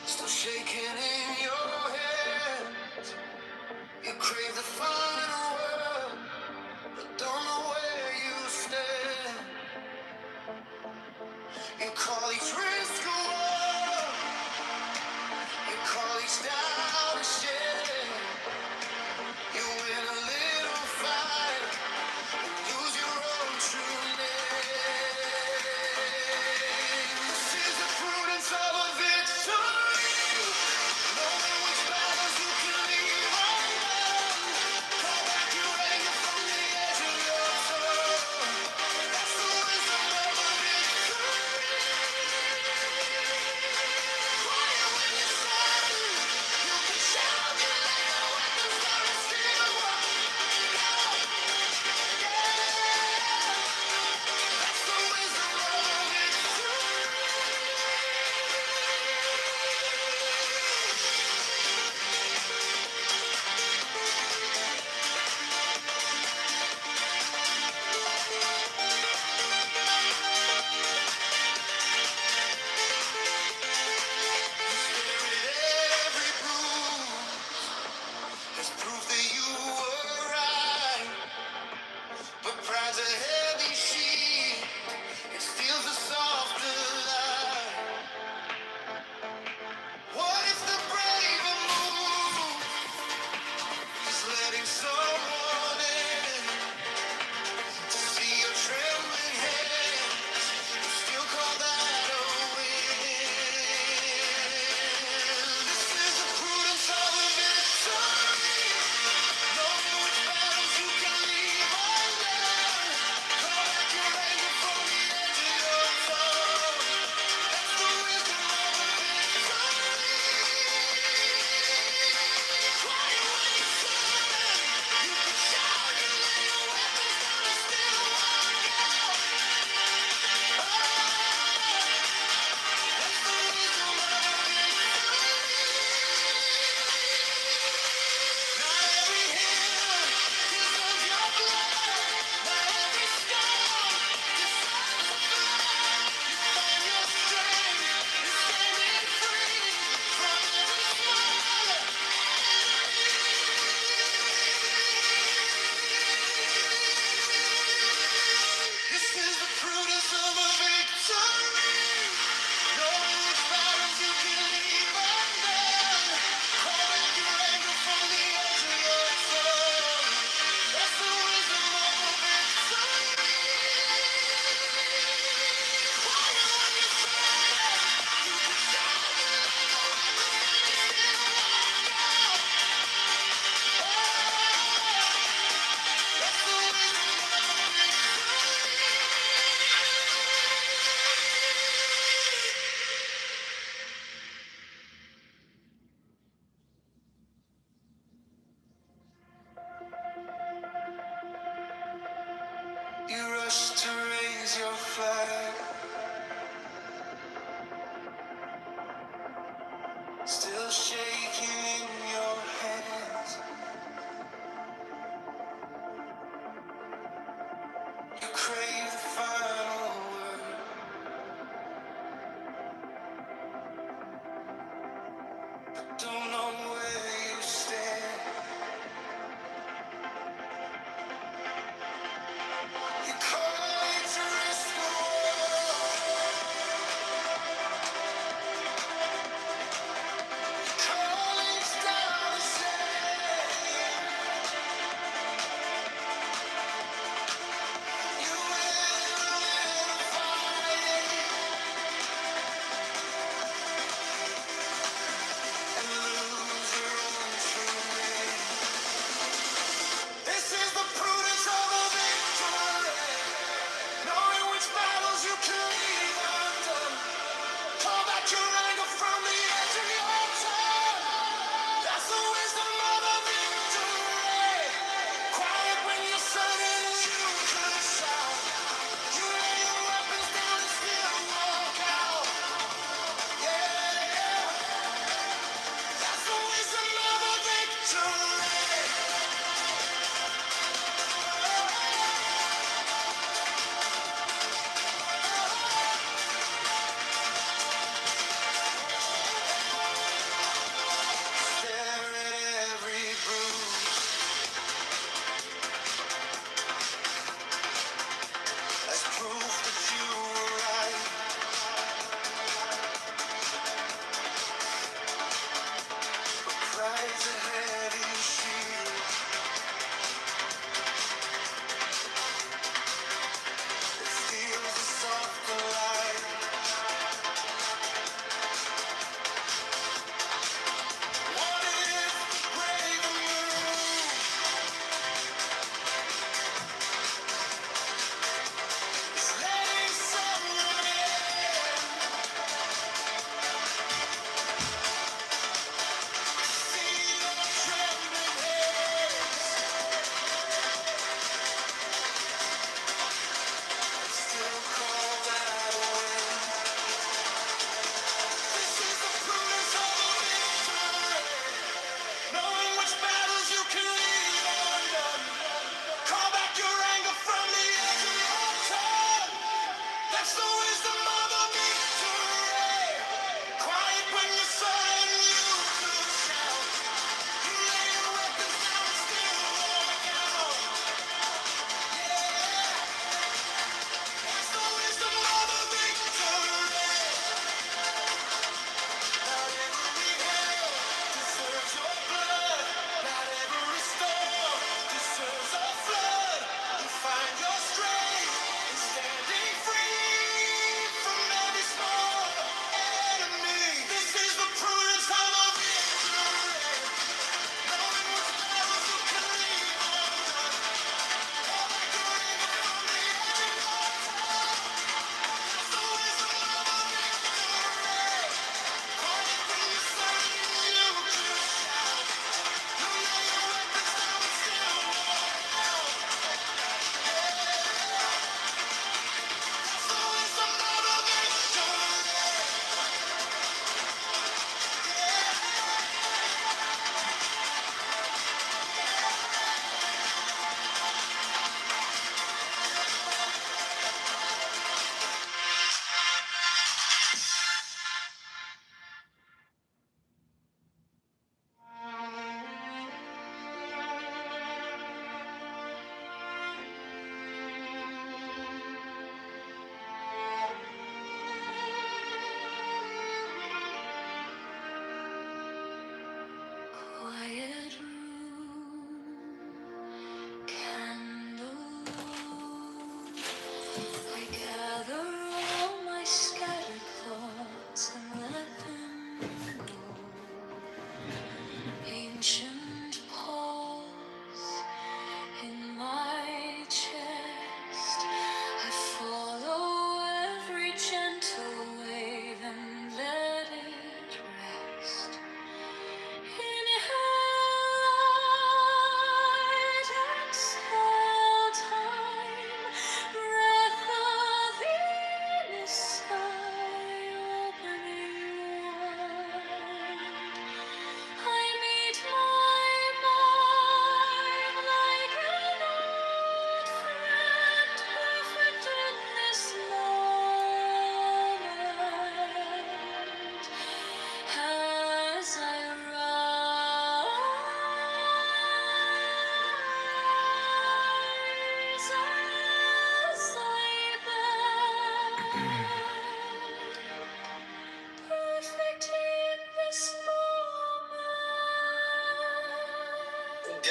still shaking in your hands. You crave the final word, but don't know where you stand. You call each risk a war, you call each doubt a shame. You win a little fight, lose your own true name. This is the prudence of a victory, knowing which battles you can leave undone. Call back your anger from the edge of your soul. That's the wisdom of a victory. Quiet when you're silent, you can shout your later weapons are still one. That's the wisdom of a victory. Every bruise is proof that you were right. But pride's a heavy sheet, it steals the soft rush to raise your flag. Still shaking in your hands. You crave the final word. Don't know where you stand. You call it to risk the war. You call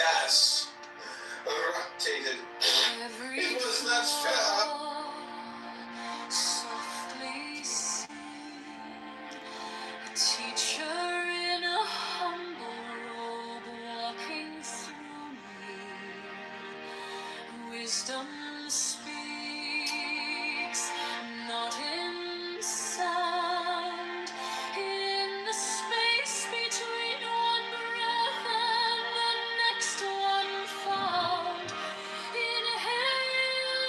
gas rotated. It was not fair. Softly sing. A teacher in a humble robe walking through me. Wisdom speaks, not in sound. In the space between one breath and the next one found. Inhale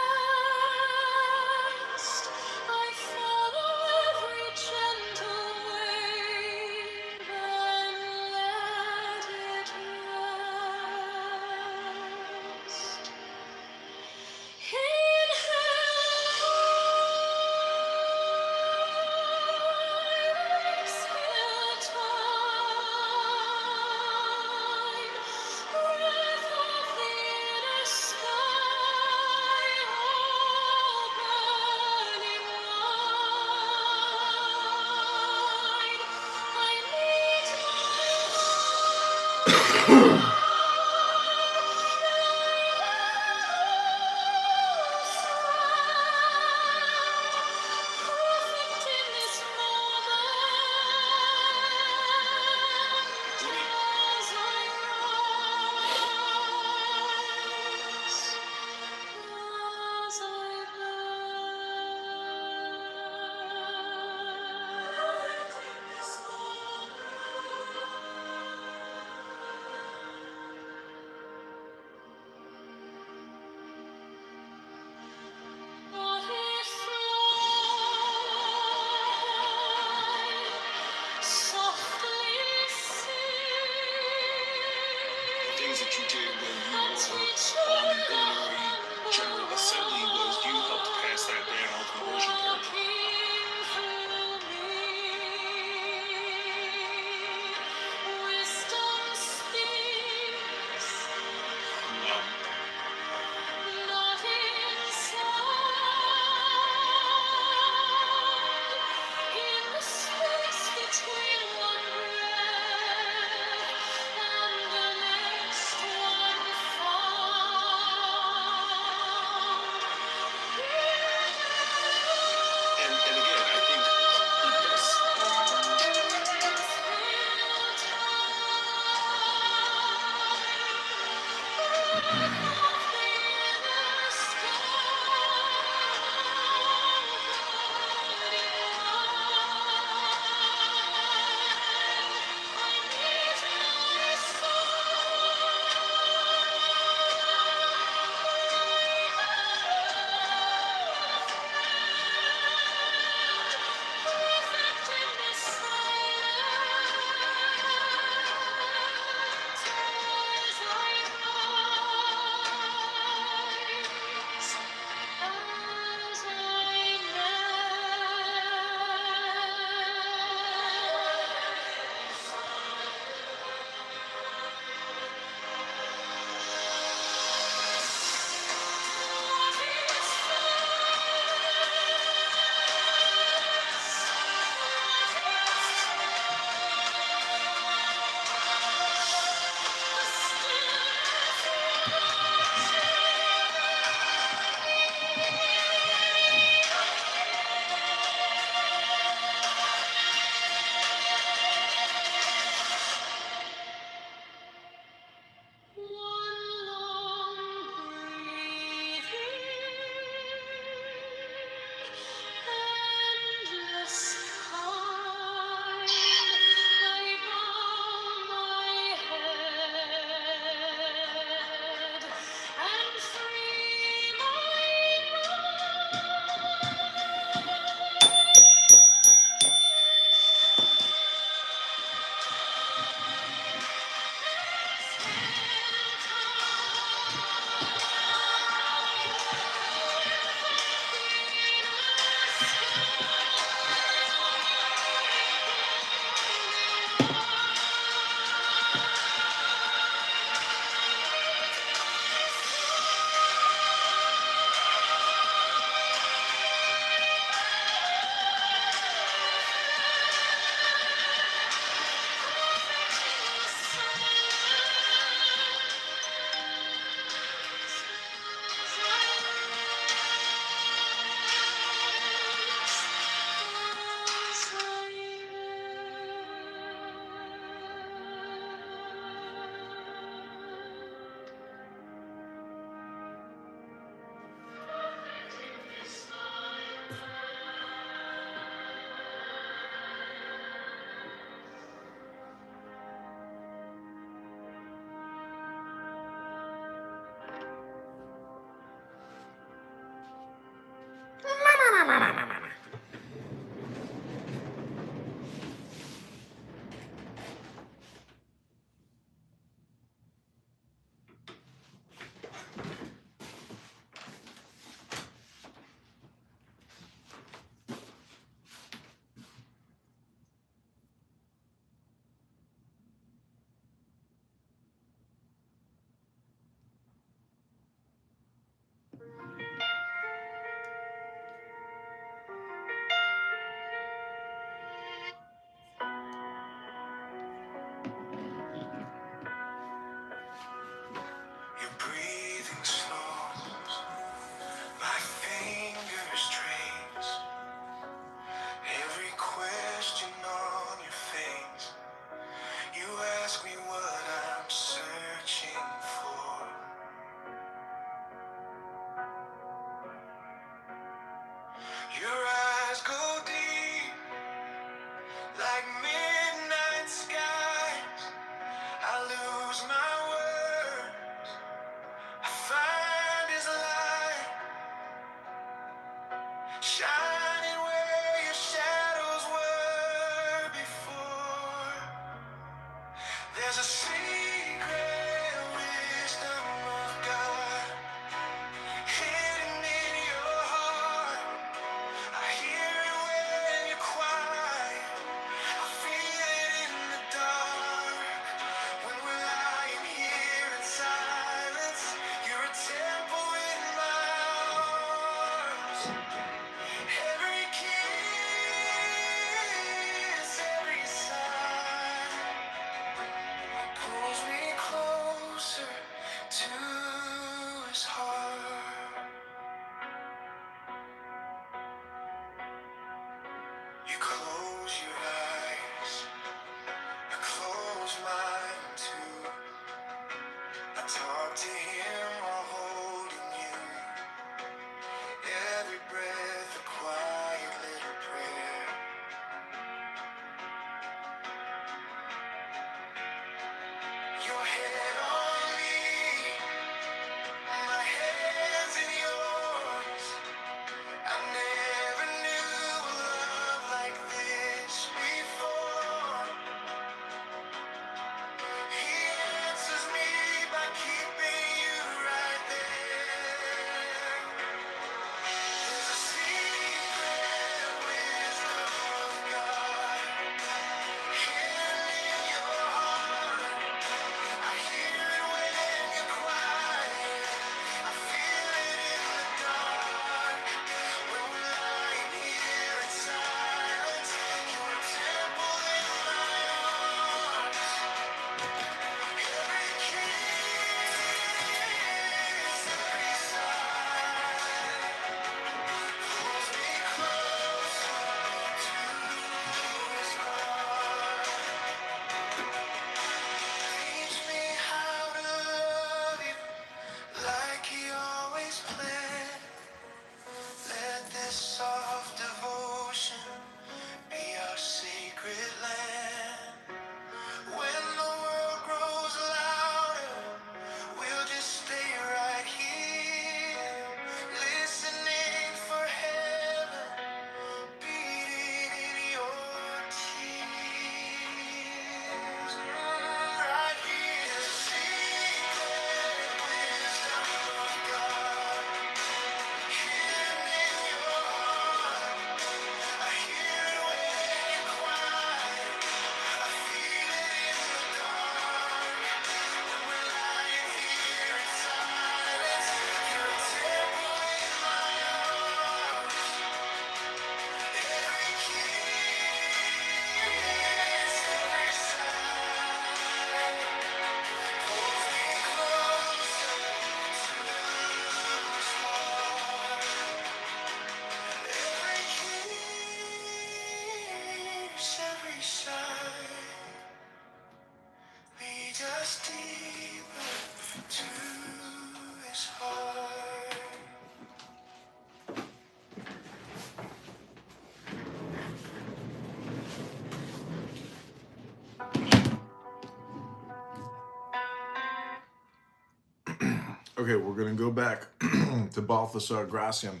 Okay, we're going to go back to Balthasar Gracian.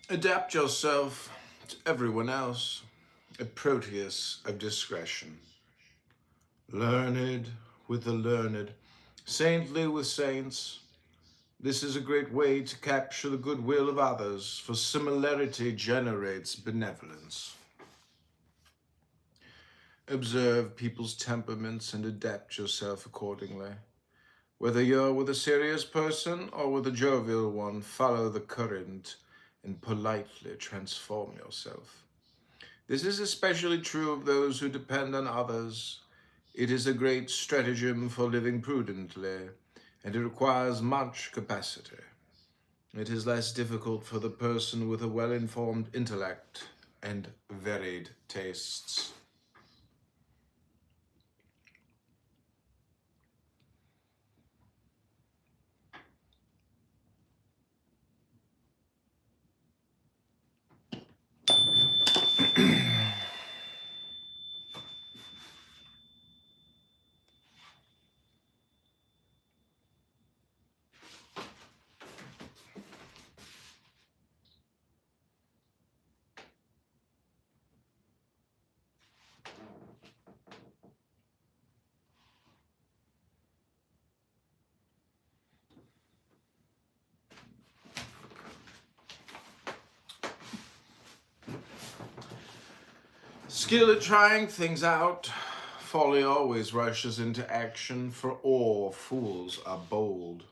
Adapt yourself to everyone else, a Proteus of discretion. Learned with the learned, saintly with saints. This is a great way to capture the goodwill of others, for similarity generates benevolence. Observe people's temperaments and adapt yourself accordingly. Whether you're with a serious person or with a jovial one, follow the current and politely transform yourself. This is especially true of those who depend on others. It is a great stratagem for living prudently, and it requires much capacity. It is less difficult for the person with a well-informed intellect and varied tastes. Skill at trying things out. Folly always rushes into action, for all fools are bold.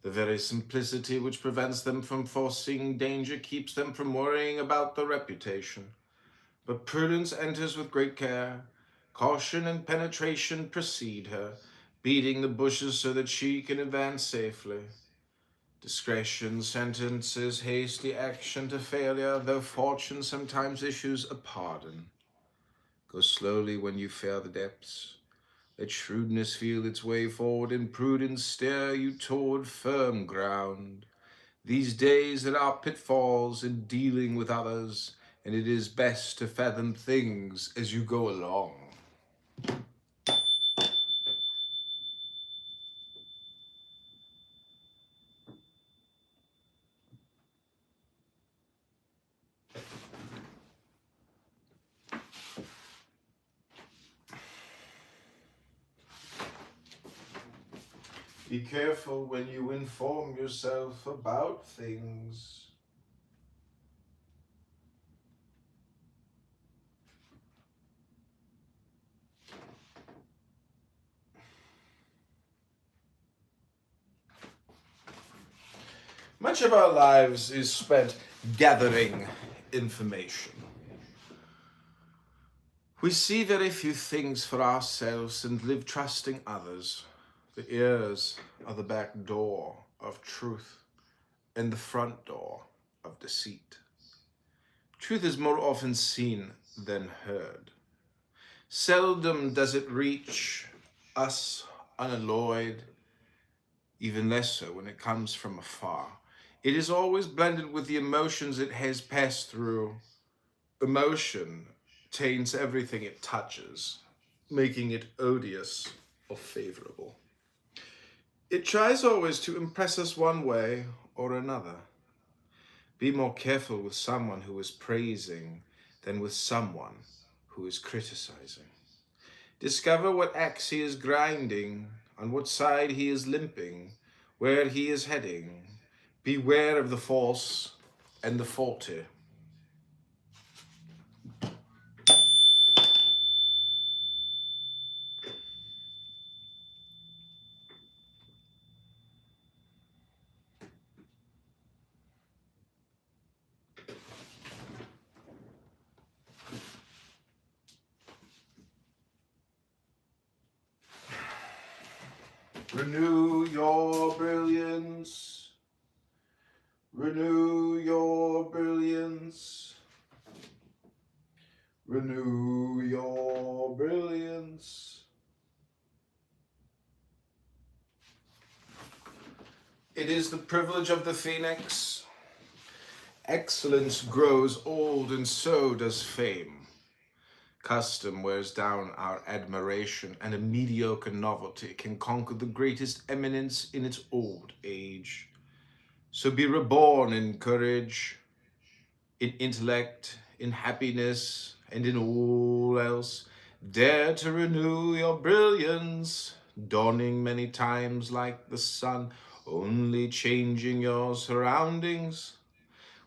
The very simplicity which prevents them from foreseeing danger keeps them from worrying about their reputation. But prudence enters with great care. Caution and penetration precede her, beating the bushes so that she can advance safely. Discretion sentences hasty action to failure, though fortune sometimes issues a pardon. Go slowly when you fear the depths. Let shrewdness feel its way forward, and prudence steer you toward firm ground. These days there are pitfalls in dealing with others, and it is best to fathom things as you go along. Be careful when you inform yourself about things. Much of our lives is spent gathering information. We see very few things for ourselves and live trusting others. The ears are the back door of truth and the front door of deceit. Truth is more often seen than heard. Seldom does it reach us unalloyed, even less so when it comes from afar. It is always blended with the emotions it has passed through. Emotion taints everything it touches, making it odious or favorable. It tries always to impress us one way or another. Be more careful with someone who is praising than with someone who is criticizing. Discover what axe he is grinding, on what side he is limping, where he is heading. Beware of the false and the faulty. Renew your brilliance. Renew your brilliance. Renew your brilliance. It is the privilege of the phoenix Excellence grows old, and so does fame. Custom wears down our admiration, and a mediocre novelty can conquer the greatest eminence in its old age. So be reborn in courage, in intellect, in happiness, and in all else. Dare to renew your brilliance, dawning many times like the sun, only changing your surroundings.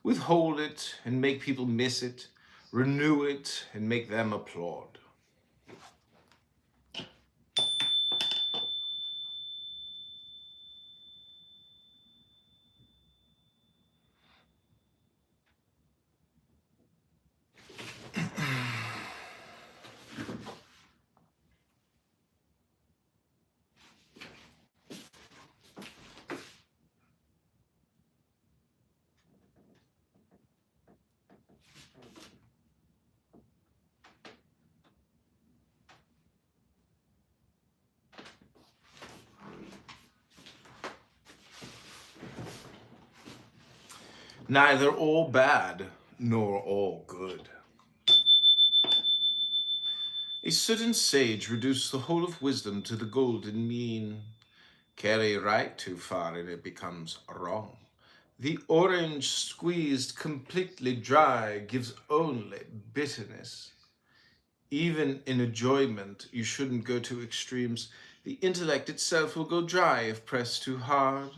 Withhold it and make people miss it. Renew it and make them applaud. Neither all bad nor all good. A certain sage reduced the whole of wisdom to the golden mean. Carry right too far and it becomes wrong. The orange squeezed completely dry gives only bitterness. Even in enjoyment, you shouldn't go to extremes. The intellect itself will go dry if pressed too hard.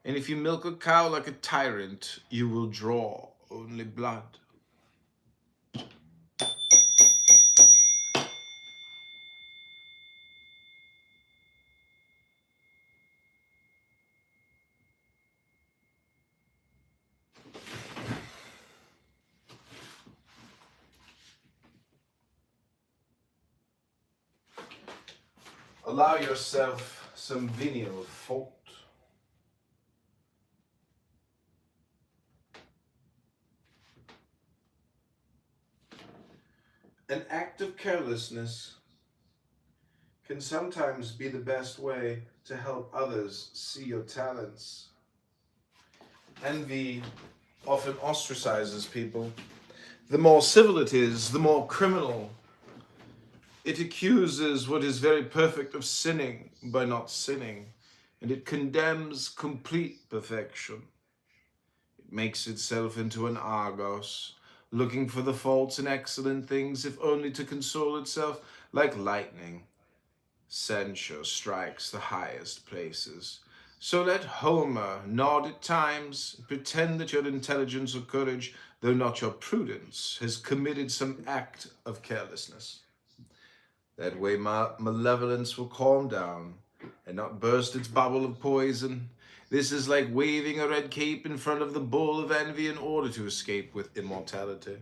And if you milk a cow like a tyrant, you will draw only blood. Allow yourself some venial fault. An act of carelessness can sometimes be the best way to help others see your talents. Envy often ostracizes people. The more civil it is, the more criminal. It accuses what is very perfect of sinning by not sinning, and it condemns complete perfection. It makes itself into an Argos, looking for the faults in excellent things, if only to console itself. Like lightning, censure strikes the highest places. So let Homer nod at times, pretend that your intelligence or courage, though not your prudence, has committed some act of carelessness. That way malevolence will calm down and not burst its bubble of poison. This is like waving a red cape in front of the bull of envy in order to escape with immortality.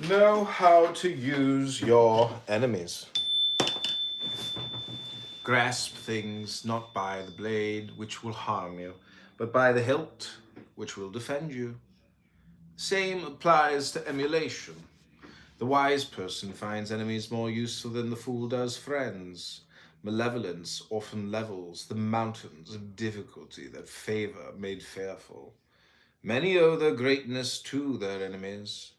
Know how to use your enemies. Grasp things not by the blade, which will harm you, but by the hilt, which will defend you. Same applies to emulation. The wise person finds enemies more useful than the fool does friends. Malevolence often levels the mountains of difficulty that favor made fearful. Many owe their greatness to their enemies.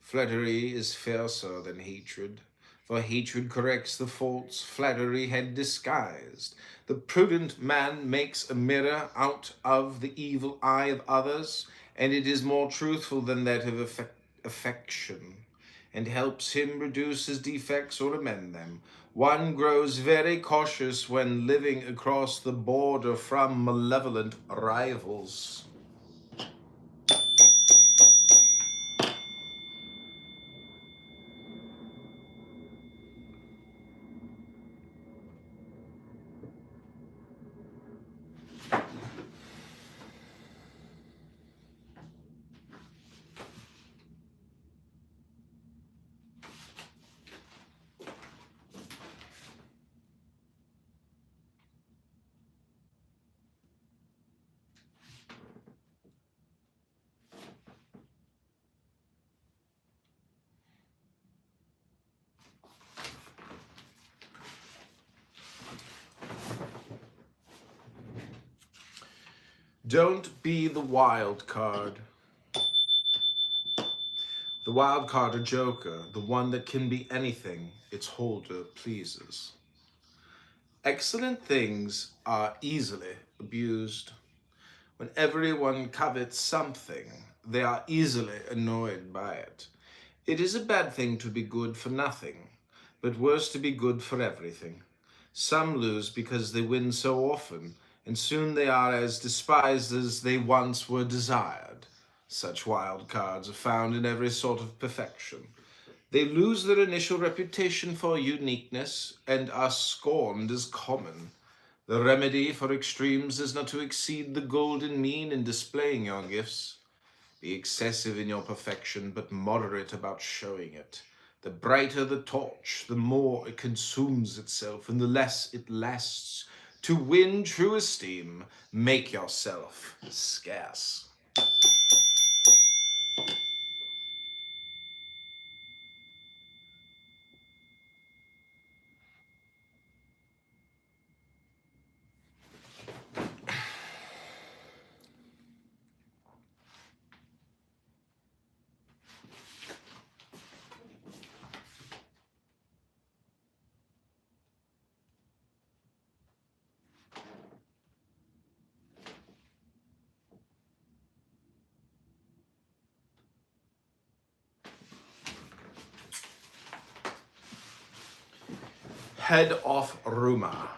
Flattery is fiercer than hatred, for hatred corrects the faults flattery had disguised. The prudent man makes a mirror out of the evil eye of others, and it is more truthful than that of affection, and helps him reduce his defects or amend them. One grows very cautious when living across the border from malevolent rivals. Don't be the wild card. The wild card or joker, the one that can be anything its holder pleases. Excellent things are easily abused. When everyone covets something, they are easily annoyed by it. It is a bad thing to be good for nothing, but worse to be good for everything. Some lose because they win so often, and soon they are as despised as they once were desired. Such wild cards are found in every sort of perfection. They lose their initial reputation for uniqueness and are scorned as common. The remedy for extremes is not to exceed the golden mean in displaying your gifts. Be excessive in your perfection, but moderate about showing it. The brighter the torch, the more it consumes itself, and the less it lasts. To win true esteem, make yourself scarce. Head of rumor.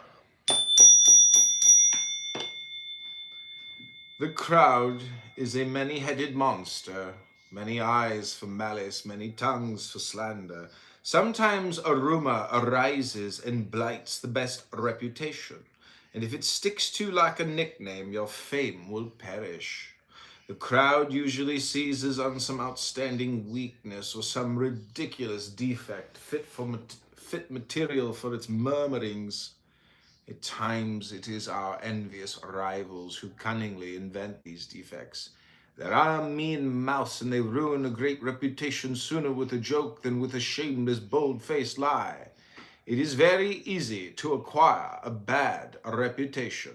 The crowd is a many-headed monster, many eyes for malice, many tongues for slander. Sometimes a rumor arises and blights the best reputation, and if it sticks to like a nickname, your fame will perish. The crowd usually seizes on some outstanding weakness or some ridiculous defect fit material for its murmurings. At times it is our envious rivals who cunningly invent these defects. There are mean mouths, and they ruin a great reputation sooner with a joke than with a shameless, bold-faced lie. It is very easy to acquire a bad reputation,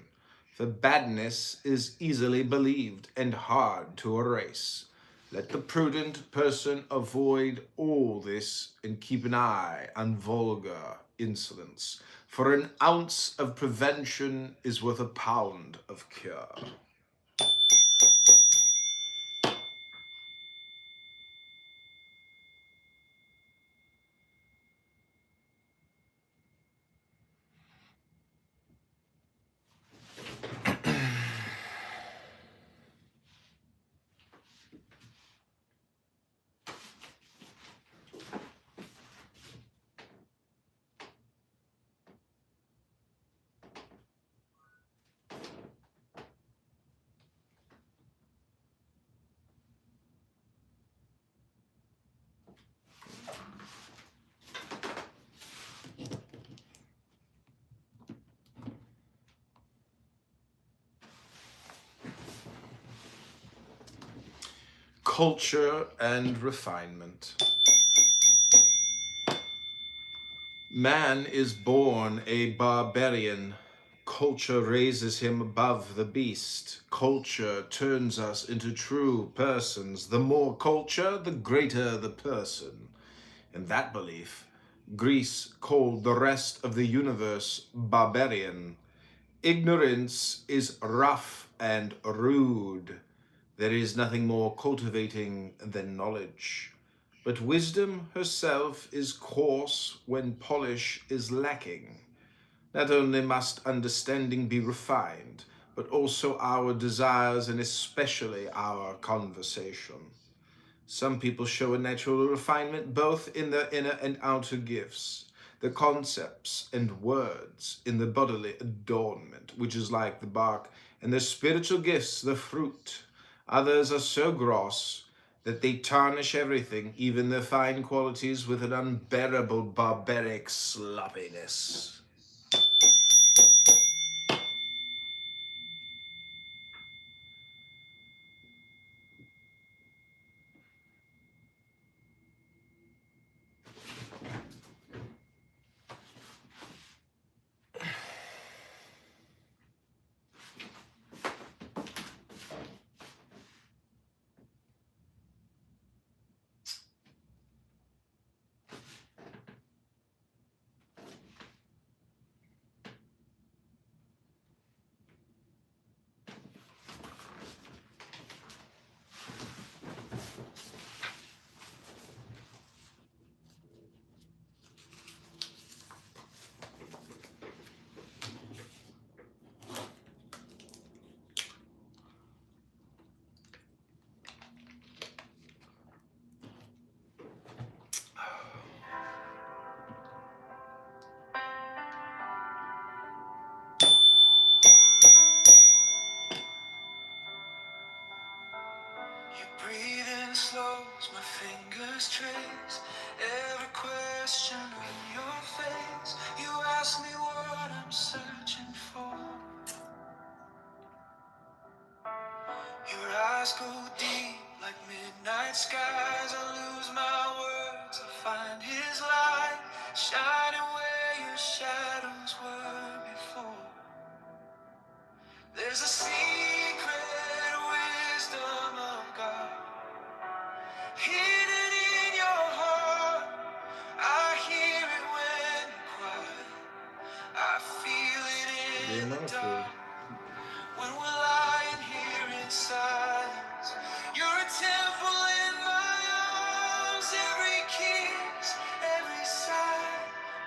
for badness is easily believed and hard to erase. Let the prudent person avoid all this and keep an eye on vulgar insolence, for an ounce of prevention is worth a pound of cure. Culture and refinement. Man is born a barbarian. Culture raises him above the beast. Culture turns us into true persons. The more culture, the greater the person. In that belief, Greece called the rest of the universe barbarian. Ignorance is rough and rude. There is nothing more cultivating than knowledge. But wisdom herself is coarse when polish is lacking. Not only must understanding be refined, but also our desires and especially our conversation. Some people show a natural refinement both in their inner and outer gifts, the concepts and words in the bodily adornment, which is like the bark, and their spiritual gifts, the fruit. Others are so gross that they tarnish everything, even their fine qualities, with an unbearable barbaric sloppiness. Your breathing slows, my fingers trace every question on your face. You ask me what I'm searching for. Your eyes go deep like midnight skies. I lose my words, I find his light shining where your shadows were before. There's a secret wisdom of God hidden in your heart. I hear it when you quiet. I feel it in the dark. When we're lying here in silence, you're a temple in my arms. Every kiss, every sigh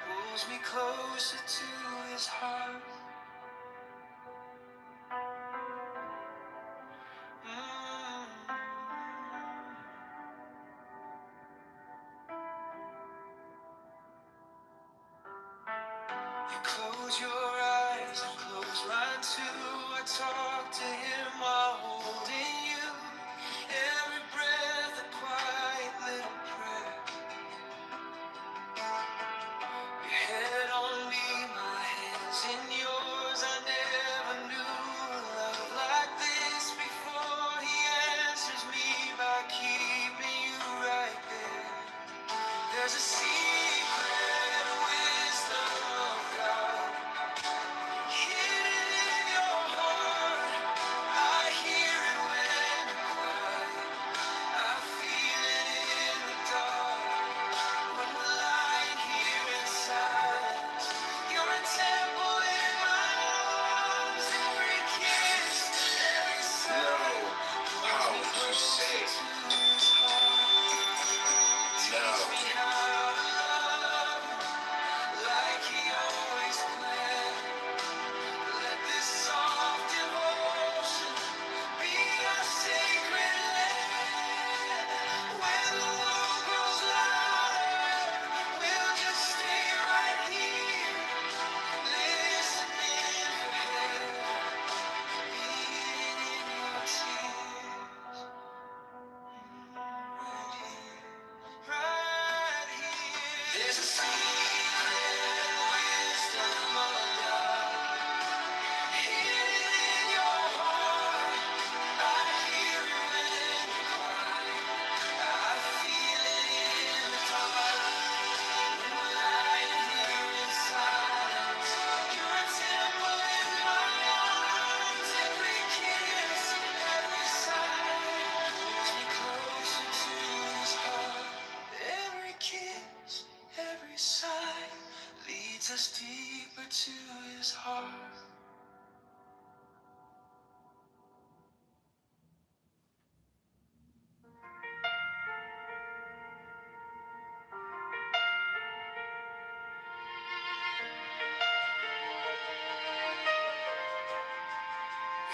pulls me closer to his heart. You close your eyes, I close mine too. I talk to him while holding you. Every breath a quiet little prayer. Your head on me, my hands in yours. I never knew a love like this before. He answers me by keeping you right there. There's a secret wisdom of God hidden in your heart. I hear it when you quiet. I feel it in the dark. When we're lying here in silence, you're a temple in my arms. Every kiss, every sigh, How would you say? teach me how to love like he always planned. Let this soft devotion be our sacred land. When the world grows louder, we'll just stay right here, listening for heaven, beating in your tears. Right here, right here. There's a secret wisdom of God hidden in your heart. I hear it when you cry. I feel it in the dark. When we're lying here in silence, you're a temple in my arms. Every kiss, every sigh pulls me closer to his heart. Every kiss, every sigh leads us deeper to his heart.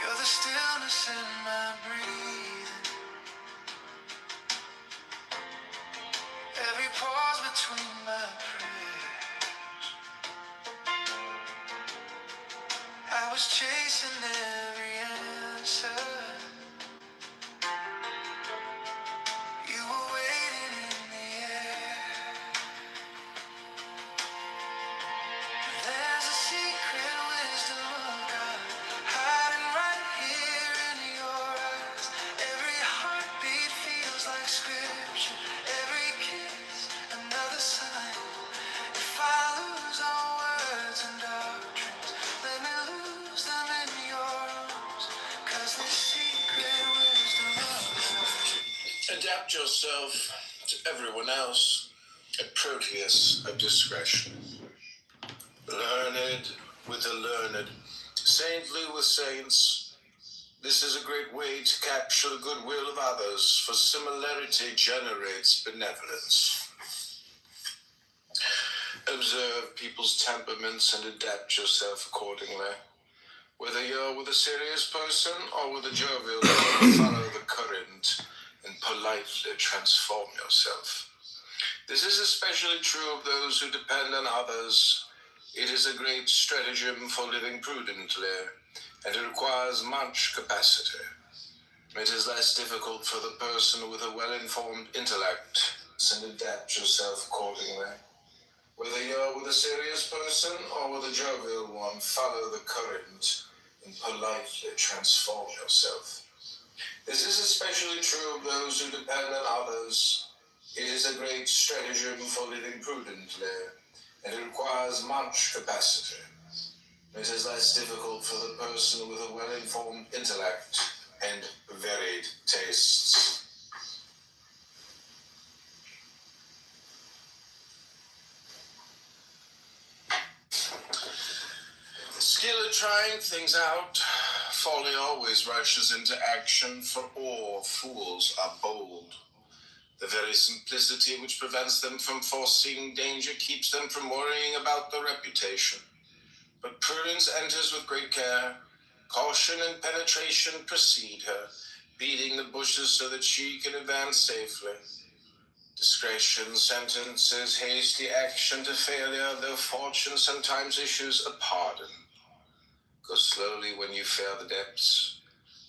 You're the stillness in my breathing, every pause between my prayers. I was chasing every answer. You were waiting in the air. There's a secret wisdom of God hiding right here in your eyes. Every heartbeat feels like scripture. Every kiss, another sign. If I lose all words and doctrines, let me lose them in your arms. 'Cause this secret wisdom of God. Adapt yourself to everyone else. A Proteus of discretion. Learned with the learned, saintly with saints. This is a great way to capture the goodwill of others, for similarity generates benevolence. Observe people's temperaments and adapt yourself accordingly. Whether you're with a serious person or with a jovial one, follow the current and politely transform yourself. This is especially true of those who depend on others. It is a great stratagem for living prudently, and it requires much capacity. It is less difficult for the person with a well-informed intellect, and adapt yourself accordingly. Whether you're with a serious person or with a jovial one, follow the current and politely transform yourself. This is especially true of those who depend on others. It is a great stratagem for living prudently, and it requires much capacity. It is less difficult for the person with a well-informed intellect and varied tastes. The skill of trying things out. Folly always rushes into action, for all fools are bold. The very simplicity which prevents them from foreseeing danger keeps them from worrying about their reputation. But prudence enters with great care. Caution and penetration precede her, beating the bushes so that she can advance safely. Discretion sentences hasty action to failure, though fortune sometimes issues a pardon. Go slowly when you fear the depths.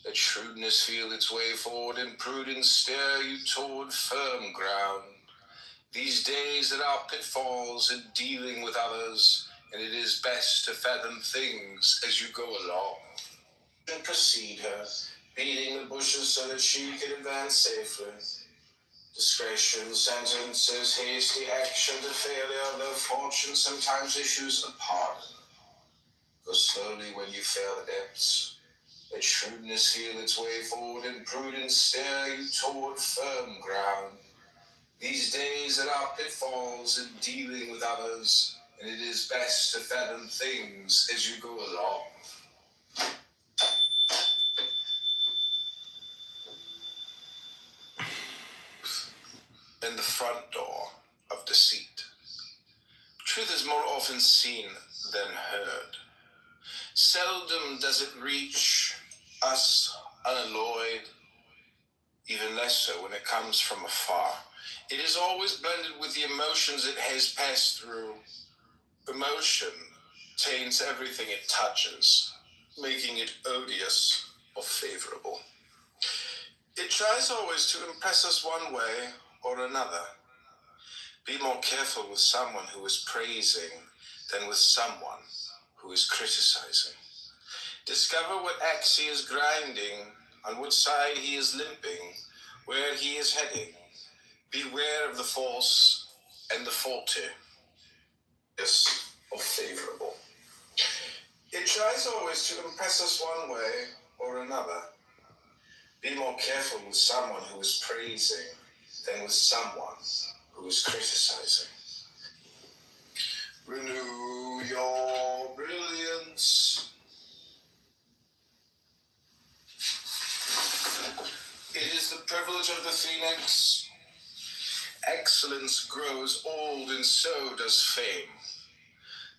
Let shrewdness feel its way forward, and prudence steer you toward firm ground. These days there are pitfalls in dealing with others, and it is best to fathom things as you go along. And precede her, beating the bushes so that she can advance safely. Discretion sentences hasty action to failure, though fortune sometimes issues a pardon. Go slowly when you fear the depths. Let shrewdness feel its way forward, and prudence steer you toward firm ground. These days there are pitfalls in dealing with others, and it is best to fathom things as you go along. In the front door of deceit. Truth is more often seen than heard. Seldom does it reach us unalloyed, even less so when it comes from afar. It is always blended with the emotions it has passed through. Emotion taints everything it touches, making it odious or favorable. It tries always to impress us one way or another. Be more careful with someone who is praising than with someone who is criticizing. Discover what axe he is grinding, on which side he is limping, where he is heading. Beware of the false and the faulty, yes, or favorable. It tries always to impress us one way or another. Be more careful with someone who is praising than with someone who is criticizing. Renew your brilliance. It is the privilege of the phoenix. Excellence grows old, and so does fame.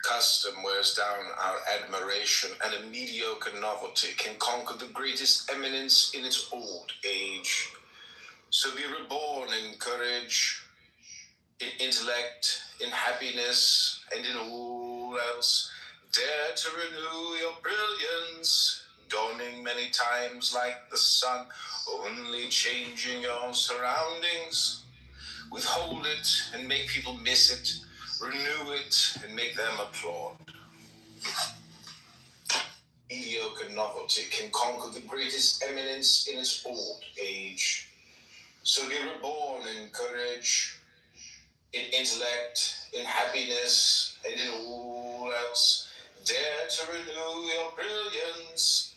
Custom wears down our admiration, and a mediocre novelty can conquer the greatest eminence in its old age. So be reborn in courage, in intellect, in happiness, and in all else. Dare to renew your brilliance, dawning many times like the sun, only changing your surroundings. Withhold it and make people miss it. Renew it and make them applaud. Mediocre novelty can conquer the greatest eminence in its old age. So be reborn in courage, in intellect, in happiness, and in all else. Dare to renew your brilliance.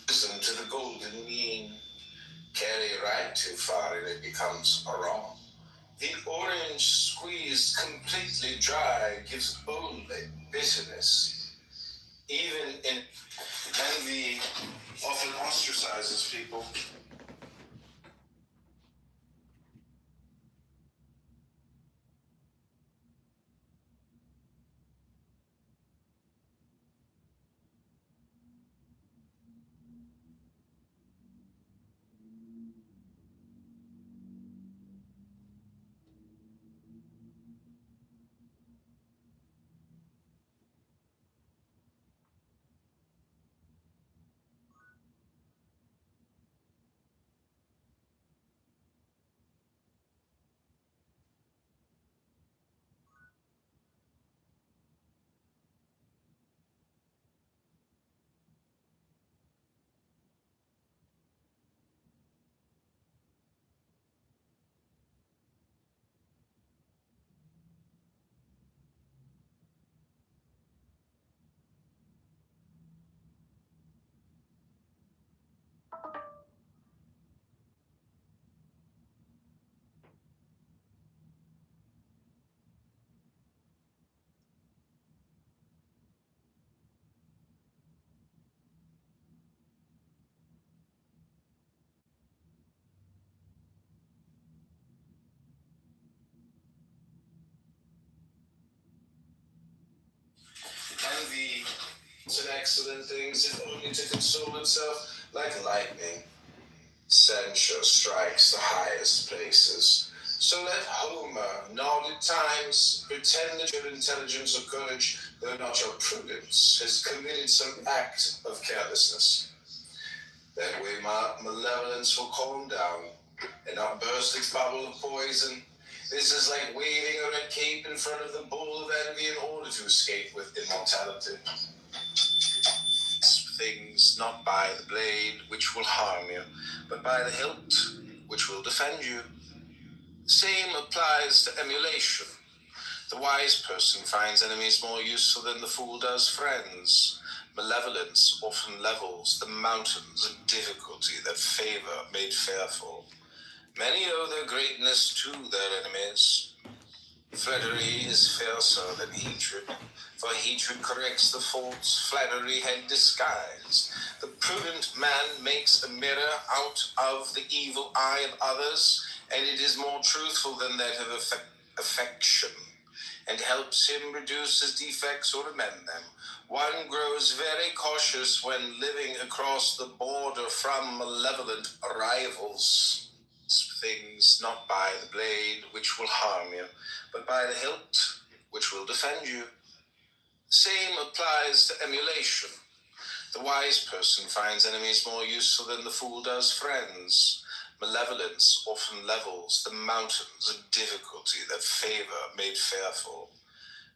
Wisdom to the golden mean. Carry right too far and it becomes a wrong. The orange squeezed completely dry gives only bitterness. Even in envy often ostracizes people. and excellent things, if only to console itself like lightning. Censure strikes the highest places. So let Homer nod at times, pretend that your intelligence or courage, though not your prudence, has committed some act of carelessness. That way malevolence will calm down and not burst its bubble of poison. This is like waving a red cape in front of the bull of envy in order to escape with immortality. Things not by the blade which will harm you, but by the hilt which will defend you. The same applies to emulation. The wise person finds enemies more useful than the fool does friends. Malevolence often levels the mountains of difficulty that favor made fearful. Many owe their greatness to their enemies. Flattery is fiercer than hatred, for hatred corrects the faults flattery had disguised. The prudent man makes a mirror out of the evil eye of others, and it is more truthful than that of affection, and helps him reduce his defects or amend them. One grows very cautious when living across the border from malevolent rivals. Things not by the blade which will harm you, but by the hilt which will defend you. The same applies to emulation. The wise person finds enemies more useful than the fool does friends. Malevolence often levels the mountains of difficulty that favor made fearful.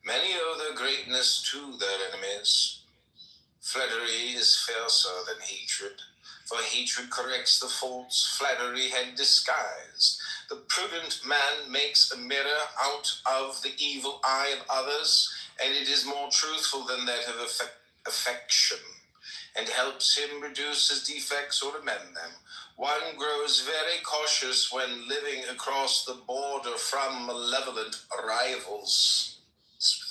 Many owe their greatness to their enemies. Flattery is fiercer than hatred, for hatred corrects the faults flattery had disguised. The prudent man makes a mirror out of the evil eye of others, and it is more truthful than that of affection, and helps him reduce his defects or amend them. One grows very cautious when living across the border from malevolent rivals.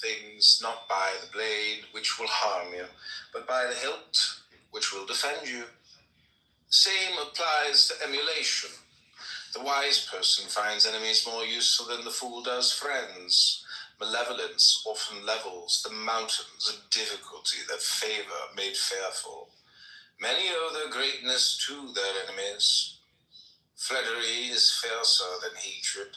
Things not by the blade which will harm you, but by the hilt which will defend you. The same applies to emulation. The wise person finds enemies more useful than the fool does friends. Malevolence often levels the mountains of difficulty that favor made fearful. Many owe their greatness to their enemies. Flattery is fiercer than hatred,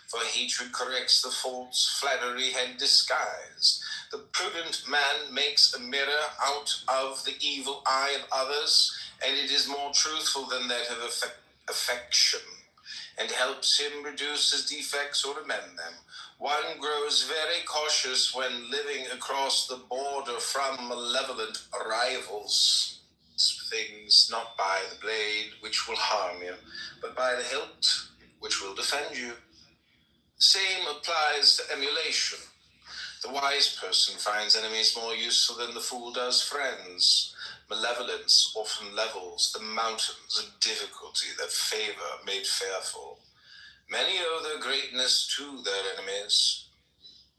for hatred corrects the faults flattery had disguised. The prudent man makes a mirror out of the evil eye of others, and it is more truthful than that of affection, and helps him reduce his defects or amend them. One grows very cautious when living across the border from malevolent rivals. Things not by the blade which will harm you, but by the hilt which will defend you. The same applies to emulation. The wise person finds enemies more useful than the fool does friends. Malevolence often levels the mountains of difficulty that favor made fearful. Many owe their greatness to their enemies.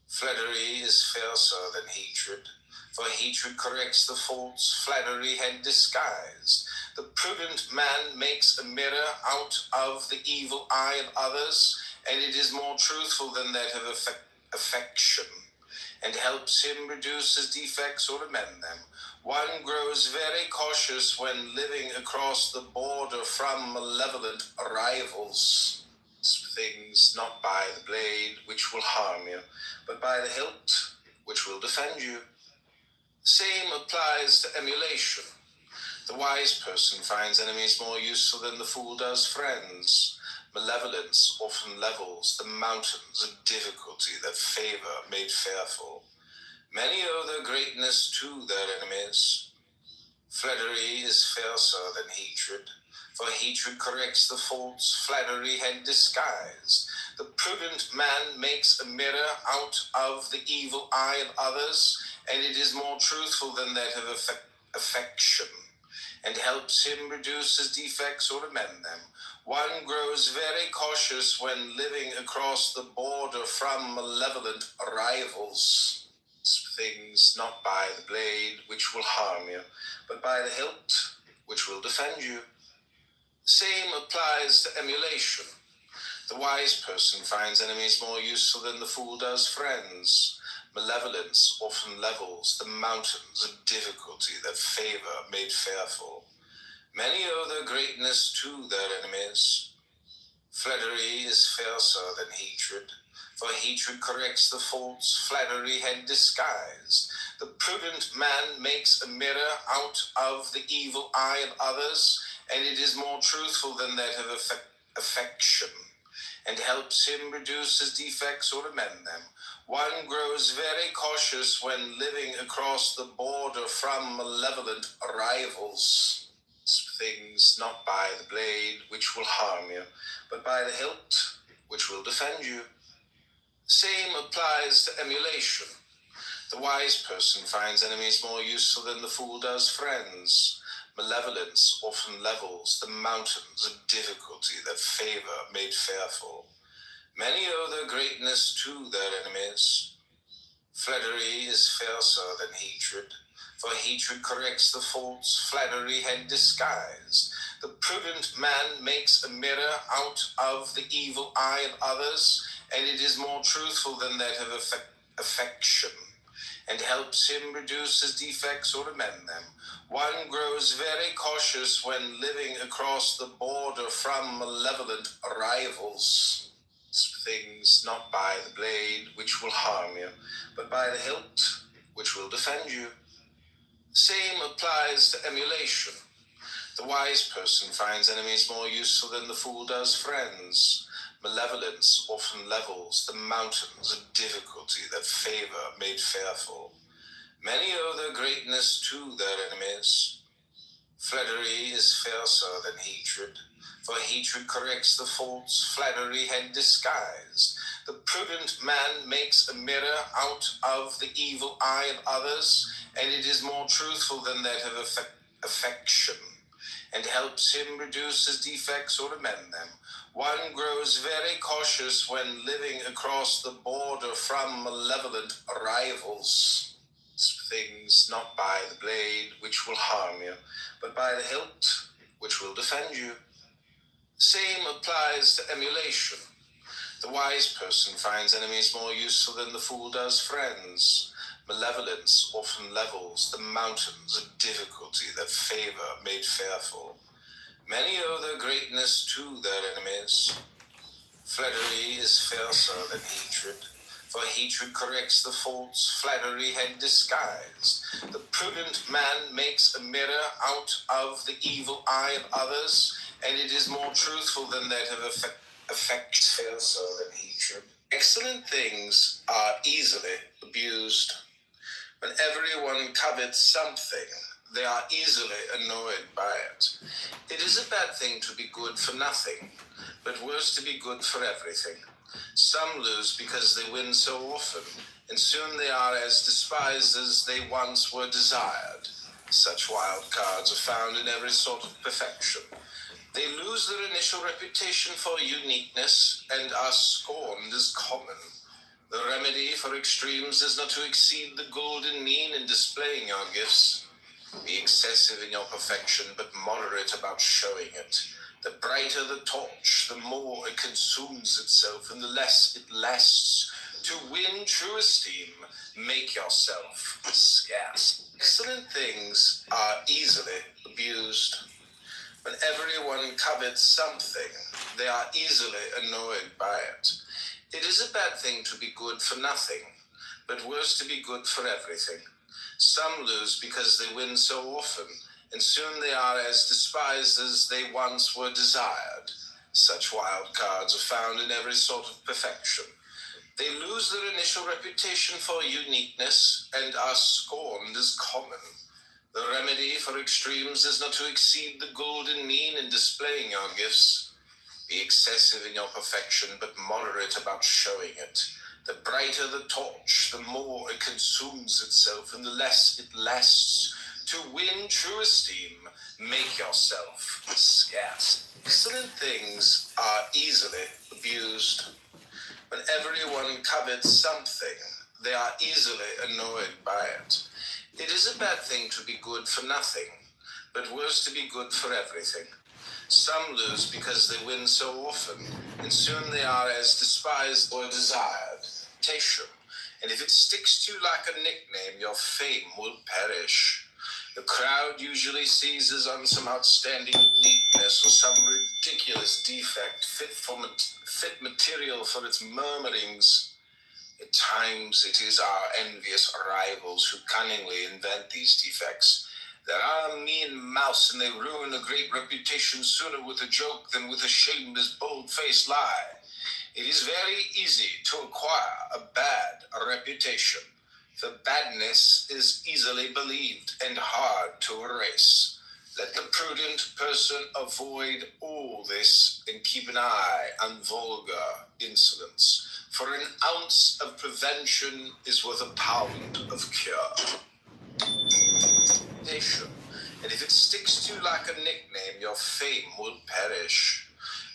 Flattery is fiercer than hatred, for hatred corrects the faults flattery had disguised. The prudent man makes a mirror out of the evil eye of others, and it is more truthful than that of affection, and helps him reduce his defects or amend them. One grows very cautious when living across the border from malevolent rivals. Things not by the blade which will harm you, but by the hilt which will defend you. The same applies to emulation. The wise person finds enemies more useful than the fool does friends. Malevolence often levels the mountains of difficulty that favor made fearful. Many owe their greatness to their enemies. Flattery is fiercer than hatred, for hatred corrects the faults flattery had disguised. The prudent man makes a mirror out of the evil eye of others, and it is more truthful than that of affection, and helps him reduce his defects or amend them. One grows very cautious when living across the border from malevolent rivals. Things not by the blade which will harm you, but by the hilt which will defend you. The same applies to emulation. The wise person finds enemies more useful than the fool does friends. Malevolence often levels the mountains of difficulty that favor made fearful. Many owe their greatness to their enemies. Flattery is fiercer than hatred, for hatred corrects the faults flattery had disguised. The prudent man makes a mirror out of the evil eye of others, and it is more truthful than that of affection, and helps him reduce his defects or amend them. One grows very cautious when living across the border from malevolent rivals. Things not by the blade which will harm you, but by the hilt which will defend you. The same applies to emulation. The wise person finds enemies more useful than the fool does friends. Malevolence often levels the mountains of difficulty that favor made fearful. Many owe their greatness to their enemies. Flattery is fiercer than hatred, for hatred corrects the faults flattery had disguised. The prudent man makes a mirror out of the evil eye of others, and it is more truthful than that of affection, and helps him reduce his defects or amend them. One grows very cautious when living across the border from malevolent rivals. Things not by the blade which will harm you, but by the hilt which will defend you. The same applies to emulation. The wise person finds enemies more useful than the fool does friends. Malevolence often levels the mountains of difficulty that favor made fearful. Many owe their greatness to their enemies. Flattery is fiercer than hatred, for hatred corrects the faults flattery had disguised. The prudent man makes a mirror out of the evil eye of others, and it is more truthful than that of affection, and helps him reduce his defects or amend them. One grows very cautious when living across the border from malevolent rivals. Things not by the blade which will harm you, but by the hilt which will defend you. The same applies to emulation. The wise person finds enemies more useful than the fool does friends. Malevolence often levels the mountains of difficulty that favor made fearful. Many owe their greatness to their enemies. Flattery is fiercer than hatred, for hatred corrects the faults flattery had disguised. The prudent man makes a mirror out of the evil eye of others, and it is more truthful than that of affection fiercer than hatred. Excellent things are easily abused. When everyone covets something, they are easily annoyed by it. It is a bad thing to be good for nothing, but worse to be good for everything. Some lose because they win so often, and soon they are as despised as they once were desired. Such wild cards are found in every sort of perfection. They lose their initial reputation for uniqueness and are scorned as common. The remedy for extremes is not to exceed the golden mean in displaying your gifts. Be excessive in your perfection, but moderate about showing it. The brighter the torch, the more it consumes itself, and the less it lasts. To win true esteem, make yourself scarce. Excellent things are easily abused. When everyone covets something, they are easily annoyed by it. It is a bad thing to be good for nothing, but worse to be good for everything. Some lose because they win so often, and soon they are as despised as they once were desired. Such wild cards are found in every sort of perfection. They lose their initial reputation for uniqueness and are scorned as common. The remedy for extremes is not to exceed the golden mean in displaying your gifts. Be excessive in your perfection, but moderate about showing it. The brighter the torch, the more it consumes itself, and the less it lasts. To win true esteem, make yourself scarce. Excellent things are easily abused. When everyone covets something, they are easily annoyed by it. It is a bad thing to be good for nothing, but worse to be good for everything. Some lose because they win so often, and soon they are as despised or desired. Temptation and if it sticks to you like a nickname, your fame will perish. The crowd usually seizes on some outstanding weakness or some ridiculous defect fit material for its murmurings. At times it is our envious rivals who cunningly invent these defects. There are a mean mouse, and they ruin a great reputation sooner with a joke than with a shameless, bold-faced lie. It is very easy to acquire a bad reputation. The badness is easily believed and hard to erase. Let the prudent person avoid all this and keep an eye on vulgar insolence. For an ounce of prevention is worth a pound of cure. And if it sticks to you like a nickname, your fame will perish.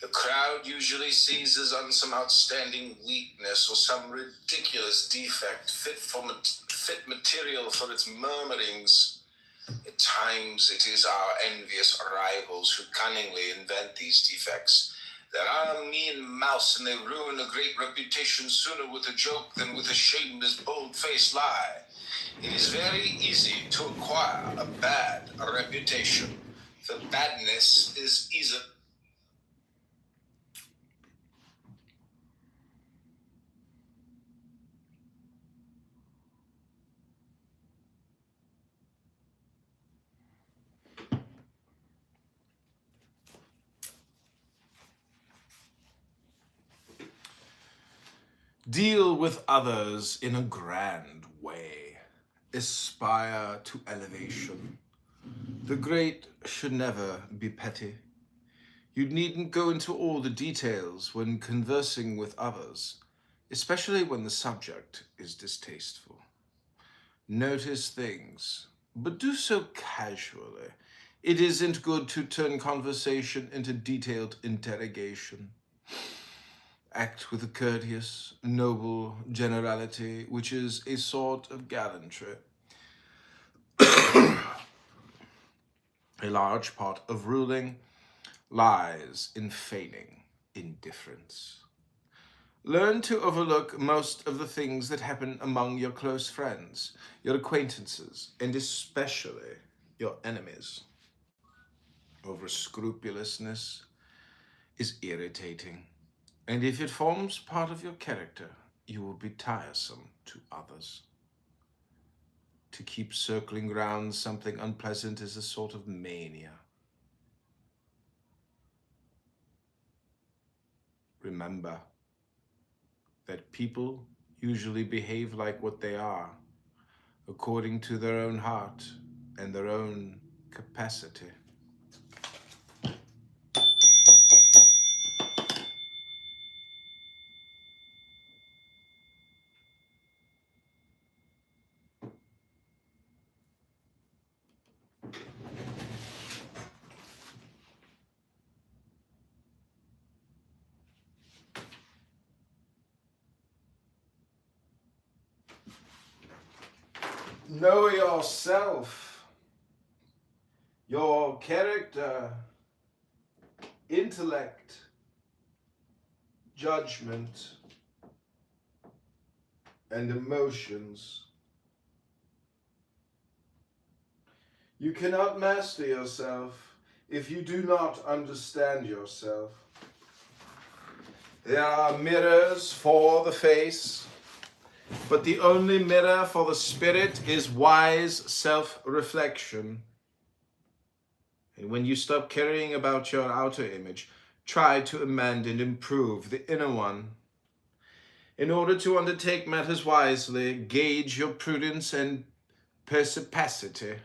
The crowd usually seizes on some outstanding weakness or some ridiculous defect fit material for its murmurings. At times it is our envious rivals who cunningly invent these defects. There are a mean mouse, and they ruin a great reputation sooner with a joke than with a shameless, bold-faced lie. It is very easy to acquire a bad reputation. The badness is easy. Deal with others in a grand way. Aspire to elevation. The great should never be petty. You needn't go into all the details when conversing with others, especially when the subject is distasteful. Notice things, but do so casually. It isn't good to turn conversation into detailed interrogation. Act with a courteous, noble generality, which is a sort of gallantry. A large part of ruling lies in feigning indifference. Learn to overlook most of the things that happen among your close friends, your acquaintances, and especially your enemies. Over-scrupulousness is irritating, and if it forms part of your character, you will be tiresome to others. To keep circling round something unpleasant is a sort of mania. Remember that people usually behave like what they are, according to their own heart and their own capacity. Know yourself, your character, intellect, judgment, and emotions. You cannot master yourself if you do not understand yourself. There are mirrors for the face, but the only mirror for the spirit is wise self-reflection. And when you stop caring about your outer image, try to amend and improve the inner one. In order to undertake matters wisely, gauge your prudence and perspicacity.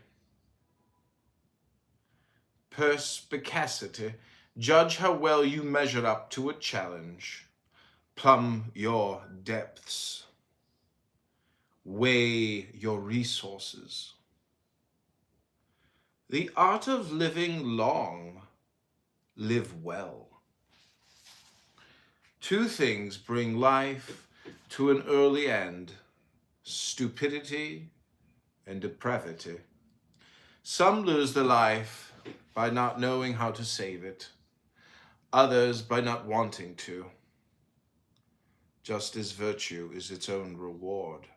Judge how well you measure up to a challenge. Plumb your depths. Weigh your resources. The art of living long, live well. Two things bring life to an early end: stupidity and depravity. Some lose their life by not knowing how to save it, others by not wanting to. just as virtue is its own reward.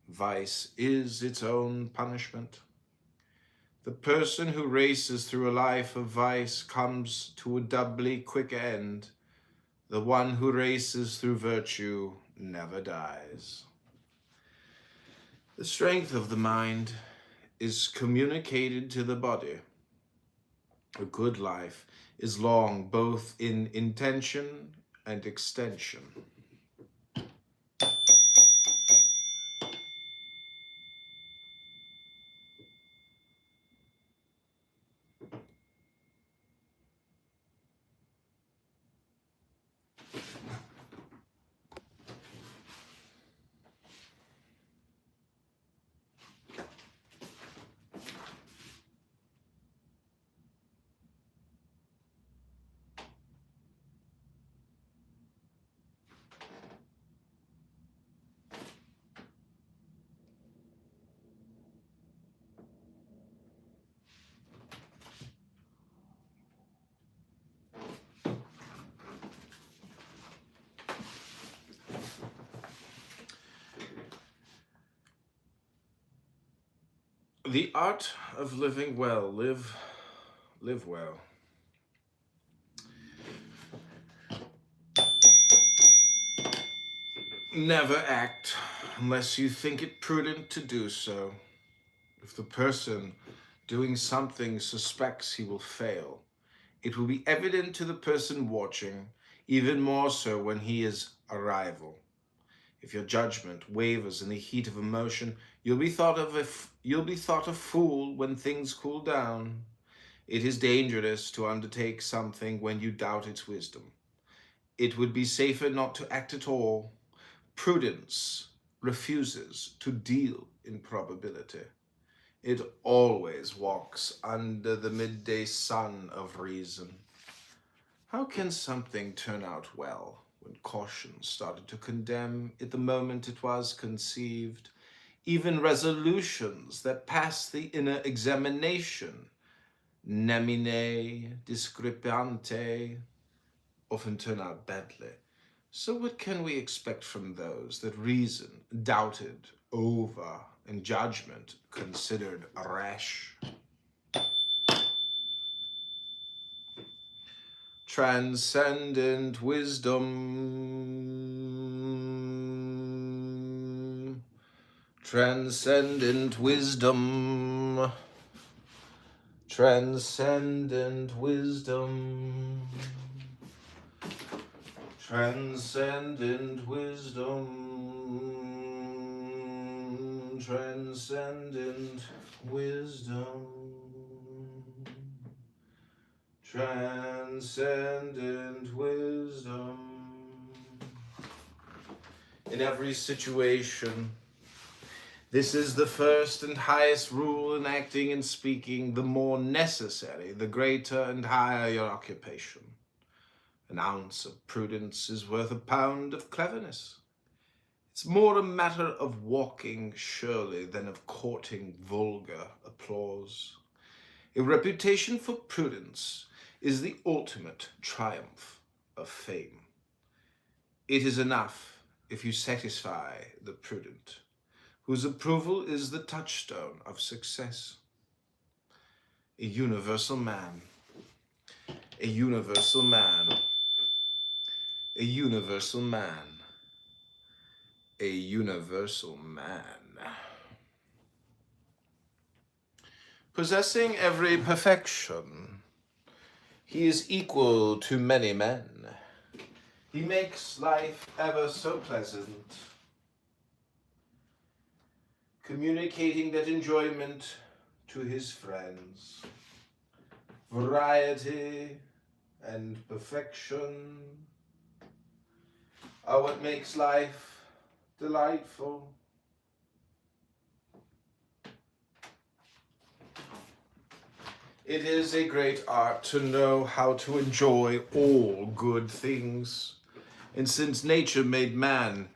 Vice is its own punishment. The person who races through a life of vice comes to a doubly quick end. The one who races through virtue never dies. The strength of the mind is communicated to the body. A good life is long both in intention and extension. The art of living well, live well. Never act unless you think it prudent to do so. If the person doing something suspects he will fail, it will be evident to the person watching, even more so when he is a rival. If your judgment wavers in the heat of emotion, you'll be thought a fool when things cool down. It is dangerous to undertake something when you doubt its wisdom. It would be safer not to act at all. Prudence refuses to deal in probability. It always walks under the midday sun of reason. How can something turn out well when caution started to condemn it the moment it was conceived? Even resolutions that pass the inner examination, nemine discrepante, often turn out badly. So what can we expect from those that reason doubted over and judgment considered rash? Transcendent wisdom, transcendent wisdom, transcendent wisdom, transcendent wisdom, transcendent wisdom. Transcendent wisdom. In every situation, this is the first and highest rule in acting and speaking. The more necessary, the greater and higher your occupation. An ounce of prudence is worth a pound of cleverness. It's more a matter of walking surely than of courting vulgar applause. A reputation for prudence is the ultimate triumph of fame. It is enough if you satisfy the prudent, whose approval is the touchstone of success. A universal man, a universal man, a universal man, a universal man. Possessing every perfection, he is equal to many men. He makes life ever so pleasant, communicating that enjoyment to his friends. Variety and perfection are what makes life delightful. It is a great art to know how to enjoy all good things. And since nature made man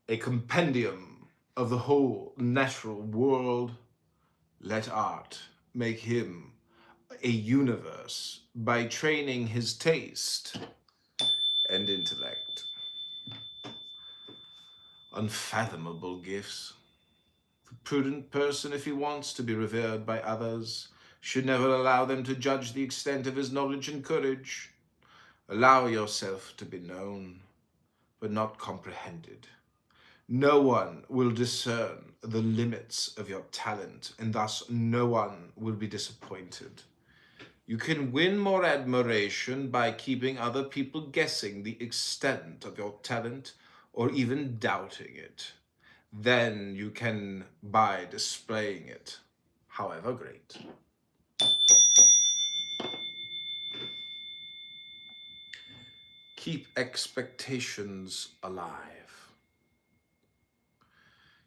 a compendium of the whole natural world, let art make him a universe by training his taste and intellect. unfathomable gifts. The prudent person, if he wants to be revered by others, should never allow them to judge the extent of his knowledge and courage. Allow yourself to be known, but not comprehended. No one will discern the limits of your talent, and thus no one will be disappointed. You can win more admiration by keeping other people guessing the extent of your talent or even doubting it than you can by displaying it, however great. Keep expectations alive.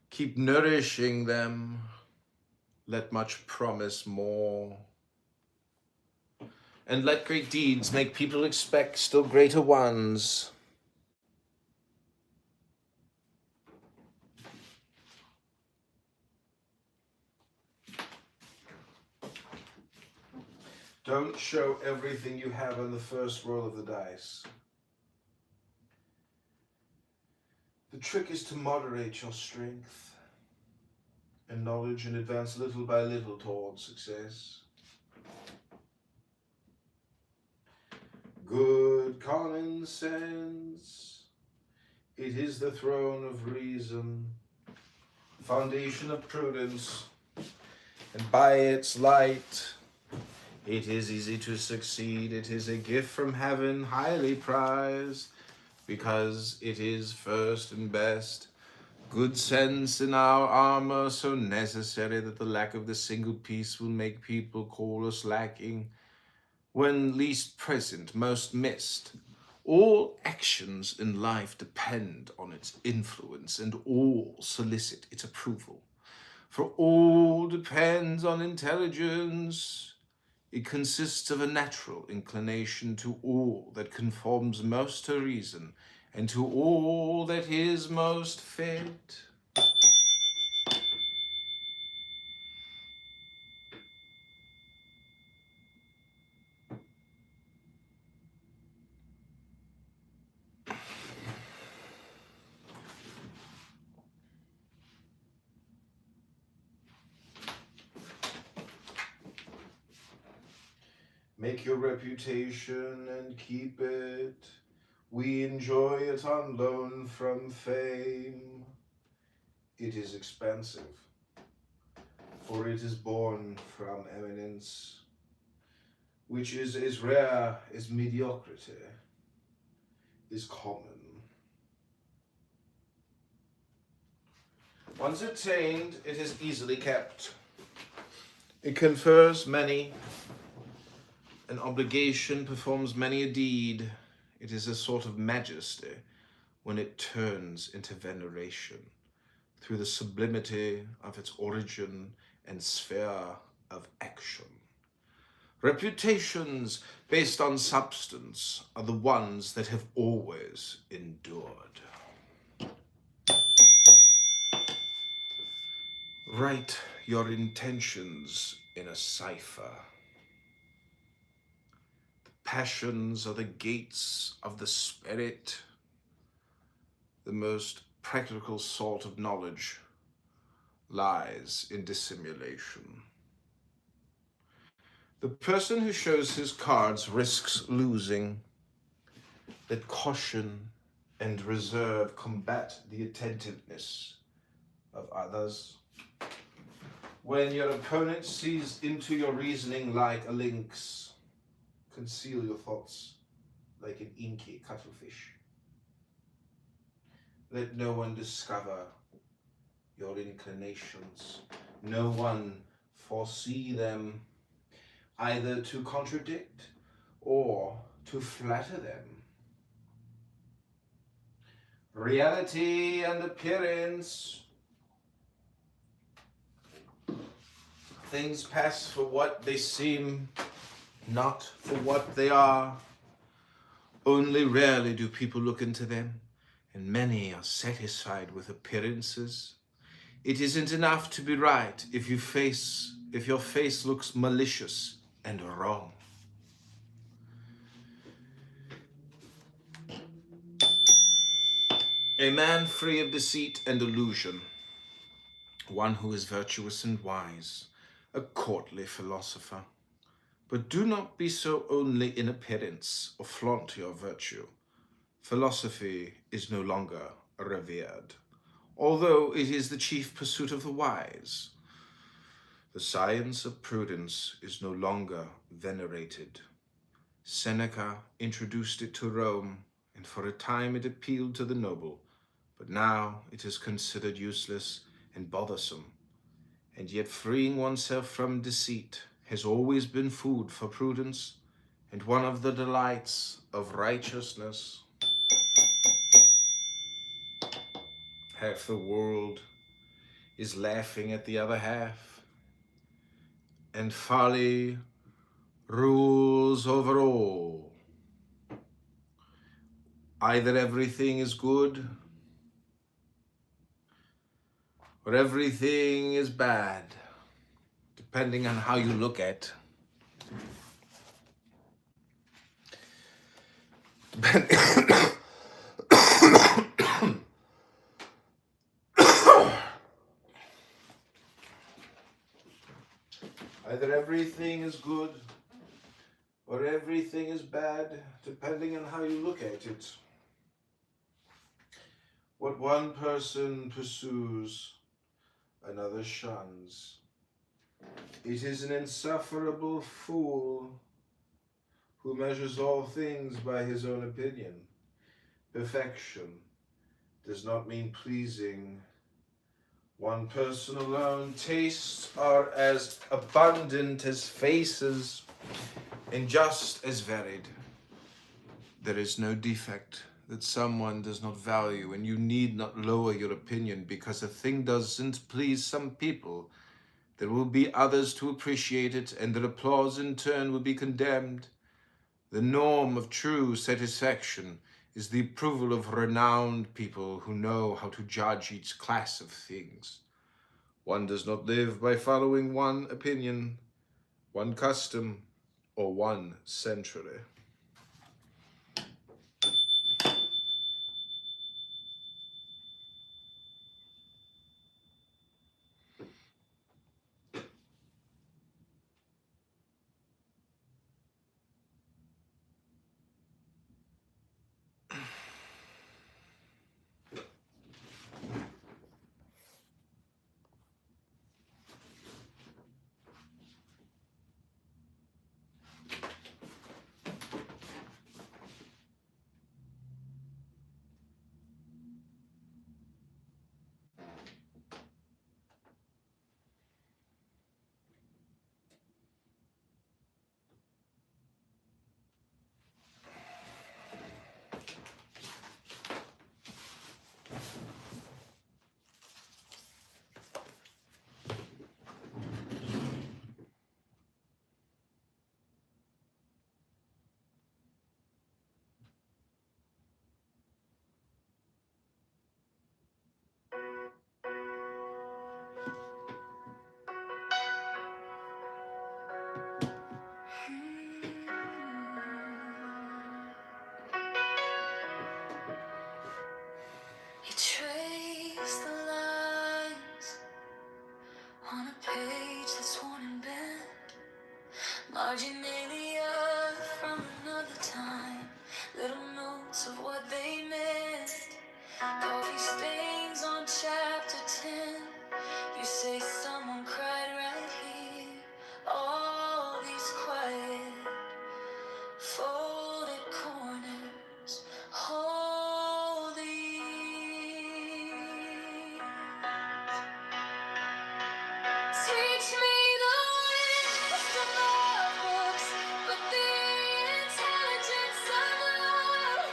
Keep nourishing them. Let much promise more. And let great deeds make people expect still greater ones. Don't show everything you have on the first roll of the dice. The trick is to moderate your strength and knowledge and advance little by little towards success. Good common sense, it is the throne of reason, foundation of prudence, and by its light it is easy to succeed. It is a gift from heaven, highly prized, because it is first and best. Good sense in our armor, so necessary that the lack of the single piece will make people call us lacking. When least present, most missed. All actions in life depend on its influence, and all solicit its approval. For all depends on intelligence. It consists of a natural inclination to all that conforms most to reason, and to all that is most fit. Make your reputation and keep it. We enjoy it on loan from fame. It is expensive, for it is born from eminence, which is as rare as mediocrity is common. Once attained, it is easily kept. It confers many an obligation, performs many a deed. It is a sort of majesty when it turns into veneration through the sublimity of its origin and sphere of action. Reputations based on substance are the ones that have always endured. Write your intentions in a cipher. Passions are the gates of the spirit. The most practical sort of knowledge lies in dissimulation. The person who shows his cards risks losing. Let caution and reserve combat the attentiveness of others. When your opponent sees into your reasoning like a lynx, conceal your thoughts like an inky cuttlefish. Let no one discover your inclinations. No one foresee them, either to contradict or to flatter them. Reality and appearance. Things pass for what they seem, not for what they are. Only rarely do people look into them, and many are satisfied with appearances. It isn't enough to be right if your face looks malicious and wrong. A man free of deceit and illusion, one who is virtuous and wise, a courtly philosopher. But do not be so only in appearance, or flaunt your virtue. Philosophy is no longer revered, although it is the chief pursuit of the wise. The science of prudence is no longer venerated. Seneca introduced it to Rome, and for a time it appealed to the noble, but now it is considered useless and bothersome. And yet freeing oneself from deceit has always been food for prudence and one of the delights of righteousness. Half the world is laughing at the other half, and folly rules over all. Either everything is good or everything is bad, depending on how you look at. Either everything is good or everything is bad, depending on how you look at it. What one person pursues, another shuns. It is an insufferable fool who measures all things by his own opinion. Perfection does not mean pleasing one person alone. Tastes are as abundant as faces and just as varied. There is no defect that someone does not value, and you need not lower your opinion because a thing doesn't please some people. There will be others to appreciate it, and their applause in turn will be condemned. The norm of true satisfaction is the approval of renowned people who know how to judge each class of things. One does not live by following one opinion, one custom, or one century. You trace the lines on a page that's worn and bent, marginalia from another time, little notes of what they meant, coffee stains on chapter 10. You say someone cried right here. All these quiet folded corners hold these. Teach me the wisdom of books, but the intelligence of love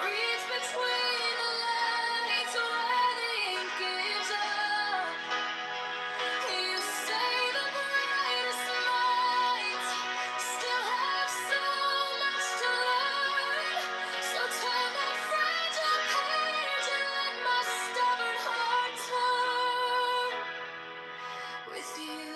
reads between the lines where the ink gives up. You say the brightest minds still have so much to learn, so turn that fragile page and let my stubborn heart turn with you.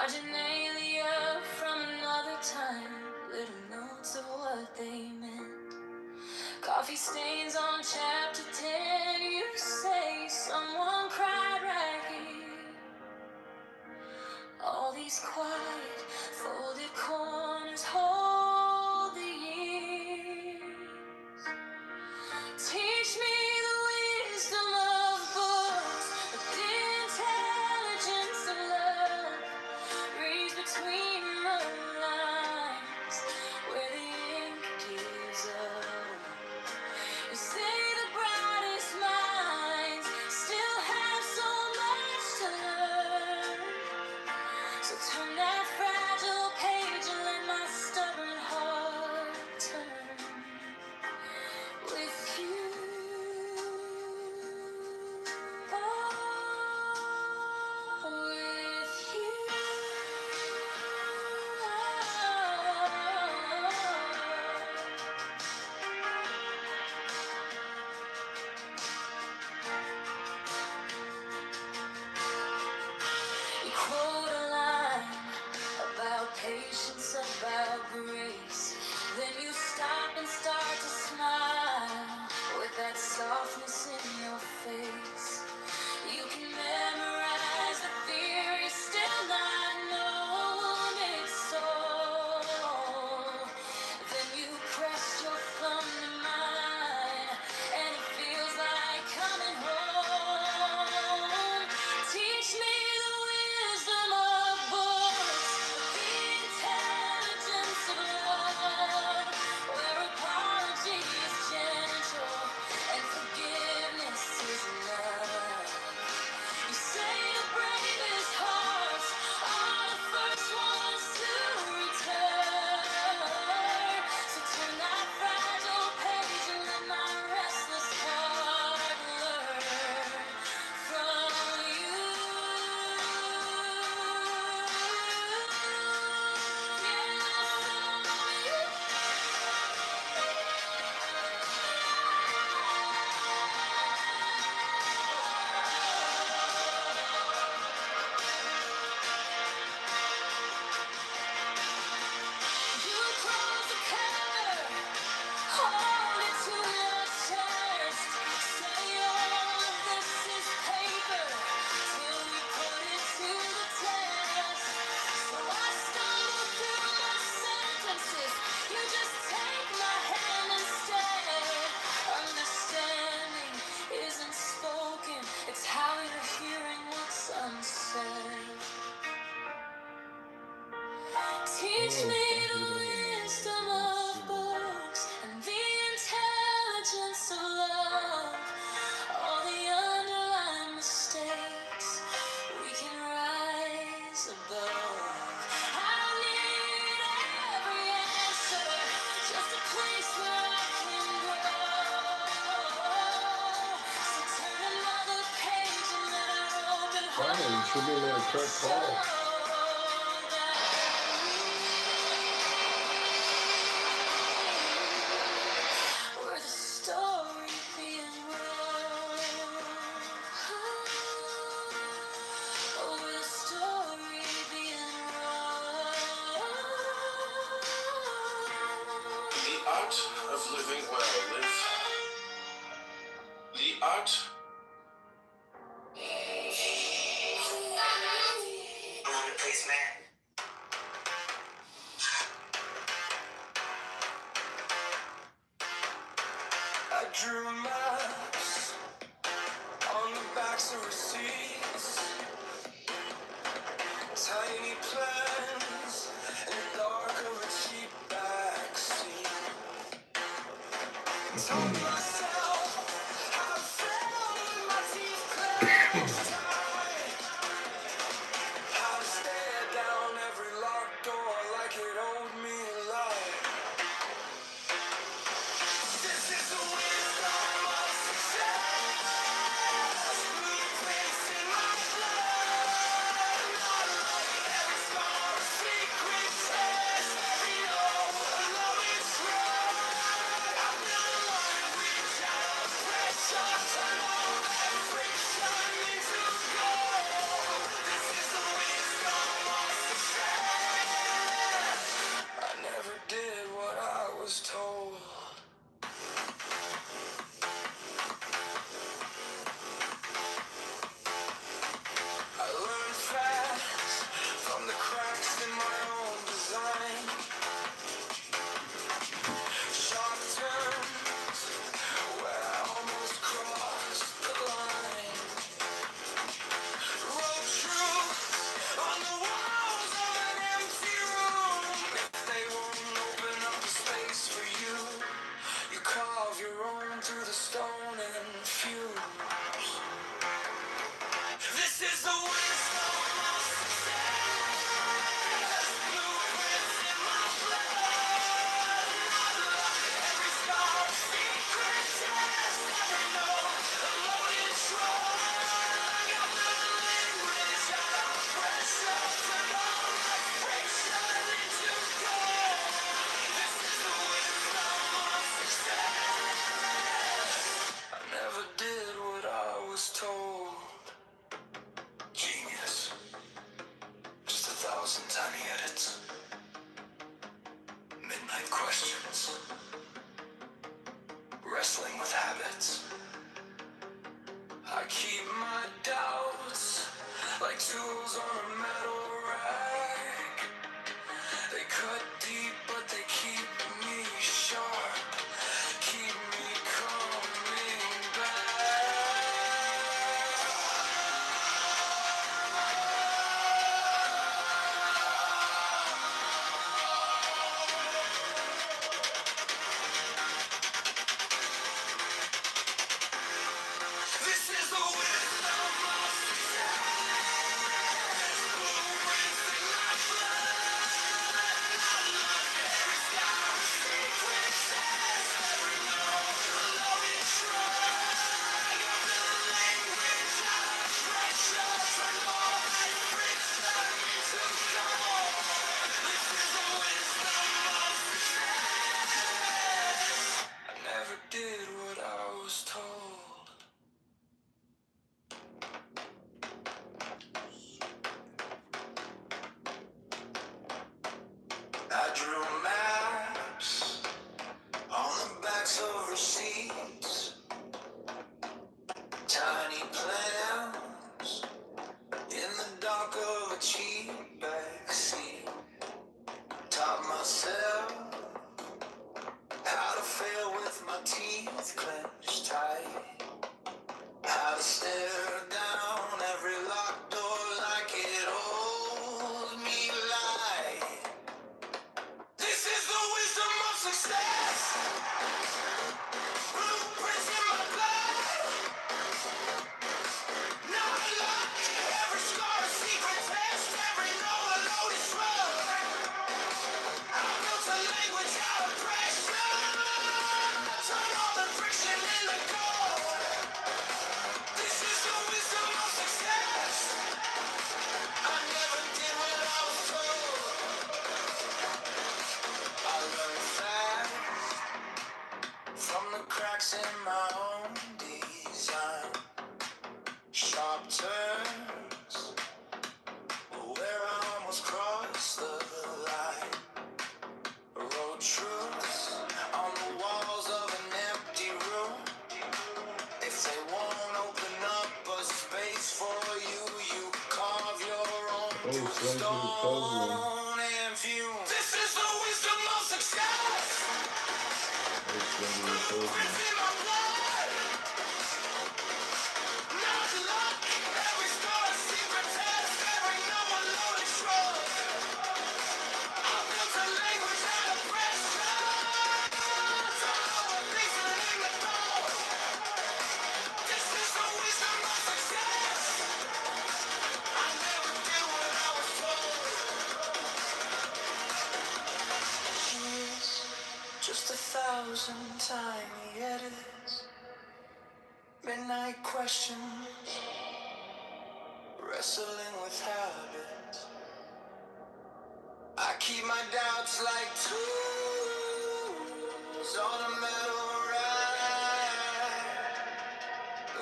Marginalia from another time, little notes of what they meant. Coffee stains on chapter 10, you say someone cried right here. All these quiet, folded corners hold the years. Teach me the wisdom of books, the intelligence of love. Reads between the lines where the ink gives up. You say the brightest minds still have so much to learn. So turn that fragile page and let my stubborn heart turn with you. Oh, with you. You quote a line about patience, about grace. Then you stop and start to smile with that softness in your face. You can memorize the theory, still not know its soul. Then you press your thumb to mine, and it feels like coming home. Teach me the wisdom of books, the intelligence of love, where apology is gentle and forgiveness is enough. You say the bravest hearts are the first ones to return. So turn that fragile page and let my restless heart learn from you. You close the cover, hold it to your chest. Say all of this is paper till we put it to the test. So I stumble through my sentences. You just take my hand instead. Understanding isn't spoken, it's how you're hearing what's unsaid. Teach me the wisdom of books and the intelligence of love. All the underlying mistakes we can rise above. I don't need every answer, just a place where I can grow. So turn another page and let our open heart Should be there, Kurt Paul. Where the story being wrong. Oh, where the story being wrong. The art of living well, Liv. The art. Please, man. I drew maps on the backs of receipts, tiny plans in the dark of a cheap backseat. Told myself how I felt with my teeth clenched tight, how to stare down every locked door like it owed me life. This is the wisdom of success. Blueprints in my blood. Not like every scar a secret test. Every no, a loving trust. I built a life with tools on a metal rack. They cut deep, but they keep me sharp. Keep me coming back. This is the wisdom of success. Blueprints in my blood. Not luck, every scar a secret says. Every note a loaded truck. I got the language out of pressure. Turn all that friction into gold. This is the wisdom of success. I never did what I was told. I drew maps on the backs of receipts, tiny plans in the dark of a cheap backseat. Taught myself how to fail with my teeth clenched tight, how to stare down every locked door like it owed me light. This is the wisdom of success. Blueprints in my blood. Not luck. Every scar a secret test. Every no a loaded slug. I built a language out of pressure. Turn all the friction into gold. This is the wisdom of success. I never did what I was told. I learned fast from the cracks in my own design. Sharp turns where I almost crossed the line. Road truths on the walls of an empty room. If they won't open up a space for you, you carve your own through stone and fume. This is the wisdom of success. Blueprints in my blood. Not luck. Every star a secret test. Every no a loaded shrug. I built a language out of pressure. Turn all the pieces into gold. This is the wisdom of success. I never did what I was told. It's just 1,000 tiny edits. Midnight questions. Wrestling with habits. I keep my doubts like tools on a metal rack.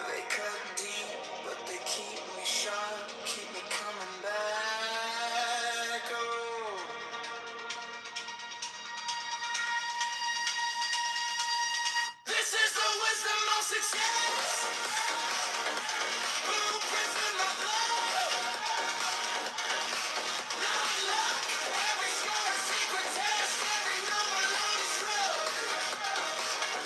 They cut deep, but they keep me sharp, keep me coming back. Oh. This is the wisdom of success. Blueprints in my blood. Not luck. Every scar a secret test. Every number loaded slug. I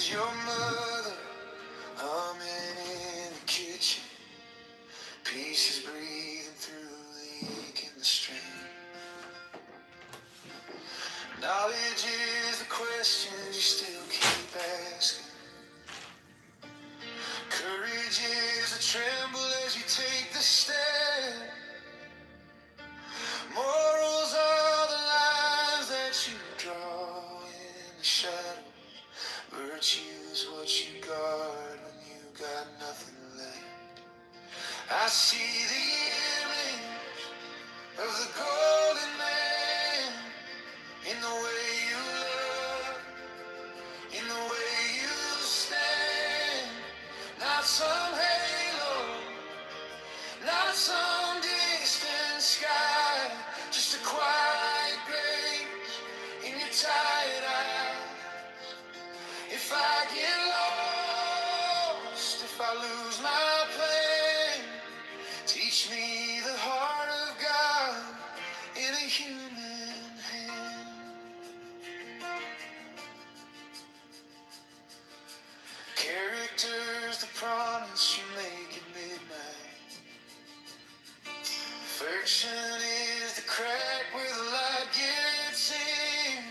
is your mother humming in the kitchen? Peace is breathing through the ache and the strain. Knowledge is the question you still keep asking. Courage is a tremble as you take the step. Morals are the lines that you draw in the shadow. Virtue's what you guard when you got nothing left. I see the image of the golden man in the way you love, in the way you stand. Not some halo, not some distant sky, just a quiet grace in your tired eyes. If I get lost, if I lose my plan, teach me the heart of God in a human hand. Character's the promise you make at midnight. Friction is the crack where the light gets in.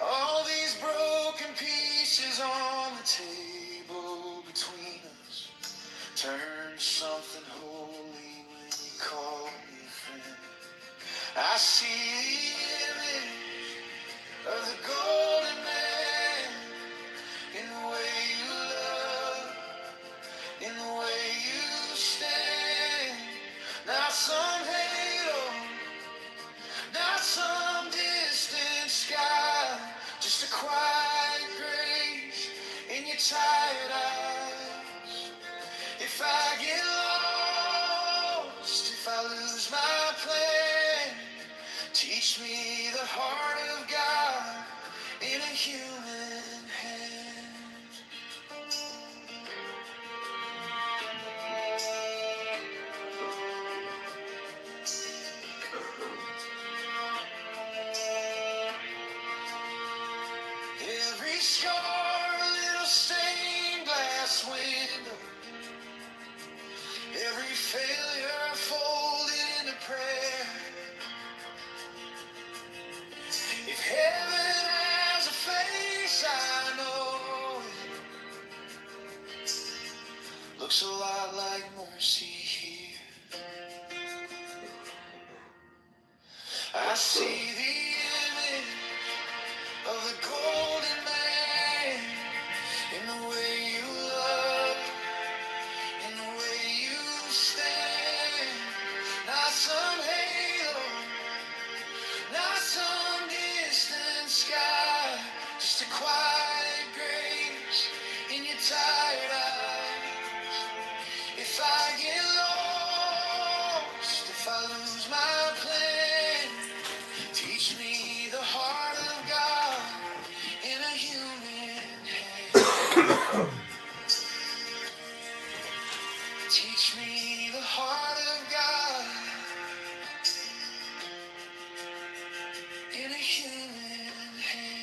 All these broken pieces on the table between us turn to something holy when you call me a friend. I see the image of the golden man in the way you love, in the way you stand. Not some halo, not some distant sky, just a quiet grace in your tired eyes. If I get lost, if I lose my plan, teach me the heart of God in a human hand. Every scar, a little stained glass window. Every failure folded into prayer. If heaven has a face, I know it looks a lot like mercy here. I see the image of the golden man in the way you love, in the way you stand. Not some halo, not some distant sky, just a quiet grace in your tired eyes. If I get lost, if I lose my plan, teach me the heart of God in a human hand. Teach me the heart of God in a human hand.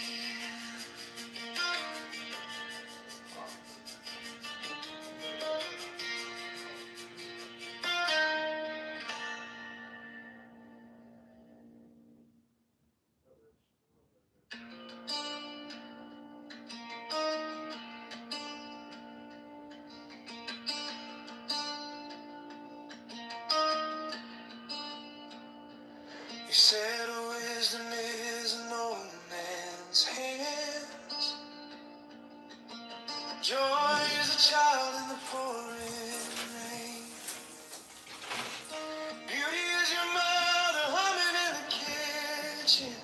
You said wisdom is an old man's hands. Joy is a child in the pouring rain. Beauty is your mother humming in the kitchen.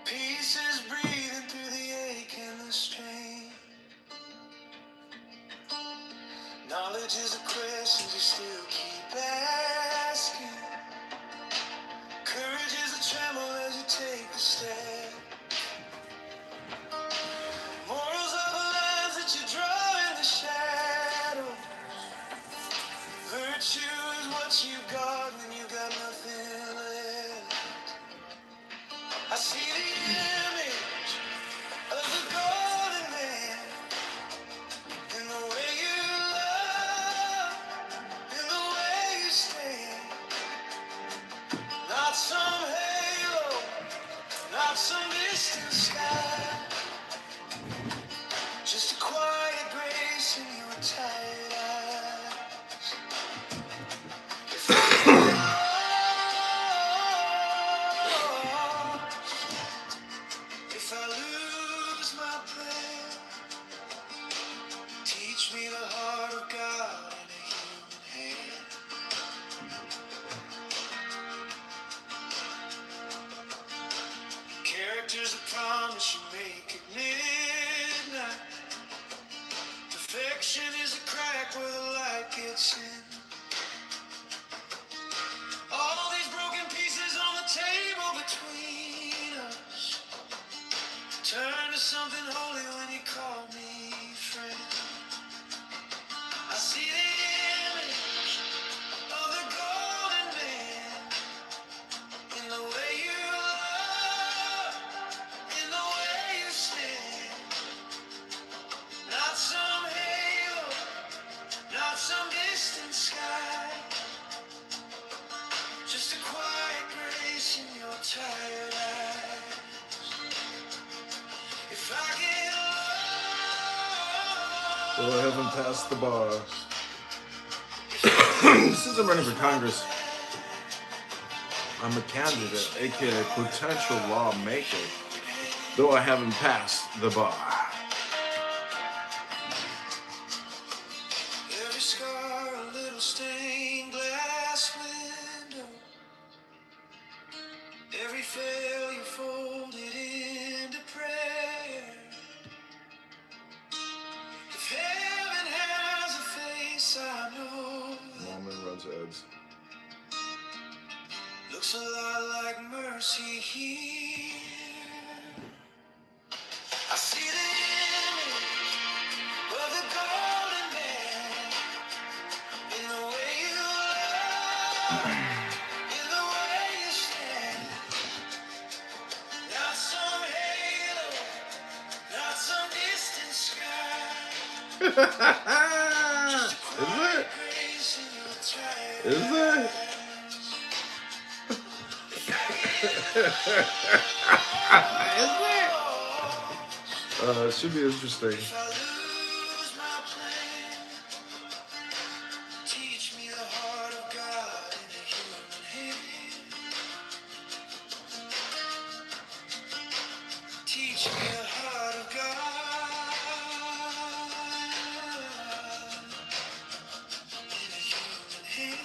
Peace is breathing through the ache and the strain. Knowledge is a question you still keep asking. Courage is a tremble as you take a step. Morals are the lines that you draw in the shadow. Virtue is what you got when you got nothing left. I see the image Not some halo, not some distant sky. Just a quiet grace in your tired eyes. If I get lost, if I lose my plan, teach me the heart of God in a human hand. Characters that promise you make at midnight. Perfection is a crack where the light gets in. All these broken pieces on the table between us. Turn to something holy when you call me friend. I see the image of the golden man in the way you love, in the way you stand. Not some halo, not some distant sky. Just a quiet grace in your tired eyes. If I get lost, Well, I haven't passed the bar. Since I'm running for Congress, I'm a candidate, aka potential lawmaker, though I haven't passed the bar. every scar a little stained glass window, every failure folded into prayer. If heaven has a face, I know Moment runs ads. looks a lot like mercy here. I see the image of the golden man in the way you love, in the way you stand. Not some halo, not some distant sky. Just a quiet grace in your tired Is it? eyes. It should be interesting. If I lose my plan, teach me the heart of God in a human hand. Teach me the heart of God in a human hand.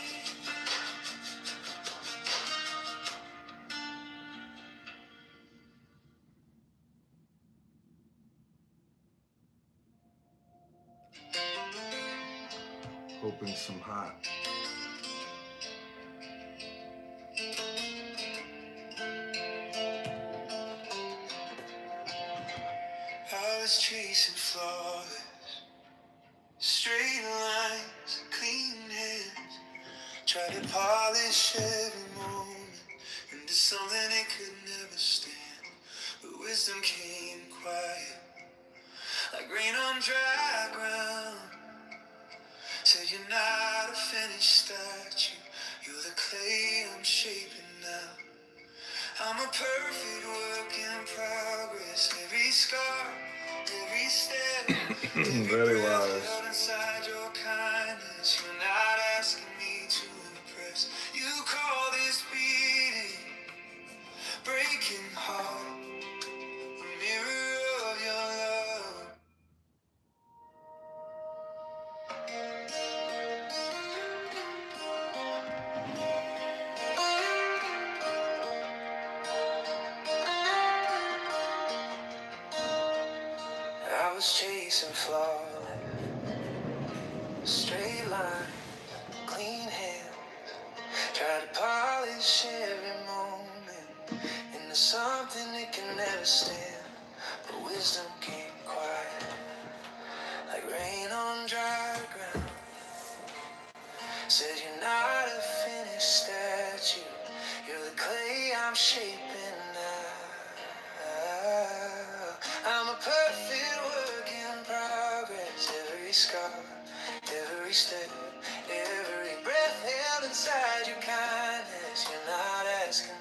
Hoping some hot. I was chasing flawless, straight lines, clean hands. Tried to polish every moment into something it could never stand. But wisdom came quiet, like rain on dry ground. Said you're not a finished statue, you're the clay I'm shaping now. I'm a perfect work in progress. Every scar, every step, Very wise. held inside your kindness. You're not asking me to impress. You call this beating, breaking heart, a mirror of your love. I was chasing flawless, straight lines, clean hands. Tried to polish every moment into something it can never stand. But wisdom came quiet, like rain on dry ground. Said you're not a finished statue, you're the clay I'm shaping now. I'm a perfect work in progress. Every scar, every step, every breath held inside your kindness. You're not asking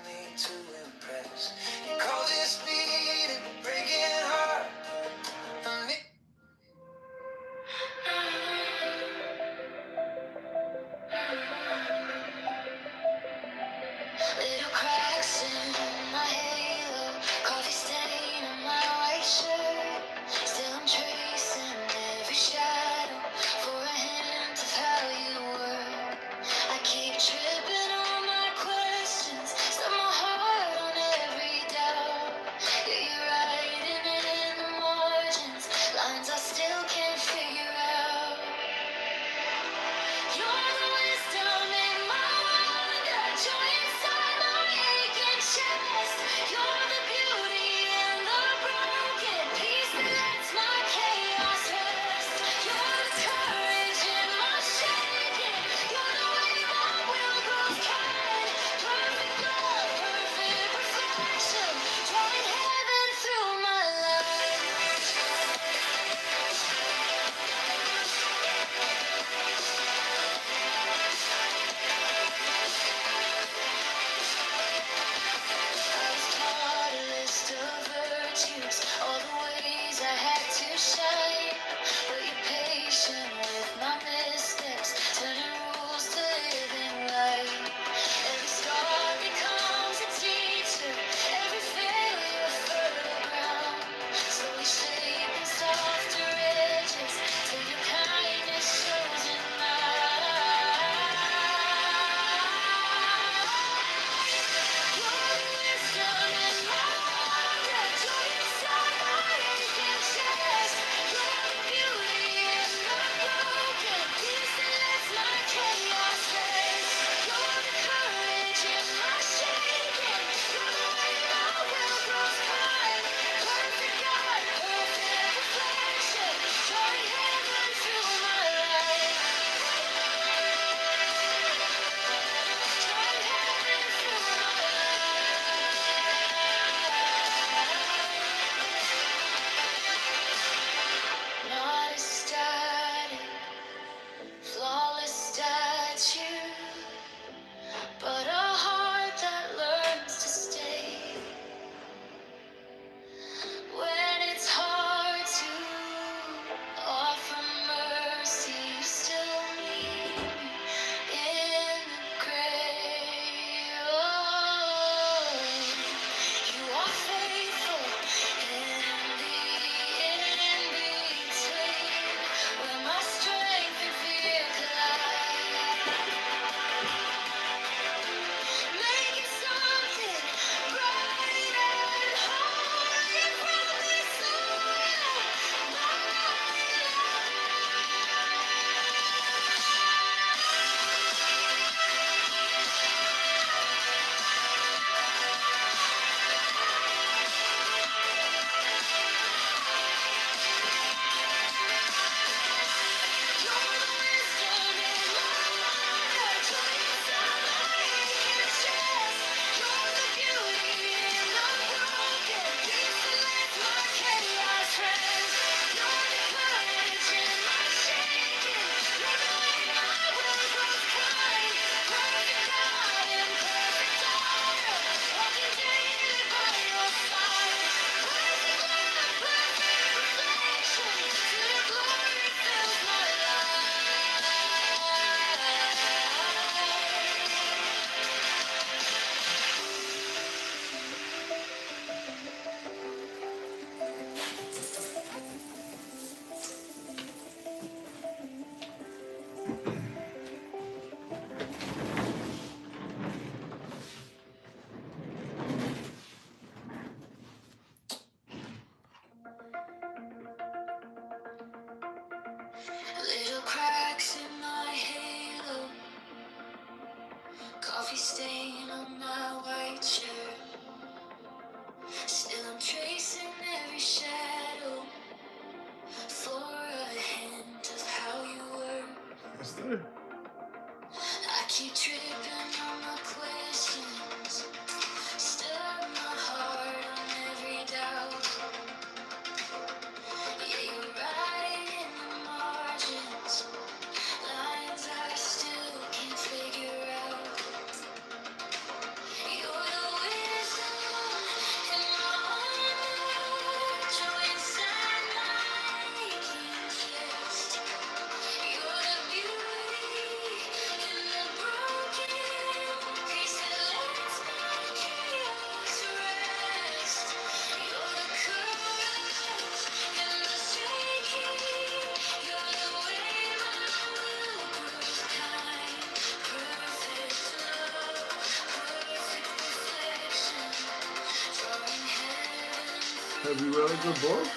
Have you read a good book?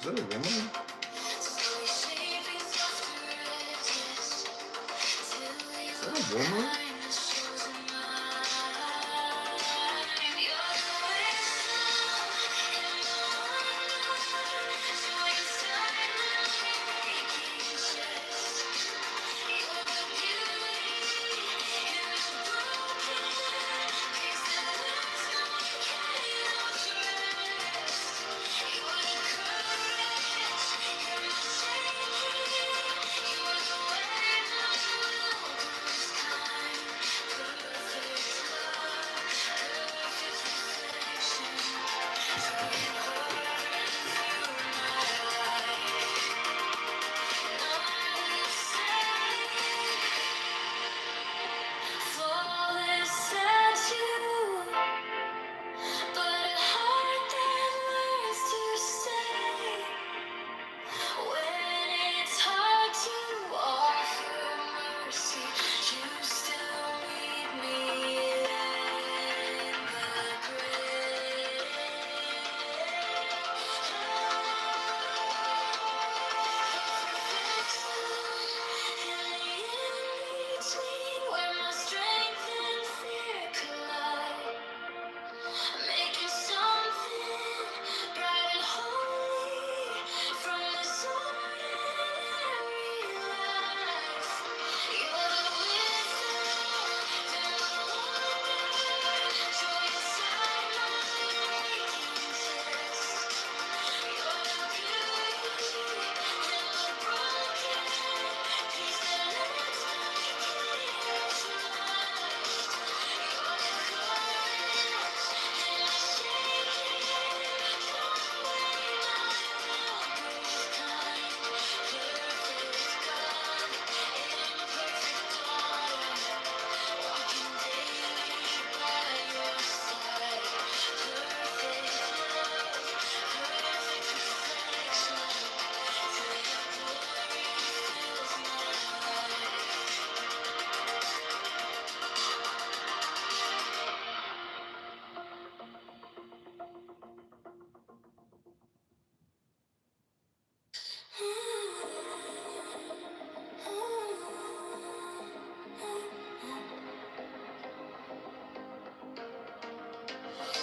Is that a woman? Is that a woman?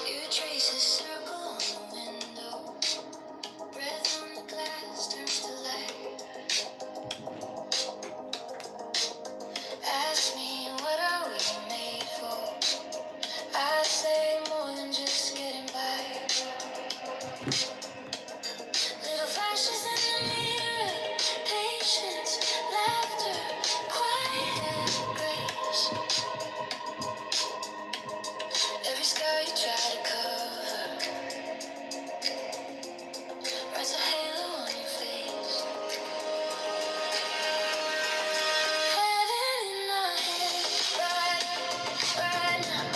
You trace a circle on the window. Breath on the glass turns to light. Ask me, what are we made for? I say more than just getting by. Little flashes in the mirror, patience, laughter, quiet grace. Every scar you try to cover writes a halo on your face. Heaven in our head, right now.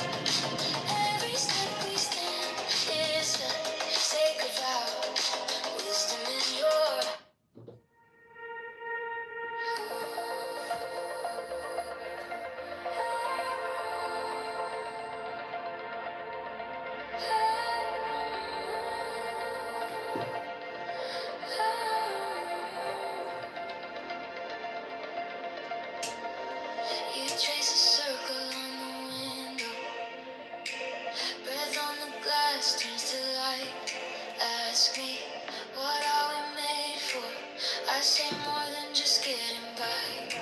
Every step we stand is a sacred vow. Wisdom in your You trace a circle on the window. Breath on the glass turns to light. Ask me, what are we made for? I say more than just getting by.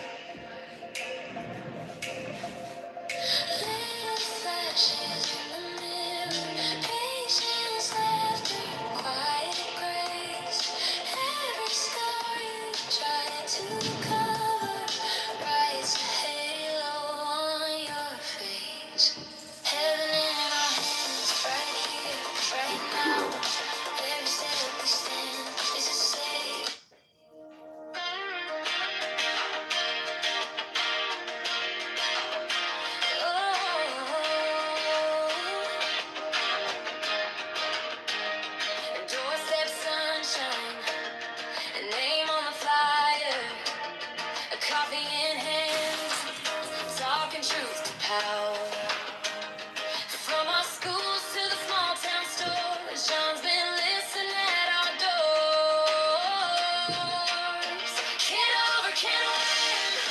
Little flashes in the mirror, patience, laughter, quiet grace. Every scar you try to cover writes a halo on your face. Heaven in our hands, right here, right now. Every step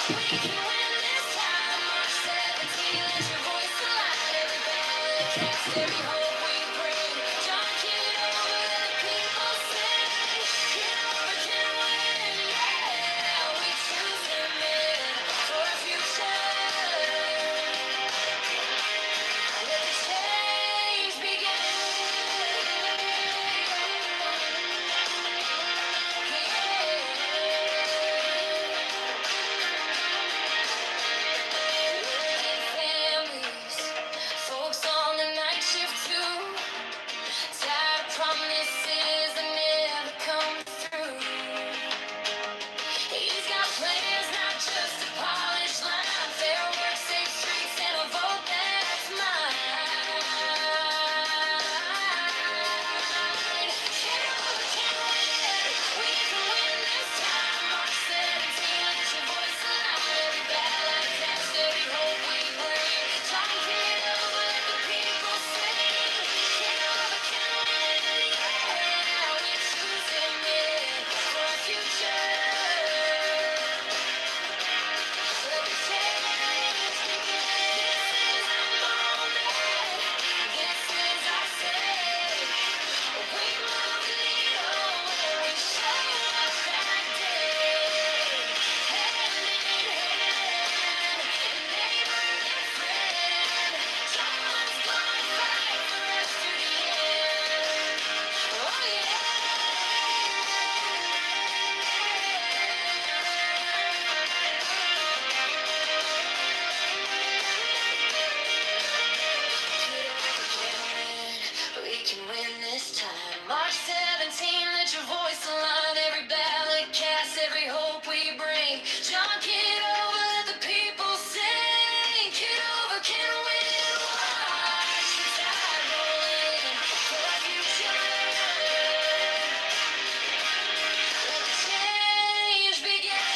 We can win this time. March 17, let your voice align. Every ballot cast, every hope we bring. John Kitover, let the people sing. Kitover can win, yeah. We choose him in for a future. Let the change begin. Families, folks on the night shift too. Tired promises that never come through. He's got plans, not just a polished line. Fair work, safe streets, and a vote that's mine. Kitover can win. We can win this time. March 17, let your voice align. Every ballot cast, every hope we bring. John Kitover, let the people sing. Kitover can win, yeah. We choose him in for our future. Let the change begin. This is our moment. This is our stage. We move the needle where we show up that day. Hand in hand, neighbor and friend. John's gonna fight for us to the end. Oh yeah. We can win this time. March 17, let your voice align. Every ballot cast, every hope we bring. John Kitover, let the people sing. Kitover can win. Watch the tide roll in for our future. Let the change begin.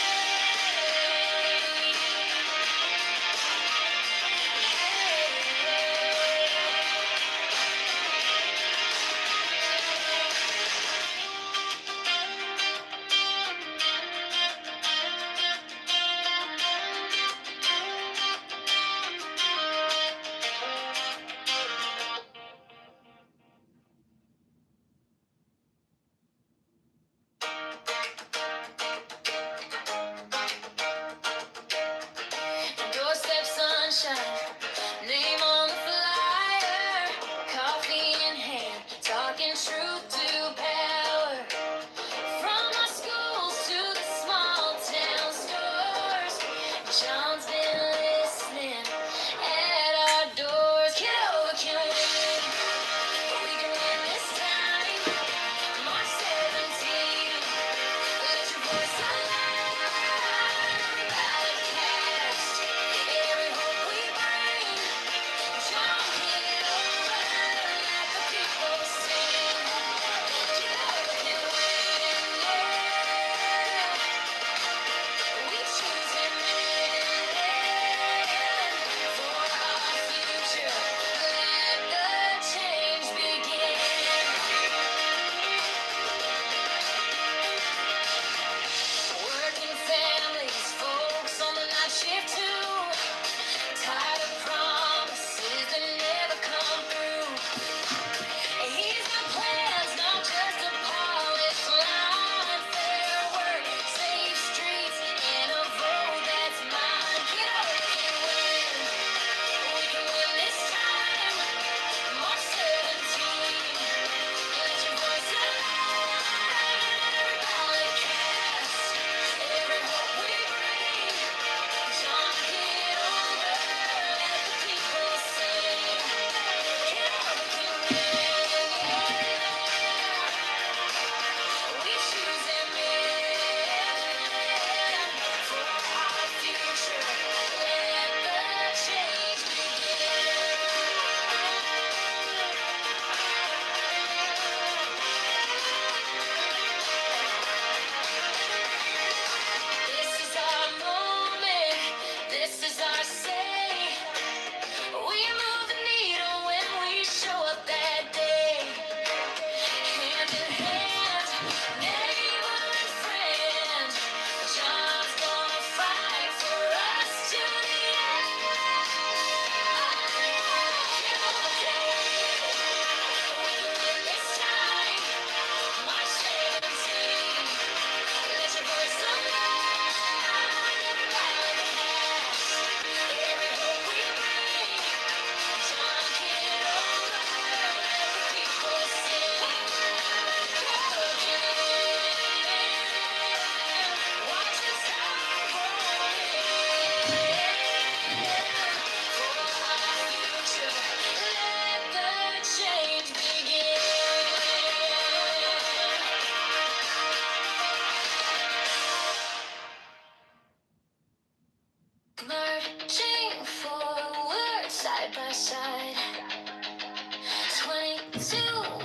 too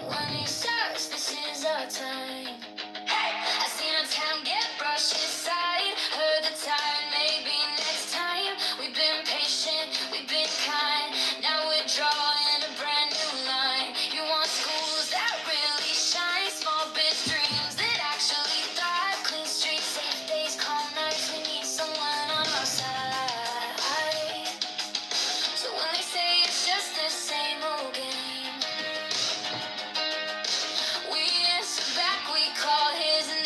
when he starts. This is our time. Hey, I seen our town get brushed aside. Heard the tide, maybe next time. We've been patient, we've been kind. Now we're drawing a brand new line. You want schools that really shine, small biz dreams that actually thrive. Clean streets, safe days, calm nights. We need someone on our side. So when they say it's just the same old game, we answer back, we call his name.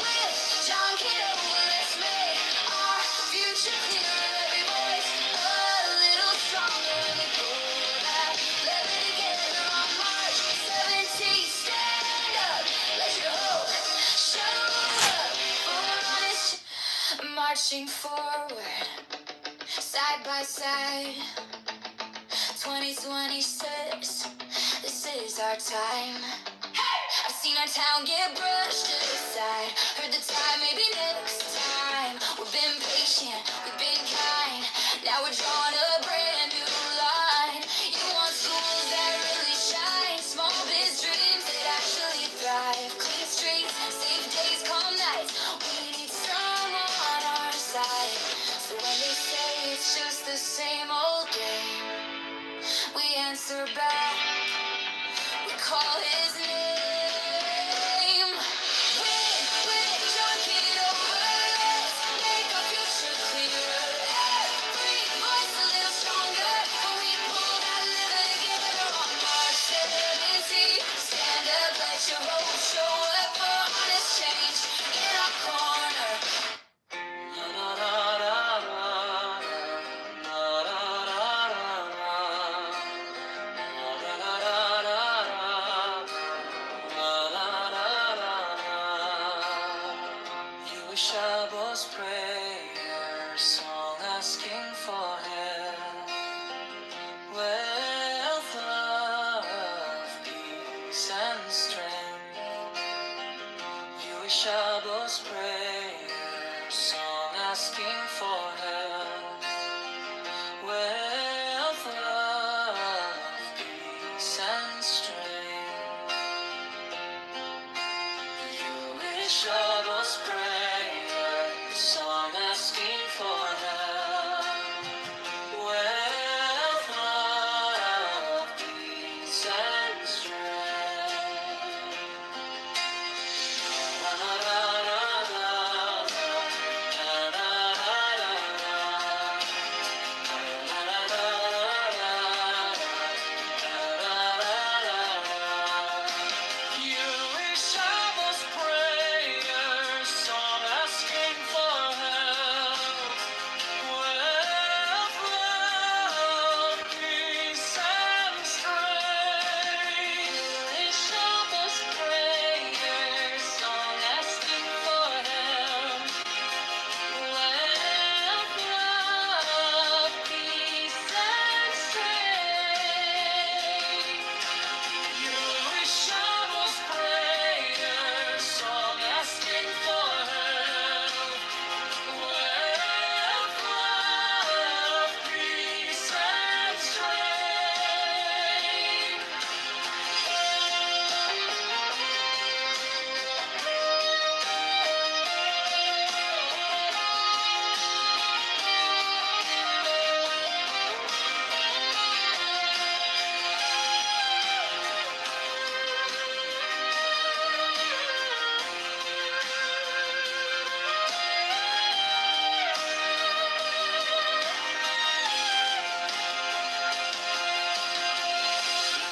With John Kitover, let's make our future clearer. Every voice a little stronger, and we pull that lever together on March 17th. Stand up, let your hope show up. For honest, marching forward, side by side. 2026, this is our time. Hey! I've seen our town get brushed aside. Heard the time, maybe next time. We've been patient, we've been kind. Now we're drawing a brand new line. You want schools that really shine, small biz dreams that actually thrive. Clean streets, safe days, calm nights. We need someone on our side. So when they say it's just the same old game, we answer back, we call his name. With John Kitover, let's make our future clearer. Every voice a little stronger, when we pull that lever together on March 17th. Stand up, let your hope show up for honest change in our corner. You wish I was prayer, song asking for help, wealth, love, peace, and strength. You wish I was prayer, song asking for help, wealth, love, peace, and strength. You wish I was prayer, song asking for help, wealth, love, peace, and strength. La la la la la, la la la la la, la la la la la. You wish I was prayer, song asking for help, wealth, love, peace, and strength. You wish I was prayer, song asking for help, wealth, love, peace, and strength. You wish I was prayer, song asking for help, wealth, love, peace, and strength.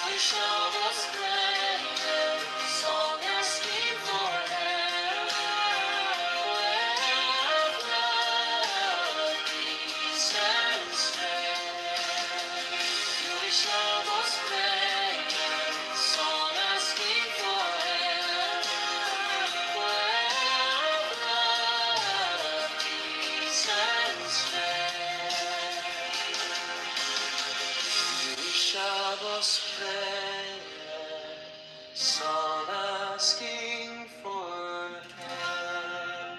Wish I was prayer, song asking for help, wealth, love, peace, and strength. You wish I was prayer, song asking for help, wealth, love, peace, and strength. You wish I was prayer, song asking for help.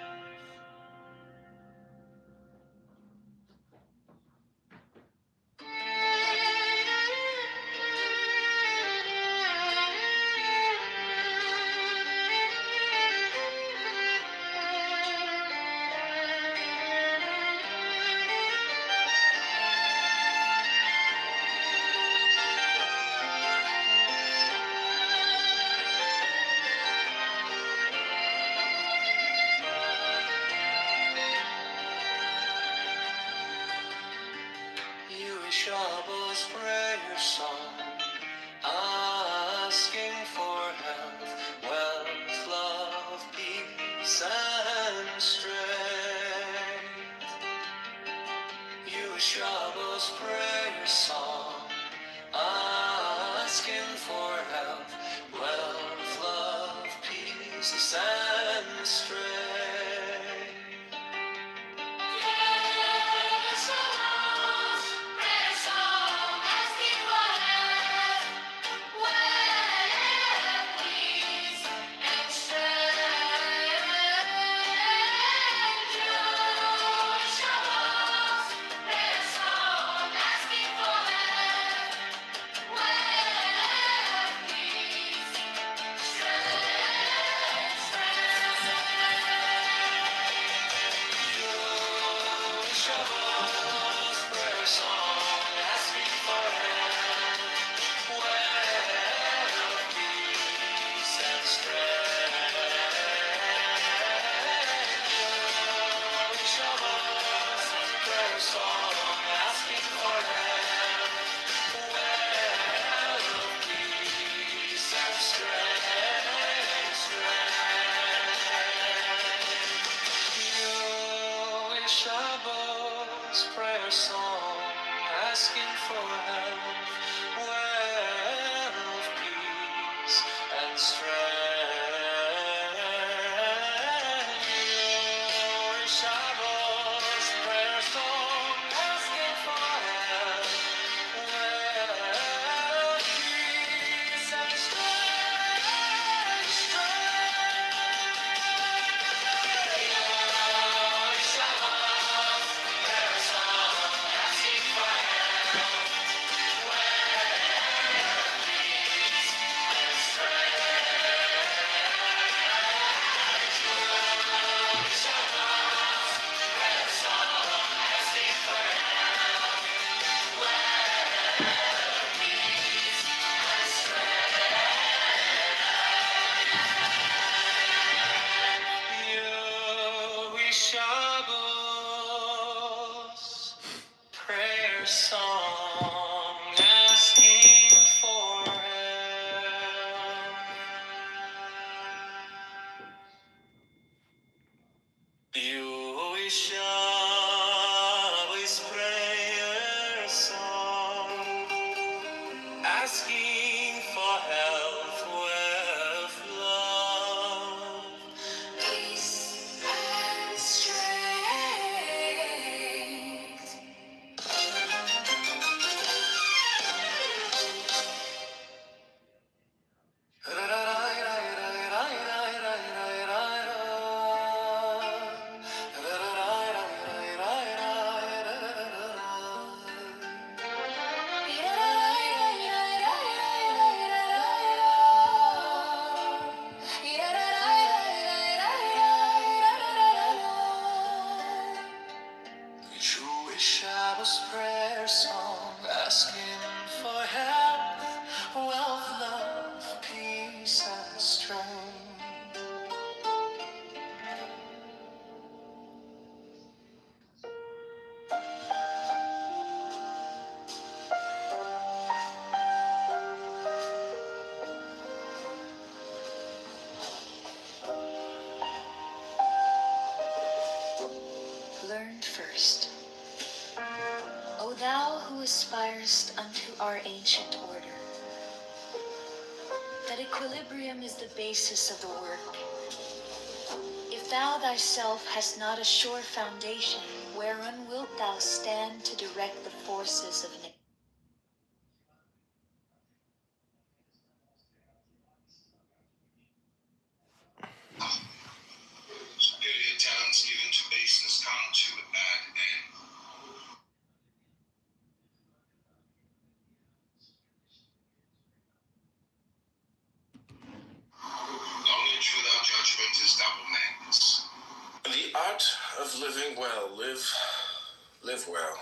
Shabbos prayer song, asking for health, wealth, love, peace, and strength. You Shabbos prayer song, asking for health, wealth, love, peace, and strength. Shabbos prayer song, asking for health, wealth, peace, and strength. Shabbos prayer song, asking for health, wealth, peace, and Shabbos prayer song, asking for help. Shabbos prayer song, asking for health, wealth, love, peace, and strength. Jewish Shabbos prayer song, asking for health, wealth, love, peace, and strength. Learn first. O thou who aspirest unto our ancient order, that equilibrium is the basis of the work. If thou thyself hast not a sure foundation, whereon wilt thou stand to direct the forces of nature? Superior talents given to baseness come to a bad end. Knowledge without judgment is double madness. The art of living well. Live well.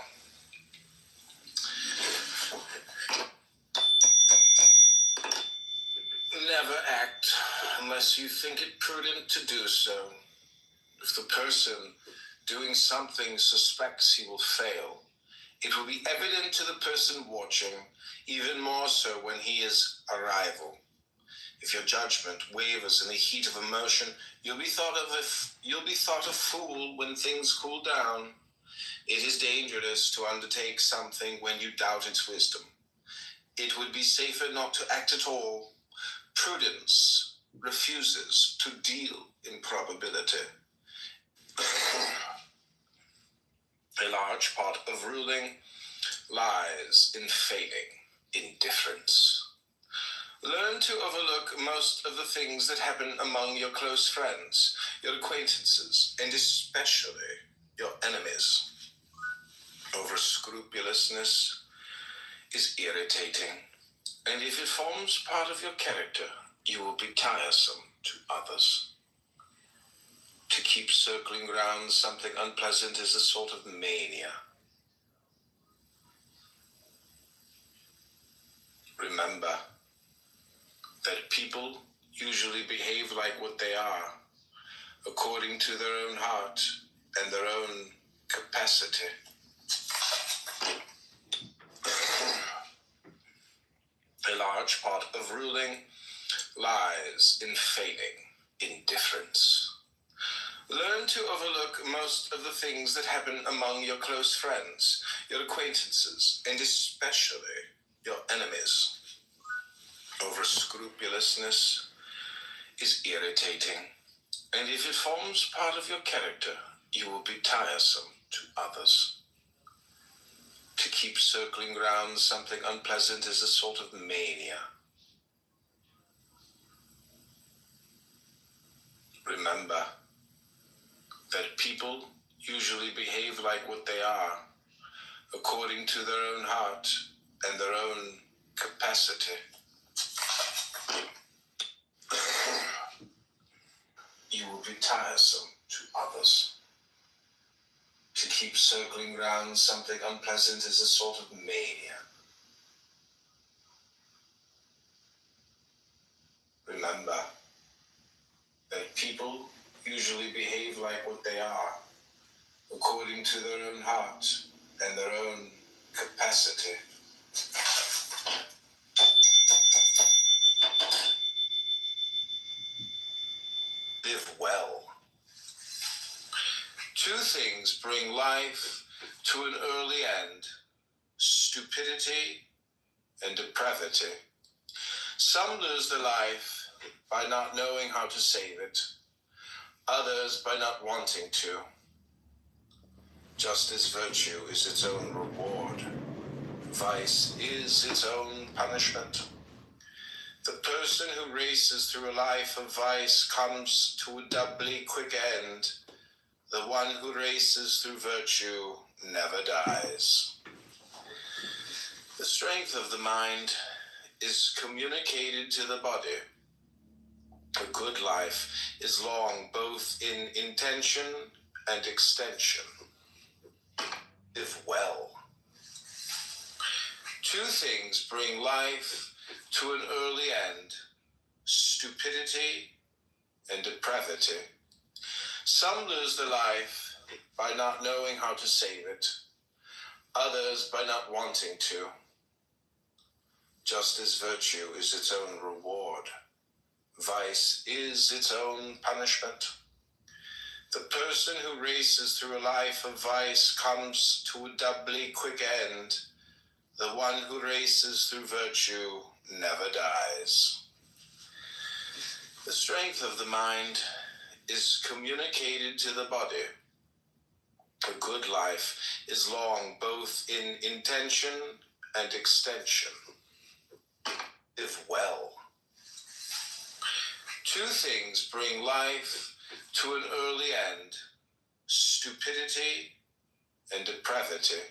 Never act unless you think it prudent to do so. If the person doing something suspects he will fail, It will be evident to the person watching, even more so when he is a rival. If your judgment wavers in the heat of emotion, you'll be thought a fool when things cool down. It is dangerous to undertake something when you doubt its wisdom. It would be safer not to act at all. Prudence refuses to deal in probability. A large part of ruling lies in feigning indifference. Learn to overlook most of the things that happen among your close friends, your acquaintances, and especially your enemies. Over-scrupulousness is irritating, and if it forms part of your character, you will be tiresome to others. To keep circling around something unpleasant is a sort of mania. Remember that people usually behave like what they are, according to their own heart and their own capacity. A large part of ruling lies in feigning indifference. Learn to overlook most of the things that happen among your close friends, your acquaintances, and especially your enemies. Over-scrupulousness is irritating, and if it forms part of your character, you will be tiresome to others. To keep circling around something unpleasant is a sort of mania. Remember that people usually behave like what they are, according to their own heart and their own capacity. You will be tiresome to others. To keep circling around something unpleasant is a sort of mania. Remember that people usually behave like what they are, according to their own heart and their own capacity. Live well. Two things bring life to an early end: stupidity and depravity. Some lose their life by not knowing how to save it, others by not wanting to. Just as virtue is its own reward, vice is its own punishment. The person who races through a life of vice comes to a doubly quick end. The one who races through virtue never dies. The strength of the mind is communicated to the body. A good life is long both in intention and extension. Live well. Two things bring life to an early end: stupidity and depravity. Some lose their life by not knowing how to save it, others by not wanting to. Just as virtue is its own reward, vice is its own punishment. The person who races through a life of vice comes to a doubly quick end. The one who races through virtue never dies. The strength of the mind is communicated to the body. A good life is long both in intention and extension. Live well. Two things bring life to an early end: stupidity and depravity.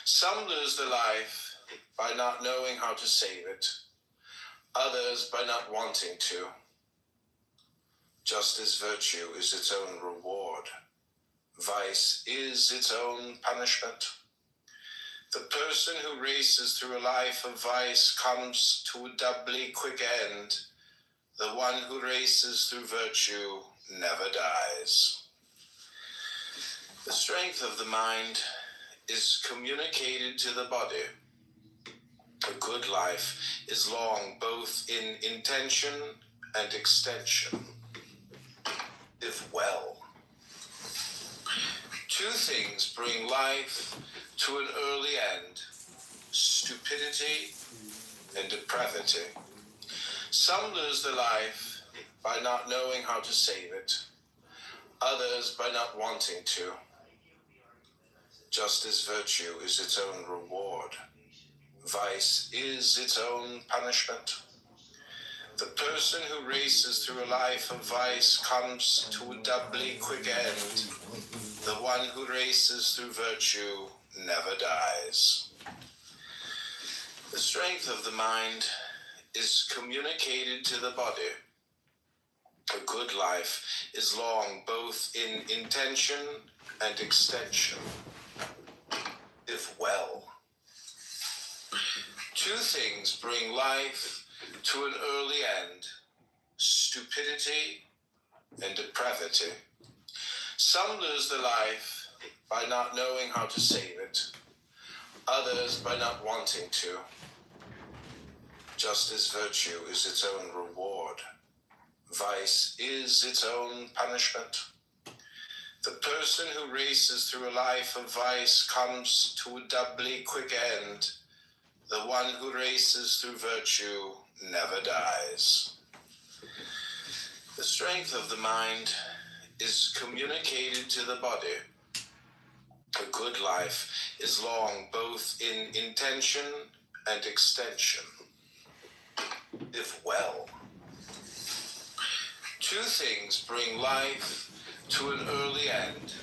Some lose their life by not knowing how to save it, others by not wanting to. Just as virtue is its own reward, vice is its own punishment. The person who races through a life of vice comes to a doubly quick end. The one who races through virtue never dies. The strength of the mind is communicated to the body. A good life is long both in intention and extension, if well. Two things bring life to an early end: stupidity and depravity. Some lose their life by not knowing how to save it, others by not wanting to. Just as virtue is its own reward, vice is its own punishment. The person who races through a life of vice comes to a doubly quick end. The one who races through virtue never dies. The strength of the mind is communicated to the body. A good life is long both in intention and extension, if well. Two things bring life to an early end: stupidity and depravity. Some lose their life by not knowing how to save it, others by not wanting to. Just as virtue is its own reward, vice is its own punishment. The person who races through a life of vice comes to a doubly quick end. The one who races through virtue never dies. The strength of the mind is communicated to the body. A good life is long both in intention and extension, if well. Two things bring life to an early end: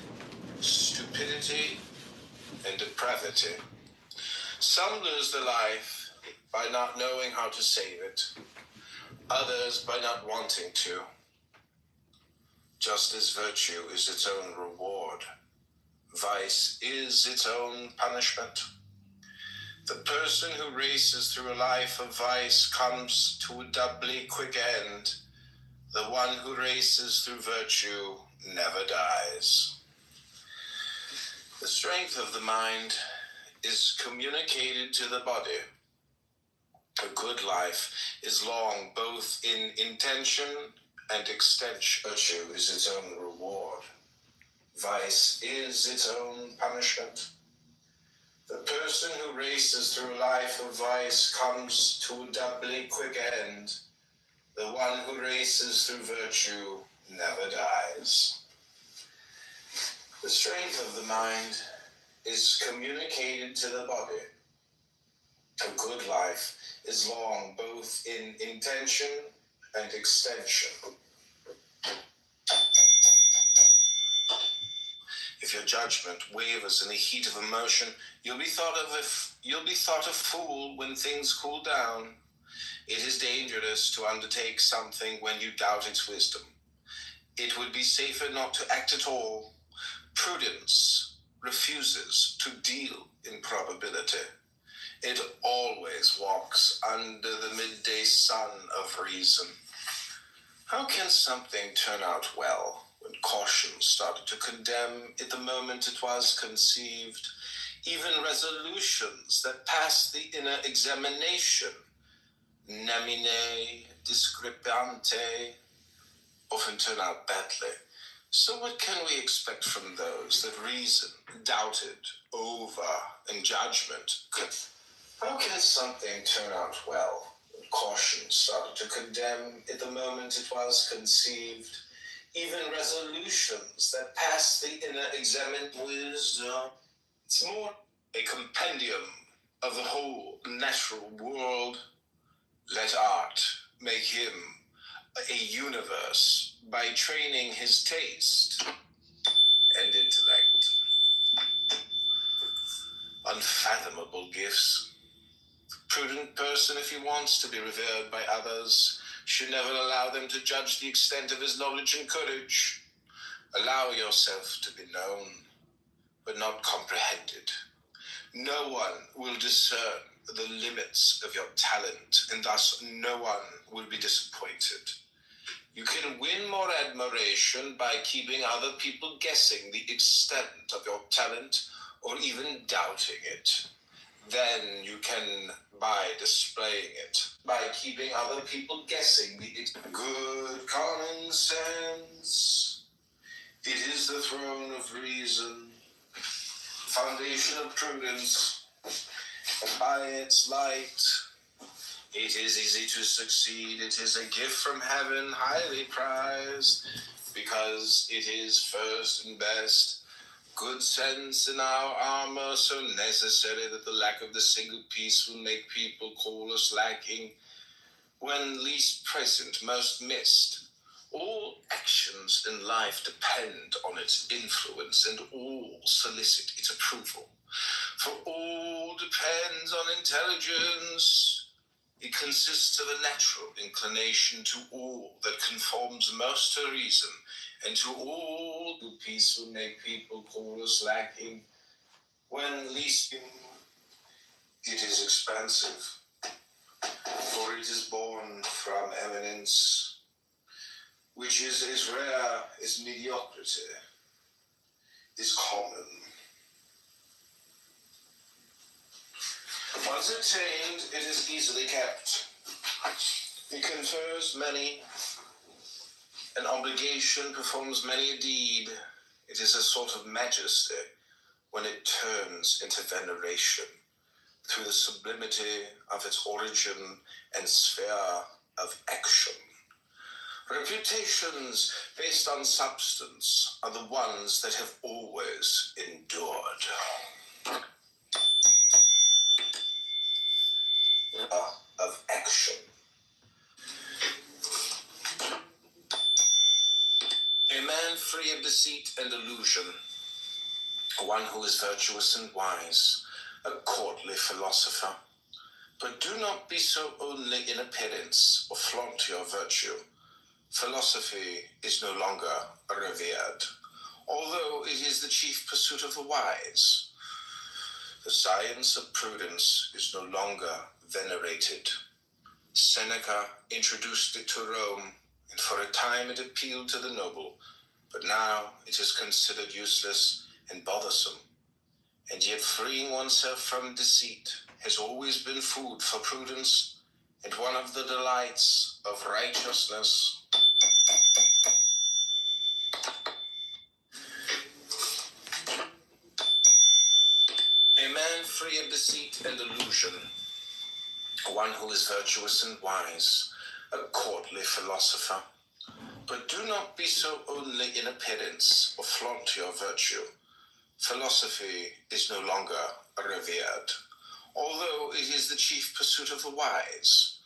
stupidity and depravity. Some lose their life by not knowing how to save it, others by not wanting to. Just as virtue is its own reward, vice is its own punishment. The person who races through a life of vice comes to a doubly quick end. The one who races through virtue never dies. The strength of the mind is communicated to the body. A good life is long both in intention and extension. Virtue is its own reward. Vice is its own punishment. The person who races through a life of vice comes to a doubly quick end. The one who races through virtue never dies. The strength of the mind is communicated to the body. A good life is long both in intention and extension. If your judgment wavers in the heat of emotion, you'll be thought a fool when things cool down. It is dangerous to undertake something when you doubt its wisdom. It would be safer not to act at all. Prudence refuses to deal in probability. It always walks under the midday sun of reason. How can something turn out well when caution started to condemn it the moment it was conceived? Even resolutions that pass the inner examination, nemine discrepante, often turn out badly. So what can we expect from those that reason, doubted, over, and judgment could? How can something turn out well when caution started to condemn it the moment it was conceived? Even resolutions that pass the inner examination wisdom. It's more a compendium of the whole natural world. Let art make him a universe by training his taste and intellect. Unfathomable gifts. Prudent person, if he wants to be revered by others, should never allow them to judge the extent of his knowledge and courage. Allow yourself to be known, but not comprehended. No one will discern the limits of your talent, and thus no one will be disappointed. You can win more admiration by keeping other people guessing the extent of your talent or even doubting it. Then you can, by displaying it, by keeping other people guessing, good common sense. It is the throne of reason, foundation of prudence, and by its light, it is easy to succeed. It is a gift from heaven, highly prized, because it is first and best. Good sense in our armor, so necessary that the lack of the single piece will make people call us lacking. When least present, most missed. All actions in life depend on its influence, and all solicit its approval. For all depends on intelligence. It consists of a natural inclination to all that conforms most to reason, and to all the peace will make people call us lacking. When least it is expansive, for it is born from eminence, which is as rare as mediocrity is common. Once attained, it is easily kept. It confers many an obligation, performs many a deed. It is a sort of majesty when it turns into veneration through the sublimity of its origin and sphere of action. Reputations based on substance are the ones that have always endured. Of action. A man free of deceit and illusion, one who is virtuous and wise, a courtly philosopher. But do not be so only in appearance, or flaunt your virtue. Philosophy is no longer revered, although it is the chief pursuit of the wise. The science of prudence is no longer venerated. Seneca introduced it to Rome, and for a time it appealed to the noble, but now it is considered useless and bothersome. And yet freeing oneself from deceit has always been food for prudence, and one of the delights of righteousness. A man free of deceit and illusion, one who is virtuous and wise, a courtly philosopher. But do not be so only in appearance, or flaunt your virtue. Philosophy is no longer revered, although it is the chief pursuit of the wise.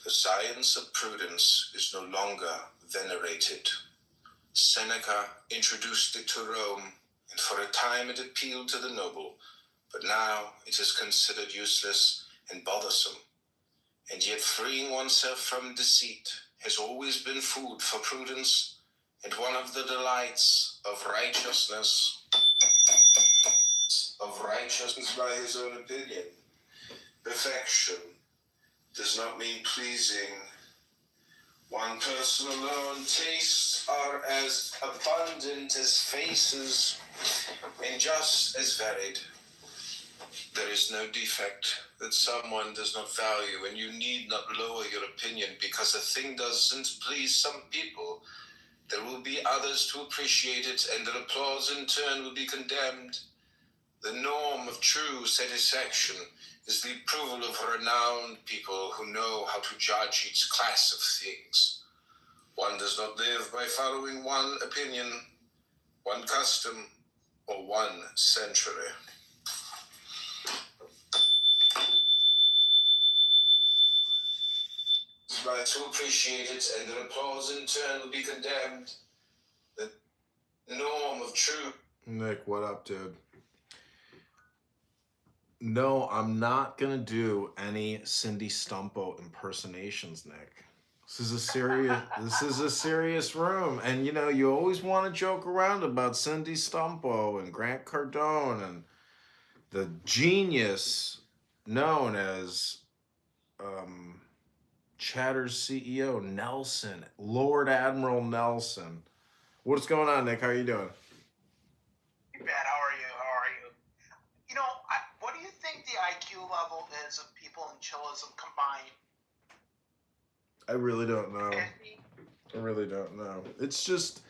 The science of prudence is no longer venerated. Seneca introduced it to Rome, and for a time it appealed to the noble, but now it is considered useless and bothersome. And yet freeing oneself from deceit has always been food for prudence, and one of the delights of righteousness. By his own opinion. Perfection does not mean pleasing one person alone. Tastes are as abundant as faces, and just as varied. There is no defect that someone does not value, and you need not lower your opinion because a thing doesn't please some people. There will be others to appreciate it, and their applause in turn will be condemned. The norm of true satisfaction is the approval of renowned people who know how to judge each class of things. One does not live by following one opinion, one custom, or one century. To appreciate it, and their applause in turn will be condemned. The norm of true. Nick, what up, dude? No, I'm not gonna do any Cindy Stumpo impersonations, Nick. This is a serious room, and you know you always want to joke around about Cindy Stumpo and Grant Cardone and the genius known as Chatter's CEO Nelson, Lord Admiral Nelson. What's going on, Nick? How are you doing? Bad. How are you? is of people in chillism combined? I really don't know. 50? I really don't know. It's just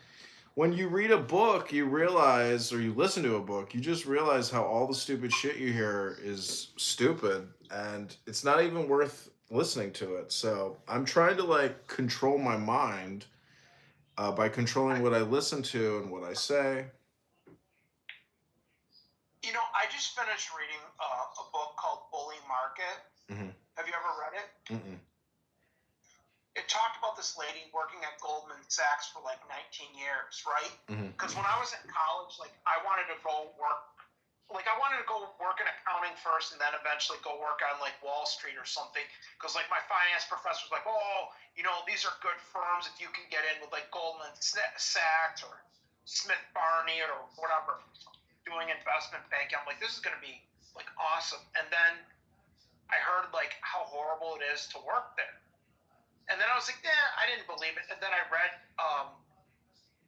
when you read a book, you realize, or you listen to a book, you just realize how all the stupid shit you hear is stupid, and it's not even worth listening to it. So I'm trying to like control my mind by controlling what I listen to and what I say. You know, I just finished reading a book called Bully Market. Mhm. Have you ever read it? Mm-mm. It talked about this lady working at Goldman Sachs for like 19 years, right? Mhm. Because when I was in college, like I wanted to go work, like I wanted to go work in accounting first, and then eventually go work on like Wall Street or something. Because like my finance professor was like, oh, you know, these are good firms if you can get in with like Goldman Sachs or Smith Barney or whatever, doing investment banking. I'm like, this is going to be like awesome. And then I heard like how horrible it is to work there. And then I was like, I didn't believe it. And then I read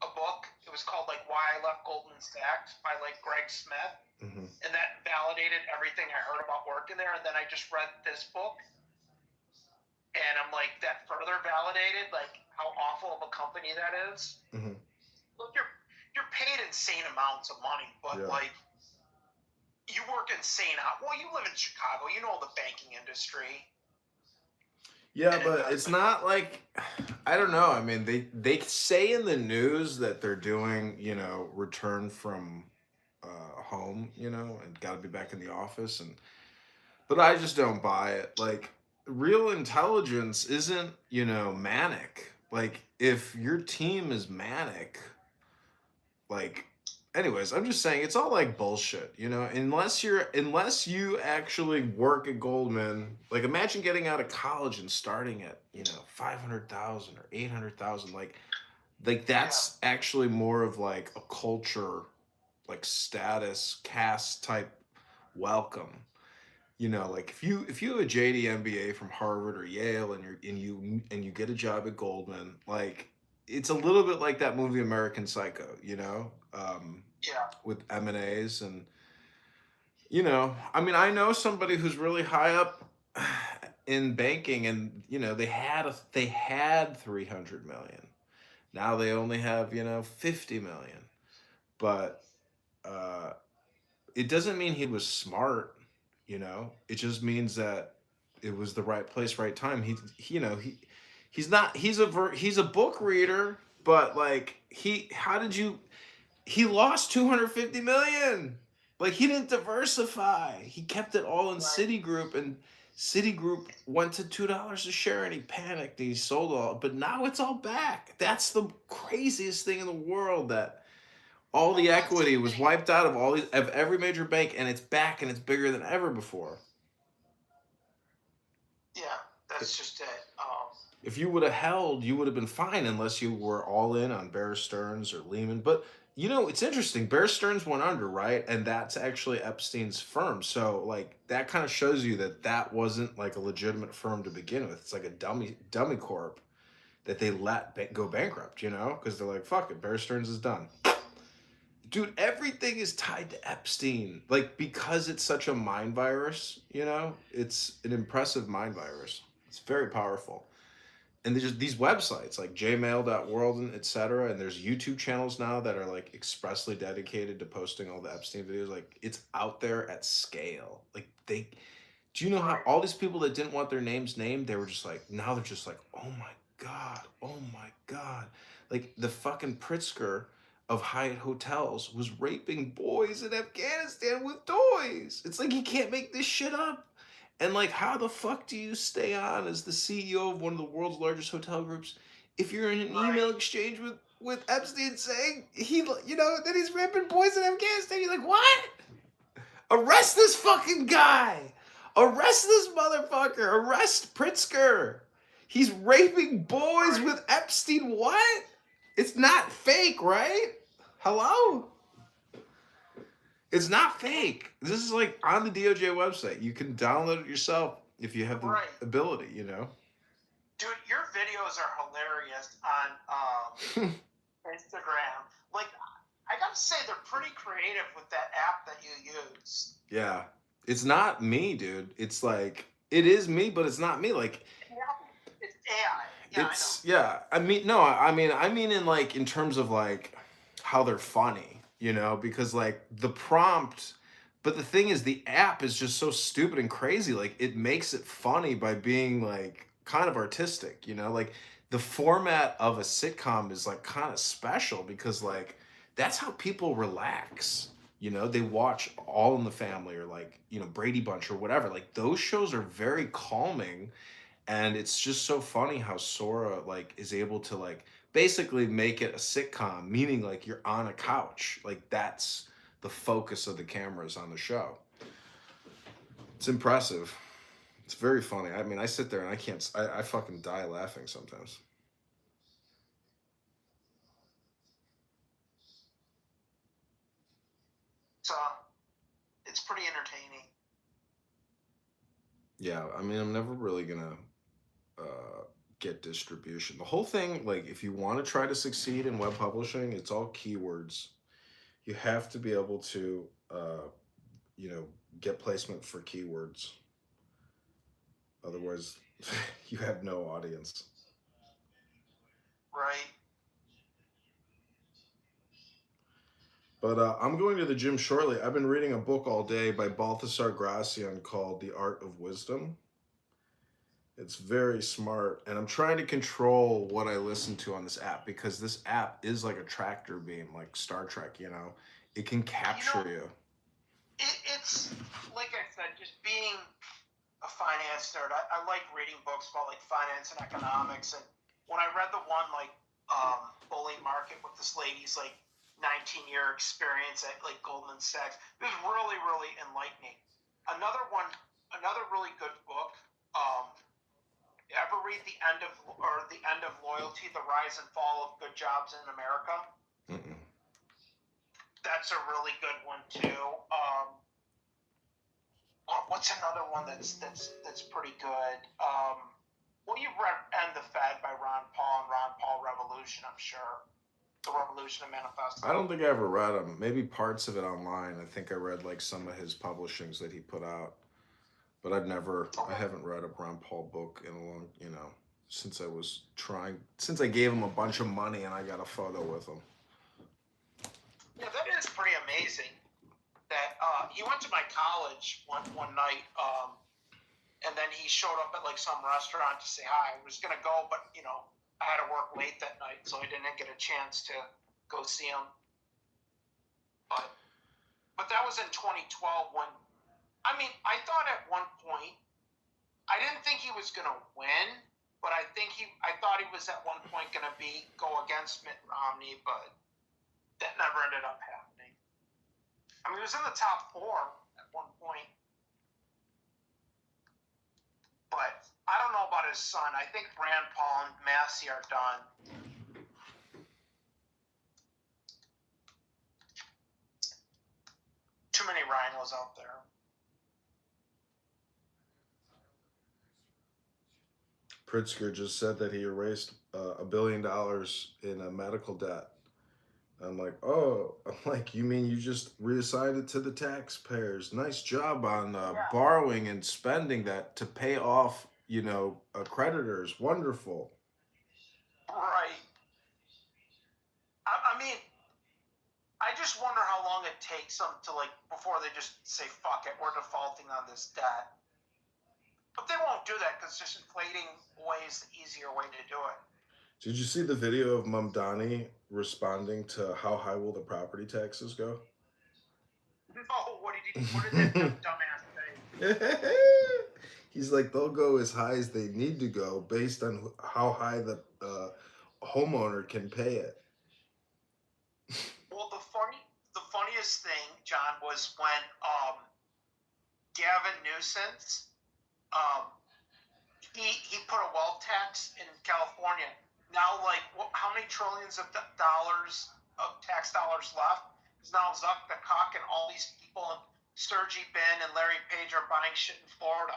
a book. It was called like Why I Left Goldman Sachs by like Greg Smith. Mhm. And that validated everything I heard about working there. And then I just read this book. And I'm like, that further validated like how awful of a company that is. Mhm. Look, you're paid insane amounts of money, but Yeah. like you work insane out. Well, you live in Chicago, you know the banking industry. Yeah, but it's not like I don't know. I mean, they say in the news that they're doing, you know, return from home, you know, and got to be back in the office, and but I just don't buy it. Like real intelligence isn't, you know, manic. Like if your team is manic, like anyways, I'm just saying it's all like bullshit, you know, unless you actually work at Goldman. Like imagine getting out of college and starting at, you know, 500,000 or 800,000, like that's actually more of like a culture, like status caste type welcome. You know, like if you have a JD MBA from Harvard or Yale and you get a job at Goldman, like it's a little bit like that movie American Psycho, you know, with M&As and you know, I mean, I know somebody who's really high up in banking, and you know, they had 300 million. Now they only have, you know, 50 million, but uh, it doesn't mean he was smart. You know, it just means that it was the right place, right time. You know, he's not. He's a book reader, but like he lost 250 million. Like he didn't diversify. He kept it all in Citigroup, and Citigroup went to $2 a share, and he panicked. And he sold all, but now it's all back. That's the craziest thing in the world. That all the equity was wiped out of every major bank, and it's back, and it's bigger than ever before. Yeah, that's just it. If you would have held, you would have been fine, unless you were all in on Bear Stearns or Lehman. But you know, it's interesting. Bear Stearns went under, right? And that's actually Epstein's firm. So like that kind of shows you that that wasn't like a legitimate firm to begin with. It's like a dummy corp that they let go bankrupt. You know, because they're like, fuck it, Bear Stearns is done. Dude, everything is tied to Epstein. Like, because it's such a mind virus, you know? It's an impressive mind virus. It's very powerful. And there's just these websites like jmail.world and etc. And there's YouTube channels now that are like expressly dedicated to posting all the Epstein videos. Like, it's out there at scale. Like, do you know how all these people that didn't want their names named, they were just like, now they're just like, oh my God. Like, the fucking Pritzker of Hyatt Hotels was raping boys in Afghanistan with toys. It's like, you can't make this shit up. And like, how the fuck do you stay on as the CEO of one of the world's largest hotel groups if you're in an email exchange with Epstein saying that he's raping boys in Afghanistan? You're like, what? Arrest this fucking guy. Arrest this motherfucker. Arrest Pritzker. He's raping boys with Epstein. What? It's not fake, right? Hello? It's not fake. This is like on the DOJ website. You can download it yourself if you have the ability, you know? Dude, your videos are hilarious on Instagram. Like, I gotta say, they're pretty creative with that app that you use. Yeah. It's not me, dude. It's like it is me, but it's not me. Like It's AI. Yeah, it's yeah. I mean, no. I mean in like in terms of like how they're funny, you know, because like the prompt. But the thing is, the app is just so stupid and crazy. Like it makes it funny by being like kind of artistic, you know. Like the format of a sitcom is like kind of special because like that's how people relax. You know, they watch All in the Family or like, you know, Brady Bunch or whatever. Like those shows are very calming, and it's just so funny how Sora like is able to like basically make it a sitcom, meaning like you're on a couch. Like that's the focus of the cameras on the show. It's impressive. It's very funny. I mean, I sit there and I fucking die laughing sometimes. So it's pretty entertaining. Yeah, I mean, I'm never really gonna get distribution. The whole thing, like, if you want to try to succeed in web publishing, it's all keywords. You have to be able to, you know, get placement for keywords. Otherwise, you have no audience. Right. But I'm going to the gym shortly. I've been reading a book all day by Balthasar Gracian called The Art of Wisdom. It's very smart, and I'm trying to control what I listen to on this app because this app is like a tractor beam, like Star Trek. You know, it can capture you. It's like I said, just being a finance nerd. I like reading books about like finance and economics. And when I read the one like Bully Market with this lady's like 19-year experience at like Goldman Sachs, it was really, really enlightening. Another really good book. You ever read The End of Loyalty: The Rise and Fall of Good Jobs in America? Mm-mm. That's a really good one too. What's another one that's pretty good? Well, you've read End the Fed by Ron Paul and Ron Paul Revolution, I'm sure. The Revolution Manifesto. I don't think I ever read them. Maybe parts of it online. I think I read like some of his publishings that he put out. But I haven't read a Ron Paul book in a long, you know, since I gave him a bunch of money and I got a photo with him. Yeah, that is pretty amazing. That he went to my college one night, and then he showed up at like some restaurant to say hi. I was gonna go, but you know, I had to work late that night, so I didn't get a chance to go see him. But that was in 2012 when. I mean, I thought at one point, I didn't think he was going to win, but I thought he was at one point going to go against Mitt Romney, but that never ended up happening. I mean, he was in the top 4 at one point, but I don't know about his son. I think Rand Paul and Massey are done. Too many rhinos out there. Pritzker just said that he erased $1 billion in a medical debt. I'm like, you mean you just reassigned it to the taxpayers? Nice job on borrowing and spending that to pay off, you know, creditors. Wonderful. Right. I mean, I just wonder how long it takes them to like before they just say, fuck it, we're defaulting on this debt. But they won't do that because just inflating away is the easier way to do it. Did you see the video of Mamdani responding to how high will the property taxes go? No, what did that dumbass say? He's like, they'll go as high as they need to go based on how high the homeowner can pay it. Well, the funniest thing, John, was when Gavin Newsom, he put a wealth tax in California. Now, like, how many trillions of dollars of tax dollars left? Because now Zuck the Cock and all these people and Sergey Ben and Larry Page are buying shit in Florida.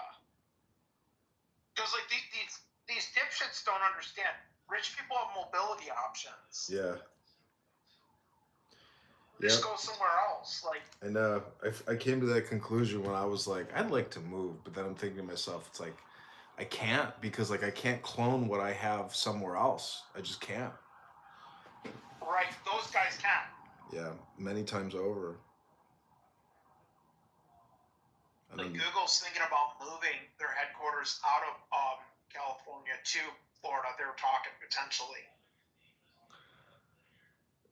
Because like these dipshits don't understand. Rich people have mobility options. Yeah. Just go somewhere else. Like, And I came to that conclusion when I was like, I'd like to move, but then I'm thinking to myself, it's like, I can't, because like I can't clone what I have somewhere else. I just can't. right, those guys can. Yeah, many times over. I Like, mean, Google's thinking about moving their headquarters out of California to Florida. They were talking potentially.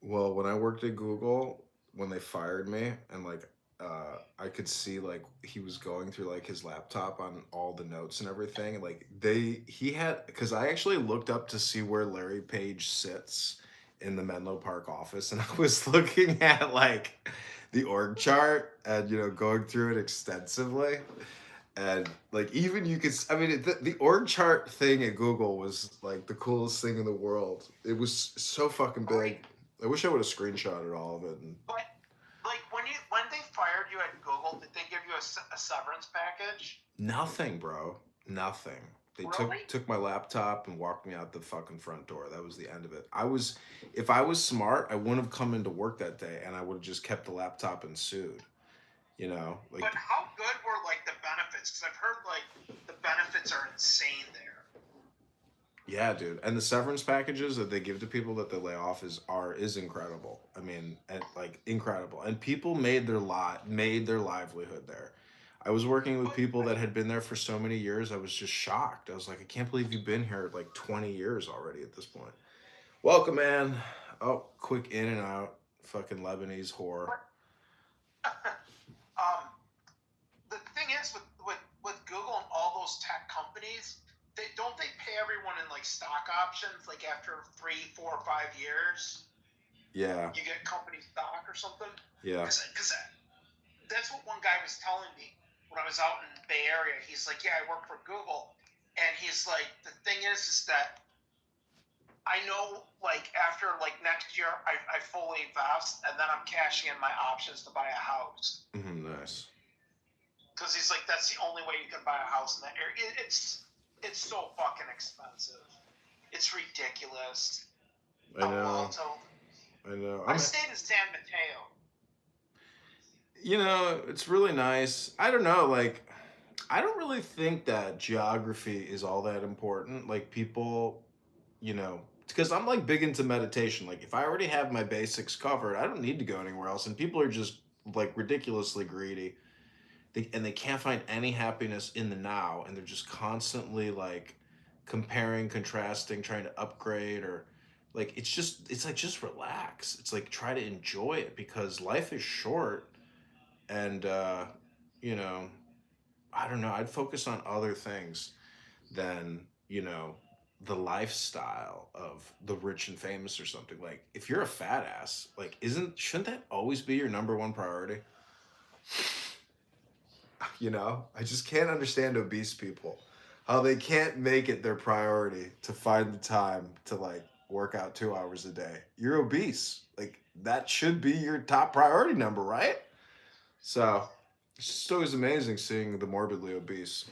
well, when I worked at Google, when they fired me, and like I could see like he was going through like his laptop on all the notes and everything, and like he had, because I actually looked up to see where Larry Page sits in the Menlo Park office, and I was looking at like the org chart and going through it extensively. And like even you could, I mean, the org chart thing at Google was like the coolest thing in the world. It was so fucking big. I wish I would have screenshotted all of it. And But like when they fired you at Google, did they give you a severance package? nothing, bro. Nothing. They Really? took my laptop and walked me out the fucking front door. That was the end of it. If I was smart, I wouldn't have come into work that day, and I would have just kept the laptop and sued. Like. But how good were like the benefits? Because I've heard like the benefits are insane there. Yeah, dude, and the severance packages that they give to people that they lay off is incredible. I mean, and like incredible, and people made their livelihood there. I was working with people that had been there for so many years. I was just shocked. I was like, I can't believe you've been here like 20 years already at this point. Welcome, man. Oh, quick in and out. Fucking Lebanese whore. The thing is with Google and all those tech companies, they pay everyone in like stock options, like after 3, 4, 5 years. Yeah. You get company stock or something. Yeah. Because that's what one guy was telling me when I was out in the Bay Area. He's like, yeah, I work for Google. And he's like, the thing is that I know like after like next year I fully invest, and then I'm cashing in my options to buy a house. Nice. Because he's like, that's the only way you can buy a house in that area. It's so fucking expensive. It's ridiculous. I know. I stayed in San Mateo. It's really nice. I don't know, like, I don't really think that geography is all that important. Like, people, because I'm like big into meditation. Like, if I already have my basics covered, I don't need to go anywhere else. And people are just like ridiculously greedy. They can't find any happiness in the now, and they're just constantly like comparing, contrasting, trying to upgrade, or like it's like just relax. It's like try to enjoy it, because life is short. And I don't know, I'd focus on other things than the lifestyle of the rich and famous or something. Like, if you're a fat ass, like shouldn't that always be your number one priority? I just can't understand obese people, how they can't make it their priority to find the time to like work out 2 hours a day. You're obese. Like, that should be your top priority number, right? So it's just always amazing seeing the morbidly obese.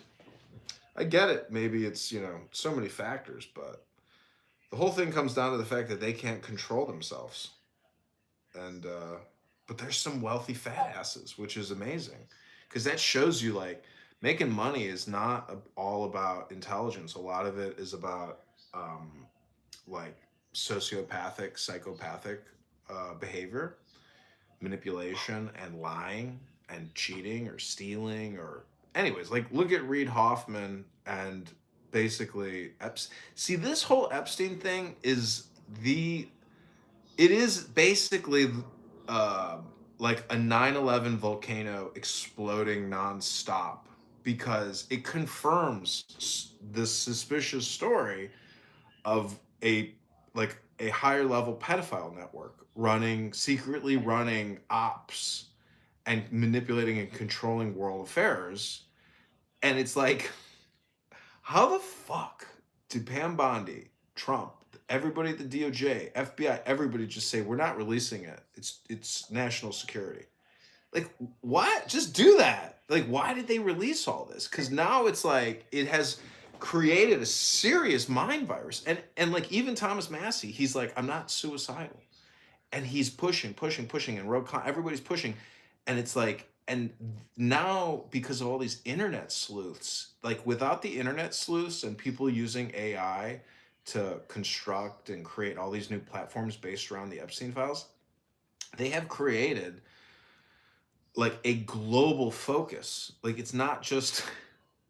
I get it. Maybe it's, so many factors, but the whole thing comes down to the fact that they can't control themselves. And, but there's some wealthy fat asses, which is amazing. Because that shows you, like, making money is not all about intelligence. A lot of it is about, like, sociopathic, psychopathic behavior, manipulation, and lying, and cheating, or stealing, or... Anyways, like, look at Reid Hoffman, and basically... See, this whole Epstein thing is It is basically... like a 9/11 volcano exploding nonstop, because it confirms this suspicious story of a higher level pedophile network secretly running ops and manipulating and controlling world affairs. And it's like, how the fuck did Pam Bondi, Trump, everybody at the DOJ, FBI, everybody just say, we're not releasing it. It's national security. Like, what? Just do that. Like, why did they release all this? Because now it's like, it has created a serious mind virus. And like, even Thomas Massey, he's like, I'm not suicidal. and he's pushing, and everybody's pushing, and it's like, and now because of all these internet sleuths, like without the internet sleuths and people using AI to construct and create all these new platforms based around the Epstein files, they have created like a global focus. Like it's not just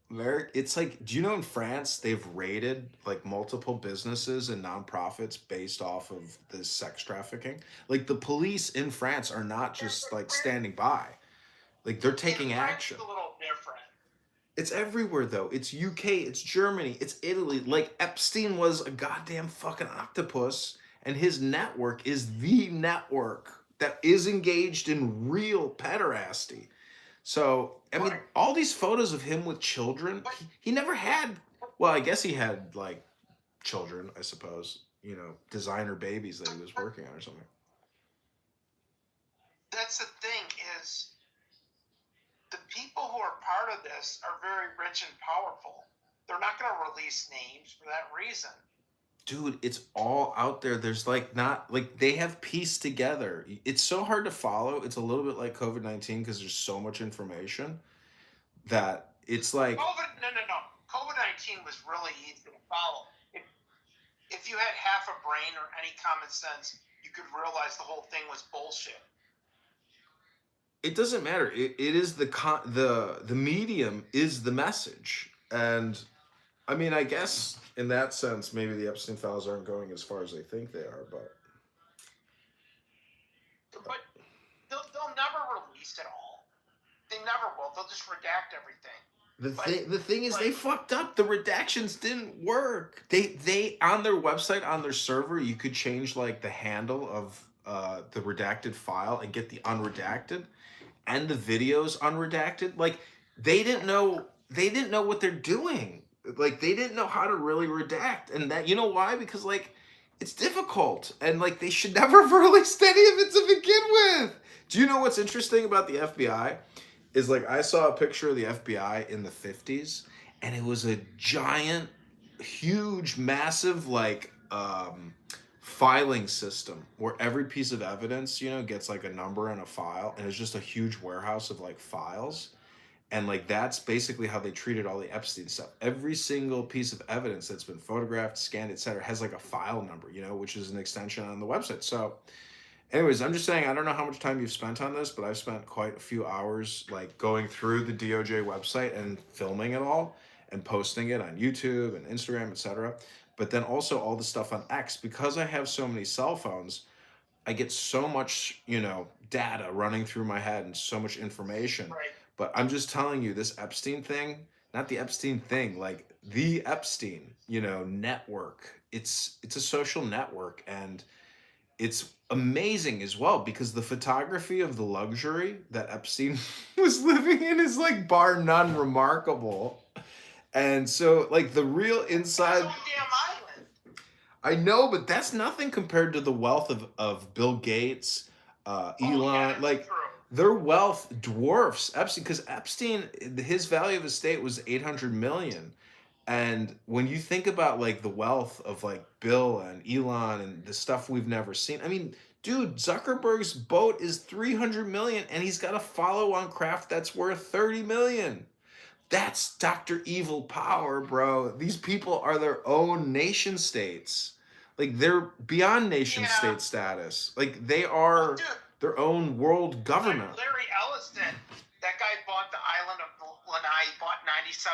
America. It's like, do you know in France they've raided like multiple businesses and nonprofits based off of this sex trafficking? Like the police in France are not just like standing by. Like they're taking action. It's a little different. It's everywhere though. It's UK, it's Germany, it's Italy. Like Epstein was a goddamn fucking octopus, and his network is the network that is engaged in real pederasty. So, I mean, all these photos of him with children, he never had, well, I guess he had like children, I suppose, you know, designer babies that he was working on or something. That's the thing is, the people who are part of this are very rich and powerful. They're not going to release names for that reason. Dude, it's all out there. There's like not like they have pieced together. It's so hard to follow. It's a little bit like COVID-19 because there's so much information that it's like No. COVID-19 was really easy to follow. If you had half a brain or any common sense, you could realize the whole thing was bullshit. it doesn't matter. It is the medium is the message. And I mean, I guess in that sense, maybe the Epstein files aren't going as far as they think they are, but they'll never release it all. They never will. They'll just redact everything. the thing is, they fucked up. The redactions didn't work. They on their website, on their server, you could change like the handle of the redacted file and get the unredacted, and the videos unredacted. Like they didn't know what they're doing. Like they didn't know how to really redact, and that, you know why? Because like it's difficult, and like they should never have released any of it to begin with. Do you know what's interesting about the FBI? Is like I saw a picture of the FBI in the 50s, and it was a giant, huge, massive like filing system where every piece of evidence, you know, gets like a number and a file, and it's just a huge warehouse of like files. And like that's basically how they treated all the Epstein stuff. Every single piece of evidence that's been photographed, scanned, etc., has like a file number, you know, which is an extension on the website. So anyways, I'm just saying, I don't know how much time you've spent on this, but I've spent quite a few hours like going through the DOJ website and filming it all and posting it on YouTube and Instagram, etc. But then also all the stuff on X, because I have so many cell phones, I get so much, you know, data running through my head and so much information. Right. But I'm just telling you, this Epstein thing, not the Epstein thing, like the Epstein, you know, network. It's a social network, and it's amazing as well because the photography of the luxury that Epstein was living in is like bar none remarkable. And so like the real inside, It's a damn island. I know, but that's nothing compared to the wealth of Bill Gates, Elon. Like true. their wealth dwarfs Epstein, because Epstein, his value of estate was 800 million. And when you think about like the wealth of like Bill and Elon and the stuff we've never seen, I mean, dude, Zuckerberg's boat is 300 million, and he's got a follow-on craft that's worth 30 million. That's Dr. Evil power, bro. These people are their own nation states. Like they're beyond nation state status. Like they are their own world government. Larry Ellison, that guy bought the island of Lanai, bought 97%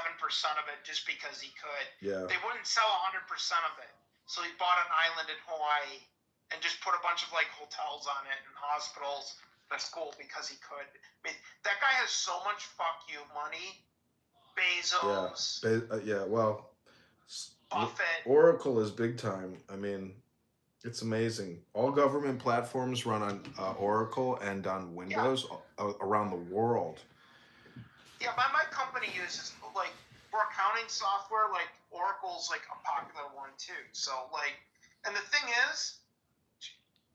of it just because he could. Yeah. They wouldn't sell 100% of it. So he bought an island in Hawaii and just put a bunch of like hotels on it and hospitals and a school because he could. I mean, that guy has so much fuck you money. Bezos. Yeah, well, Buffett. Oracle is big time. I mean, it's amazing. All government platforms run on Oracle and on Windows around the world. Yeah, my company uses, like, for accounting software, like, Oracle's, like, a popular one, too. So, like, and the thing is,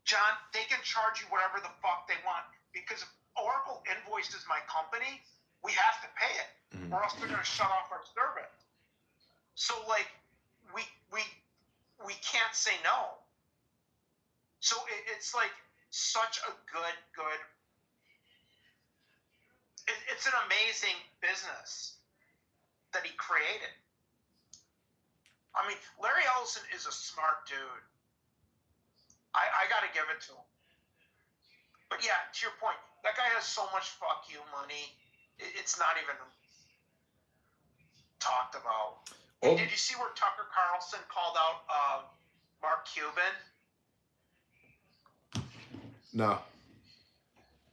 John, they can charge you whatever the fuck they want. Because if Oracle invoices my company, we have to pay it. Mm-hmm. Or else they're going to shut off our service. So, like, we can't say no. So it's like, such a good. It's an amazing business that he created. I mean, Larry Ellison is a smart dude. I got to give it to him. But yeah, to your point, that guy has so much fuck you money. It's not even talked about. Oh. Did you see where Tucker Carlson called out Mark Cuban? No.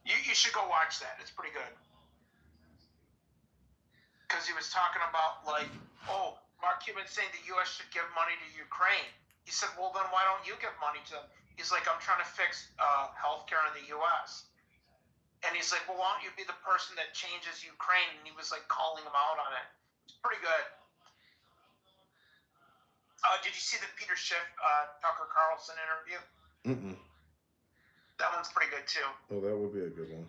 You should go watch that. It's pretty good. Because he was talking about, like, oh, Mark Cuban saying the U.S. should give money to Ukraine. He said, well, then why don't you give money to them? He's like, I'm trying to fix healthcare in the U.S. And he's like, well, why don't you be the person that changes Ukraine? And he was, like, calling him out on it. It's pretty good. Did you see the Peter Schiff, Tucker Carlson interview? Mm-mm. That one's pretty good, too. Oh, that would be a good one.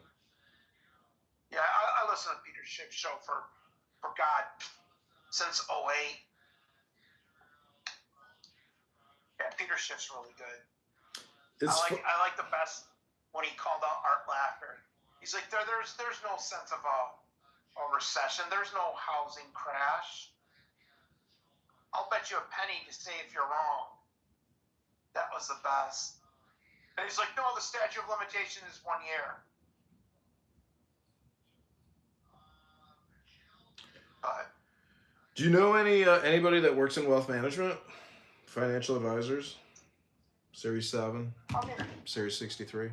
Yeah, I listen to Peter Schiff's show for God, since 2008. Yeah, Peter Schiff's really good. I like the best when he called out Art Laffer. He's like, there's no sense of a recession. There's no housing crash. I'll bet you a penny to say if you're wrong. That was the best. And he's like, no, the statute of limitation is 1 year. But do you know anybody that works in wealth management? Financial advisors? Series 7? Series 63?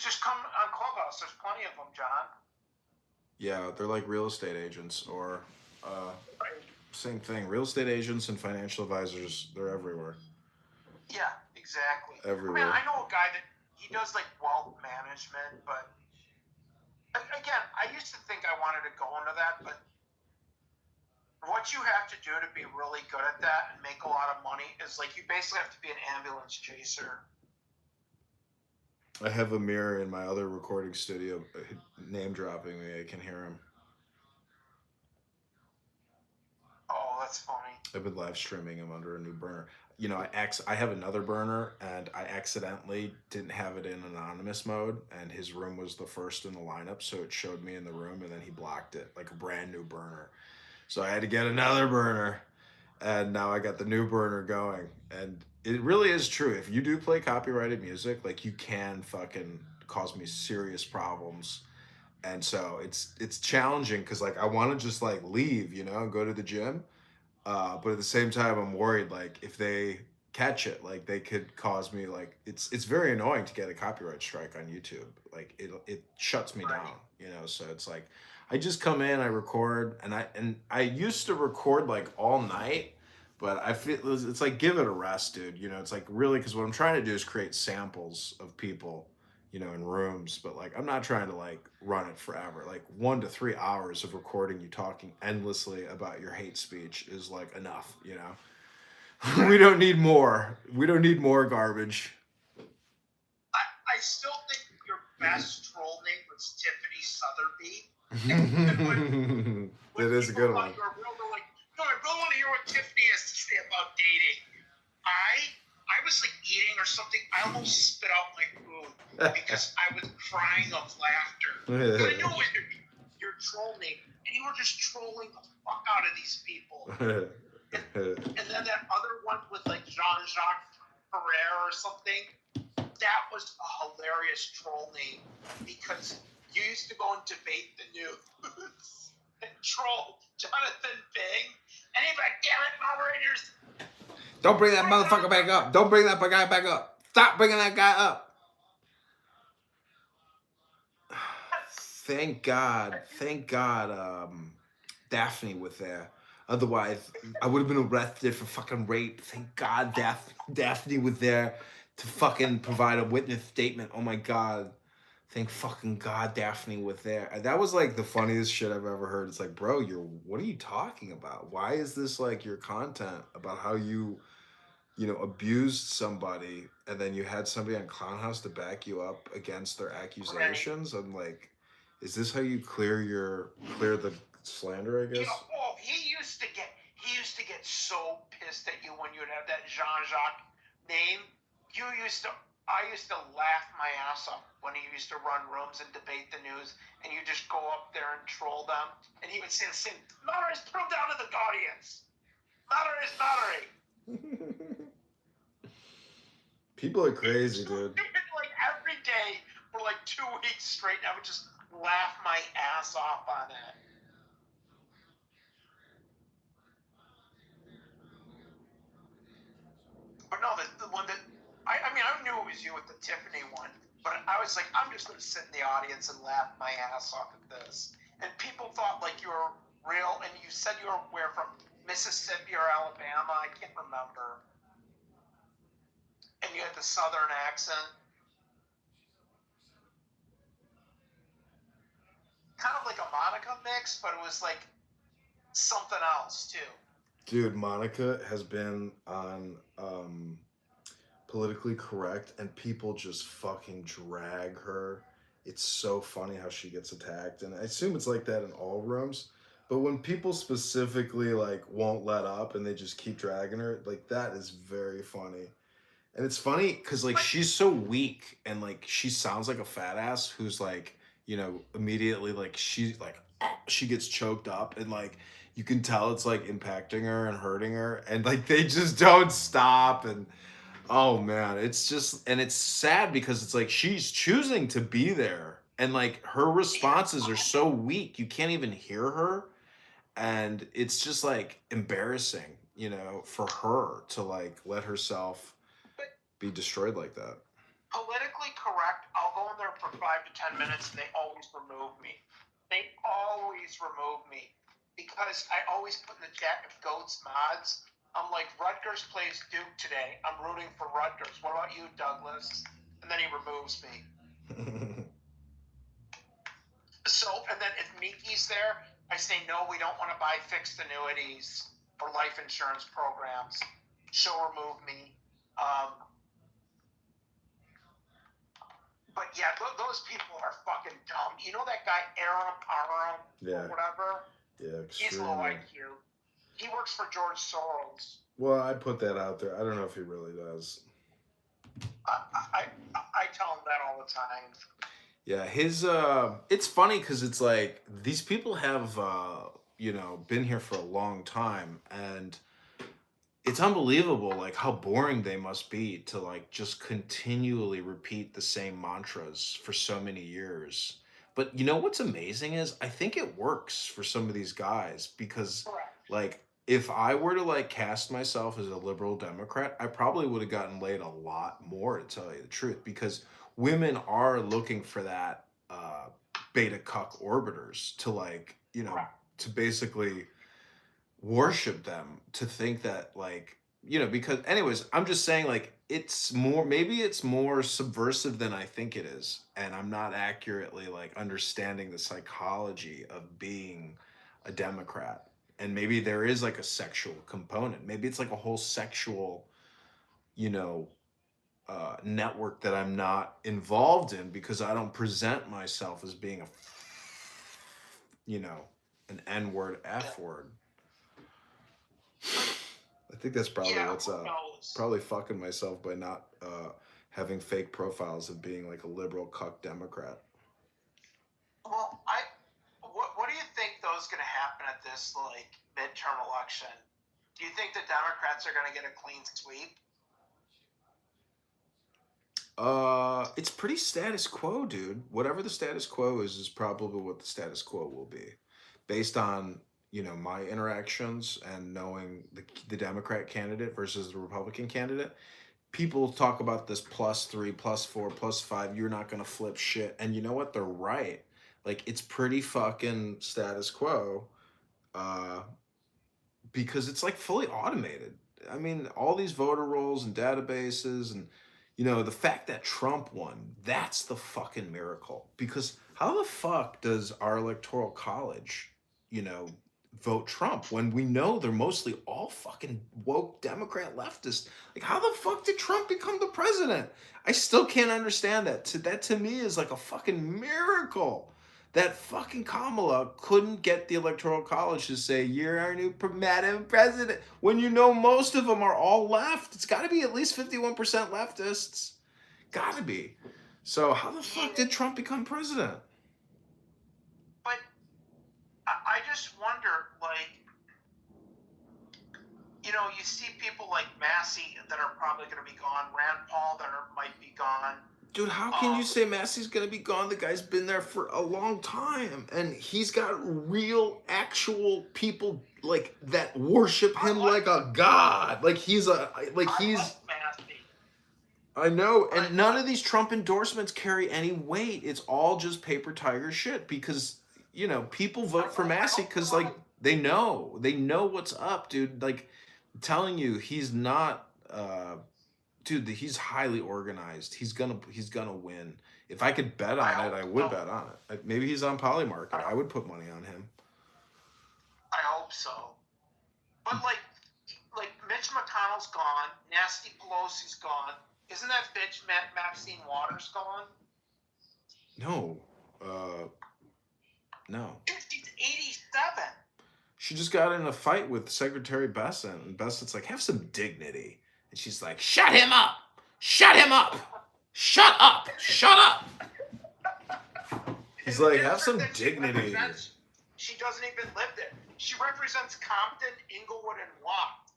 Just come on Clubhouse. There's plenty of them, John. Yeah, they're like real estate agents or same thing. Real estate agents and financial advisors, they're everywhere. Yeah, exactly. Everywhere. I mean, I know a guy that he does like wealth management, but again, I used to think I wanted to go into that, but what you have to do to be really good at that and make a lot of money is like you basically have to be an ambulance chaser. I have a mirror in my other recording studio name dropping me. I can hear him. Oh, that's funny. I've been live streaming him under a new burner. You know, I have another burner and I accidentally didn't have it in anonymous mode and his room was the first in the lineup, so it showed me in the room and then he blocked it like a brand new burner. So I had to get another burner and now I got the new burner going. And it really is true. If you do play copyrighted music, like you can fucking cause me serious problems. And so it's challenging because like I want to just like leave, you know, and go to the gym. But at the same time, I'm worried like if they catch it, like they could cause me like it's very annoying to get a copyright strike on YouTube. Like it shuts me down, you know. So it's like I just come in, I record, and I used to record like all night, but I feel it's like give it a rest, dude. You know, it's like really because what I'm trying to do is create samples of people, you know, in rooms, but like I'm not trying to like run it forever. Like 1 to 3 hours of recording you talking endlessly about your hate speech is like enough, you know. We don't need more. We don't need more garbage. I still think your best troll name was Tiffany Sotheby. That is a good one. They're like, no, I really want to hear what Tiffany has to say about dating. I was like eating or something. I almost spit out my food because I was crying of laughter. But I knew it was your troll name, and you were just trolling the fuck out of these people. And then that other one with like Jean-Jacques Ferrer or something, that was a hilarious troll name because you used to go and debate the news and troll Jonathan Bing, and he'd be like, damn it, moderators. Don't bring that motherfucker back up. Don't bring that guy back up. Stop bringing that guy up. Thank God, Daphne was there. Otherwise, I would have been arrested for fucking rape. Thank God Daphne was there to fucking provide a witness statement. Oh my God. Thank fucking God Daphne was there. And that was like the funniest shit I've ever heard. It's like, bro, what are you talking about? Why is this like your content about how you know, abused somebody and then you had somebody on Clown House to back you up against their accusations? Right. I'm like, is this how you clear the slander, I guess? You know, he used to get so pissed at you when you'd have that Jean-Jacques name. You used to I used to laugh my ass off when he used to run rooms and debate the news, and you just go up there and troll them, and he would say the same, "Moderate, put him down to the audience. Moderate is moderate." People are crazy, dude. Like every day for like 2 weeks straight, I would just laugh my ass off on it. But no, the one that I mean, I knew it was you with the Tiffany one, but I was like, I'm just going to sit in the audience and laugh my ass off at this. And people thought like you were real, and you said you were where from Mississippi or Alabama, I can't remember. And you had the Southern accent. Kind of like a Monica mix, but it was like something else too. Dude, Monica has been on Politically Correct, and people just fucking drag her. It's so funny how she gets attacked, and I assume it's like that in all rooms. But when people specifically like won't let up and they just keep dragging her, like that is very funny. And it's funny because like she's so weak, and like she sounds like a fat ass who's like, immediately like she gets choked up, and like you can tell it's like impacting her and hurting her, and like they just don't stop. And oh man, it's just, and it's sad because it's like she's choosing to be there, and like her responses are so weak you can't even hear her, and it's just like embarrassing, for her to like let herself be destroyed like that. Politically Correct, I'll go in there for 5 to 10 minutes and they always remove me. They always remove me because I always put in the chat if Goats mods. I'm like, Rutgers plays Duke today. I'm rooting for Rutgers. What about you, Douglas? And then he removes me. So, and then if Miki's there, I say, no, we don't want to buy fixed annuities or life insurance programs. She'll remove me. But yeah, those people are fucking dumb. You know that guy, Aaron Parham, or whatever? Yeah, He's low IQ. He works for George Soros. Well, I put that out there. I don't know if he really does. I tell him that all the time. Yeah, it's funny because it's like these people have, been here for a long time, and it's unbelievable like how boring they must be to like just continually repeat the same mantras for so many years. But you know what's amazing is I think it works for some of these guys because like if I were to like cast myself as a liberal Democrat, I probably would have gotten laid a lot more, to tell you the truth, because women are looking for that beta cuck orbiters to like, to basically worship them, to think that like, because anyways, I'm just saying like maybe it's more subversive than I think it is, and I'm not accurately like understanding the psychology of being a Democrat. And maybe there is like a sexual component, maybe it's like a whole sexual network that I'm not involved in because I don't present myself as being an N-word, F-word. I think that's probably what's probably fucking myself by not having fake profiles of being like a liberal cuck Democrat. Well, what do you think though is going to happen at this like midterm election? Do you think the Democrats are going to get a clean sweep? It's pretty status quo, dude. Whatever the status quo is probably what the status quo will be, based on my interactions and knowing the Democrat candidate versus the Republican candidate. People talk about this +3, +4, +5. You're not gonna flip shit, and you know what? They're right. Like it's pretty fucking status quo, because it's like fully automated. I mean, all these voter rolls and databases, and the fact that Trump won, that's the fucking miracle. Because how the fuck does our electoral college, vote Trump when we know they're mostly all fucking woke Democrat leftists? Like, how the fuck did Trump become the president? I still can't understand that. That to me is like a fucking miracle. That fucking Kamala couldn't get the electoral college to say, you're our new Madam President, when most of them are all left. It's got to be at least 51% leftists. Gotta be. So how the fuck did Trump become president? But I just wonder, like, you know, you see people like Massey that are probably going to be gone, Rand Paul that might be gone. Dude, how can you say Massey's gonna be gone? The guy's been there for a long time, and he's got real, actual people like that worship him like a god. Like he's a like he's. Massey. I know, and none of these Trump endorsements carry any weight. It's all just paper tiger shit because you know people vote for Massey because like they know what's up, dude. Like I'm telling you, he's not. Dude, he's highly organized. He's gonna win. If I could bet on it, I would bet on it. Maybe he's on Polymarket. I would put money on him. I hope so. But like Mitch McConnell's gone. Nancy Pelosi's gone. Isn't that bitch Maxine Waters gone? No, no. Dude, she's 87. She just got in a fight with Secretary Bessent, and Bessent's like, "Have some dignity." And she's like, "Shut him up! Shut him up! Shut up! Shut up!" He's like, "Have some dignity." She doesn't even live there. She represents Compton, Inglewood, and Watt.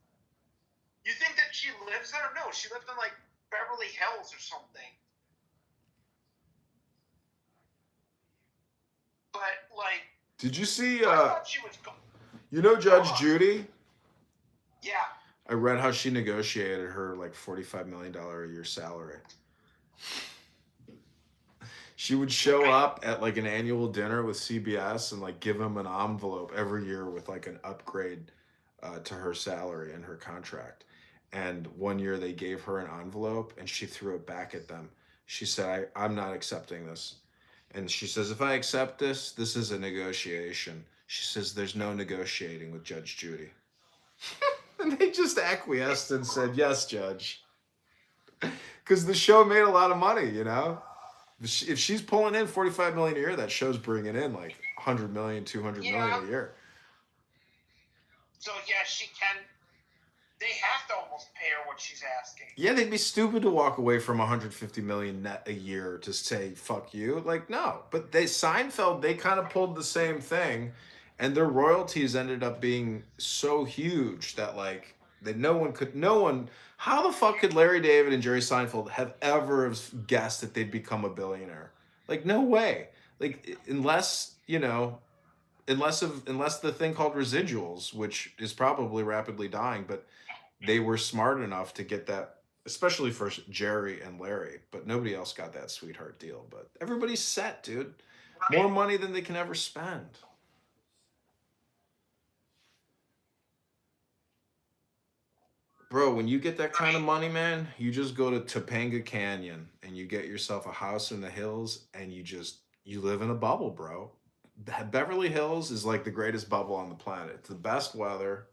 You think that she lives there? No, she lived in like Beverly Hills or something. But like, Did you see? I thought she was. You know Judge Judy? Yeah. I read how she negotiated her like $45 million a year salary. She would show up at like an annual dinner with CBS and like give him an envelope every year with like an upgrade to her salary and her contract. And one year they gave her an envelope and she threw it back at them. She said, I'm not accepting this. And she says, if I accept this, this is a negotiation. She says, there's no negotiating with Judge Judy. And they just acquiesced and said, yes, Judge. Because the show made a lot of money, you know? If she's pulling in $45 million a year, that show's bringing in like $100 million, $200 million a year. So, yeah, she can. They have to almost pay her what she's asking. Yeah, they'd be stupid to walk away from $150 million net a year to say, fuck you. Like, no. But Seinfeld, they kind of pulled the same thing. And their royalties ended up being so huge that like that no one. How the fuck could Larry David and Jerry Seinfeld have ever guessed that they'd become a billionaire? Like no way. Like unless the thing called residuals, which is probably rapidly dying, but they were smart enough to get that, especially for Jerry and Larry. But nobody else got that sweetheart deal. But everybody's set, dude. More money than they can ever spend. Bro, when you get that kind of money, man, you just go to Topanga Canyon and you get yourself a house in the hills and you live in a bubble, bro. Beverly Hills is like the greatest bubble on the planet. It's the best weather.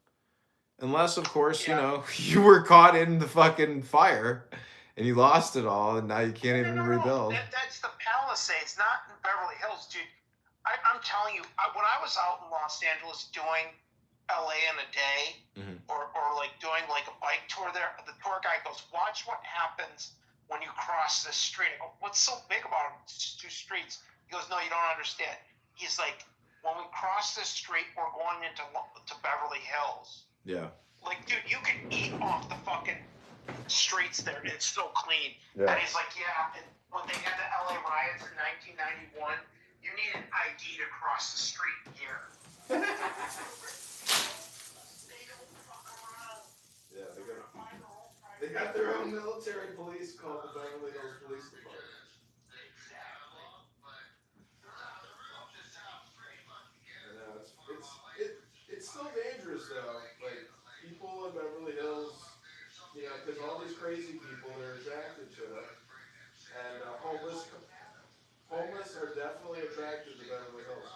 Unless, of course, you know, you were caught in the fucking fire and you lost it all and now you can't even rebuild. That's the Palisades, not in Beverly Hills, dude. I'm telling you, when I was out in Los Angeles doing LA in a day, or like doing like a bike tour there, the tour guy goes, watch what happens when you cross this street. I go, what's so big about it? It's just two streets. He goes, no, you don't understand. He's like, when we cross this street, we're going into Beverly Hills. Yeah. Like, dude, you can eat off the fucking streets there. It's so clean. Yeah. And he's like, yeah, and when they had the LA riots in 1991, you need an ID to cross the street here. Yeah, they got their own military police called the Beverly Hills Police Department. It's still dangerous though. Like people in Beverly Hills, you know, because all these crazy people are attracted to it, and homeless are definitely attracted to Beverly Hills.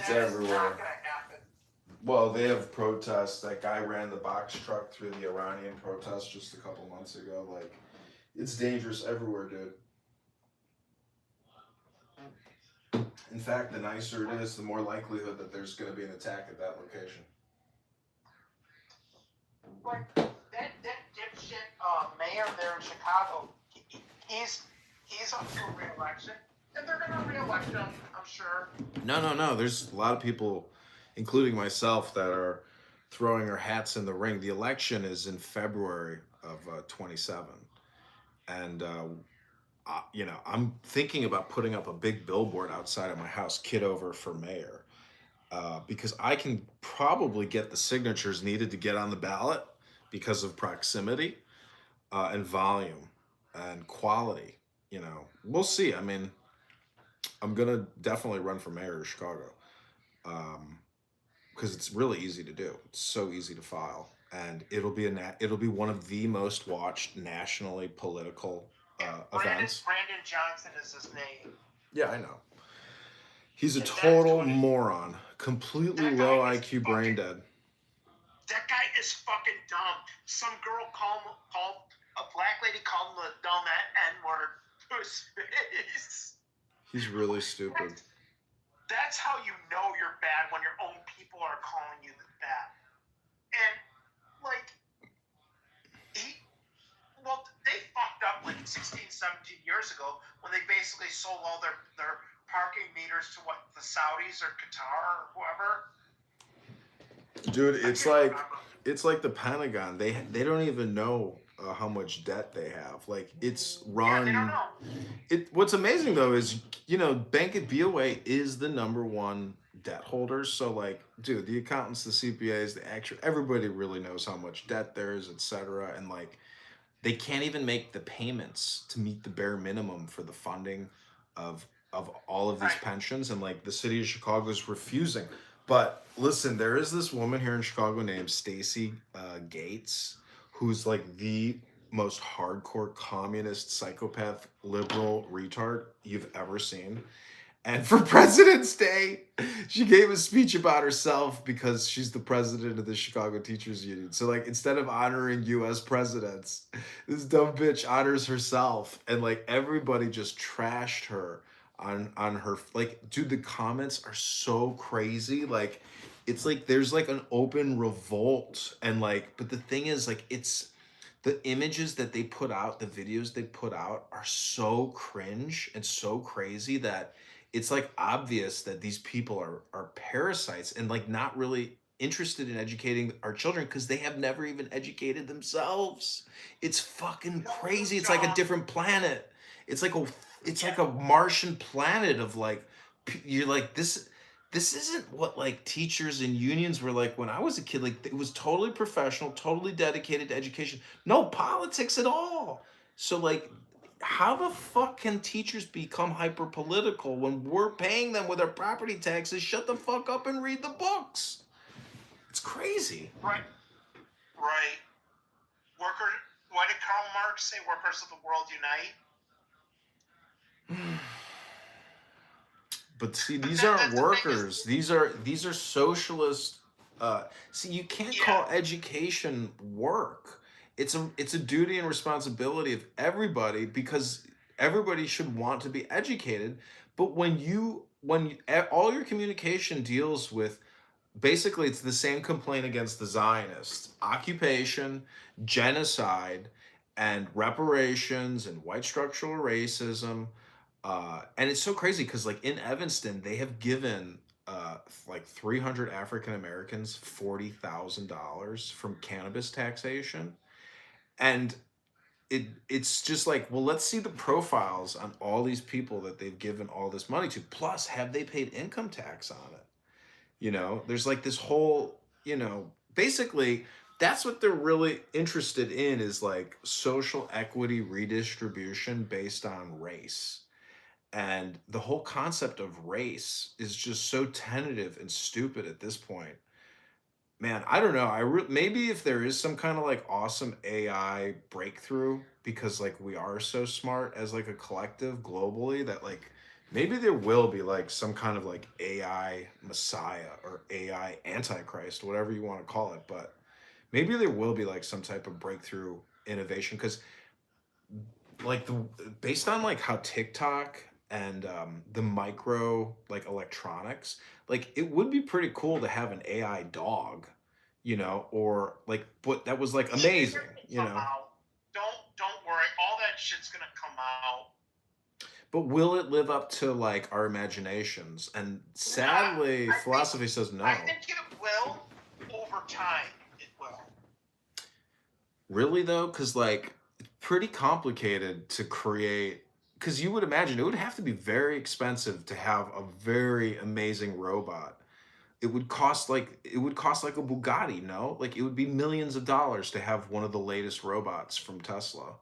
It's That is everywhere. not gonna happen. Well, they have protests. That guy ran the box truck through the Iranian protests just a couple months ago. Like, it's dangerous everywhere, dude. In fact, the nicer it is, the more likelihood that there's going to be an attack at that location. Like that dipshit mayor there in Chicago, he's up for re-election, and they're gonna re-elect him, I'm sure. No. There's a lot of people, including myself, that are throwing our hats in the ring. The election is in February of 27. And, I'm thinking about putting up a big billboard outside of my house, Kitover for mayor. Because I can probably get the signatures needed to get on the ballot because of proximity and volume and quality. We'll see. I mean, I'm gonna definitely run for mayor of Chicago because it's really easy to do. It's so easy to file, and it'll be one of the most watched nationally political events. Brandon Johnson is his name. Yeah, I know. He's a And that's total what moron, completely that guy low is IQ, brain fucking- dead. That guy is fucking dumb. Some girl called a black lady called him a dumb N-word to his face. He's really stupid. That's how you know you're bad, when your own people are calling you that. And like they fucked up like 16, 17 years ago when they basically sold all their parking meters to the Saudis or Qatar or whoever. Dude, it's like the Pentagon. They don't even know how much debt they have. Like, it's run. Yeah, they don't know. What's amazing though is Bank of BOA is the #1 debt holder. So like, dude, the accountants, the CPAs, the actual, everybody really knows how much debt there is, etc. And like, they can't even make the payments to meet the bare minimum for the funding of all of these pensions, and like the city of Chicago is refusing. But listen, there is this woman here in Chicago named Stacey Gates, who's like the most hardcore communist, psychopath, liberal retard you've ever seen. And for President's Day, she gave a speech about herself because she's the president of the Chicago Teachers Union. So like, instead of honoring US presidents, this dumb bitch honors herself. And like, everybody just trashed her on her. Like, dude, the comments are so crazy. Like, it's like there's like an open revolt. And like, but the thing is, like, it's the images that they put out, the videos they put out are so cringe and so crazy that it's like obvious that these people are parasites and like not really interested in educating our children because they have never even educated themselves. It's fucking crazy. It's like a different planet. It's like a Martian planet of like, you're like, this isn't what like teachers and unions were like when I was a kid. Like, it was totally professional, totally dedicated to education. No politics at all. So like, how the fuck can teachers become hyper political when we're paying them with our property taxes? Shut the fuck up and read the books. It's crazy. Right. What did Karl Marx say? Workers of the world unite. But see, these aren't workers. These are socialist. See, you can't call education work. It's a duty and responsibility of everybody, because everybody should want to be educated. But when all your communication deals with, basically, it's the same complaint against the Zionists: occupation, genocide, and reparations, and white structural racism. And it's so crazy because like in Evanston, they have given like 300 African Americans $40,000 from cannabis taxation. And it's just like, well, let's see the profiles on all these people that they've given all this money to. Plus, have they paid income tax on it? There's like this whole, basically that's what they're really interested in, is like social equity redistribution based on race. And the whole concept of race is just so tentative and stupid at this point. Man, I don't know. Maybe if there is some kind of like awesome AI breakthrough, because like we are so smart as like a collective globally, that like maybe there will be like some kind of like AI messiah or AI antichrist, whatever you want to call it. But maybe there will be like some type of breakthrough innovation because like based on like how TikTok and the micro like electronics, like it would be pretty cool to have an AI dog, you know, or like but that was like amazing, you know. Don't worry. All that shit's gonna come out. But will it live up to like our imaginations? And sadly, philosophy says no. I think it will over time. It will. Really though, because like it's pretty complicated to create. Because you would imagine it would have to be very expensive to have a very amazing robot. It would cost like a Bugatti, no? Like it would be millions of dollars to have one of the latest robots from Tesla.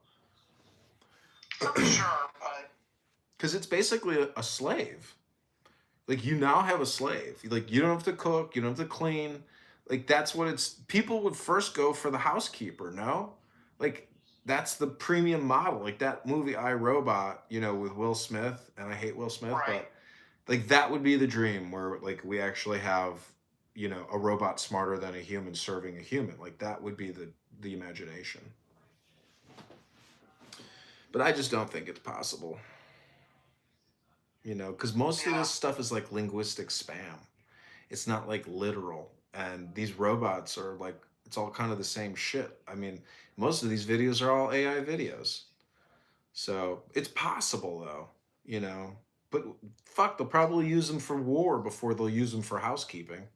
I'm sure, but Because it's basically a slave. Like you now have a slave. Like you don't have to cook, you don't have to clean. Like that's what it's. People would first go for the housekeeper, no? Like that's the premium model. Like that movie I, Robot, you know, with Will Smith, and I hate Will Smith, right. but like that would be the dream where like we actually have, you know, a robot smarter than a human serving a human. Like that would be the imagination. But I just don't think it's possible. You know, because most of Yeah. this stuff is like linguistic spam. It's not like literal. And these robots are like, it's all kind of the same shit. I mean, most of these videos are all AI videos. So it's possible though, you know. But fuck, they'll probably use them for war before they'll use them for housekeeping.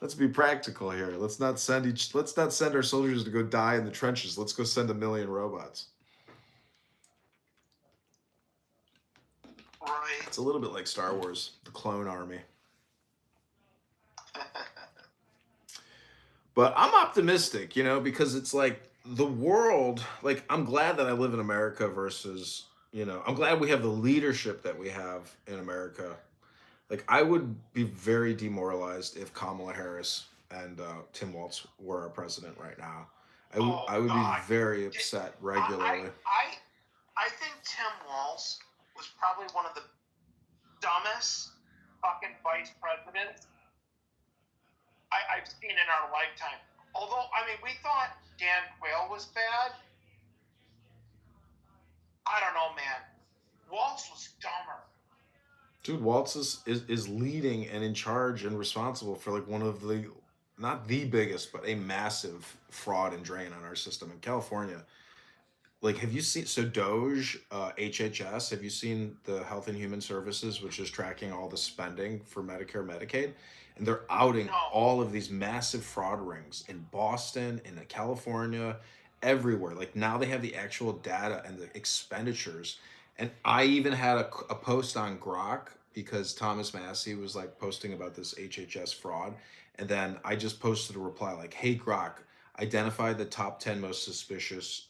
Let's be practical here. Let's not send our soldiers to go die in the trenches. Let's go send 1 million robots. Right. It's a little bit like Star Wars, the clone army. But I'm optimistic, you know, because it's like the world, like I'm glad that I live in America versus, you know, I'm glad we have the leadership that we have in America. Like I would be very demoralized if Kamala Harris and Tim Walz were our president right now. I would be very upset regularly. I think Tim Walz was probably one of the dumbest fucking vice presidents I've seen in our lifetime. Although, I mean, we thought Dan Quayle was bad. I don't know, man. Walz was dumber. Dude, Waltz is leading and in charge and responsible for like one of the, not the biggest, but a massive fraud and drain on our system in California. Like, have you seen, so Doge, HHS, have you seen the Health and Human Services, which is tracking all the spending for Medicare, Medicaid? And they're outing all of these massive fraud rings in Boston, in California, everywhere. Like now they have the actual data and the expenditures. And I even had a post on Grok because Thomas Massey was like posting about this HHS fraud. And then I just posted a reply like, hey, Grok, identify the top 10 most suspicious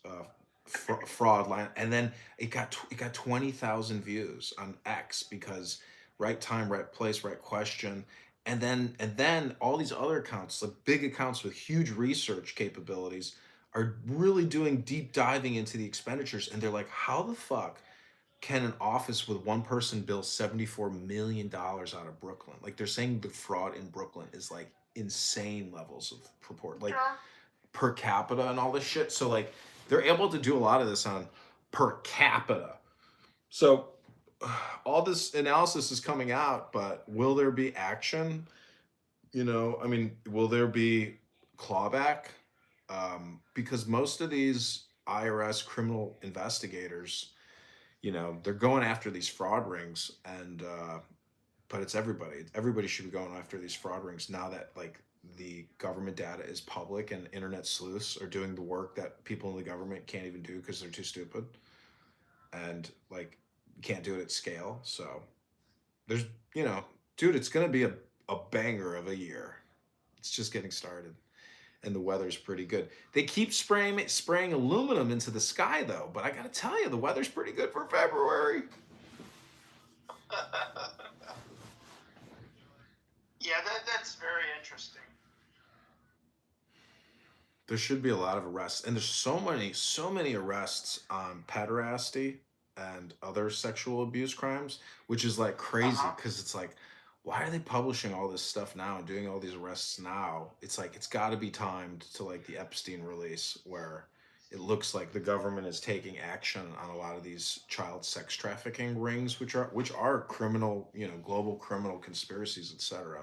fraud line. And then it got 20,000 views on X because right time, right place, right question. And then all these other accounts, like big accounts with huge research capabilities, are really doing deep diving into the expenditures. And they're like, how the fuck can an office with one person bill $74 million out of Brooklyn? Like they're saying the fraud in Brooklyn is like insane levels of purport, like per capita and all this shit. So like they're able to do a lot of this on per capita. So all this analysis is coming out, but will there be action? You know, I mean, will there be clawback? Because most of these IRS criminal investigators, you know, they're going after these fraud rings, and but it's everybody. Everybody should be going after these fraud rings now that like the government data is public and internet sleuths are doing the work that people in the government can't even do because they're too stupid and like can't do it at scale. So there's, you know, dude, it's gonna be a banger of a year. It's just getting started. And the weather's pretty good. They keep spraying aluminum into the sky though, but I gotta tell you, the weather's pretty good for February. Yeah, that's very interesting. There should be a lot of arrests, and there's so many arrests on pederasty and other sexual abuse crimes, which is like crazy because it's like, why are they publishing all this stuff now and doing all these arrests now? It's like it's got to be timed to like the Epstein release, where it looks like the government is taking action on a lot of these child sex trafficking rings, which are criminal, global criminal conspiracies, etc.,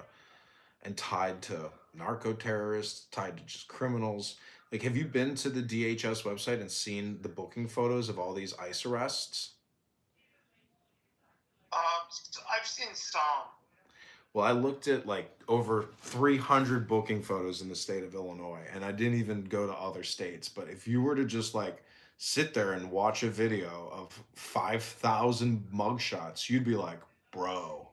and tied to narco terrorists, tied to just criminals. Like, have you been to the DHS website and seen the booking photos of all these ICE arrests? I've seen some. Well, I looked at like over 300 booking photos in the state of Illinois, and I didn't even go to other states. But if you were to just like sit there and watch a video of 5,000 mugshots, you'd be like, bro,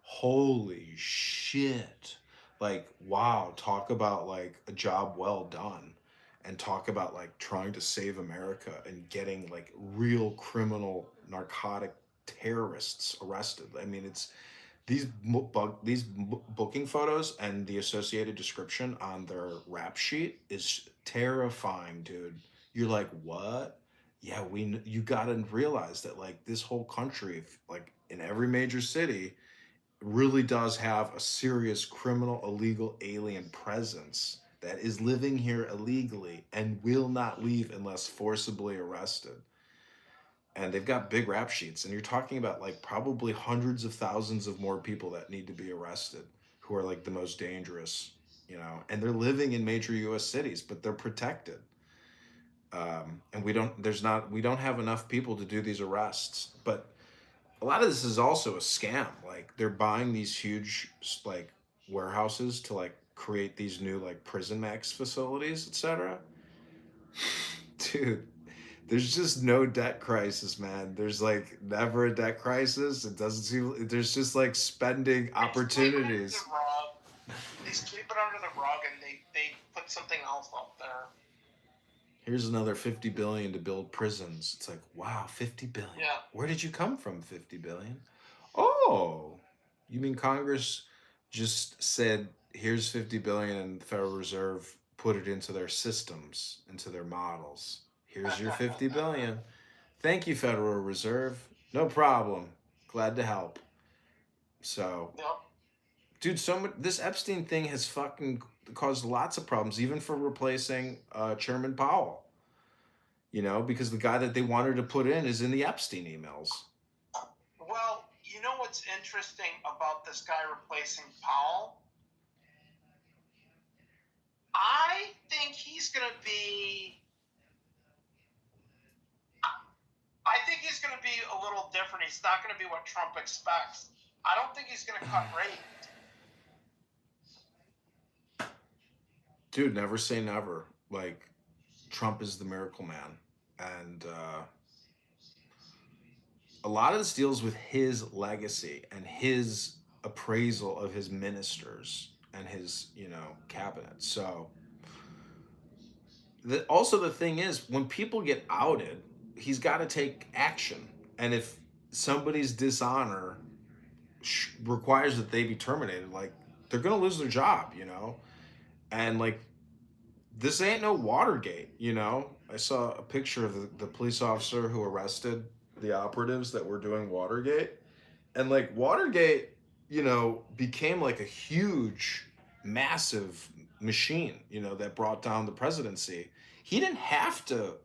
holy shit. Like, wow, talk about like a job well done, and talk about like trying to save America and getting like real criminal narcotic terrorists arrested. I mean, it's these booking photos and the associated description on their rap sheet is terrifying, dude. You're like, what? Yeah, you gotta realize that like this whole country, like in every major city, really does have a serious criminal, illegal alien presence that is living here illegally and will not leave unless forcibly arrested. And they've got big rap sheets, and you're talking about like probably hundreds of thousands of more people that need to be arrested, who are like the most dangerous, and they're living in major US cities, but they're protected. And we don't have enough people to do these arrests. But a lot of this is also a scam. Like, they're buying these huge like warehouses to like create these new like prison max facilities, etc. Dude, there's just no debt crisis, man. There's like never a debt crisis. It doesn't seem, there's just like spending opportunities. They sweep it under the rug and they put something else up there. Here's another 50 billion to build prisons. It's like, wow, 50 billion. Yeah. Where did you come from, 50 billion? Oh, you mean Congress just said, here's 50 billion, and the Federal Reserve put it into their systems, into their models. Here's your 50 billion. Thank you, Federal Reserve. No problem. Glad to help. So, Yep. dude, this Epstein thing has fucking caused lots of problems, even for replacing Chairman Powell. Because the guy that they wanted to put in is in the Epstein emails. Well, you know what's interesting about this guy replacing Powell? I think he's going to be a little different. He's not going to be what Trump expects. I don't think he's going to cut rates. Dude, never say never. Like, Trump is the miracle man. And a lot of this deals with his legacy and his appraisal of his ministers and his, cabinet. So, also the thing is, when people get outed, he's got to take action. And if somebody's dishonor requires that they be terminated, like, they're going to lose their job, And, like, this ain't no Watergate, I saw a picture of the police officer who arrested the operatives that were doing Watergate. And, like, Watergate, became, like, a huge, massive machine, that brought down the presidency. He didn't have to,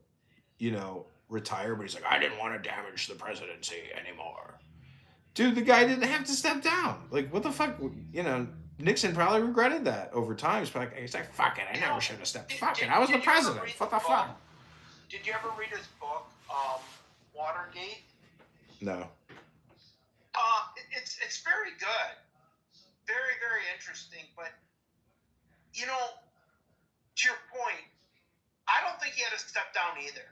retire, but he's like, I didn't want to damage the presidency anymore. Dude, the guy didn't have to step down. Like, what the fuck, Nixon probably regretted that over time. He's like, fuck it, I never should have stepped. Fuck it, I was the president. What the fuck? Did you ever read his book, Watergate? No. It's very good. Very, very interesting. But, to your point, I don't think he had to step down either.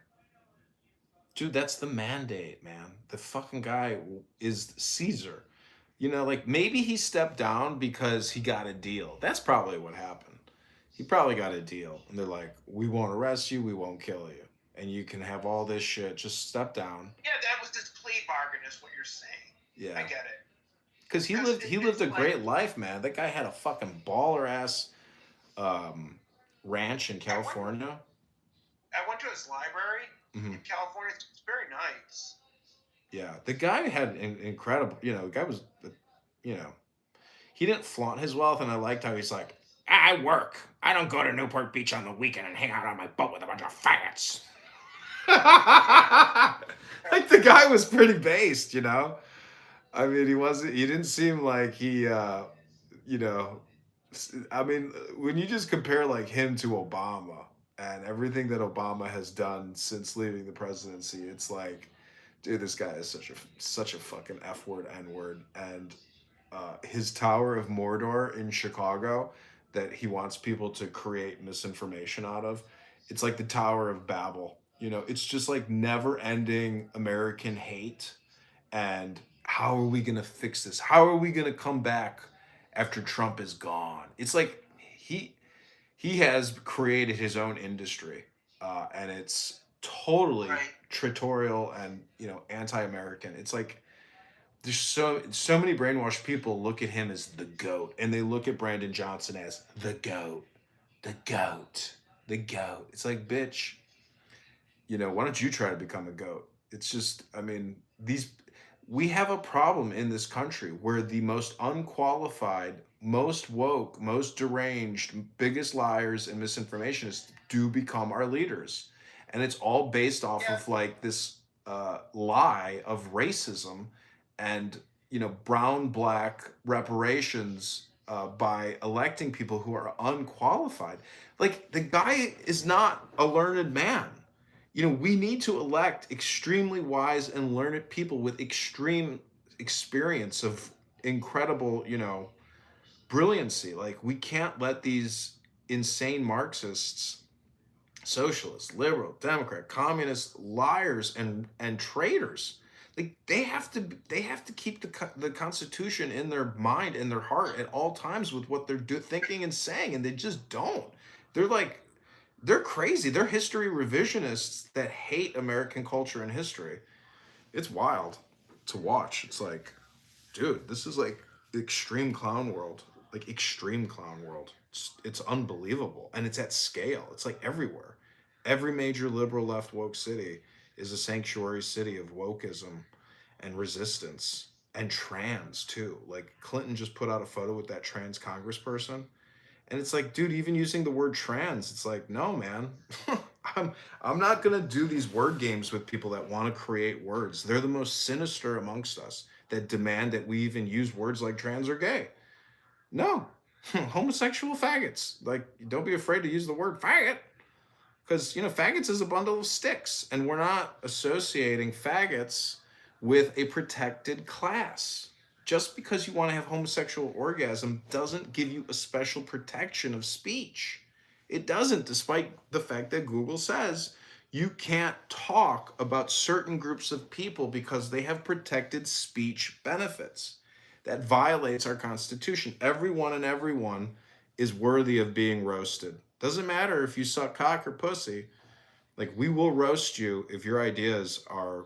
Dude, that's the mandate, man. The fucking guy is Caesar. Like, maybe he stepped down because he got a deal. That's probably what happened. He probably got a deal. And they're like, we won't arrest you, we won't kill you. And you can have all this shit. Just step down. Yeah, that was his plea bargain, is what you're saying. Yeah. I get it. Because he lived a great life, man. That guy had a fucking baller ass ranch in California. I went to his library Mhm. in California. It's very nice. Yeah, the guy had incredible. The guy was, you know, he didn't flaunt his wealth, and I liked how he's like, I work. I don't go to Newport Beach on the weekend and hang out on my boat with a bunch of faggots. Like the guy was pretty based, I mean, he didn't seem like you know, I mean, when you just compare like him to Obama and everything that Obama has done since leaving the presidency, it's like, dude, this guy is such a fucking F word, N word, and his Tower of Mordor in Chicago that he wants people to create misinformation out of. It's like the Tower of Babel. It's just like never ending American hate. And how are we going to fix this? How are we going to come back after Trump is gone? It's like he has created his own industry, and it's totally territorial and anti-American. It's like there's so many brainwashed people look at him as the GOAT, and they look at Brandon Johnson as the GOAT, the GOAT, the GOAT. It's like, bitch, why don't you try to become a GOAT? It's just, I mean, we have a problem in this country where the most unqualified, most woke, most deranged, biggest liars and misinformationists do become our leaders. And it's all based off of like this lie of racism and, brown, black reparations by electing people who are unqualified. Like, the guy is not a learned man. We need to elect extremely wise and learned people with extreme experience of incredible, brilliancy. Like, we can't let these insane Marxists, socialists, liberal, Democrat, communist, liars, and traitors. Like, they have to keep the Constitution in their mind and their heart at all times with what they're thinking and saying, and they just don't. They're crazy. They're history revisionists that hate American culture and history. It's wild to watch. It's like, dude, this is like extreme clown world. Like extreme clown world. It's unbelievable. And it's at scale. It's like everywhere. Every major liberal left woke city is a sanctuary city of wokeism and resistance and trans too. Like Clinton just put out a photo with that trans congressperson. And it's like, dude, even using the word trans, it's like, no, man. I'm not gonna do these word games with people that want to create words. They're the most sinister amongst us that demand that we even use words like trans or gay. No. Homosexual faggots. Like, don't be afraid to use the word faggot. Because, faggots is a bundle of sticks. And we're not associating faggots with a protected class. Just because you want to have homosexual orgasm doesn't give you a special protection of speech. It doesn't, despite the fact that Google says you can't talk about certain groups of people because they have protected speech benefits. That violates our Constitution. Everyone and everyone is worthy of being roasted. Doesn't matter if you suck cock or pussy. Like, we will roast you if your ideas are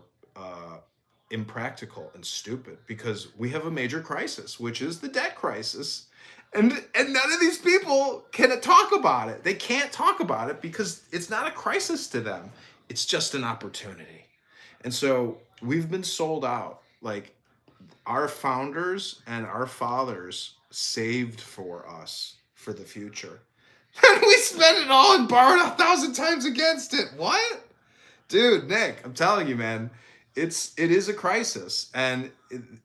impractical and stupid, because we have a major crisis, which is the debt crisis, and none of these people can talk about it. They can't talk about it because it's not a crisis to them. It's just an opportunity. And so we've been sold out. Like, our founders and our fathers saved for us for the future. And we spent it all and borrowed 1,000 times against it. What? Dude, Nick, I'm telling you, man, it is a crisis, and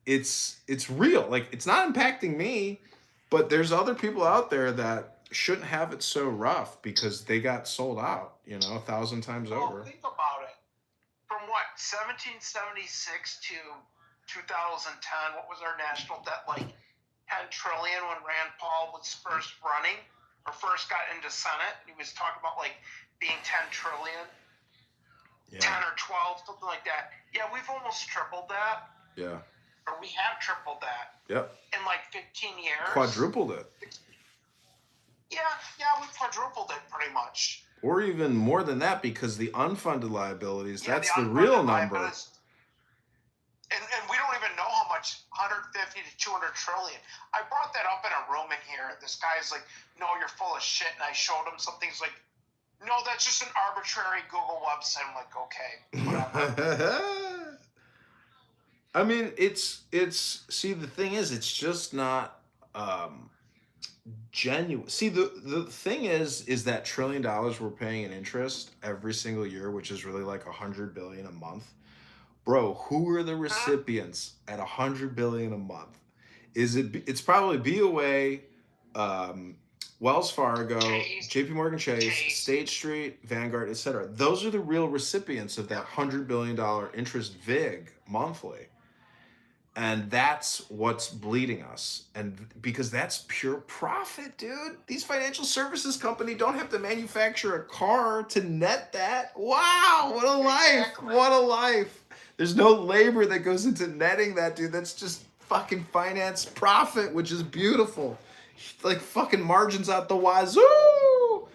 it's real. Like, it's not impacting me, but there's other people out there that shouldn't have it so rough because they got sold out, 1,000 times over. Think about it. From what, 1776 to 2010, what was our national debt? Like 10 trillion when Rand Paul was first running or first got into Senate. He was talking about like being 10 trillion. Yeah. 10 or 12, something like that. Yeah, we've almost tripled that. Yeah. Or we have tripled that. Yep. In like 15 years. Quadrupled it. Yeah, we've quadrupled it pretty much. Or even more than that, because the unfunded liabilities, that's the real number. And we don't even know how much, 150 to 200 trillion. I brought that up in a room in here. This guy's like, no, you're full of shit. And I showed him something. He's like, no, that's just an arbitrary Google website. I'm like, okay, whatever. I mean, it's see, the thing is, it's just not genuine. See, the thing is that $1 trillion we're paying in interest every single year, which is really like $100 billion a month. Bro, who are the recipients at $100 billion a month? It's probably BOA, Wells Fargo, JP Morgan Chase, State Street, Vanguard, etc. Those are the real recipients of that $100 billion interest VIG monthly. And that's what's bleeding us. And because that's pure profit, dude. These financial services companies don't have to manufacture a car to net that. Wow, what a life. What a life. There's no labor that goes into netting that, dude. That's just fucking finance profit, which is beautiful. Like fucking margins out the wazoo.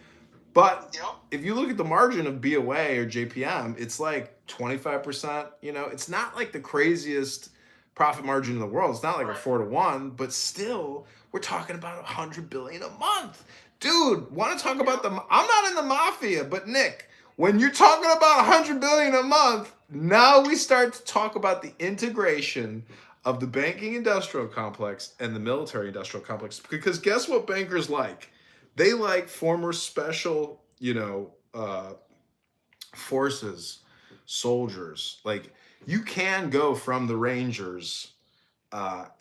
But if you look at the margin of BOA or JPM, it's like 25%. You know, it's not like the craziest profit margin in the world. It's not like a 4-to-1, but still, we're talking about $100 billion a month. Dude, want to talk about I'm not in the mafia, but Nick, when you're talking about $100 billion a month, now we start to talk about the integration of the banking industrial complex and the military industrial complex. Because guess what bankers like? They like former special, forces, soldiers. Like, you can go from the Rangers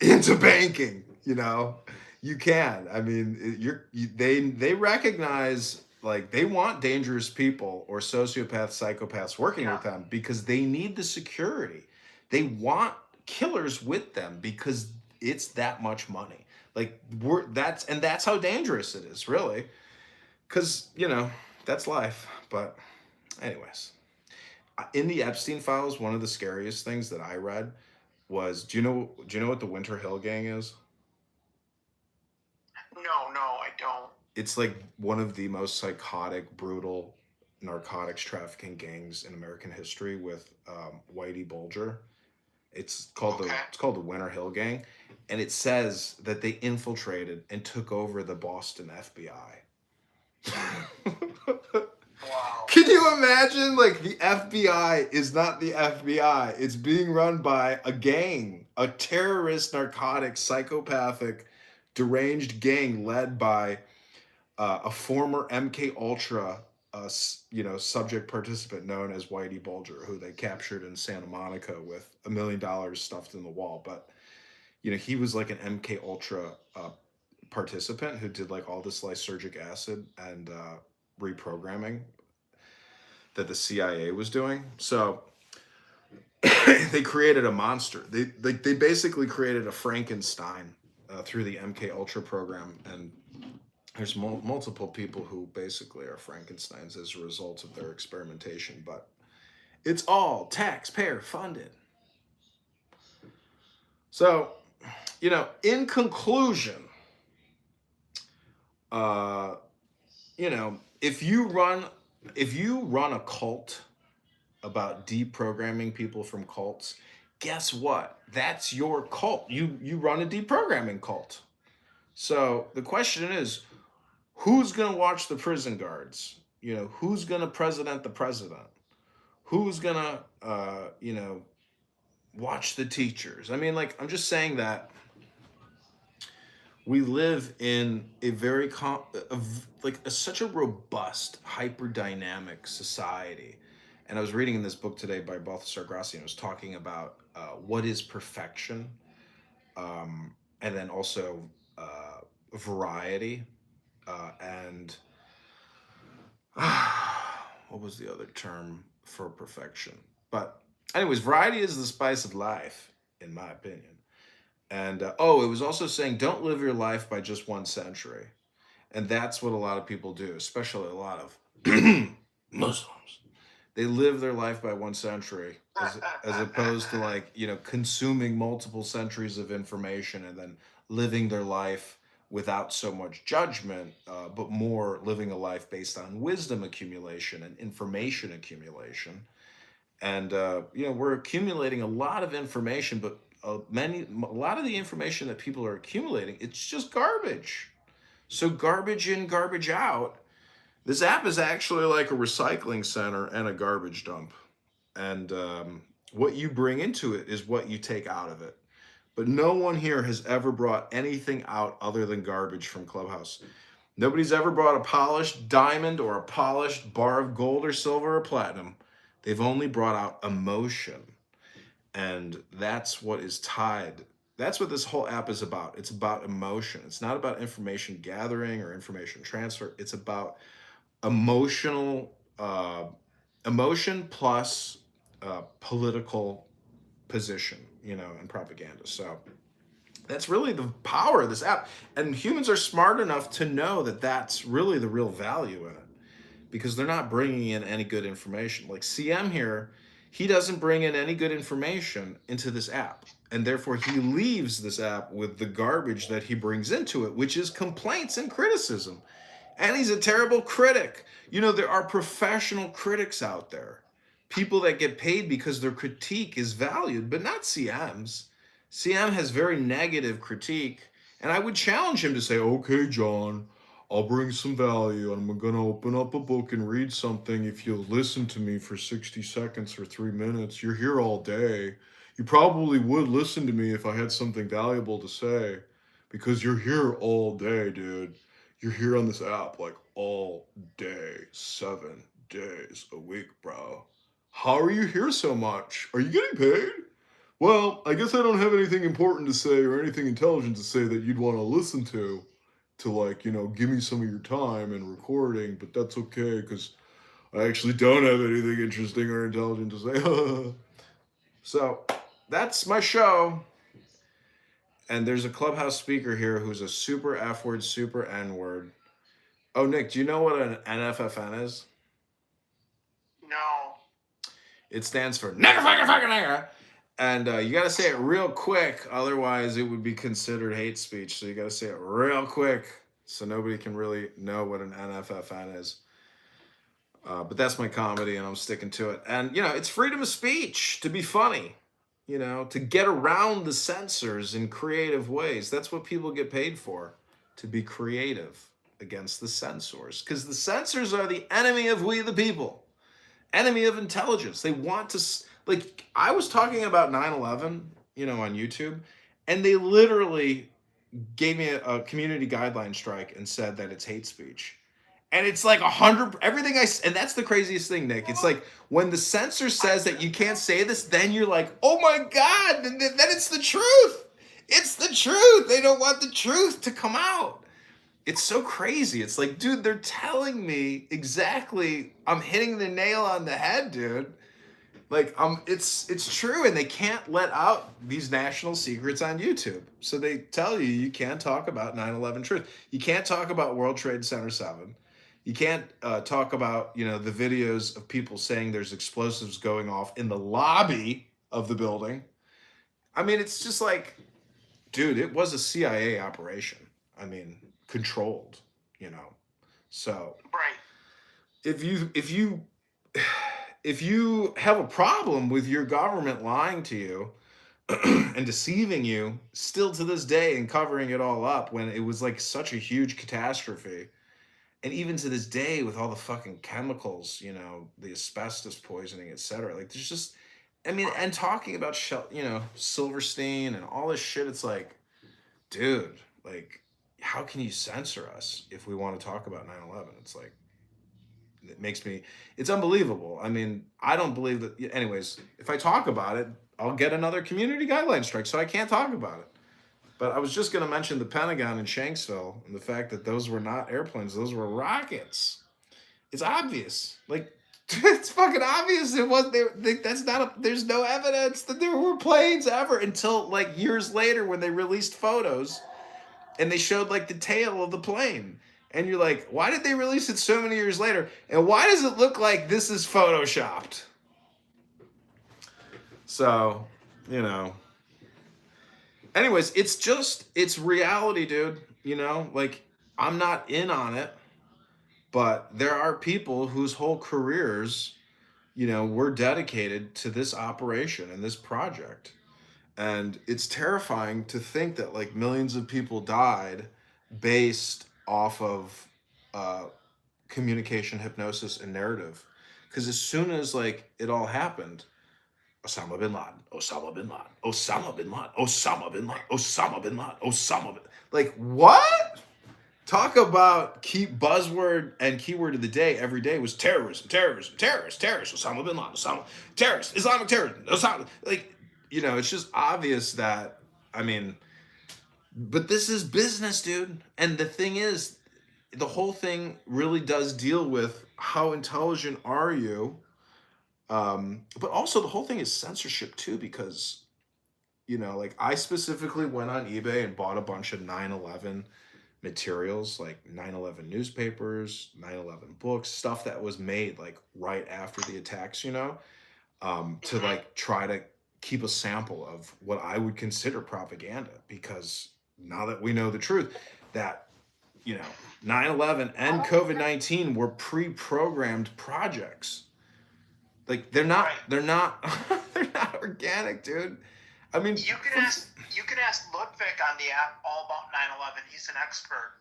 into banking. You can. I mean, they recognize, like, they want dangerous people or sociopaths, psychopaths working with them because they need the security. They want killers with them because it's that much money. Like, that's how dangerous it is, really. Because, that's life. But anyways, in the Epstein files, one of the scariest things that I read was, do you know what the Winter Hill Gang is? No, I don't. It's like one of the most psychotic, brutal narcotics trafficking gangs in American history with Whitey Bulger. It's called the Winter Hill Gang, and it says that they infiltrated and took over the Boston FBI. Wow. Can you imagine, like, the FBI is not the FBI. It's being run by a gang, a terrorist, narcotic, psychopathic, deranged gang led by a former MK Ultra, subject participant known as Whitey Bulger, who they captured in Santa Monica with $1 million stuffed in the wall. But, he was like an MK Ultra participant who did like all this lysergic acid and reprogramming that the CIA was doing. So they created a monster. They basically created a Frankenstein through the MK Ultra program, and there's multiple people who basically are Frankensteins as a result of their experimentation, but it's all taxpayer funded. So, in conclusion, if you run a cult about deprogramming people from cults, guess what? That's your cult. You run a deprogramming cult. So the question is, who's going to watch the prison guards? Who's going to president the president? Who's going to, watch the teachers? I mean, like, I'm just saying that we live in a very such a robust, hyper-dynamic society. And I was reading in this book today by Balthasar Grassi, and it was talking about what is perfection, and then also variety, and what was the other term for perfection? But anyways, variety is the spice of life, in my opinion. And it was also saying, don't live your life by just one century. And that's what a lot of people do, especially a lot of Muslims. They live their life by one century as opposed to, like, consuming multiple centuries of information and then living their life without so much judgment, but more living a life based on wisdom accumulation and information accumulation. And, we're accumulating a lot of information, but a lot of the information that people are accumulating, it's just garbage. So garbage in, garbage out. This app is actually like a recycling center and a garbage dump. And what you bring into it is what you take out of it. But no one here has ever brought anything out other than garbage from Clubhouse. Nobody's ever brought a polished diamond or a polished bar of gold or silver or platinum. They've only brought out emotion. And that's what is tied. That's what this whole app is about. It's about emotion. It's not about information gathering or information transfer. It's about emotional emotion plus political position, and propaganda. So that's really the power of this app. And humans are smart enough to know that that's really the real value in it, because they're not bringing in any good information. Like CM here, he doesn't bring in any good information into this app. And therefore he leaves this app with the garbage that he brings into it, which is complaints and criticism. And he's a terrible critic. There are professional critics out there. People that get paid because their critique is valued, but not CM's. CM has very negative critique. And I would challenge him to say, okay, John, I'll bring some value. I'm going to open up a book and read something. If you'll listen to me for 60 seconds or 3 minutes, you're here all day. You probably would listen to me if I had something valuable to say, because you're here all day, dude. You're here on this app like all day, 7 days a week, bro. How are you here so much? Are you getting paid? Well, I guess I don't have anything important to say or anything intelligent to say that you'd want to listen to give me some of your time and recording, but that's okay because I actually don't have anything interesting or intelligent to say. So that's my show. And there's a Clubhouse speaker here who's a super F word, super N word. Oh, Nick, do you know what an NFFN is? No. It stands for nigger, fucker, fucker, nigger. And you got to say it real quick. Otherwise, it would be considered hate speech. So you got to say it real quick so nobody can really know what an NFFN is. But that's my comedy, and I'm sticking to it. And, it's freedom of speech to be funny, to get around the censors in creative ways. That's what people get paid for, to be creative against the censors. Because the censors are the enemy of we the people, enemy of intelligence. They want to, I was talking about 9/11, on YouTube, and they literally gave me a community guideline strike and said that it's hate speech. And it's like 100, everything and that's the craziest thing, Nick. It's like when the censor says that you can't say this, then you're like, oh my God, then it's the truth. It's the truth. They don't want the truth to come out. It's so crazy. It's like, dude, they're telling me exactly, I'm hitting the nail on the head, dude. Like, it's true, and they can't let out these national secrets on YouTube. So they tell you can't talk about 9/11 truth. You can't talk about World Trade Center 7. You can't talk about, the videos of people saying there's explosives going off in the lobby of the building. I mean, it's just like, dude, it was a CIA operation. I mean, controlled, So Right. if you have a problem with your government lying to you and deceiving you still to this day and covering it all up when it was like such a huge catastrophe, and even to this day with all the fucking chemicals, the asbestos poisoning, etc. Like there's just, and talking about Silverstein and all this shit, it's like, dude, like, how can you censor us if we want to talk about 9/11? It's like, it's unbelievable. I mean, I don't believe that. Anyways, if I talk about it, I'll get another community guideline strike, so I can't talk about it. But I was just going to mention the Pentagon in Shanksville and the fact that those were not airplanes, those were rockets. It's obvious. Like, it's fucking obvious. It was there's no evidence that there were planes ever until like years later when they released photos and they showed like the tail of the plane. And you're like, why did they release it so many years later? And why does it look like this is photoshopped? So, anyways, it's reality, dude. Like, I'm not in on it, but there are people whose whole careers, were dedicated to this operation and this project. And it's terrifying to think that like millions of people died based off of communication, hypnosis, and narrative. Because as soon as like it all happened, Osama bin Laden, Osama bin Laden, Osama bin Laden, Osama bin Laden, Osama bin Laden, Osama bin. Like what? Talk about buzzword and keyword of the day every day was terrorism, terrorism, terrorist, terrorist, Osama bin Laden, Osama, terrorist, Islamic terrorism, Osama. Like, you know, it's just obvious that, I mean, but this is business, dude. And the thing is, the whole thing really does deal with how intelligent are you. But also the whole thing is censorship too, because, you know, like I specifically went on eBay and bought a bunch of 9/11 materials, like 9/11 newspapers, 9/11 books, stuff that was made like right after the attacks, you know, to like try to keep a sample of what I would consider propaganda, because now that we know the truth that, you know, 9/11 and COVID-19 were pre-programmed projects. Like they're not they're not organic, dude. I mean, you can ask Ludwig on the app all about 9/11. He's an expert.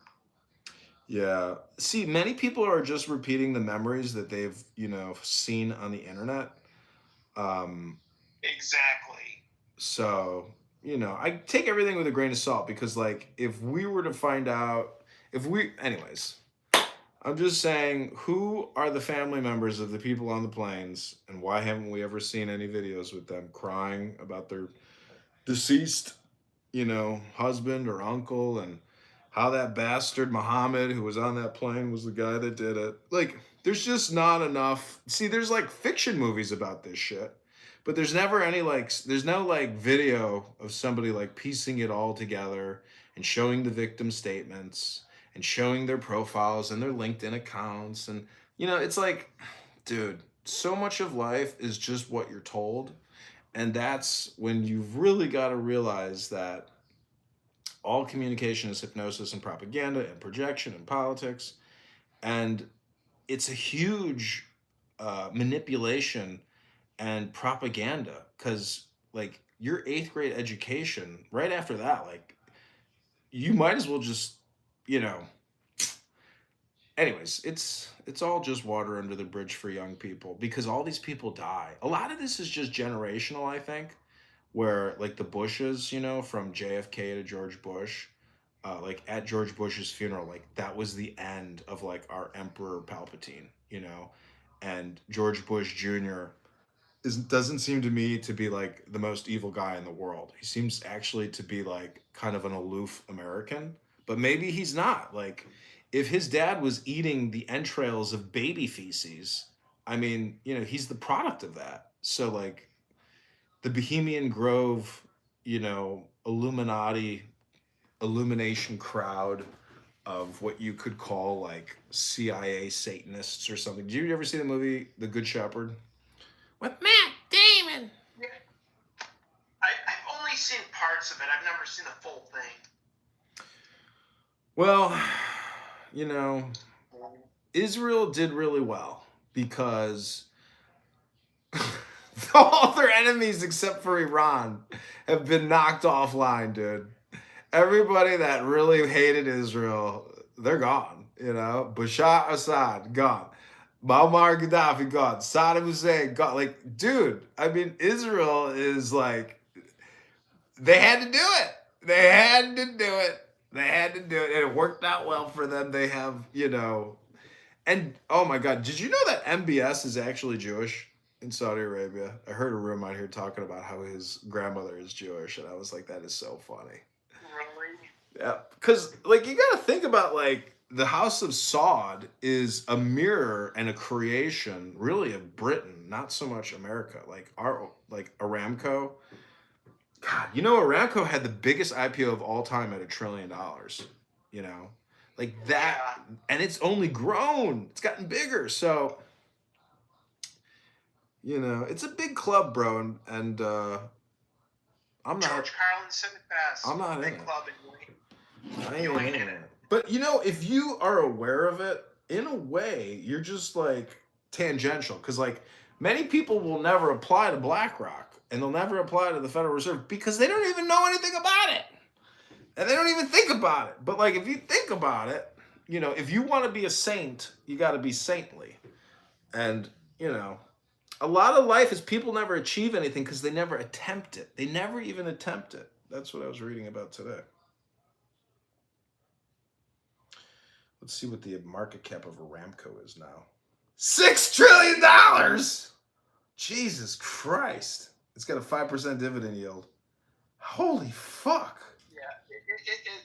Yeah. See, many people are just repeating the memories that they've, you know, seen on the internet. Exactly. So, you know, I take everything with a grain of salt, because like if we were to find out, anyways, I'm just saying, who are the family members of the people on the planes, and why haven't we ever seen any videos with them crying about their deceased, you know, husband or uncle, and how that bastard Muhammad who was on that plane was the guy that did it? Like, there's just not enough. See, there's like fiction movies about this shit, but there's never any like, there's no like video of somebody like piecing it all together and showing the victim statements and showing their profiles and their LinkedIn accounts. And, you know, it's like, dude, so much of life is just what you're told. And that's when you've really got to realize that all communication is hypnosis and propaganda and projection and politics. And it's a huge manipulation and propaganda, because like your 8th grade education, right after that, like you might as well just, you know, anyways, it's all just water under the bridge for young people, because all these people die. A lot of this is just generational, I think, where like the Bushes, you know, from JFK to George Bush, like at George Bush's funeral, like that was the end of like our Emperor Palpatine, you know, and George Bush Jr. Doesn't seem to me to be like the most evil guy in the world. He seems actually to be like kind of an aloof American, but maybe he's not. Like, if his dad was eating the entrails of baby feces, I mean, you know, he's the product of that. So like the Bohemian Grove, you know, illumination crowd of what you could call like CIA Satanists or something. Did you ever see the movie The Good Shepherd? With Matt Damon. Yeah. I've only seen parts of it. I've never seen the full thing. Well, you know, Israel did really well because all their enemies except for Iran have been knocked offline, dude. Everybody that really hated Israel, they're gone, you know? Bashar Assad, gone. Muammar Gaddafi, gone. Saddam Hussein, gone. Like, dude, I mean, Israel is like, they had to do it. They had to do it. They had to do it, and it worked out well for them. They have, you know, and oh my God, did you know that MBS is actually Jewish in Saudi Arabia? I heard a room out here talking about how his grandmother is Jewish, and I was like, that is so funny. Really? Yeah, because like you got to think about like the House of Saud is a mirror and a creation, really, of Britain, not so much America. Like Aramco. God, you know, Aramco had the biggest IPO of all time at $1 trillion, you know, like that. Yeah. And it's only grown. It's gotten bigger. So, you know, it's a big club, bro. And I'm not. George Carlin said it best. I'm not big in club it. I ain't in it. But, you know, if you are aware of it, in a way, you're just like tangential. Because, like, many people will never apply to BlackRock. and they'll never apply to the Federal Reserve because they don't even know anything about it. And they don't even think about it. But like, if you think about it, you know, if you want to be a saint, you got to be saintly. And, you know, a lot of life is people never achieve anything because they never attempt it. They never even attempt it. That's what I was reading about today. Let's see what the market cap of Aramco is now. $6 trillion! Jesus Christ. It's got a 5% dividend yield. Holy fuck. Yeah,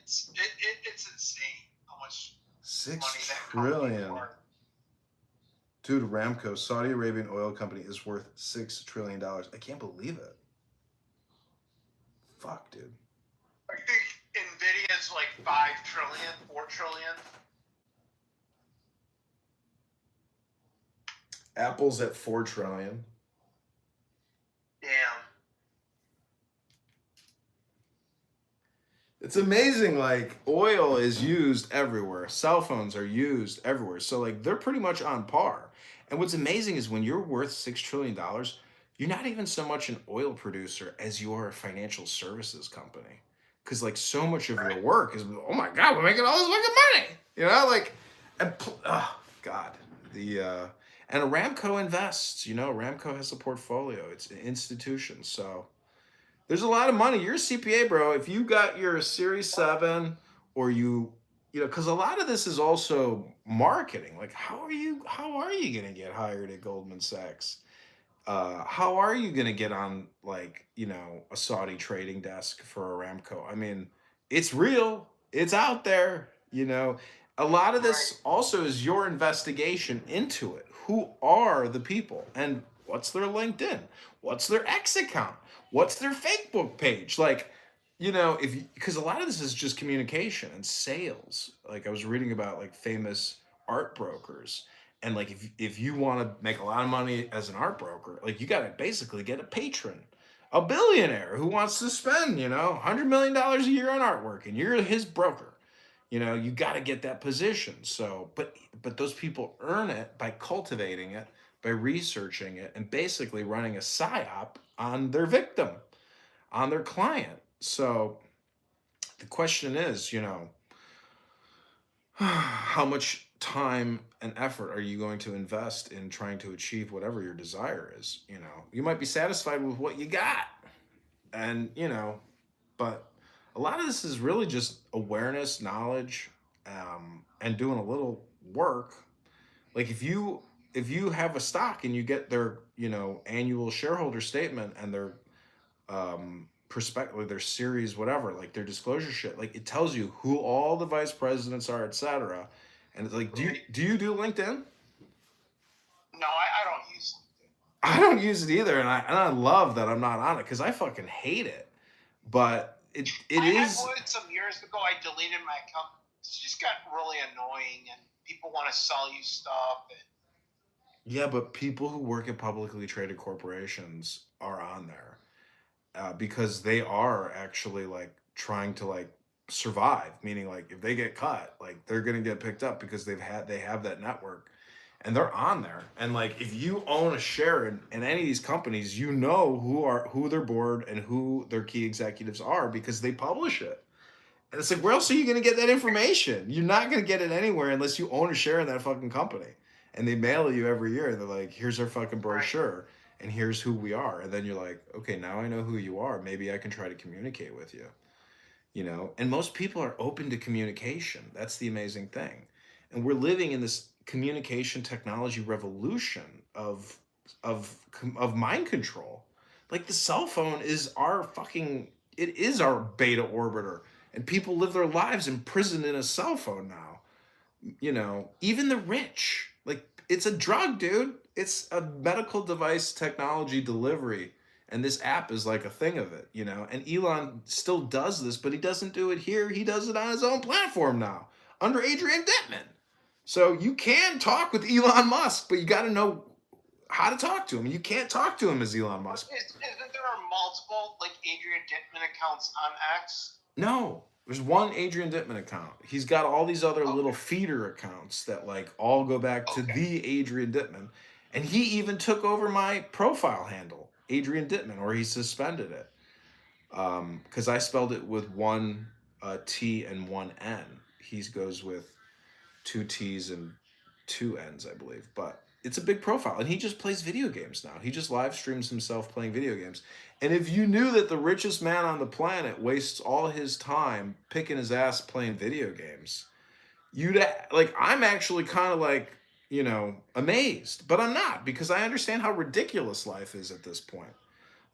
it's insane how much 6 money that company is trillion. worth. Dude, Aramco, Saudi Arabian oil company, is worth $6 trillion. I can't believe it. Fuck, dude. I think Nvidia's like 5 trillion, 4 trillion. Apple's at 4 trillion. Damn. It's amazing, like, oil is used everywhere. Cell phones are used everywhere. So, like, they're pretty much on par. And what's amazing is when you're worth $6 trillion, you're not even so much an oil producer as you are a financial services company. Because, like, so much of your work is, oh my God, we're making all this fucking money. You know, like, oh, God. And Aramco invests, you know, Aramco has a portfolio. It's an institution. So there's a lot of money. You're a CPA, bro. If you got your Series 7 or you know, because a lot of this is also marketing. Like, how are you going to get hired at Goldman Sachs? How are you going to get on, like, you know, a Saudi trading desk for Aramco? I mean, it's real. It's out there, you know. A lot of this also is your investigation into it. Who are the people? And what's their LinkedIn? What's their X account? What's their Facebook page? Like, you know, because a lot of this is just communication and sales. Like, I was reading about, like, famous art brokers. And, like, if you want to make a lot of money as an art broker, like, you got to basically get a patron, a billionaire who wants to spend, you know, $100 million a year on artwork, and you're his broker. You know, you got to get that position. So, but those people earn it by cultivating it, by researching it, and basically running a psyop on their victim, on their client. So the question is, you know, how much time and effort are you going to invest in trying to achieve whatever your desire is? You know, you might be satisfied with what you got, and, you know, but a lot of this is really just awareness, knowledge, and doing a little work. Like, if you have a stock and you get their, you know, annual shareholder statement and their perspective, their series, whatever, like their disclosure shit, like, it tells you who all the vice presidents are, etc. And it's like, do you do LinkedIn? No, I don't use LinkedIn. I don't use it either, and I love that I'm not on it because I fucking hate it. But it is. I would some years ago. I deleted my account. It's just got really annoying, and people want to sell you stuff. Yeah, but people who work at publicly traded corporations are on there because they are actually, like, trying to, like, survive. Meaning, like, if they get cut, like, they're gonna get picked up because they have that network, and they're on there. And, like, if you own a share in any of these companies, you know who their board and who their key executives are because they publish it. And it's like, where else are you gonna get that information? You're not gonna get it anywhere unless you own a share in that fucking company. And they mail you every year, and they're like, here's our fucking brochure, and here's who we are. And then you're like, okay, now I know who you are. Maybe I can try to communicate with you. You know, and most people are open to communication. That's the amazing thing. And we're living in this communication technology revolution of mind control. Like, the cell phone is our beta orbiter, and people live their lives imprisoned in a cell phone now. You know, even the rich, like, it's a drug, dude. It's a medical device technology delivery. And this app is like a thing of it, you know. And Elon still does this, but he doesn't do it here. He does it on his own platform now, under Adrian Dittman. So you can talk with Elon Musk, but you got to know how to talk to him. You can't talk to him as Elon Musk. Isn't there multiple, like, Adrian Dittman accounts on X? No, there's one Adrian Dittman account. He's got all these other little feeder accounts that, like, all go back to the Adrian Dittman. And he even took over my profile handle. Adrian Dittman, or he suspended it. Because I spelled it with one T and one N. He goes with two T's and two N's, I believe. But it's a big profile. And he just plays video games now. He just live streams himself playing video games. And if you knew that the richest man on the planet wastes all his time picking his ass playing video games, I'm actually kind of like, amazed. But I'm not, because I understand how ridiculous life is at this point.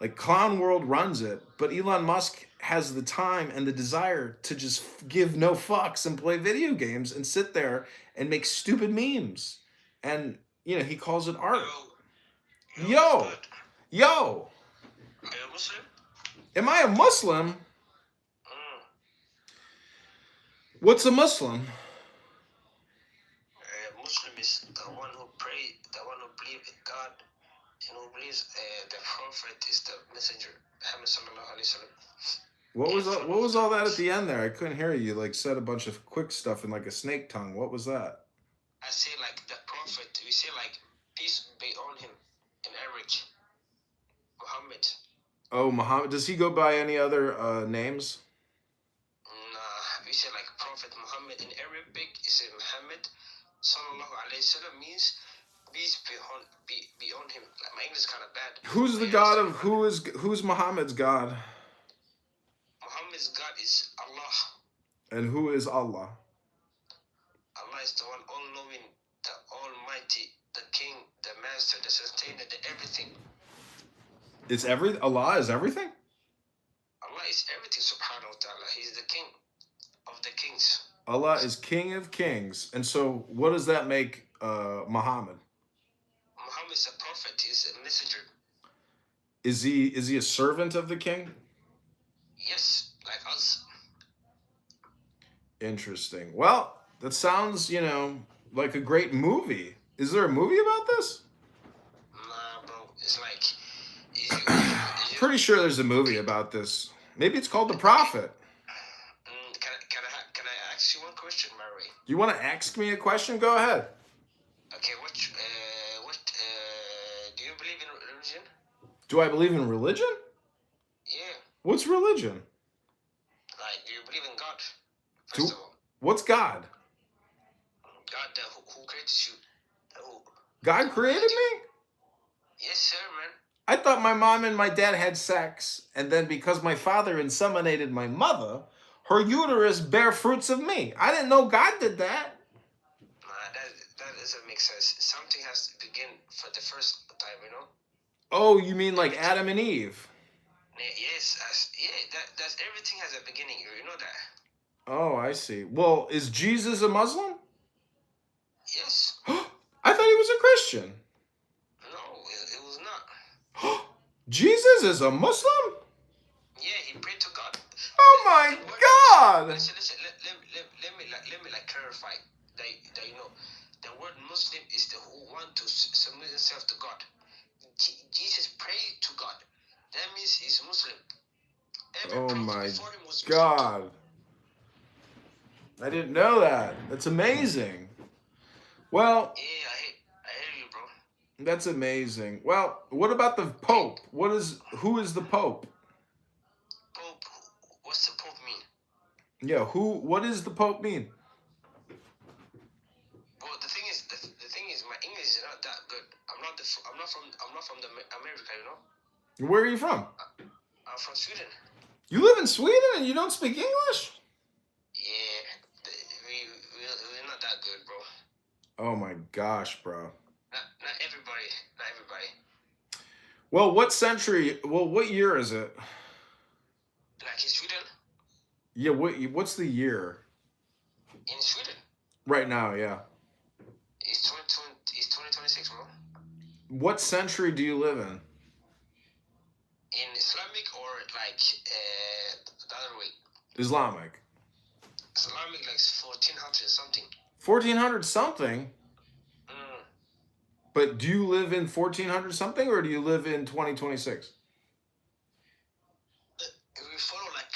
Like, Clown World runs it, but Elon Musk has the time and the desire to just give no fucks and play video games and sit there and make stupid memes. And, he calls it art. Yo! Yo! Are you a Muslim? Am I a Muslim? What's a Muslim? A Muslim is the one who pray, the one who believes in God, and who believes the Prophet is the messenger, Muhammad sallallahu alaihi wasallam. What was all that at the end there? I couldn't hear you. You said a bunch of quick stuff in like a snake tongue. What was that? I say like the Prophet. We say like peace be on him in Arabic. Muhammad. Oh, Muhammad. Does he go by any other names? Nah, we say like Prophet Muhammad in Arabic is Muhammad sallallahu alaihi wasallam means peace be on him. Like, my English is kind of bad. Who's the God of who's Muhammad's God? Muhammad's God is Allah. And who is Allah? Allah is the one all-knowing, the almighty, the king, the master, the sustainer, the everything. Allah is everything? Allah is everything, subhanahu wa ta'ala. He's the king of the kings. Allah is king of kings. And so what does that make Muhammad? Muhammad is a prophet, he's a messenger. Is he a servant of the king? Yes, like us. Interesting. Well, that sounds, like a great movie. Is there a movie about this? Nah, bro. It's like... Pretty sure there's a movie about this. Maybe it's called The Prophet. Can I ask you one question, Mary? You want to ask me a question? Go ahead. Okay, what do you believe in religion? Do I believe in religion? Yeah. What's religion? Like, do you believe in God? First of all. What's God? God who created you. God created me? Yes, sir, man. I thought my mom and my dad had sex, and then because my father inseminated my mother, her uterus bare fruits of me. I didn't know God did that. Nah, that doesn't make sense. Something has to begin for the first time, Oh, you mean like Adam and Eve? Yes, that's everything has a beginning. You know that. Oh, I see. Well, is Jesus a Muslim? Yes. I thought he was a Christian. No, it was not. Jesus is a Muslim? Yeah, he prayed to God. Oh my God! Listen, let me clarify that the word Muslim is the who want to submit himself to God. Jesus prayed to God. That means he's Muslim. Oh my God. I didn't know that. That's amazing. Well, yeah, I hear you, bro. That's amazing. Well, what about the Pope? Who is the Pope? Pope, what's the Pope mean? Yeah, what does the Pope mean? Well, the thing is, my English is not that good. I'm not from America, Where are you from? I'm from Sweden. You live in Sweden and you don't speak English? Yeah, we're not that good, bro. Oh my gosh, bro. Not everybody. Well, what year is it? Like in Sweden? Yeah, what's the year? In Sweden? Right now, yeah. It's 2026, bro. What century do you live in? In Islamic or like the other way? Islamic. Islamic like 1400 something. 1400 something? But do you live in 1400 something or do you live in 2026? We follow like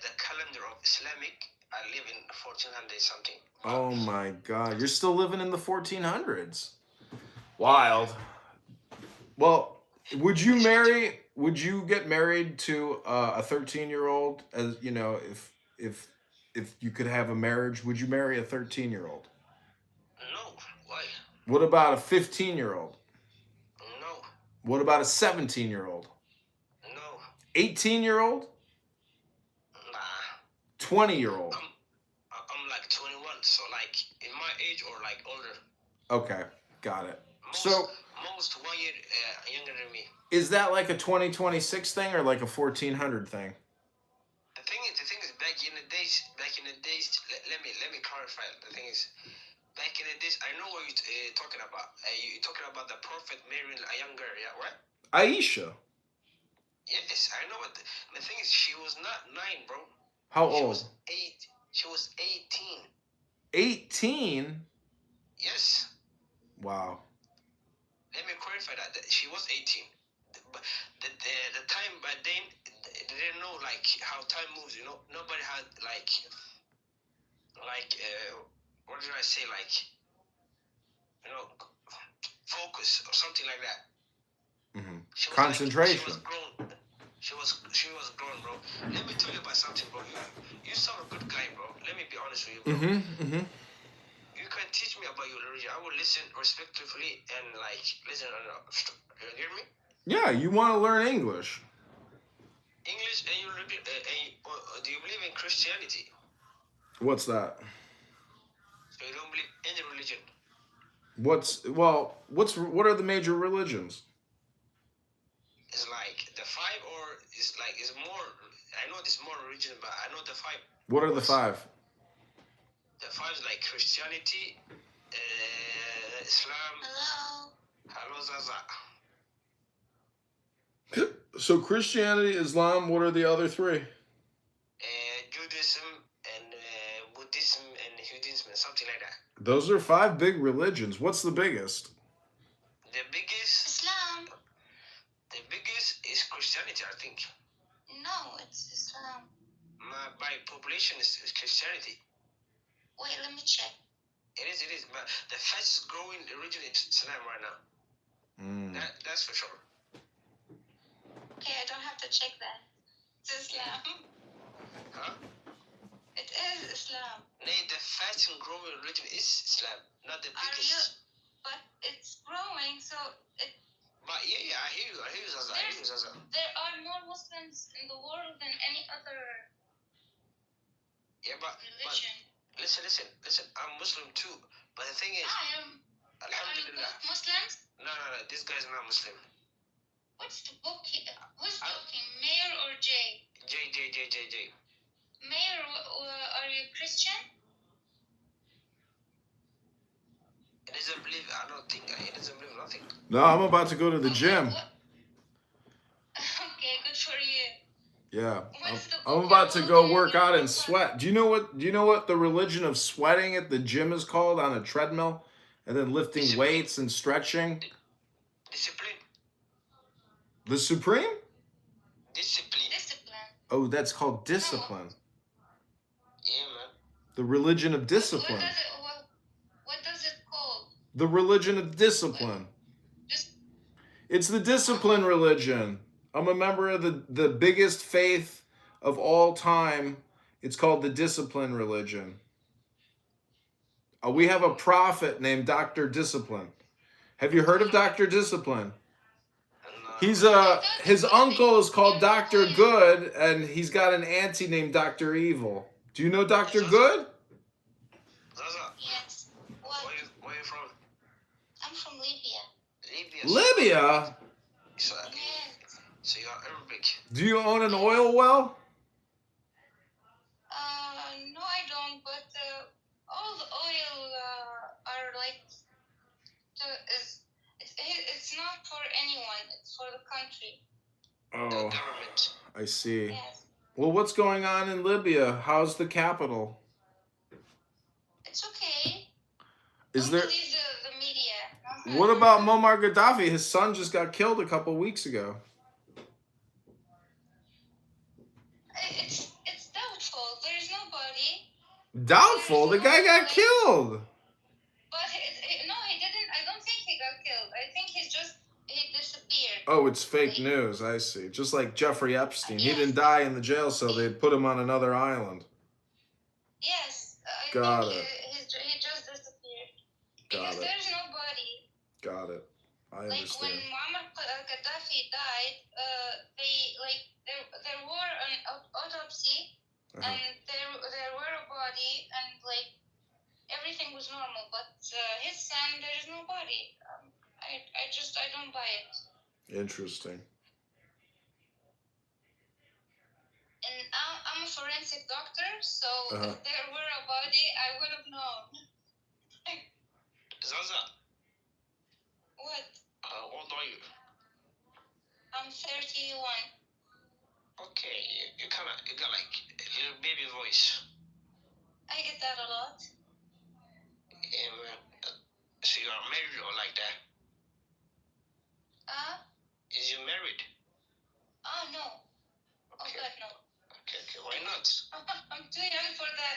the calendar of Islamic. I live in 1400 something. Oh my God. You're still living in the 1400s. Wild. Well, Would you marry? Would you get married to a 13-year-old? As you know, if you could have a marriage, would you marry a 13-year-old? No. Why? What about a 15-year-old? No. What about a 17-year-old? No. 18-year-old? Nah. 20-year-old? I'm like 21, so like in my age or like older. Okay, got it. So Most 1 year younger than me. is that like a 2026 thing or like a 1400 thing? The thing is, back in the days, let me clarify. The thing is, back in the days, I know what you're talking about. You're talking about the prophet marrying a young girl, yeah, right? Aisha. Yes, I know. But the thing is, she was not 9, bro. How She old? was 8. She was 18. 18? Yes. Wow. Let me clarify that she was 18. But the time back then, they didn't know like how time moves. You know, nobody had like what did I say, like, you know, focus or something like that. Mm-hmm. She was Concentration. Like, she was grown, bro. Let me tell you about something, bro. You sound a good guy, bro. Let me be honest with you, bro. Mm-hmm. You can teach me about your religion. I will listen respectfully and like listen. You hear me? Yeah, you want to learn English. English, and you do you believe in Christianity? What's that? So you don't believe any religion? What are the major religions? It's like the 5, or it's more. I know there's more religion, but I know the 5. What are the 5? The 5 is like Christianity, Islam. Hello, Zaza. So Christianity, Islam, what are the other 3? Judaism and Buddhism and Hinduism and something like that. Those are 5 big religions. What's the biggest? The biggest Islam. The biggest is Christianity, I think. No, it's Islam. By population is Christianity. Wait, let me check. It is. But the fastest growing religion is Islam right now. That's for sure. Okay, I don't have to check that. It's Islam. Huh? It is Islam. No, the fastest growing religion is Islam, not the biggest. But it's growing, so it. But yeah, I hear you, Zaza. There are more Muslims in the world than any other. Yeah, but religion. But listen. I'm Muslim too, but the thing is, I am. Alhamdulillah. Are you both Muslims? No. This guy's not Muslim. What's the book here? Who's talking, Mayor or Jay? Jay. Mayor, are you Christian? He doesn't believe. I don't think he doesn't believe nothing. No, I'm about to go to the gym. Okay, good for you. Yeah, I'm about to go work out and sweat. Do you know what the religion of sweating at the gym is called on a treadmill, and then lifting weights and stretching? Discipline. The Supreme? Discipline. Oh, that's called discipline. Yeah, man. The religion of discipline. What does it call? The religion of discipline. It's the discipline religion. I'm a member of the biggest faith of all time. It's called the discipline religion. We have a prophet named Dr. Discipline. Have you heard of Dr. Discipline? He's his uncle is called Dr. Good, and he's got an auntie named Dr. Evil. Do you know Dr. Good? Zaza. Yes. What? Where are you from? I'm from Libya. Libya? So you're Arabic. Do you own an oil well? No, I don't. But all the oil are like it's not for anyone. It's for the country. Oh, the government. I see. Yes. Well, what's going on in Libya? How's the capital? It's okay. Is Don't there? believe the media. What about Muammar Gaddafi? His son just got killed a couple weeks ago. It's doubtful. There's nobody. Doubtful? The guy got killed. But no, he didn't. I don't think he got killed. I think he's just he disappeared. Oh, it's fake Like, news. I see. Just like Jeffrey Epstein. He yes, didn't die in the jail cell. They put him on another island. yes. I Got think it. he just disappeared Got because it. there's nobody. Got it. I Like when understand. Muammar Gaddafi died, there were an autopsy Uh-huh. and there were a body and like everything was normal, but his son there is no body. I don't buy it. Interesting. And I'm a forensic doctor, so Uh-huh. if there were a body, I would have known. Zaza, What? how old are you? I'm 31. Okay, you got like a little baby voice. I get that a lot. So you are married or like that? Is you married? Oh no. Okay. Oh God, no. Okay, why not? I'm too young for that.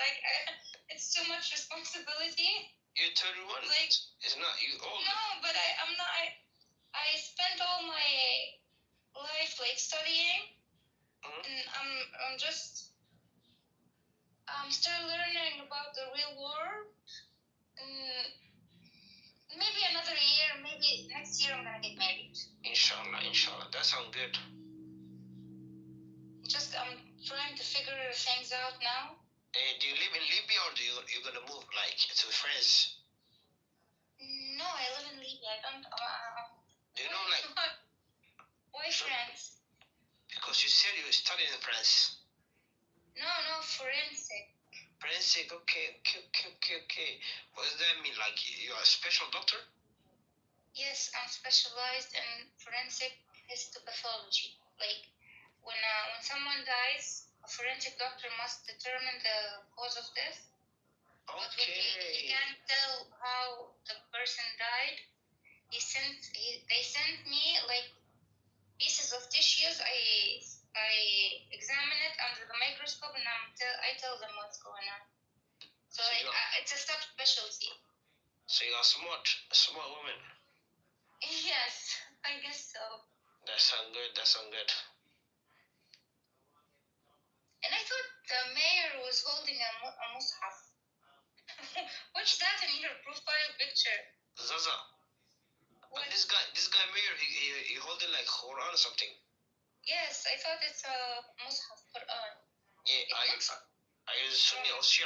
It's too much responsibility. You're 31. Like, it's not you old. No, but I'm not. I spent all my life like studying, and I'm still learning about the real world. And maybe another year, maybe next year I'm gonna get married. Inshallah, that sounds good. Just I'm trying to figure things out now. Do you live in Libya or you gonna move like to France? No, I live in Libya. I don't. Do you know like? Why France? Because you said you studied in France. No, forensic. Forensic, okay. What does that mean? Like you're a special doctor? Yes, I'm specialized in forensic histopathology. Like when someone dies, a forensic doctor must determine the cause of death. Okay. But he can't tell how the person died. They sent me like pieces of tissues. I examine it under the microscope and I tell them what's going on. So it's a subspecialty. So you're a smart woman. Yes, I guess so. That sounds good. And I thought the mayor was holding a mushaf. What's that in your profile picture? Zaza. What? This guy mayor, he holding like Quran or something. Yes, I thought it's a mushaf Quran. Yeah, I use Sunni or Shia.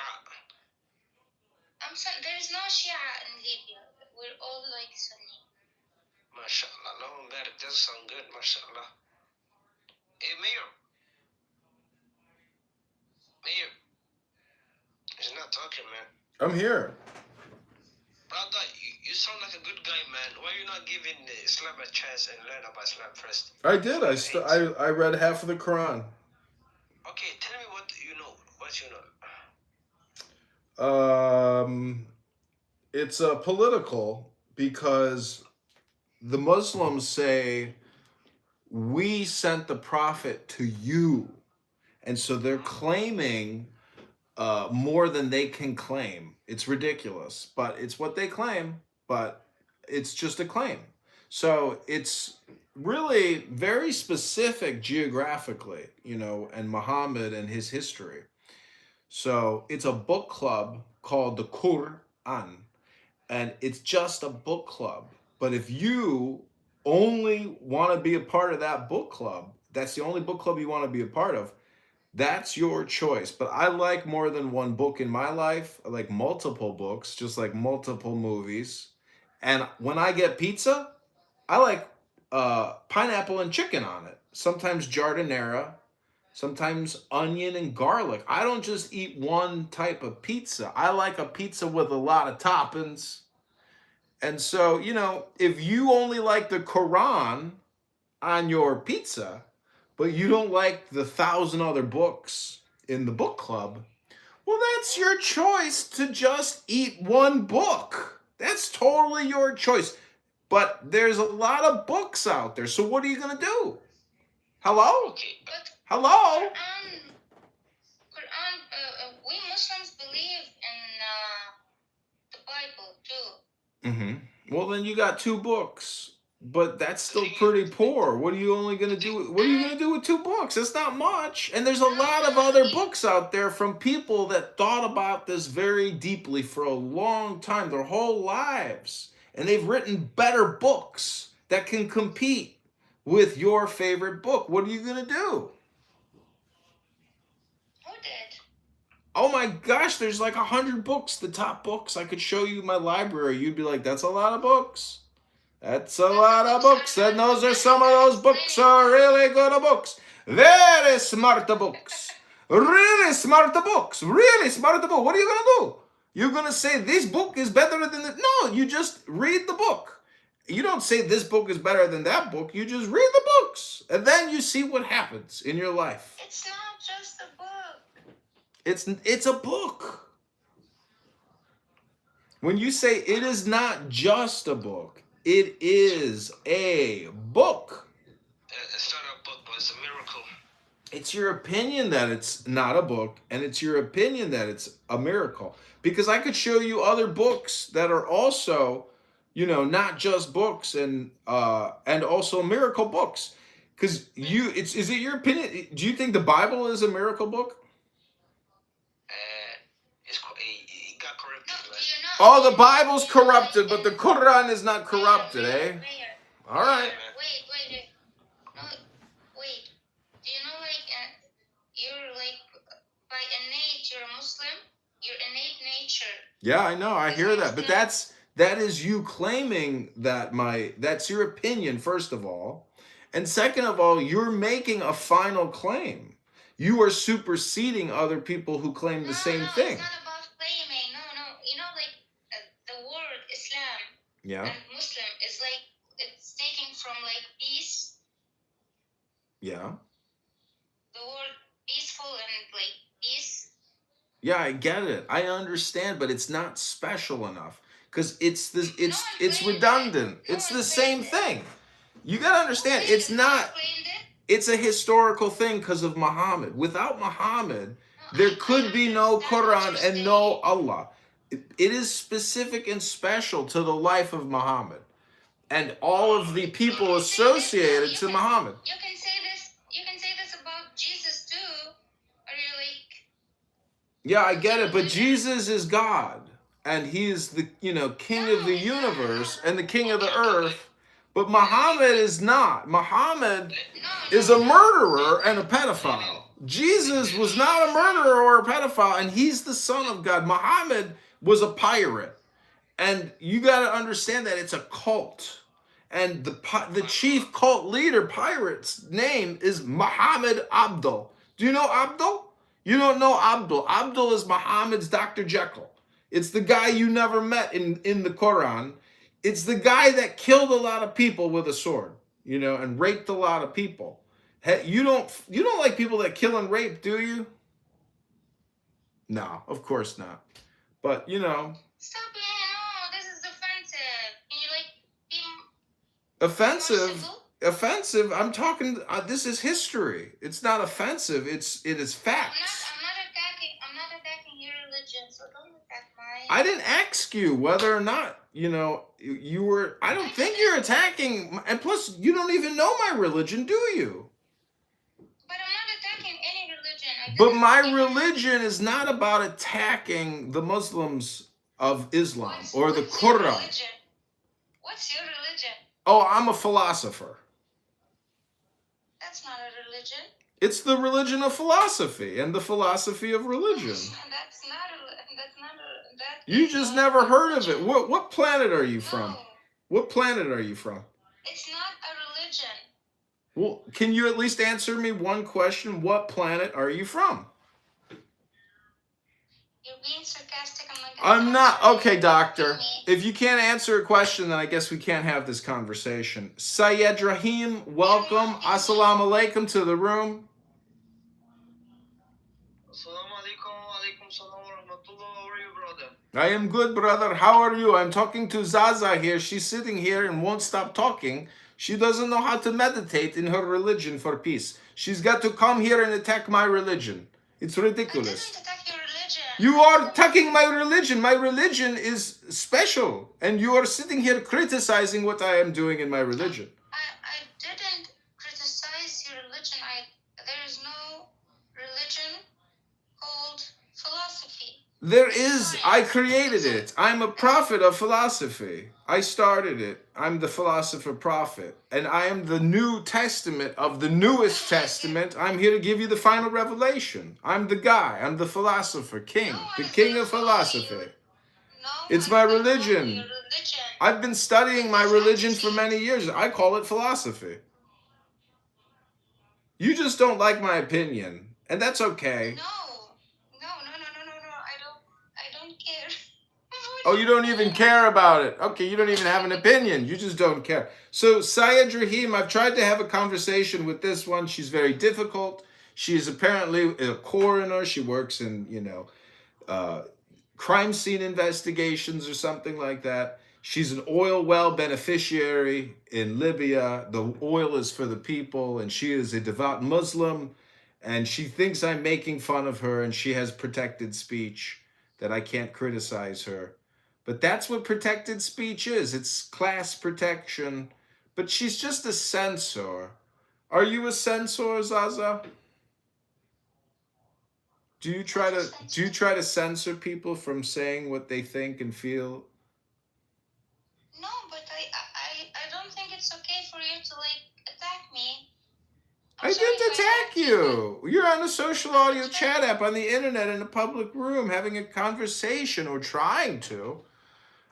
There is no Shia in Libya. We're all like Sunni. MashaAllah, Allahumma barik. That sounds good, MashaAllah. Hey, Mayor. He's not talking, man. I'm here. Brother, you sound like a good guy, man. Why are you not giving Islam a chance and learn about Islam first? I did. I read half of the Quran. Okay, tell me what you know. It's political because the Muslims say we sent the prophet to you, and so they're claiming more than they can claim. It's ridiculous, but it's what they claim, but it's just a claim. So it's really very specific geographically, and Muhammad and his history. So it's a book club called the Quran, and it's just a book club. But if you only want to be a part of that book club, that's the only book club you want to be a part of, that's your choice. But I like more than one book in my life. I like multiple books, just like multiple movies. And when I get pizza, I like pineapple and chicken on it. Sometimes giardiniera, sometimes onion and garlic. I don't just eat one type of pizza. I like a pizza with a lot of toppings. And so, if you only like the Quran on your pizza, but you don't like the 1,000 other books in the book club, well, that's your choice to just eat one book. That's totally your choice. But there's a lot of books out there. So what are you going to do? Hello? Okay. Hello? Quran, we Muslims believe in the Bible too. Mm-hmm. Well, then you got two books. But that's still pretty poor. What are you only going to do? What are you going to do with 2 books? It's not much. And there's a lot of other books out there from people that thought about this very deeply for a long time, their whole lives. And they've written better books that can compete with your favorite book. What are you going to do? Who did? Oh my gosh, there's like 100 books, the top books. I could show you my library. You'd be like, that's a lot of books. That's a lot of books. And those are some of those books are really good books. Very smart books. Really smart books. Really smart book. What are you going to do? You're going to say this book is better than the... No, you just read the book. You don't say this book is better than that book. You just read the books. And then you see what happens in your life. It's not just a book. It's a book. When you say it is not just a book, it is a book. It's not a book, but it's a miracle. It's your opinion that it's not a book, and it's your opinion that it's a miracle. Because I could show you other books that are also, not just books and also miracle books. Because is it your opinion? Do you think the Bible is a miracle book? It got corrupted, right? Oh, the Bible's corrupted, but the Quran is not corrupted, eh? All right. Wait. No, wait. Do you know, you're by innate, you're a Muslim? Your innate nature. Yeah, I know. I hear that. But that is you claiming that's your opinion, first of all. And second of all, you're making a final claim. You are superseding other people who claim the same thing. It's not about claiming. No. The word Islam and Muslim is it's taken from peace. Yeah. The word peaceful and peace. Yeah, I get it. I understand, but it's not special enough because it's redundant. It's the same thing. You got to understand, it's not. It's a historical thing because of Muhammad. Without Muhammad, there could be no Quran and no Allah. It is specific and special to the life of Muhammad and all of the people associated to Muhammad. You can say this about Jesus too. Are you Yeah, I get it, but Jesus is God, and he is the king of the universe and the king of the earth. But Muhammad is not. Muhammad is a murderer and a pedophile. Jesus was not a murderer or a pedophile, and he's the son of God. Muhammad was a pirate, and you got to understand that it's a cult. And the chief cult leader, pirate's name is Muhammad Abdul. Do you know Abdul? You don't know Abdul. Abdul is Muhammad's Dr. Jekyll. It's the guy you never met in the Quran. It's the guy that killed a lot of people with a sword, and raped a lot of people. Hey, you don't like people that kill and rape, do you? No, of course not. But Stop it! No, this is offensive. Can you offensive? Offensive? I'm talking. This is history. It's not offensive. It is facts. I'm not attacking your religion, so don't attack mine. I didn't ask you whether or not you were. I don't think you're attacking. And plus, you don't even know my religion, do you? But I'm not attacking any religion. But my religion is not about attacking the Muslims of Islam or the Quran. What's your religion? Oh, I'm a philosopher. That's not a religion. It's the religion of philosophy and the philosophy of religion. You just never heard of it. What planet are you from? No. What planet are you from? It's not a religion. Well, can you at least answer me one question? What planet are you from? You're being sarcastic. I'm not. Okay, doctor. If you can't answer a question, then I guess we can't have this conversation. Syed Rahim, welcome. Assalamu alaikum to the room. I am good, brother. How are you? I'm talking to Zaza here. She's sitting here and won't stop talking. She doesn't know how to meditate in her religion for peace. She's got to come here and attack my religion. It's ridiculous. I didn't attack your religion. You are attacking my religion. My religion is special. And you are sitting here criticizing what I am doing in my religion. I didn't criticize your religion. There is no religion called philosophy. There is. I created it. I'm a prophet of philosophy. I started it. I'm the philosopher prophet. And I am the New Testament of the newest testament. I'm here to give you the final revelation. I'm the guy. I'm the philosopher king. The king of philosophy. It's my religion. I've been studying my religion for many years. I call it philosophy. You just don't like my opinion. And that's okay. No. I don't care. Oh, you don't even care about it. Okay, you don't even have an opinion. You just don't care. So, Syed Rahim, I've tried to have a conversation with this one. She's very difficult. She is apparently a coroner. She works in, crime scene investigations or something like that. She's an oil well beneficiary in Libya. The oil is for the people, and she is a devout Muslim, and she thinks I'm making fun of her, and she has protected speech that I can't criticize her. But that's what protected speech is. It's class protection. But she's just a censor. Are you a censor, Zaza? Do you try to censor people from saying what they think and feel? No, but I don't think it's okay for you to attack me. I didn't attack you. You're on a social audio chat app on the internet in a public room having a conversation or trying to.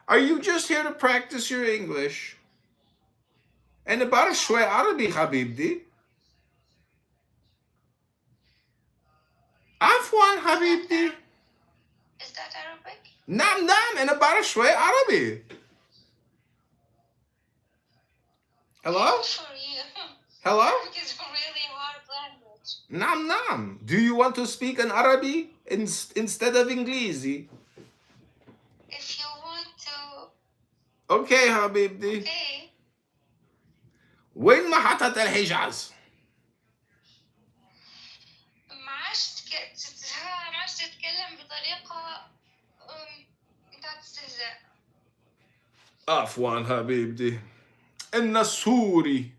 Are you just here to practice your English? أنا بعرف شوي عربي حبيبتي. عفوا حبيبتي. Is that Arabic? نعم أنا بعرف شوي عربي. Hello? For you. Hello? Arabic is a really hard language. نعم. Do you want to speak in Arabic instead of English? If you want to. Okay حبيبتي. Okay. وين محطة الحجاز؟ ما عادش تتكلم بطريقة بتاعت استهزاء. عفوا حبيبتي. إن سوري.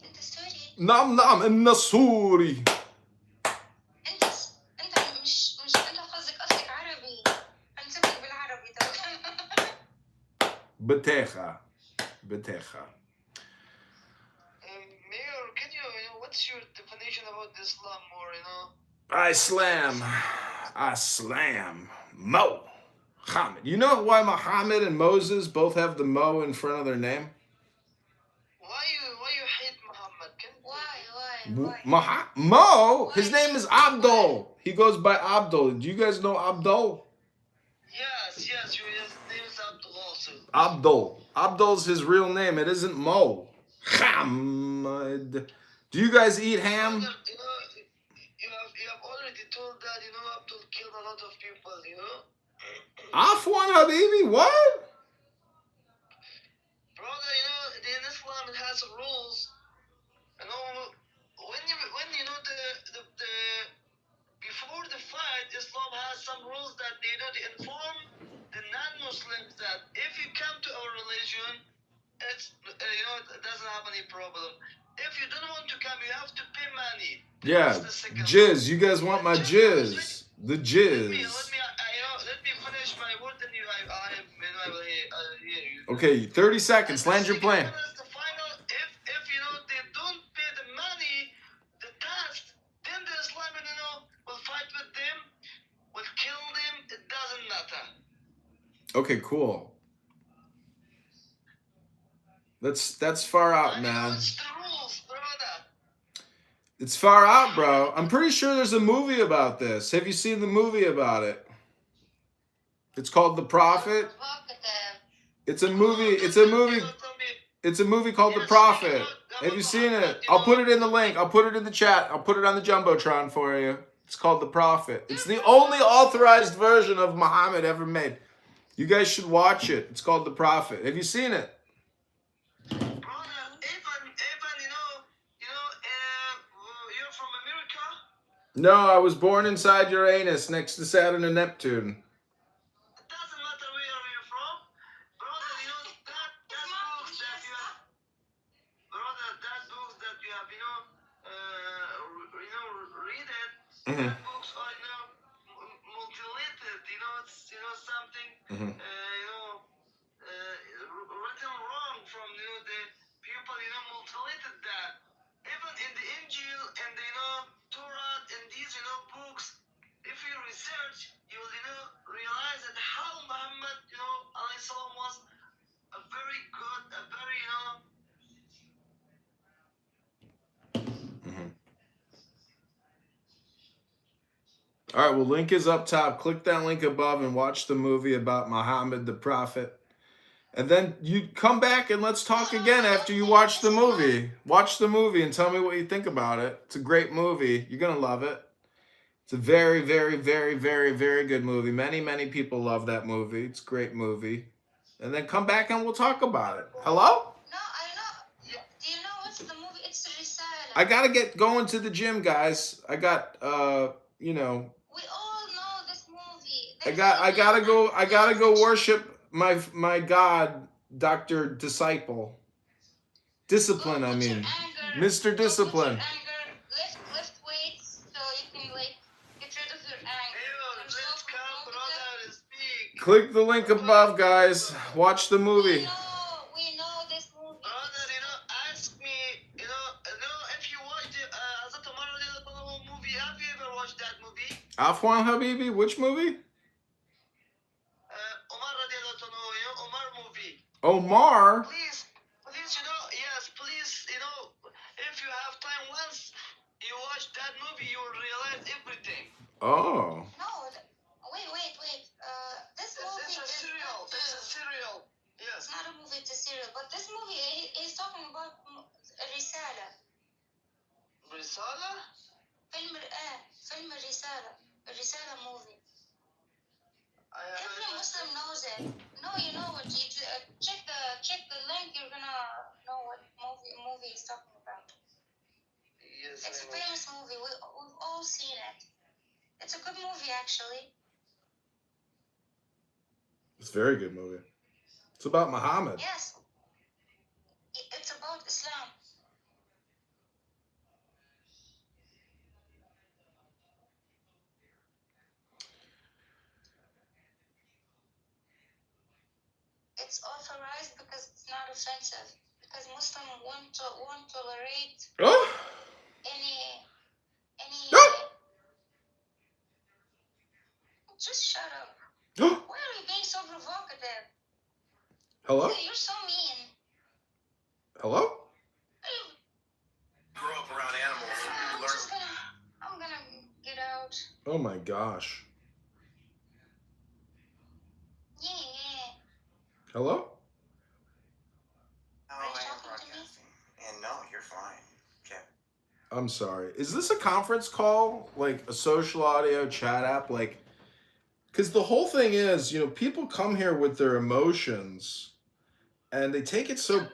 أنت سوري؟ نعم إن سوري. أنت مش أنت قصدك عربي. هنسميك بالعربي طبعا. بتاخة. Mayor, can what's your definition about Islam or, I slam. Mo. Muhammad. You know why Muhammad and Moses both have the Mo in front of their name? Why you hate Muhammad? Why? Mo, his name is Abdul. He goes by Abdul. Do you guys know Abdul? Yes, his name is Abdul also. Abdul. Abdul's his real name. It isn't Mo. Hamad. Do you guys eat ham? You have already told that, Abdul killed a lot of people, Afwan Habibi, what? Brother, in Islam it has rules. When the before the fight, Islam has some rules that they inform the non-Muslims that if you come to our religion, it's it doesn't have any problem. If you don't want to come, you have to pay money. Yeah, jizz. You guys want my jizz? The jizz. Let me finish my word, and I will hear you. Okay, 30 seconds. Land your plane. The final, if they don't pay the money, the tax, then the Islamic will fight with them, will kill them. It doesn't matter. Okay, cool. That's far out, man. What's the rules, brother? It's far out, bro. I'm pretty sure there's a movie about this. Have you seen the movie about it? It's called The Prophet. It's a movie. It's a movie called The Prophet. Have you seen it? I'll put it in the link. I'll put it in the chat. I'll put it on the Jumbotron for you. It's called The Prophet. It's the only authorized version of Muhammad ever made. You guys should watch it. It's called The Prophet. Have you seen it? Brother, even you're from America. No, I was born inside Uranus, next to Saturn and Neptune. It doesn't matter where you're from, brother. You know that book that you have, brother. That book that you have, read it. Mhm. That books are, mutilated. It's something. Mhm. Written wrong from the people. Mutilated that. Even in the Injil and the Torah and these books, if you research, you will realize that how Muhammad alayhi salam was a very good, a very Mhm. All right, well, link is up top. Click that link above and watch the movie about Muhammad the Prophet. And then you come back and let's talk again after you watch the movie. Watch the movie and tell me what you think about it. It's a great movie. You're going to love it. It's a very, very, very, very, very good movie. Many, many people love that movie. It's a great movie. And then come back and we'll talk about it. Hello? No, I know. Do you know what's the movie? It's Risala. I got to get going to the gym, guys. I got, We all know this movie. I gotta go worship my God, Dr. Disciple. Discipline, I mean. Mr. Discipline. Lift weights so you can get rid of your anger. let's come, brother, and speak. Click the link above, guys. Watch the movie. We know this movie. Brother, ask me, if you watched the Hazrat Umar radiallahu anhu movie. Have you ever watched that movie? Afwan Habibi, which movie? Umar radiallahu anhu, Umar movie. Omar? Please, yes, please, if you have time, once you watch that movie, you will realize everything. Oh. No, wait. This movie It's a serial. It's a serial. Yes. It's not a movie, it's a serial. But this movie is talking about Risala. Risala? Film Risala. Risala movie. Every Muslim knows it. No, you know what? Check the link. You're gonna know what movie is talking about. Yes. It's a famous movie. We've all seen it. It's a good movie, actually. It's a very good movie. It's about Muhammad. Yes. It's about Islam. It's authorized because it's not offensive. Because Muslims won't tolerate any. Just shut up. Why are you being so provocative? Hello? You're so mean. Hello? Grow up around animals. I'm gonna get out. Oh my gosh. Yeah. Hello? Are you talking to me? And no, you're fine. Okay. I'm sorry. Is this a conference call? Like a social audio chat app? Like, because the whole thing is, people come here with their emotions and they take it so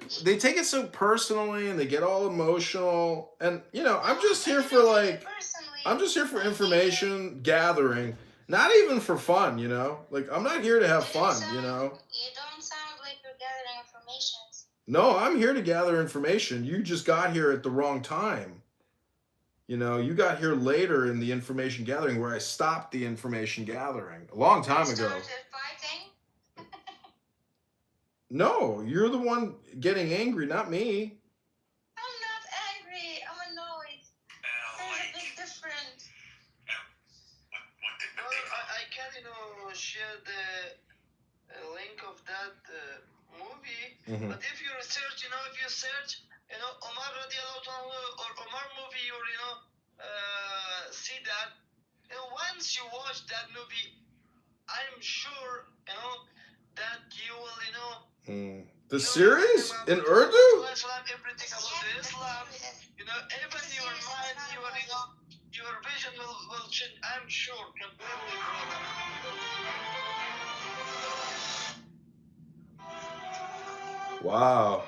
personally and they get all emotional. And, I'm just here for information gathering, not even for fun, Like, I'm not here to have fun, You don't sound like you're gathering information. No, I'm here to gather information. You just got here at the wrong time. You got here later in the information gathering where I stopped the information gathering a long time ago. Started fighting? No, you're the one getting angry, not me. I'm not angry. I'm annoyed. There's a big difference. I can, share the link of that movie. Mm-hmm. But if you research, Omar radiallahu anhu or Omar movie, you see that. Once you watch that movie, I'm sure, that you will, The series in Urdu? Everything about Islam, even your mind, your vision will change. I'm sure, completely, brother. Wow.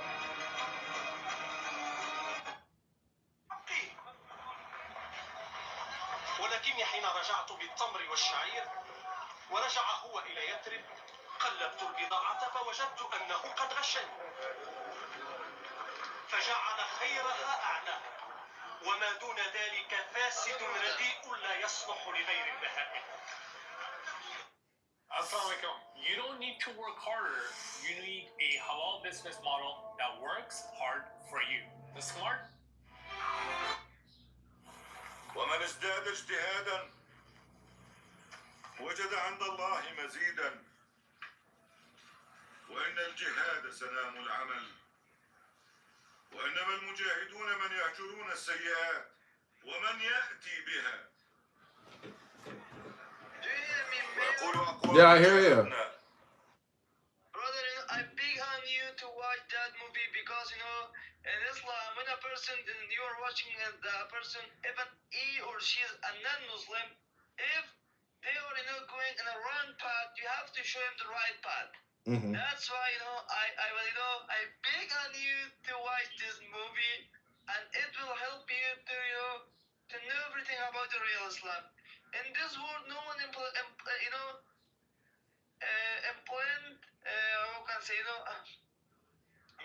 What البضاعة فوجدت أنه قد غشني فجعل خيرها أعلاها وما دون ذلك فاسد رديء لا يصلح لغير البهائم. Assalamualaikum. You don't need to work harder. You need a halal business model that works hard for you. The smart. ومن ازداد اجتهادا وجد عند الله مزيدا وإن الجهاد سلام العمل وإنما المجاهدون من يهجرون السيئات ومن يأتي بها ويقول أقوام Yeah, I hear you. Brother, I beg on you to watch that movie because in Islam, when a person you are watching the person, even he or she is a non-Muslim, if they are going in a wrong path, you have to show him the right path. Mm-hmm. That's why I beg on you to watch this movie, and it will help you to know everything about the real Islam. In this world, no one how can I say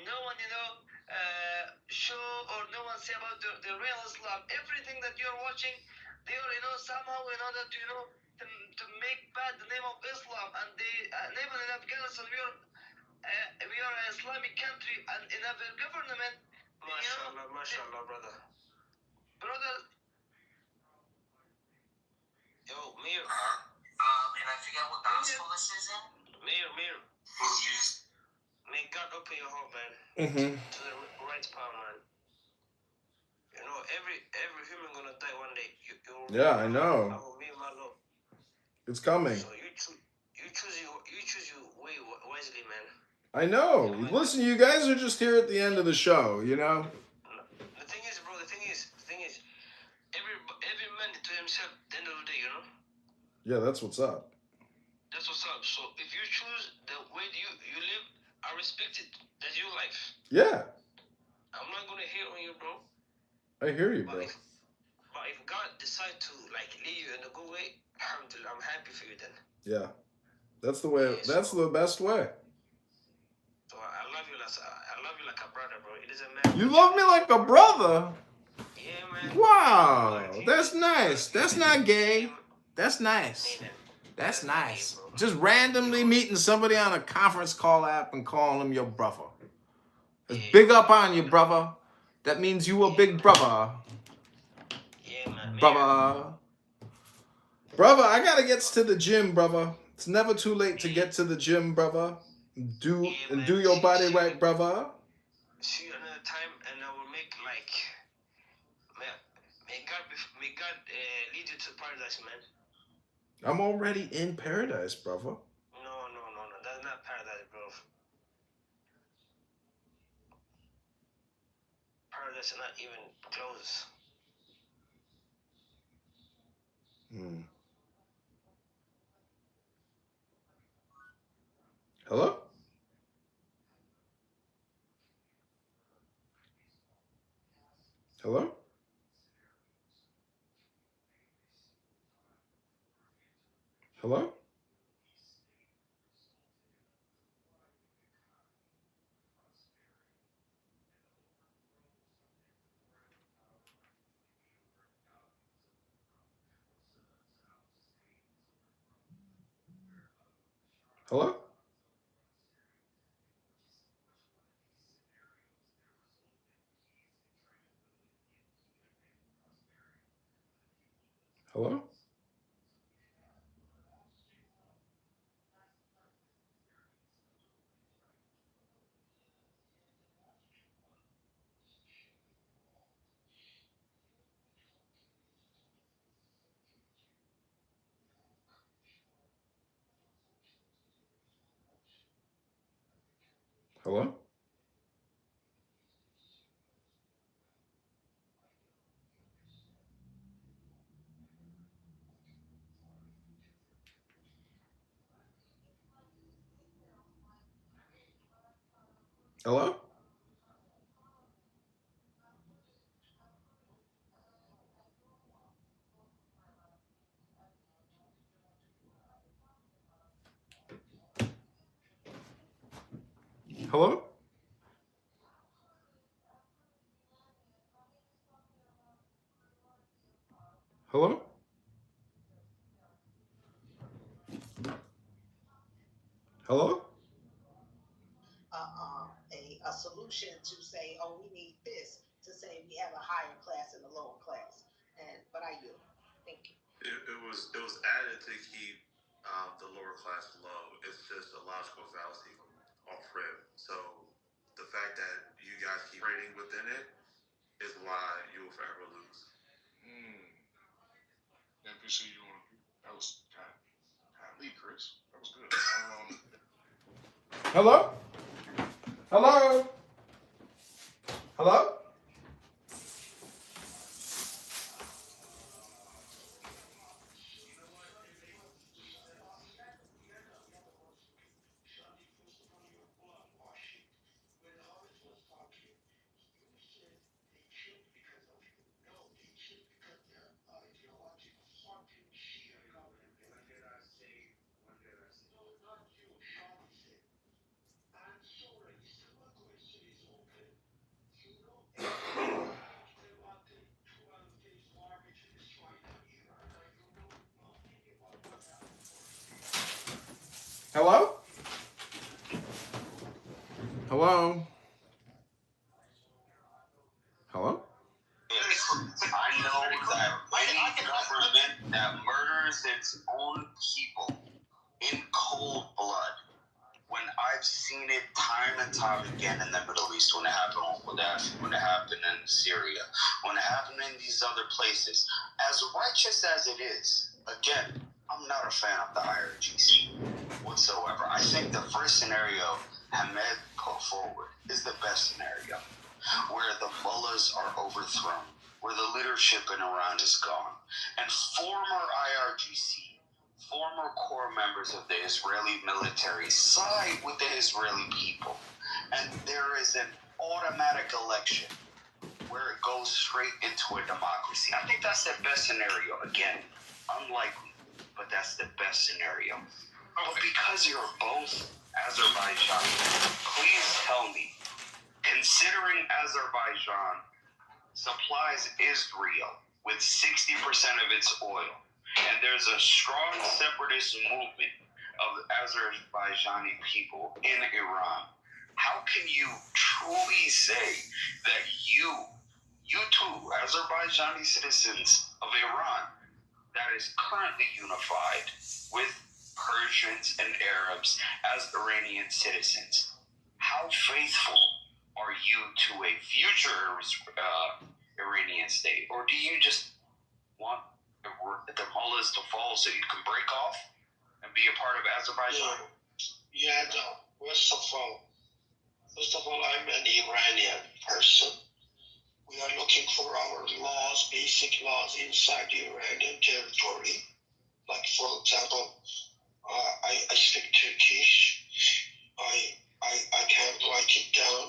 no one show or no one say about the real Islam. Everything that you're watching, they are somehow in order to make bad the name of Islam, and they even in Afghanistan we are an Islamic country, and in our government, Mashallah, brother. Yo, Mir. Can I figure out what gospel this is in? Mir. May God open your heart, man. Mm-hmm. To the right path, man. Every human gonna die one day. Yeah, I know. I will be my Lord. It's coming. So you choose your way wisely, man. I know. Listen, you guys are just here at the end of the show, The thing is, bro. Every man to himself. At the end of the day, Yeah, that's what's up. That's what's up. So if you choose the way you live, I respect it. That's your life. Yeah. I'm not gonna hate on you, bro. I hear you, bro. But if God decide to lead you in a good way, alhamdulillah, I'm happy for you then. Yeah. That's the way. That's the best way. So I love you like a brother, bro. It doesn't matter. You love me like a brother? Yeah, man. Wow. That's nice. That's not gay. That's nice. That's nice. Just randomly meeting somebody on a conference call app and calling them your brother. It's big up on you, brother. That means you a big brother. Yeah, man. Brother. Brother, I gotta get to the gym, brother. It's never too late to get to the gym, brother. Do your body right, brother. See you another time, and I will make may God lead you to paradise, man. I'm already in paradise, brother. No. That's not paradise, bro. Paradise is not even close. Hello? Hello? Hello? Hello? Hello? Hello? Hello? Hello? Hello? Hello? A solution to say, oh, we need this, to say we have a higher class and a lower class. But I yield. Thank you. It was added to keep the lower class low. It's just a logical fallacy off rip. So the fact that you guys keep rating within it is why you will forever lose. NPC, that was kind of lead, Chris. That was good. Hello? Hello? Hello? Hello? Hello? Hello? I know that any government that murders its own people in cold blood, when I've seen it time and time again in the Middle East, when it happened with Gaddafi, when it happened in Syria, when it happened in these other places, as righteous as it is, again, I'm not a fan of the IRGC whatsoever. I think the first scenario Hamed put forward is the best scenario, where the mullahs are overthrown, where the leadership in Iran is gone, and former IRGC, former core members of the Israeli military side with the Israeli people, and there is an automatic election where it goes straight into a democracy. I think that's the best scenario. Again, unlikely, but that's the best scenario. But because you're both Azerbaijan, please tell me, considering Azerbaijan supplies Israel with 60% of its oil, and there's a strong separatist movement of Azerbaijani people in Iran, how can you truly say that you two, Azerbaijani citizens of Iran, that is currently unified with Persians and Arabs as Iranian citizens, how faithful are you to a future Iranian state? Or do you just want the mullahs to fall so you can break off and be a part of Azerbaijan? Yeah, no. First of all, I'm an Iranian person. We are looking for our laws, basic laws inside the Iranian territory. Like, for example, I speak Turkish. I can write it down.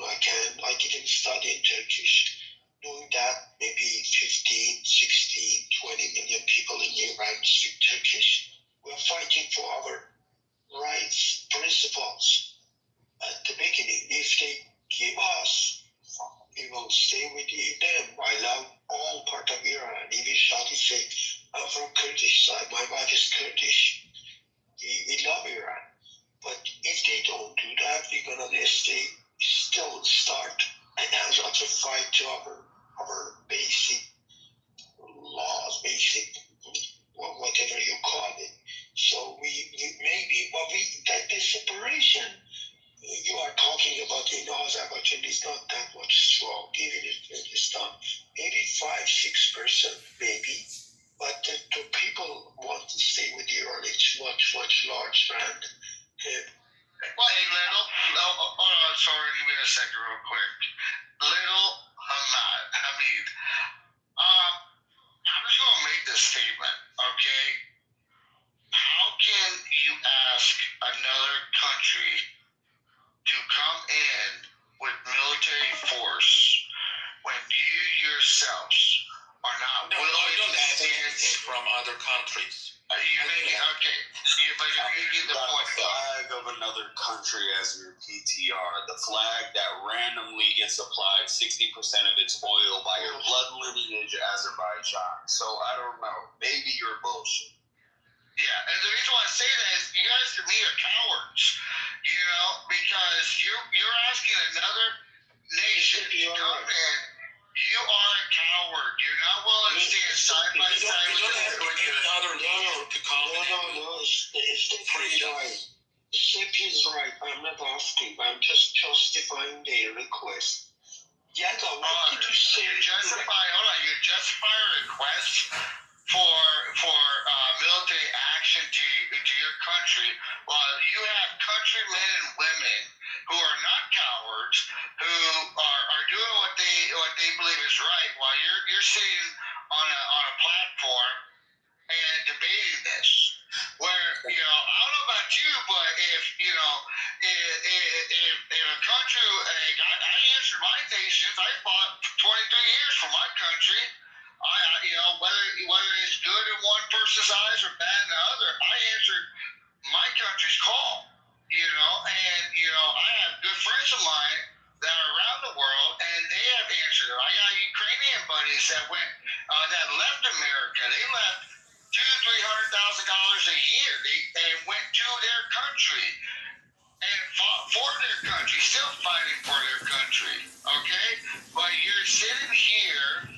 I didn't study in Turkish. Knowing that maybe 15, 16, 20 million people in Iran speak Turkish. We're fighting for our rights, principles. At the beginning, if they give us, we will stay with them. I love all part of Iran. Even Shadi said, I'm from Kurdish side. My wife is Kurdish. We love Iran. But if they don't do that, we're gonna still start and also fight to our basic laws, basic whatever you call it. So we maybe, but that the separation you are talking about in Azerbaijan is not that much strong, even if it is not maybe 5-6% maybe. But the people want to stay with Iran. It's much large land. Hey, hold on, sorry, give me a second real quick. Little Hamid, I'm just gonna make this statement, okay? How can you ask another country to come in with military force when you yourselves are not willing to stand from other countries? You mean, okay, But you get the point. The flag of another country as your PTR, the flag that randomly gets applied 60% of its oil by your blood lineage, Azerbaijan. So I don't know. Maybe you're bullshit. Yeah, and the reason why I say that is you guys to me are cowards, you know, because you're asking another nation to come in. You are a coward. You're not willing to stand side by side with the other nation to come in. No. Steph is right. Steph is right. I'm not asking. I'm just justifying their request. Yes, what did you say? You justify a request for military action to your country, while you have countrymen and women who are not cowards, who are doing what they believe is right, while you're sitting on a platform and debating this. Where, you know, I don't know about you, but if a country, I answered my nations, I fought 23 years for my country. Whether it's good in one person's eyes or bad in the other, I answered my country's call, and I have good friends of mine that are around the world, and they have answered it. I got Ukrainian buddies that left America. They left $200,000-$300,000 a year. They went to their country and fought for their country, still fighting for their country. Okay, but you're sitting here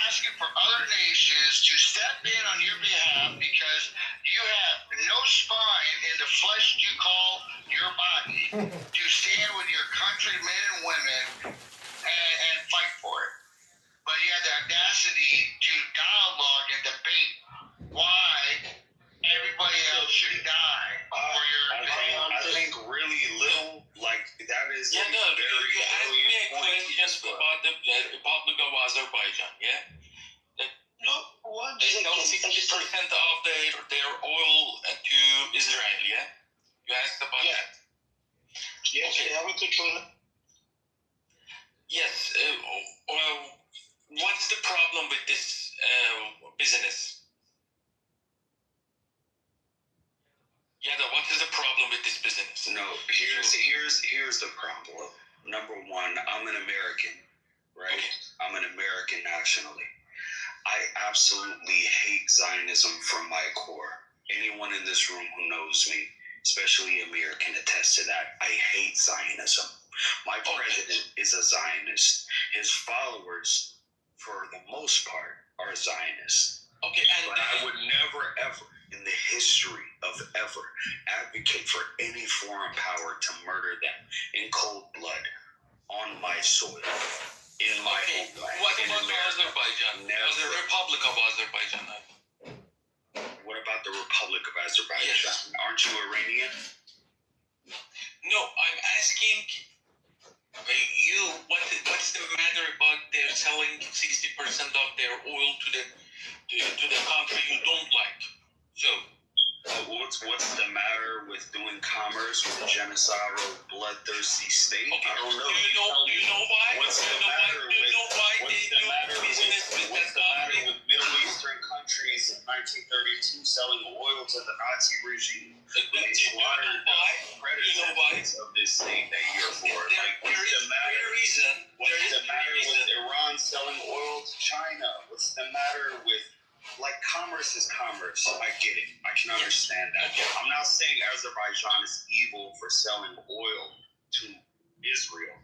asking for other nations to step in on your behalf because you have no spine in the flesh you call your body to stand with your countrymen and women and fight for it. But you have the audacity to dialogue and debate why everybody else should die for your I think really little, like, that is you asked me a question about the Republic of Azerbaijan, yeah? They sell 60% of their oil to Israel, yeah? You asked about that? Yes, okay. They have a control. Yes, what's the problem with this business? Yeah, what is the problem with this business? No, here's the problem. Number one, I'm an American, right? Okay. I'm an American nationally. I absolutely hate Zionism from my core. Anyone in this room who knows me, especially Amir, can attest to that. I hate Zionism. My president is a Zionist. His followers, for the most part, are Zionists. Okay, but I would never, ever, in the history of ever, advocate for any foreign power to murder them in cold blood on my soil, in my homeland. What about Azerbaijan? The Republic of Azerbaijan. What about the Republic of Azerbaijan? Yes. Aren't you Iranian? No, I'm asking you, what's the matter about their selling 60% of their oil to the country you don't like? So, what's the matter with doing commerce with a genocidal, bloodthirsty state? Okay. I don't know. Do you know why? What's the matter with Middle Eastern countries in 1932 selling oil to the Nazi regime? They slaughtered the predators of this state that you're for. What's the matter with Iran selling oil to China? What's the matter with... Like, commerce is commerce. I get it. I can understand that. I'm not saying Azerbaijan is evil for selling oil to Israel.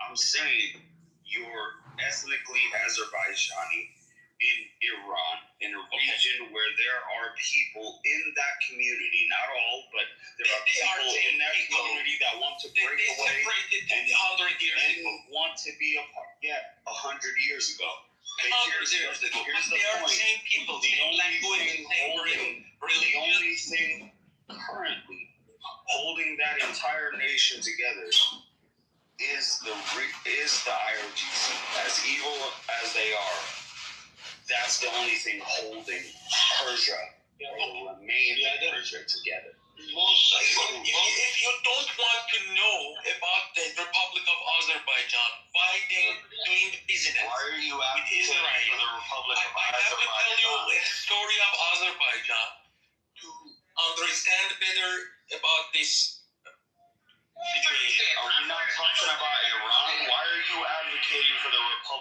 I'm saying you're ethnically Azerbaijani in Iran, in a region where there are people in that community, not all, but there are people in that community that want to break away and want to be a part. Yeah, 100 years ago. Here's the point. Same people, same language, same religion. The only thing currently holding that entire nation together is the IRGC. As evil as they are, that's the only thing holding Persia or the remains of Persia together. If you don't want to know about the Republic of Azerbaijan doing business with Israel, for the Republic of I have to tell you a story of Azerbaijan to understand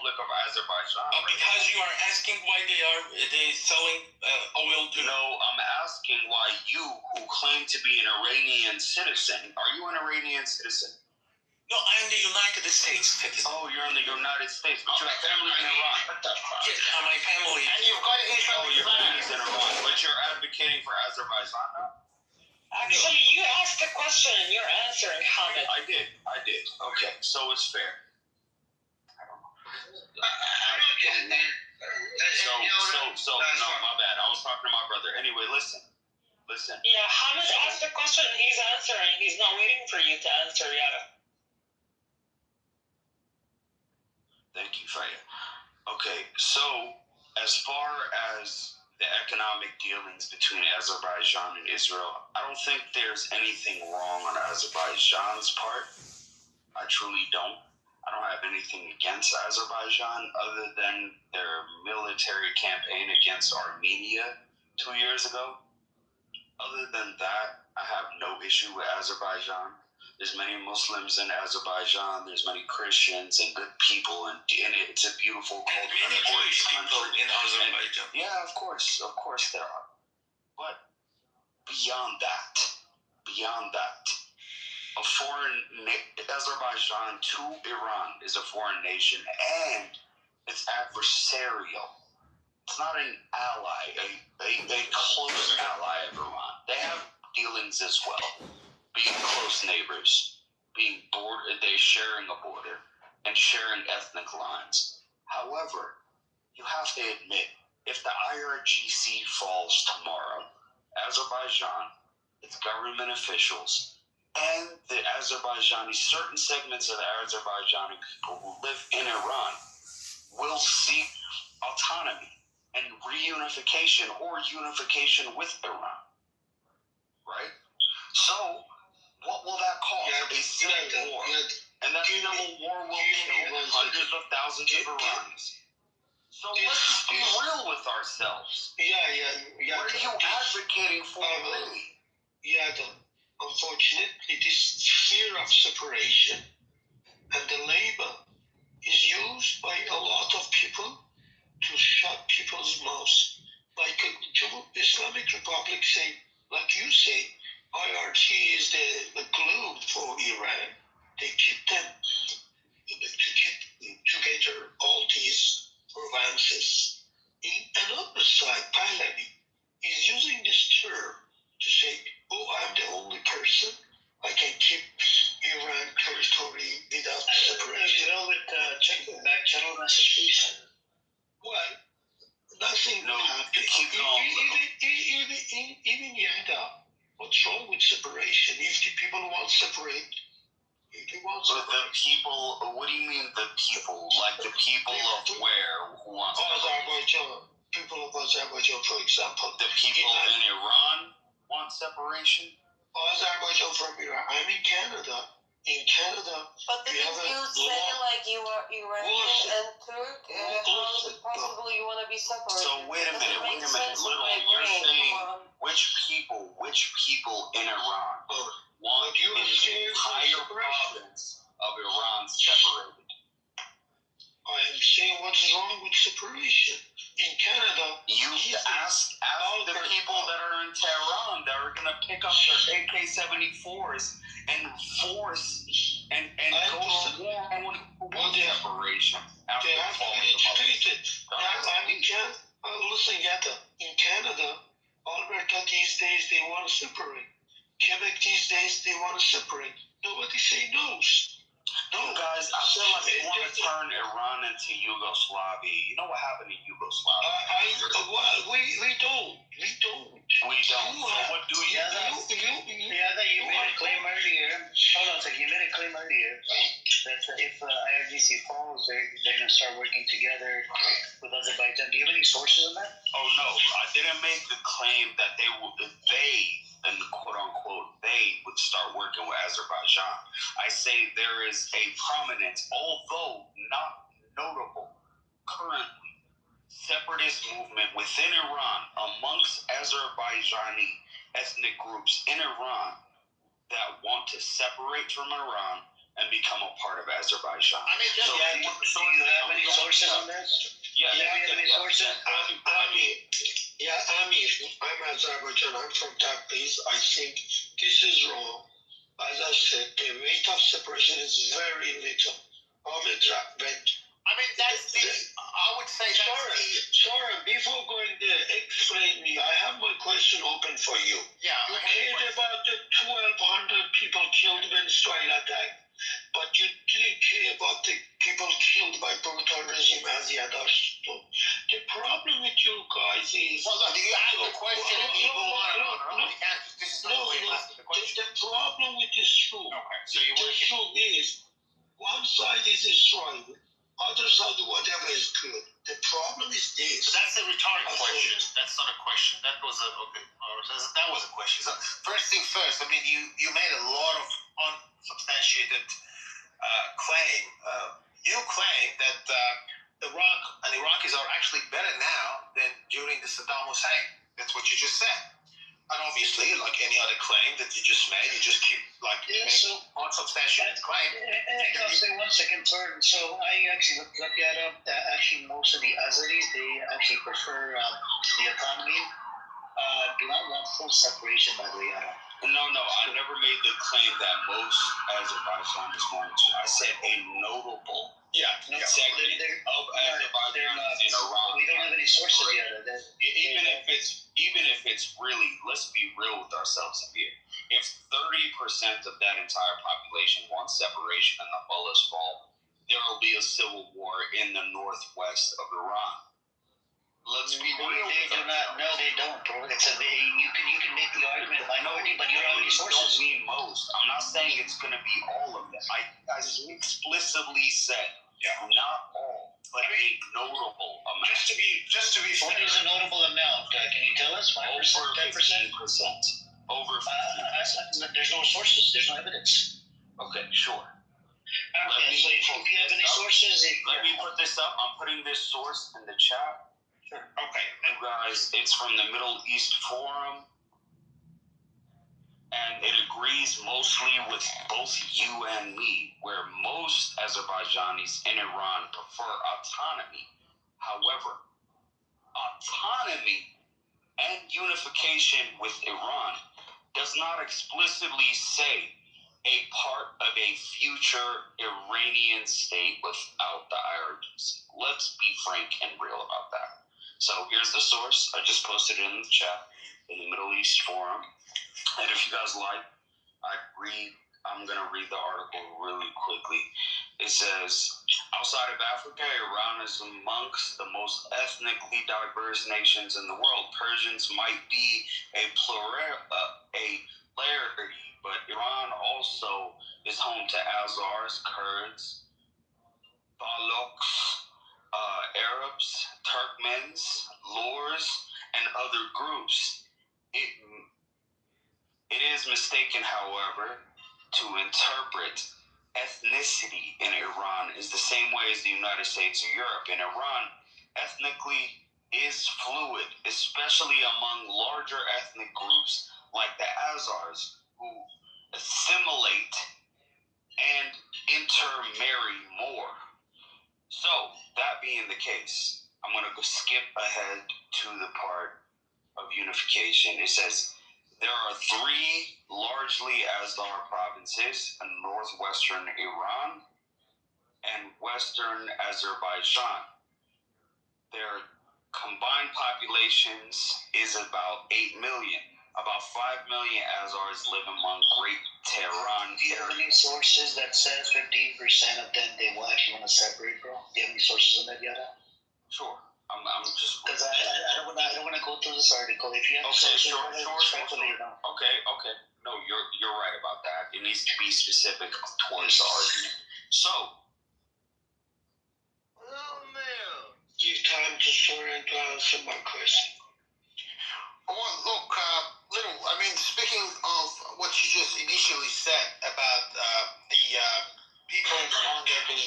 Republic of Azerbaijan. Because you are asking why they selling oil to... No, I'm asking why you, who claim to be an Iranian citizen, are you an Iranian citizen? No, I'm the United States citizen. Oh, you're in the United States, but your family in Iran. Yes, my family. And you've got your family's in Iran, but you're advocating for Azerbaijan now? Actually, you asked the question and you're answering, Hamid. I did. Okay, so it's fair. I don't know. So, no, my bad. I was talking to my brother. Anyway, listen. Yeah, Hamid asked the question and he's answering. He's not waiting for you to answer yet. Thank you, Faya. Okay, so as far as the economic dealings between Azerbaijan and Israel, I don't think there's anything wrong on Azerbaijan's part. I truly don't. I don't have anything against Azerbaijan other than their military campaign against Armenia 2 years ago. Other than that, I have no issue with Azerbaijan. There's many Muslims in Azerbaijan. There's many Christians and good people, and it's a beautiful culture. And many Jewish people in Azerbaijan. Yeah, of course there are. But beyond that, Azerbaijan to Iran is a foreign nation, and it's adversarial. It's not an ally, a close ally of Iran. They have dealings as well, being close neighbors, they sharing a border and sharing ethnic lines. However, you have to admit, if the IRGC falls tomorrow, Azerbaijan, its government officials, and the certain segments of the Azerbaijani people who live in Iran will seek autonomy and reunification or unification with Iran. Right? So, what will that cause? A civil war. And that civil war will kill hundreds of thousands of Iranians. So let's be real with ourselves. What are you advocating for, really? Unfortunately, this fear of separation and the label is used by a lot of people to shut people's mouths. Like Islamic Republic say, like you say, IRG is the glue for Iran. They keep them to keep together all these provinces. In another side, Pahlavi is using this term to say, oh, I'm the only person. I can keep Iran territory without separation. Check the back channel message, please. Well, nothing will happen. Even Yada, what's wrong with separation? If the people want to separate, the people, what do you mean the people? Like the people of where? Who want Azerbaijan. People of Azerbaijan, for example. The people in Iran want separation? Azerbaijan from Iran. I'm in Canada. But didn't you say like you are Iranian and Turk? How is it possible you want to be separated? So wait a minute. Little, you're saying which people in Iran want the entire province of Iran separated? I am saying what's wrong with separation. In Canada, you ask the people that are in Tehran that are going to pick up their AK-74s and force and go to war on separation. They have to be educated. Listen, Yata, in Canada, Alberta these days they want to separate. Quebec these days they want to separate. Nobody say no's. No, guys, I feel like they want to turn Iran into Yugoslavia. You know what happened in Yugoslavia? We don't. So what do you do? You made a claim earlier. Hold on a second. You made a claim earlier that if IRGC falls, they're going to start working together with Azerbaijan. Do you have any sources on that? Oh, no. I didn't make the claim that they and quote unquote, they would start working with Azerbaijan. I say there is a prominent, although not notable, currently separatist movement within Iran amongst Azerbaijani ethnic groups in Iran that want to separate from Iran and become a part of Azerbaijan. I mean, do you have any sources on this? Yeah, Do you have any sources? Amir, I'm Azerbaijan, I'm from Tabriz. I think this is wrong. As I said, the rate of separation is very little. I mean, that's the. I would say that's Sorry, before going there, explain me. I have my question open for you. Yeah. You cared about the 1,200 people killed when Israel attacked, but you didn't care about the people killed by brutal regime as Yadash. The problem with you guys is. Hold on, you ask the question and you go on and on. This is not the way you ask the question. The problem with this truth. Okay, so you want the truth is, one side is Israel, other side whatever is good. The problem is this. So that's a rhetorical question. That's not a question. That was a okay. That was a question. So first thing first. I mean, you made a lot of unsubstantiated claim. You claim that Iraq and Iraqis are actually better now than during the Saddam Hussein. That's what you just said. And obviously, like any other claim that you just made, you just keep unsubstantiated claim. I'll say 1 second, sir. So I actually looked that up. Actually, most of the Azeris, they actually prefer the autonomy. Do not want full separation, by the way. No, I never made the claim that most Azerbaijanis wanted to. I said a notable segment of Azerbaijanis in Iran. We don't have any sources yet. Even if it's really, let's be real with ourselves here. If 30% of that entire population wants separation and the mullahs fall, there will be a civil war in the northwest of Iran. Let's be real. They do not. No, they don't, bro. You can make the argument minority, but you don't have any sources. Don't mean most. I'm not saying it's going to be all of them. I explicitly said not all, but a notable amount. Just to be fair. What is a notable amount? Can you tell us? 5%, 10%? Over 15%. There's no sources. There's no evidence. Okay, sure. Okay, so if you have any sources, let me put this up. I'm putting this source in the chat. Sure. Okay. You guys, it's from the Middle East Forum, and it agrees mostly with both you and me, where most Azerbaijanis in Iran prefer autonomy. However, autonomy and unification with Iran does not explicitly say a part of a future Iranian state without the Arabs. Let's be frank and real about that. So here's the source. I just posted it in the chat in the Middle East Forum. And if you guys like, I'm going to read the article really quickly. It says, outside of Africa, Iran is amongst the most ethnically diverse nations in the world. Persians might be a plurality, but Iran also is home to Azars, Kurds, Balochs, Arabs, Turkmens, Lurs, and other groups. It is mistaken, however, to interpret ethnicity in Iran is the same way as the United States or Europe. In Iran, ethnically is fluid, especially among larger ethnic groups like the Azars, who assimilate and intermarry more. So, that being the case, I'm going to skip ahead to the part of unification. It says, there are 3 largely Azar provinces in northwestern Iran and western Azerbaijan. Their combined populations is about 8 million. About 5 million Azars live among Great Tehran. Do you have any sources that says 15% of them they will actually want to separate, bro? Do you have any sources on that yet? Sure. I'm just because I don't want to go through this article. If you have sources, sure. No. Okay. No, you're right about that. It needs to be specific towards the argument. So, give time to Soren to answer my question. Well, look, speaking of what you just initially said about the people under the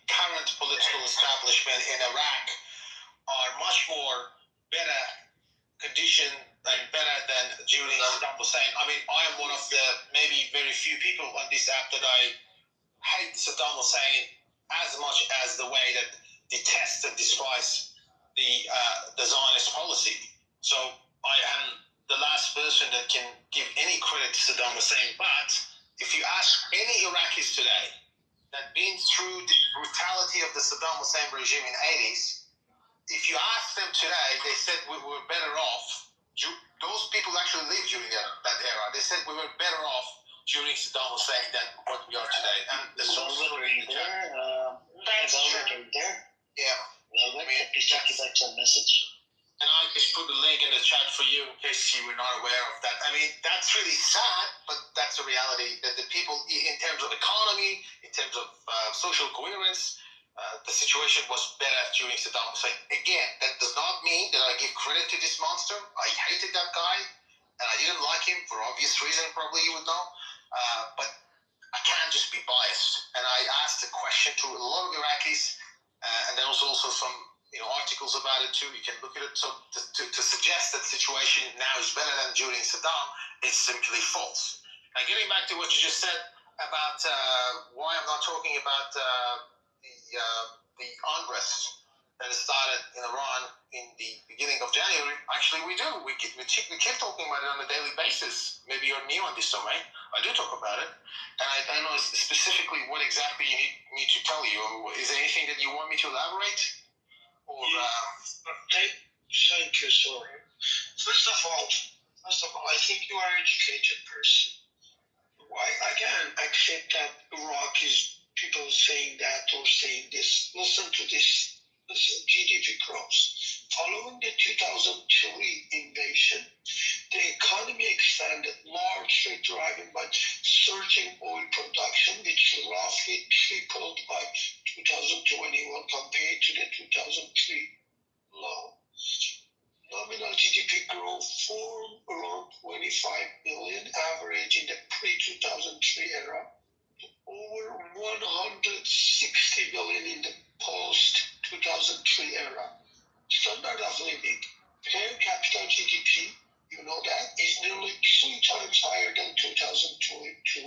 current political establishment in Iraq are much more better condition and better than during Saddam Hussein. I am one of the maybe very few people on this app that I hate Saddam Hussein as the way that detests and despises the Zionist policy. So I am the last person that can give any credit to Saddam Hussein. But if you ask any Iraqis today that been through the brutality of the Saddam Hussein regime in the 80s, if you ask them today, they said we were better off. Those people actually lived during that era. They said we were better off during Saddam Hussein than what we are today. And the social media. That's true. Yeah. Well, please check your back message. And I just put the link in the chat for you in case you were not aware of that. I mean, that's really sad, but that's a reality that the people, in terms of economy, in terms of social coherence, the situation was better during Saddam Hussein. Again, that does not mean that I give credit to this monster. I hated that guy, and I didn't like him for obvious reason, probably you would know. But I can't just be biased. And I asked a question to a lot of Iraqis, and there was also some articles about it too. You can look at it. So to suggest that the situation now is better than during Saddam is simply false. Now, getting back to what you just said about why I'm not talking about the unrest that started in Iran in the beginning of January. Actually, we do. We keep talking about it on a daily basis. Maybe you're new on this domain. I do talk about it. And I don't know specifically what exactly you need me to tell you. Is there anything that you want me to elaborate? Or, thank you, sorry. First of all, I think you are an educated person. I can accept that Iraq is people saying that or saying this. Listen to this. Listen, GDP growth. Following the 2003 invasion, the economy expanded, largely driven by surging oil production, which roughly tripled by 2021 compared to the 2003 low. Nominal GDP growth from around 25 billion average in the pre-2003 era to over 160 billion in the post-2003 era. Standard of living, per capita GDP, you know that, is nearly 3 times higher than 2022.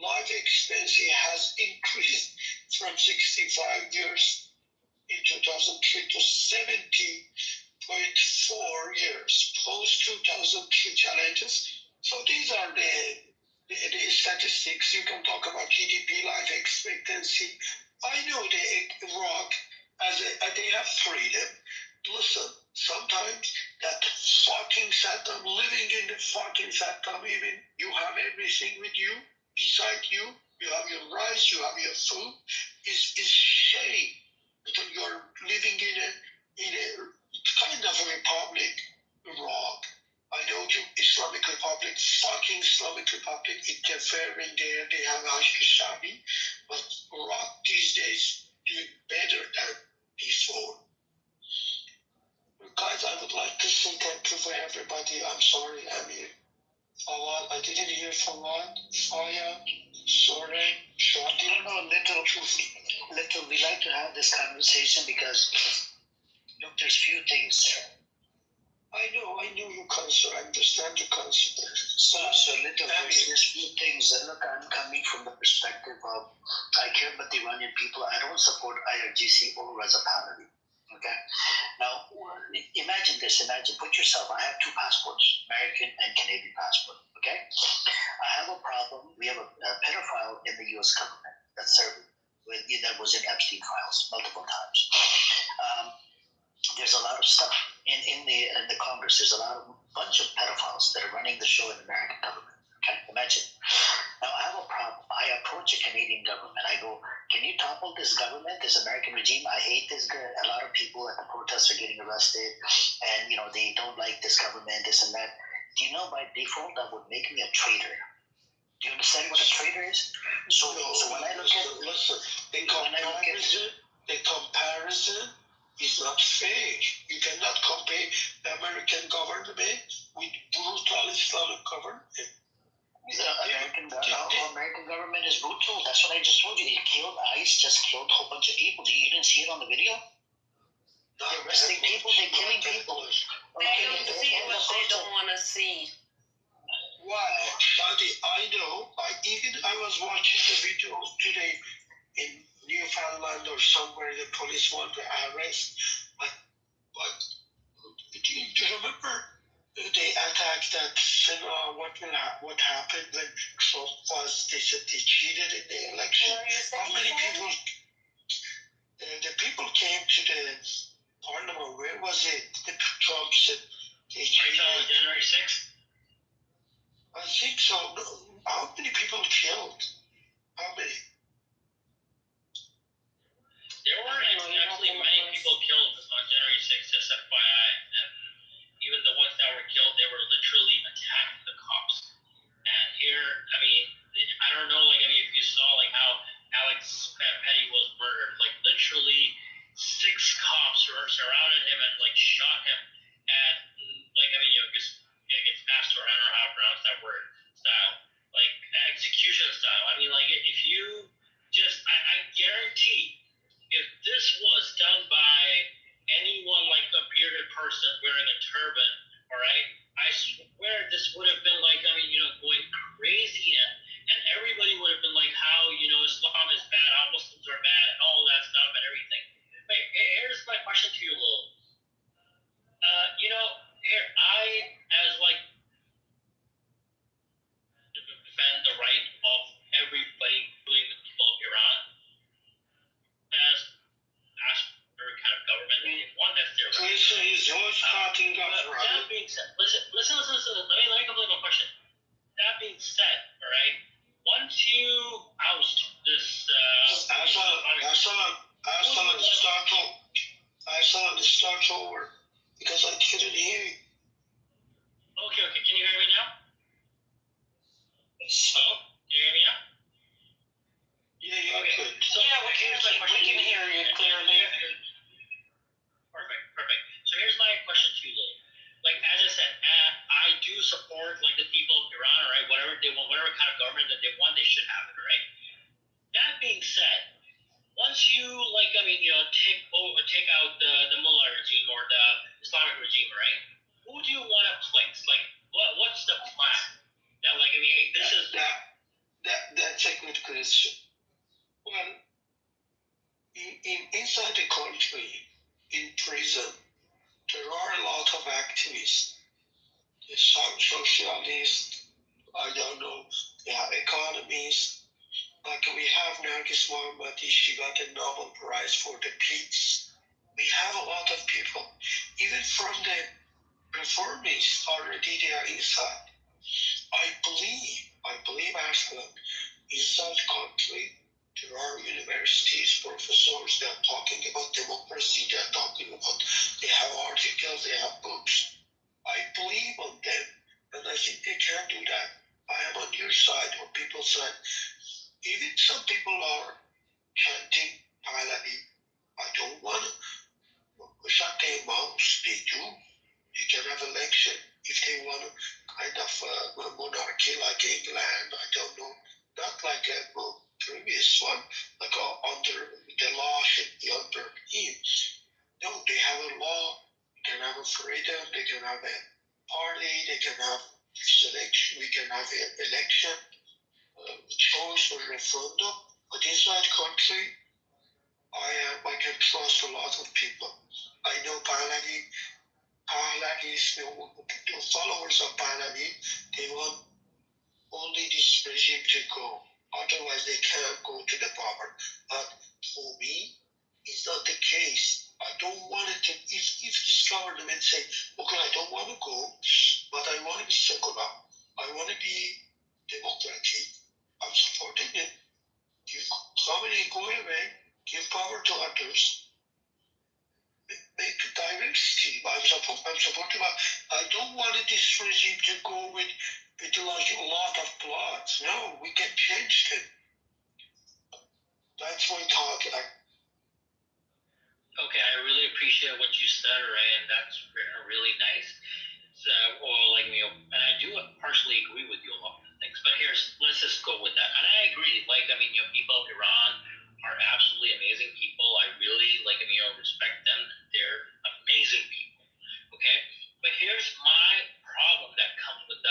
Life expectancy has increased from 65 years in 2003 to 70.4 years post-2003 challenges. So these are the statistics. You can talk about GDP, life expectancy. I know the Iraq, they have freedom. Listen, sometimes that fucking Saddam, living in the fucking Saddam, even you have everything with you, beside you, you have your rice, you have your food, is shame. Because you're living in a kind of a republic, Iraq. I know you, Islamic Republic, fucking Islamic Republic, interfering there, they have Hashd-e-Shabi, but Iraq these days doing better than before. Guys, I would like to say thank you for everybody. I'm sorry, Amir. Fawad, I didn't hear Fawad. Faya, sorry. No, little, we like to have this conversation because, look, there's few things. I know your concern. I understand your concern. So little, there's few things. Look, I'm coming from the perspective of, I care about the Iranian people. I don't support IRGC or Reza Pahlavi. Okay? Now, imagine this. Put yourself, I have 2 passports, American and Canadian passport. Okay? I have a problem. We have a pedophile in the U.S. government that's serving. That was in Epstein files multiple times. There's a lot of stuff in the Congress. There's a bunch of pedophiles that are running the show in the American government. Okay? Imagine. Now, I have a problem. I approach a Canadian government. I go, can you topple this government, this American regime? I hate this guy. A lot of people at the protests are getting arrested, and, they don't like this government, this and that. Do you know by default that would make me a traitor? Do you understand what a traitor is? So when I look at... Listen, the comparison is not fair. You cannot compare the American government with brutal Islamic government. The American government is brutal. That's what I just told you. ICE just killed a whole bunch of people. You didn't see it on the video? They're arresting people, they're killing people. They don't see what they don't want to see. Why? I know. I was watching the video today in Newfoundland or somewhere the police want to arrest. But do you remember they attacked that cinema? What happened when Trump was? They said they cheated in the election. How many people? The people came to the parliament. Where was it? The Trump said they cheated. On January 6th? I think so. How many people killed? How many? There were actually many people killed on January 6th, just FYI. And even the ones that were killed, they were literally attacking the cops. And here, I mean, I don't know, like, I mean, if you saw, like, how Alex Petty was murdered, like, literally 6 cops surrounded him and, like, shot him. And, like, I mean, you know, gets passed around, or how to pronounce that word, style. Like, execution style. I mean, like, if you just, I guarantee, if this was done by anyone like a bearded person wearing a turban, all right, I swear this would have been like, I mean, you know, going crazy, and everybody would have been like, how, you know, Islam is bad, how Muslims are bad, and all that stuff and everything. But here's my question to you, Lil. You know, here, as like, defend the right of everybody, including the people of Iran, as every kind of government that they want necessarily. That being said, listen. Let me complete my question. That being said, all right, once you oust this, I saw the start over because I couldn't hear you. Okay. Can you hear me now? So, can you hear me now? Yeah, okay. Good. So, we can hear you clearly. Perfect. So here's my question to you, Lily. Like, as I said, I do support, like, the people of Iran, right? Whatever they want, whatever kind of government that they want, they should have it, right? That being said, once you, like, I mean, you know, take out the mullah regime or the Islamic regime, right? Who do you want to place? Like, what's the plan? That, like, I mean, hey, this is that's a good question. Well, inside the country, in prison, there are a lot of activists. Some socialists, I don't know, they have economists. Like we have Nargis Mohammadi, she got a Nobel Prize for the peace. We have a lot of people, even from the reformists already they are inside. I believe Ashland, inside the country, there are universities, professors, they are talking about democracy, they are talking about, they have articles, they have books. I believe on them, and I think they can do that. I am on your side, on people's side. Even some people are chanting Pahlavi. I don't want to shut their mouths. They do. You can have election if they want kind of monarchy like England. I don't know. Not like a previous one, like under the law should be under him. No, they have a law. They can have a freedom. They can have a party. They can have selection. We can have an election, choice or referendum. But inside country, I can trust a lot of people. I know Pahlavi is the followers of Pahlavi. They want only this regime to go. Otherwise, they can't go to the power. But for me, it's not the case. I don't want it to. If this government say, okay, I don't want to go, but I want to be secular. I want to be democratic. I'm supporting it. Give comedy go away. Give power to others. Make diversity. I'm supportive. I don't want this regime to go with like a lot of blood. No, we can change them. That's my thought. Okay, I really appreciate what you said, Ray, and that's really nice. So, like, you know, and I do partially agree with you a lot of things. But let's just go with that. And I agree. Like, I mean, you know, people of Iran are absolutely amazing people. I really, like, I mean, you know, respect them. They're amazing people. Okay? But here's my problem that comes with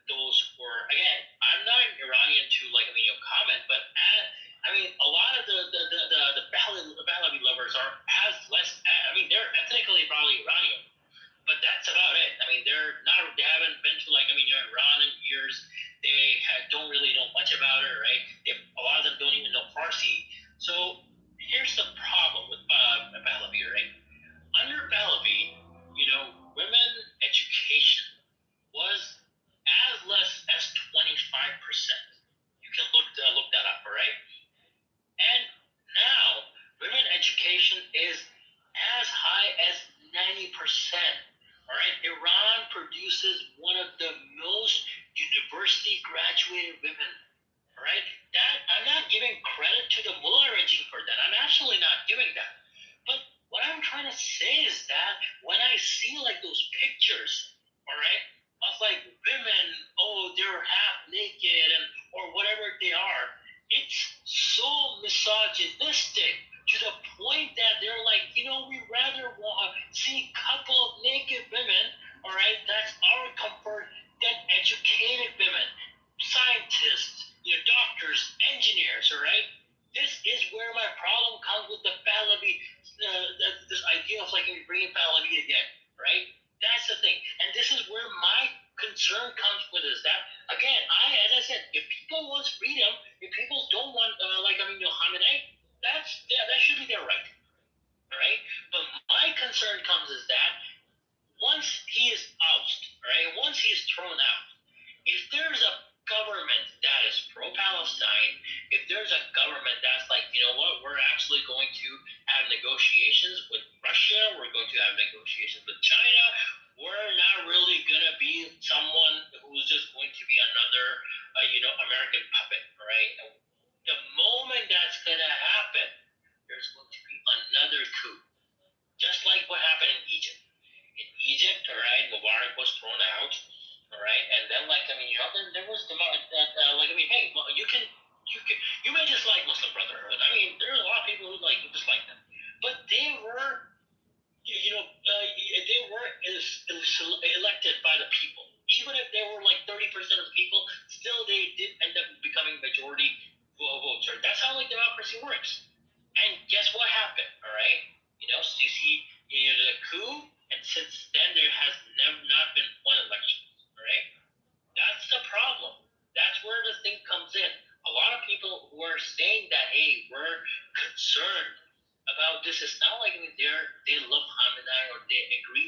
those who are, again, I'm not an Iranian to, like, I mean, you know, comment, but I mean, a lot of the Kitovers has less. I mean, they're ethnically probably Iranian, but that's about it. I mean, they haven't been to Iran in years. They don't really know much about it, right? A lot of them don't even know Farsi. So here's the problem with Pahlavi, right? Under Pahlavi, women education was as less as 25%. You can look that up, all right? And now, women education is as high as 90%. All right, Iran produces one of the most university graduated women. All right, that I'm not giving credit to the Mullah regime for that. I'm actually not giving that. But what I'm trying to say is that when I see like those pictures, all right, of like women, they're half naked or whatever they are, it's so misogynistic to the point that they're like, we rather see a couple of naked women, all right, that's our comfort, than educated women, scientists, doctors, engineers, all right? This is where my problem comes with the Pahlavi, this idea of like bringing Pahlavi again, right? That's the thing. And this is where my concern comes with is that, again, as I said, if people want freedom, if people don't want, Khamenei, that should be their right, all right? But my concern comes is that once he is ousted, all right, once he is thrown out, if there's a government that is pro-Palestine, if there's a government that's like, we're actually going to have negotiations with Russia, we're going to have negotiations with China, we're not really going to be someone who's just going to be another, American puppet, right? The moment that's going to happen, there's going to be another coup, just like what happened in Egypt. In Egypt, all right, Mubarak was thrown out, all right, and then then there was the hey, well, you may dislike Muslim Brotherhood. I mean, there are a lot of people who dislike them, but they were, they were elected by the people. Even if they were like 30% of the people, still they did end up becoming majority votes. Right? That's how democracy works. And guess what happened? All right, Sisi, the coup, and since then there has not been one election. All right, that's the problem. That's where the thing comes in. A lot of people who are saying that, hey, we're concerned about this, it's not like they love Khamenei or they agree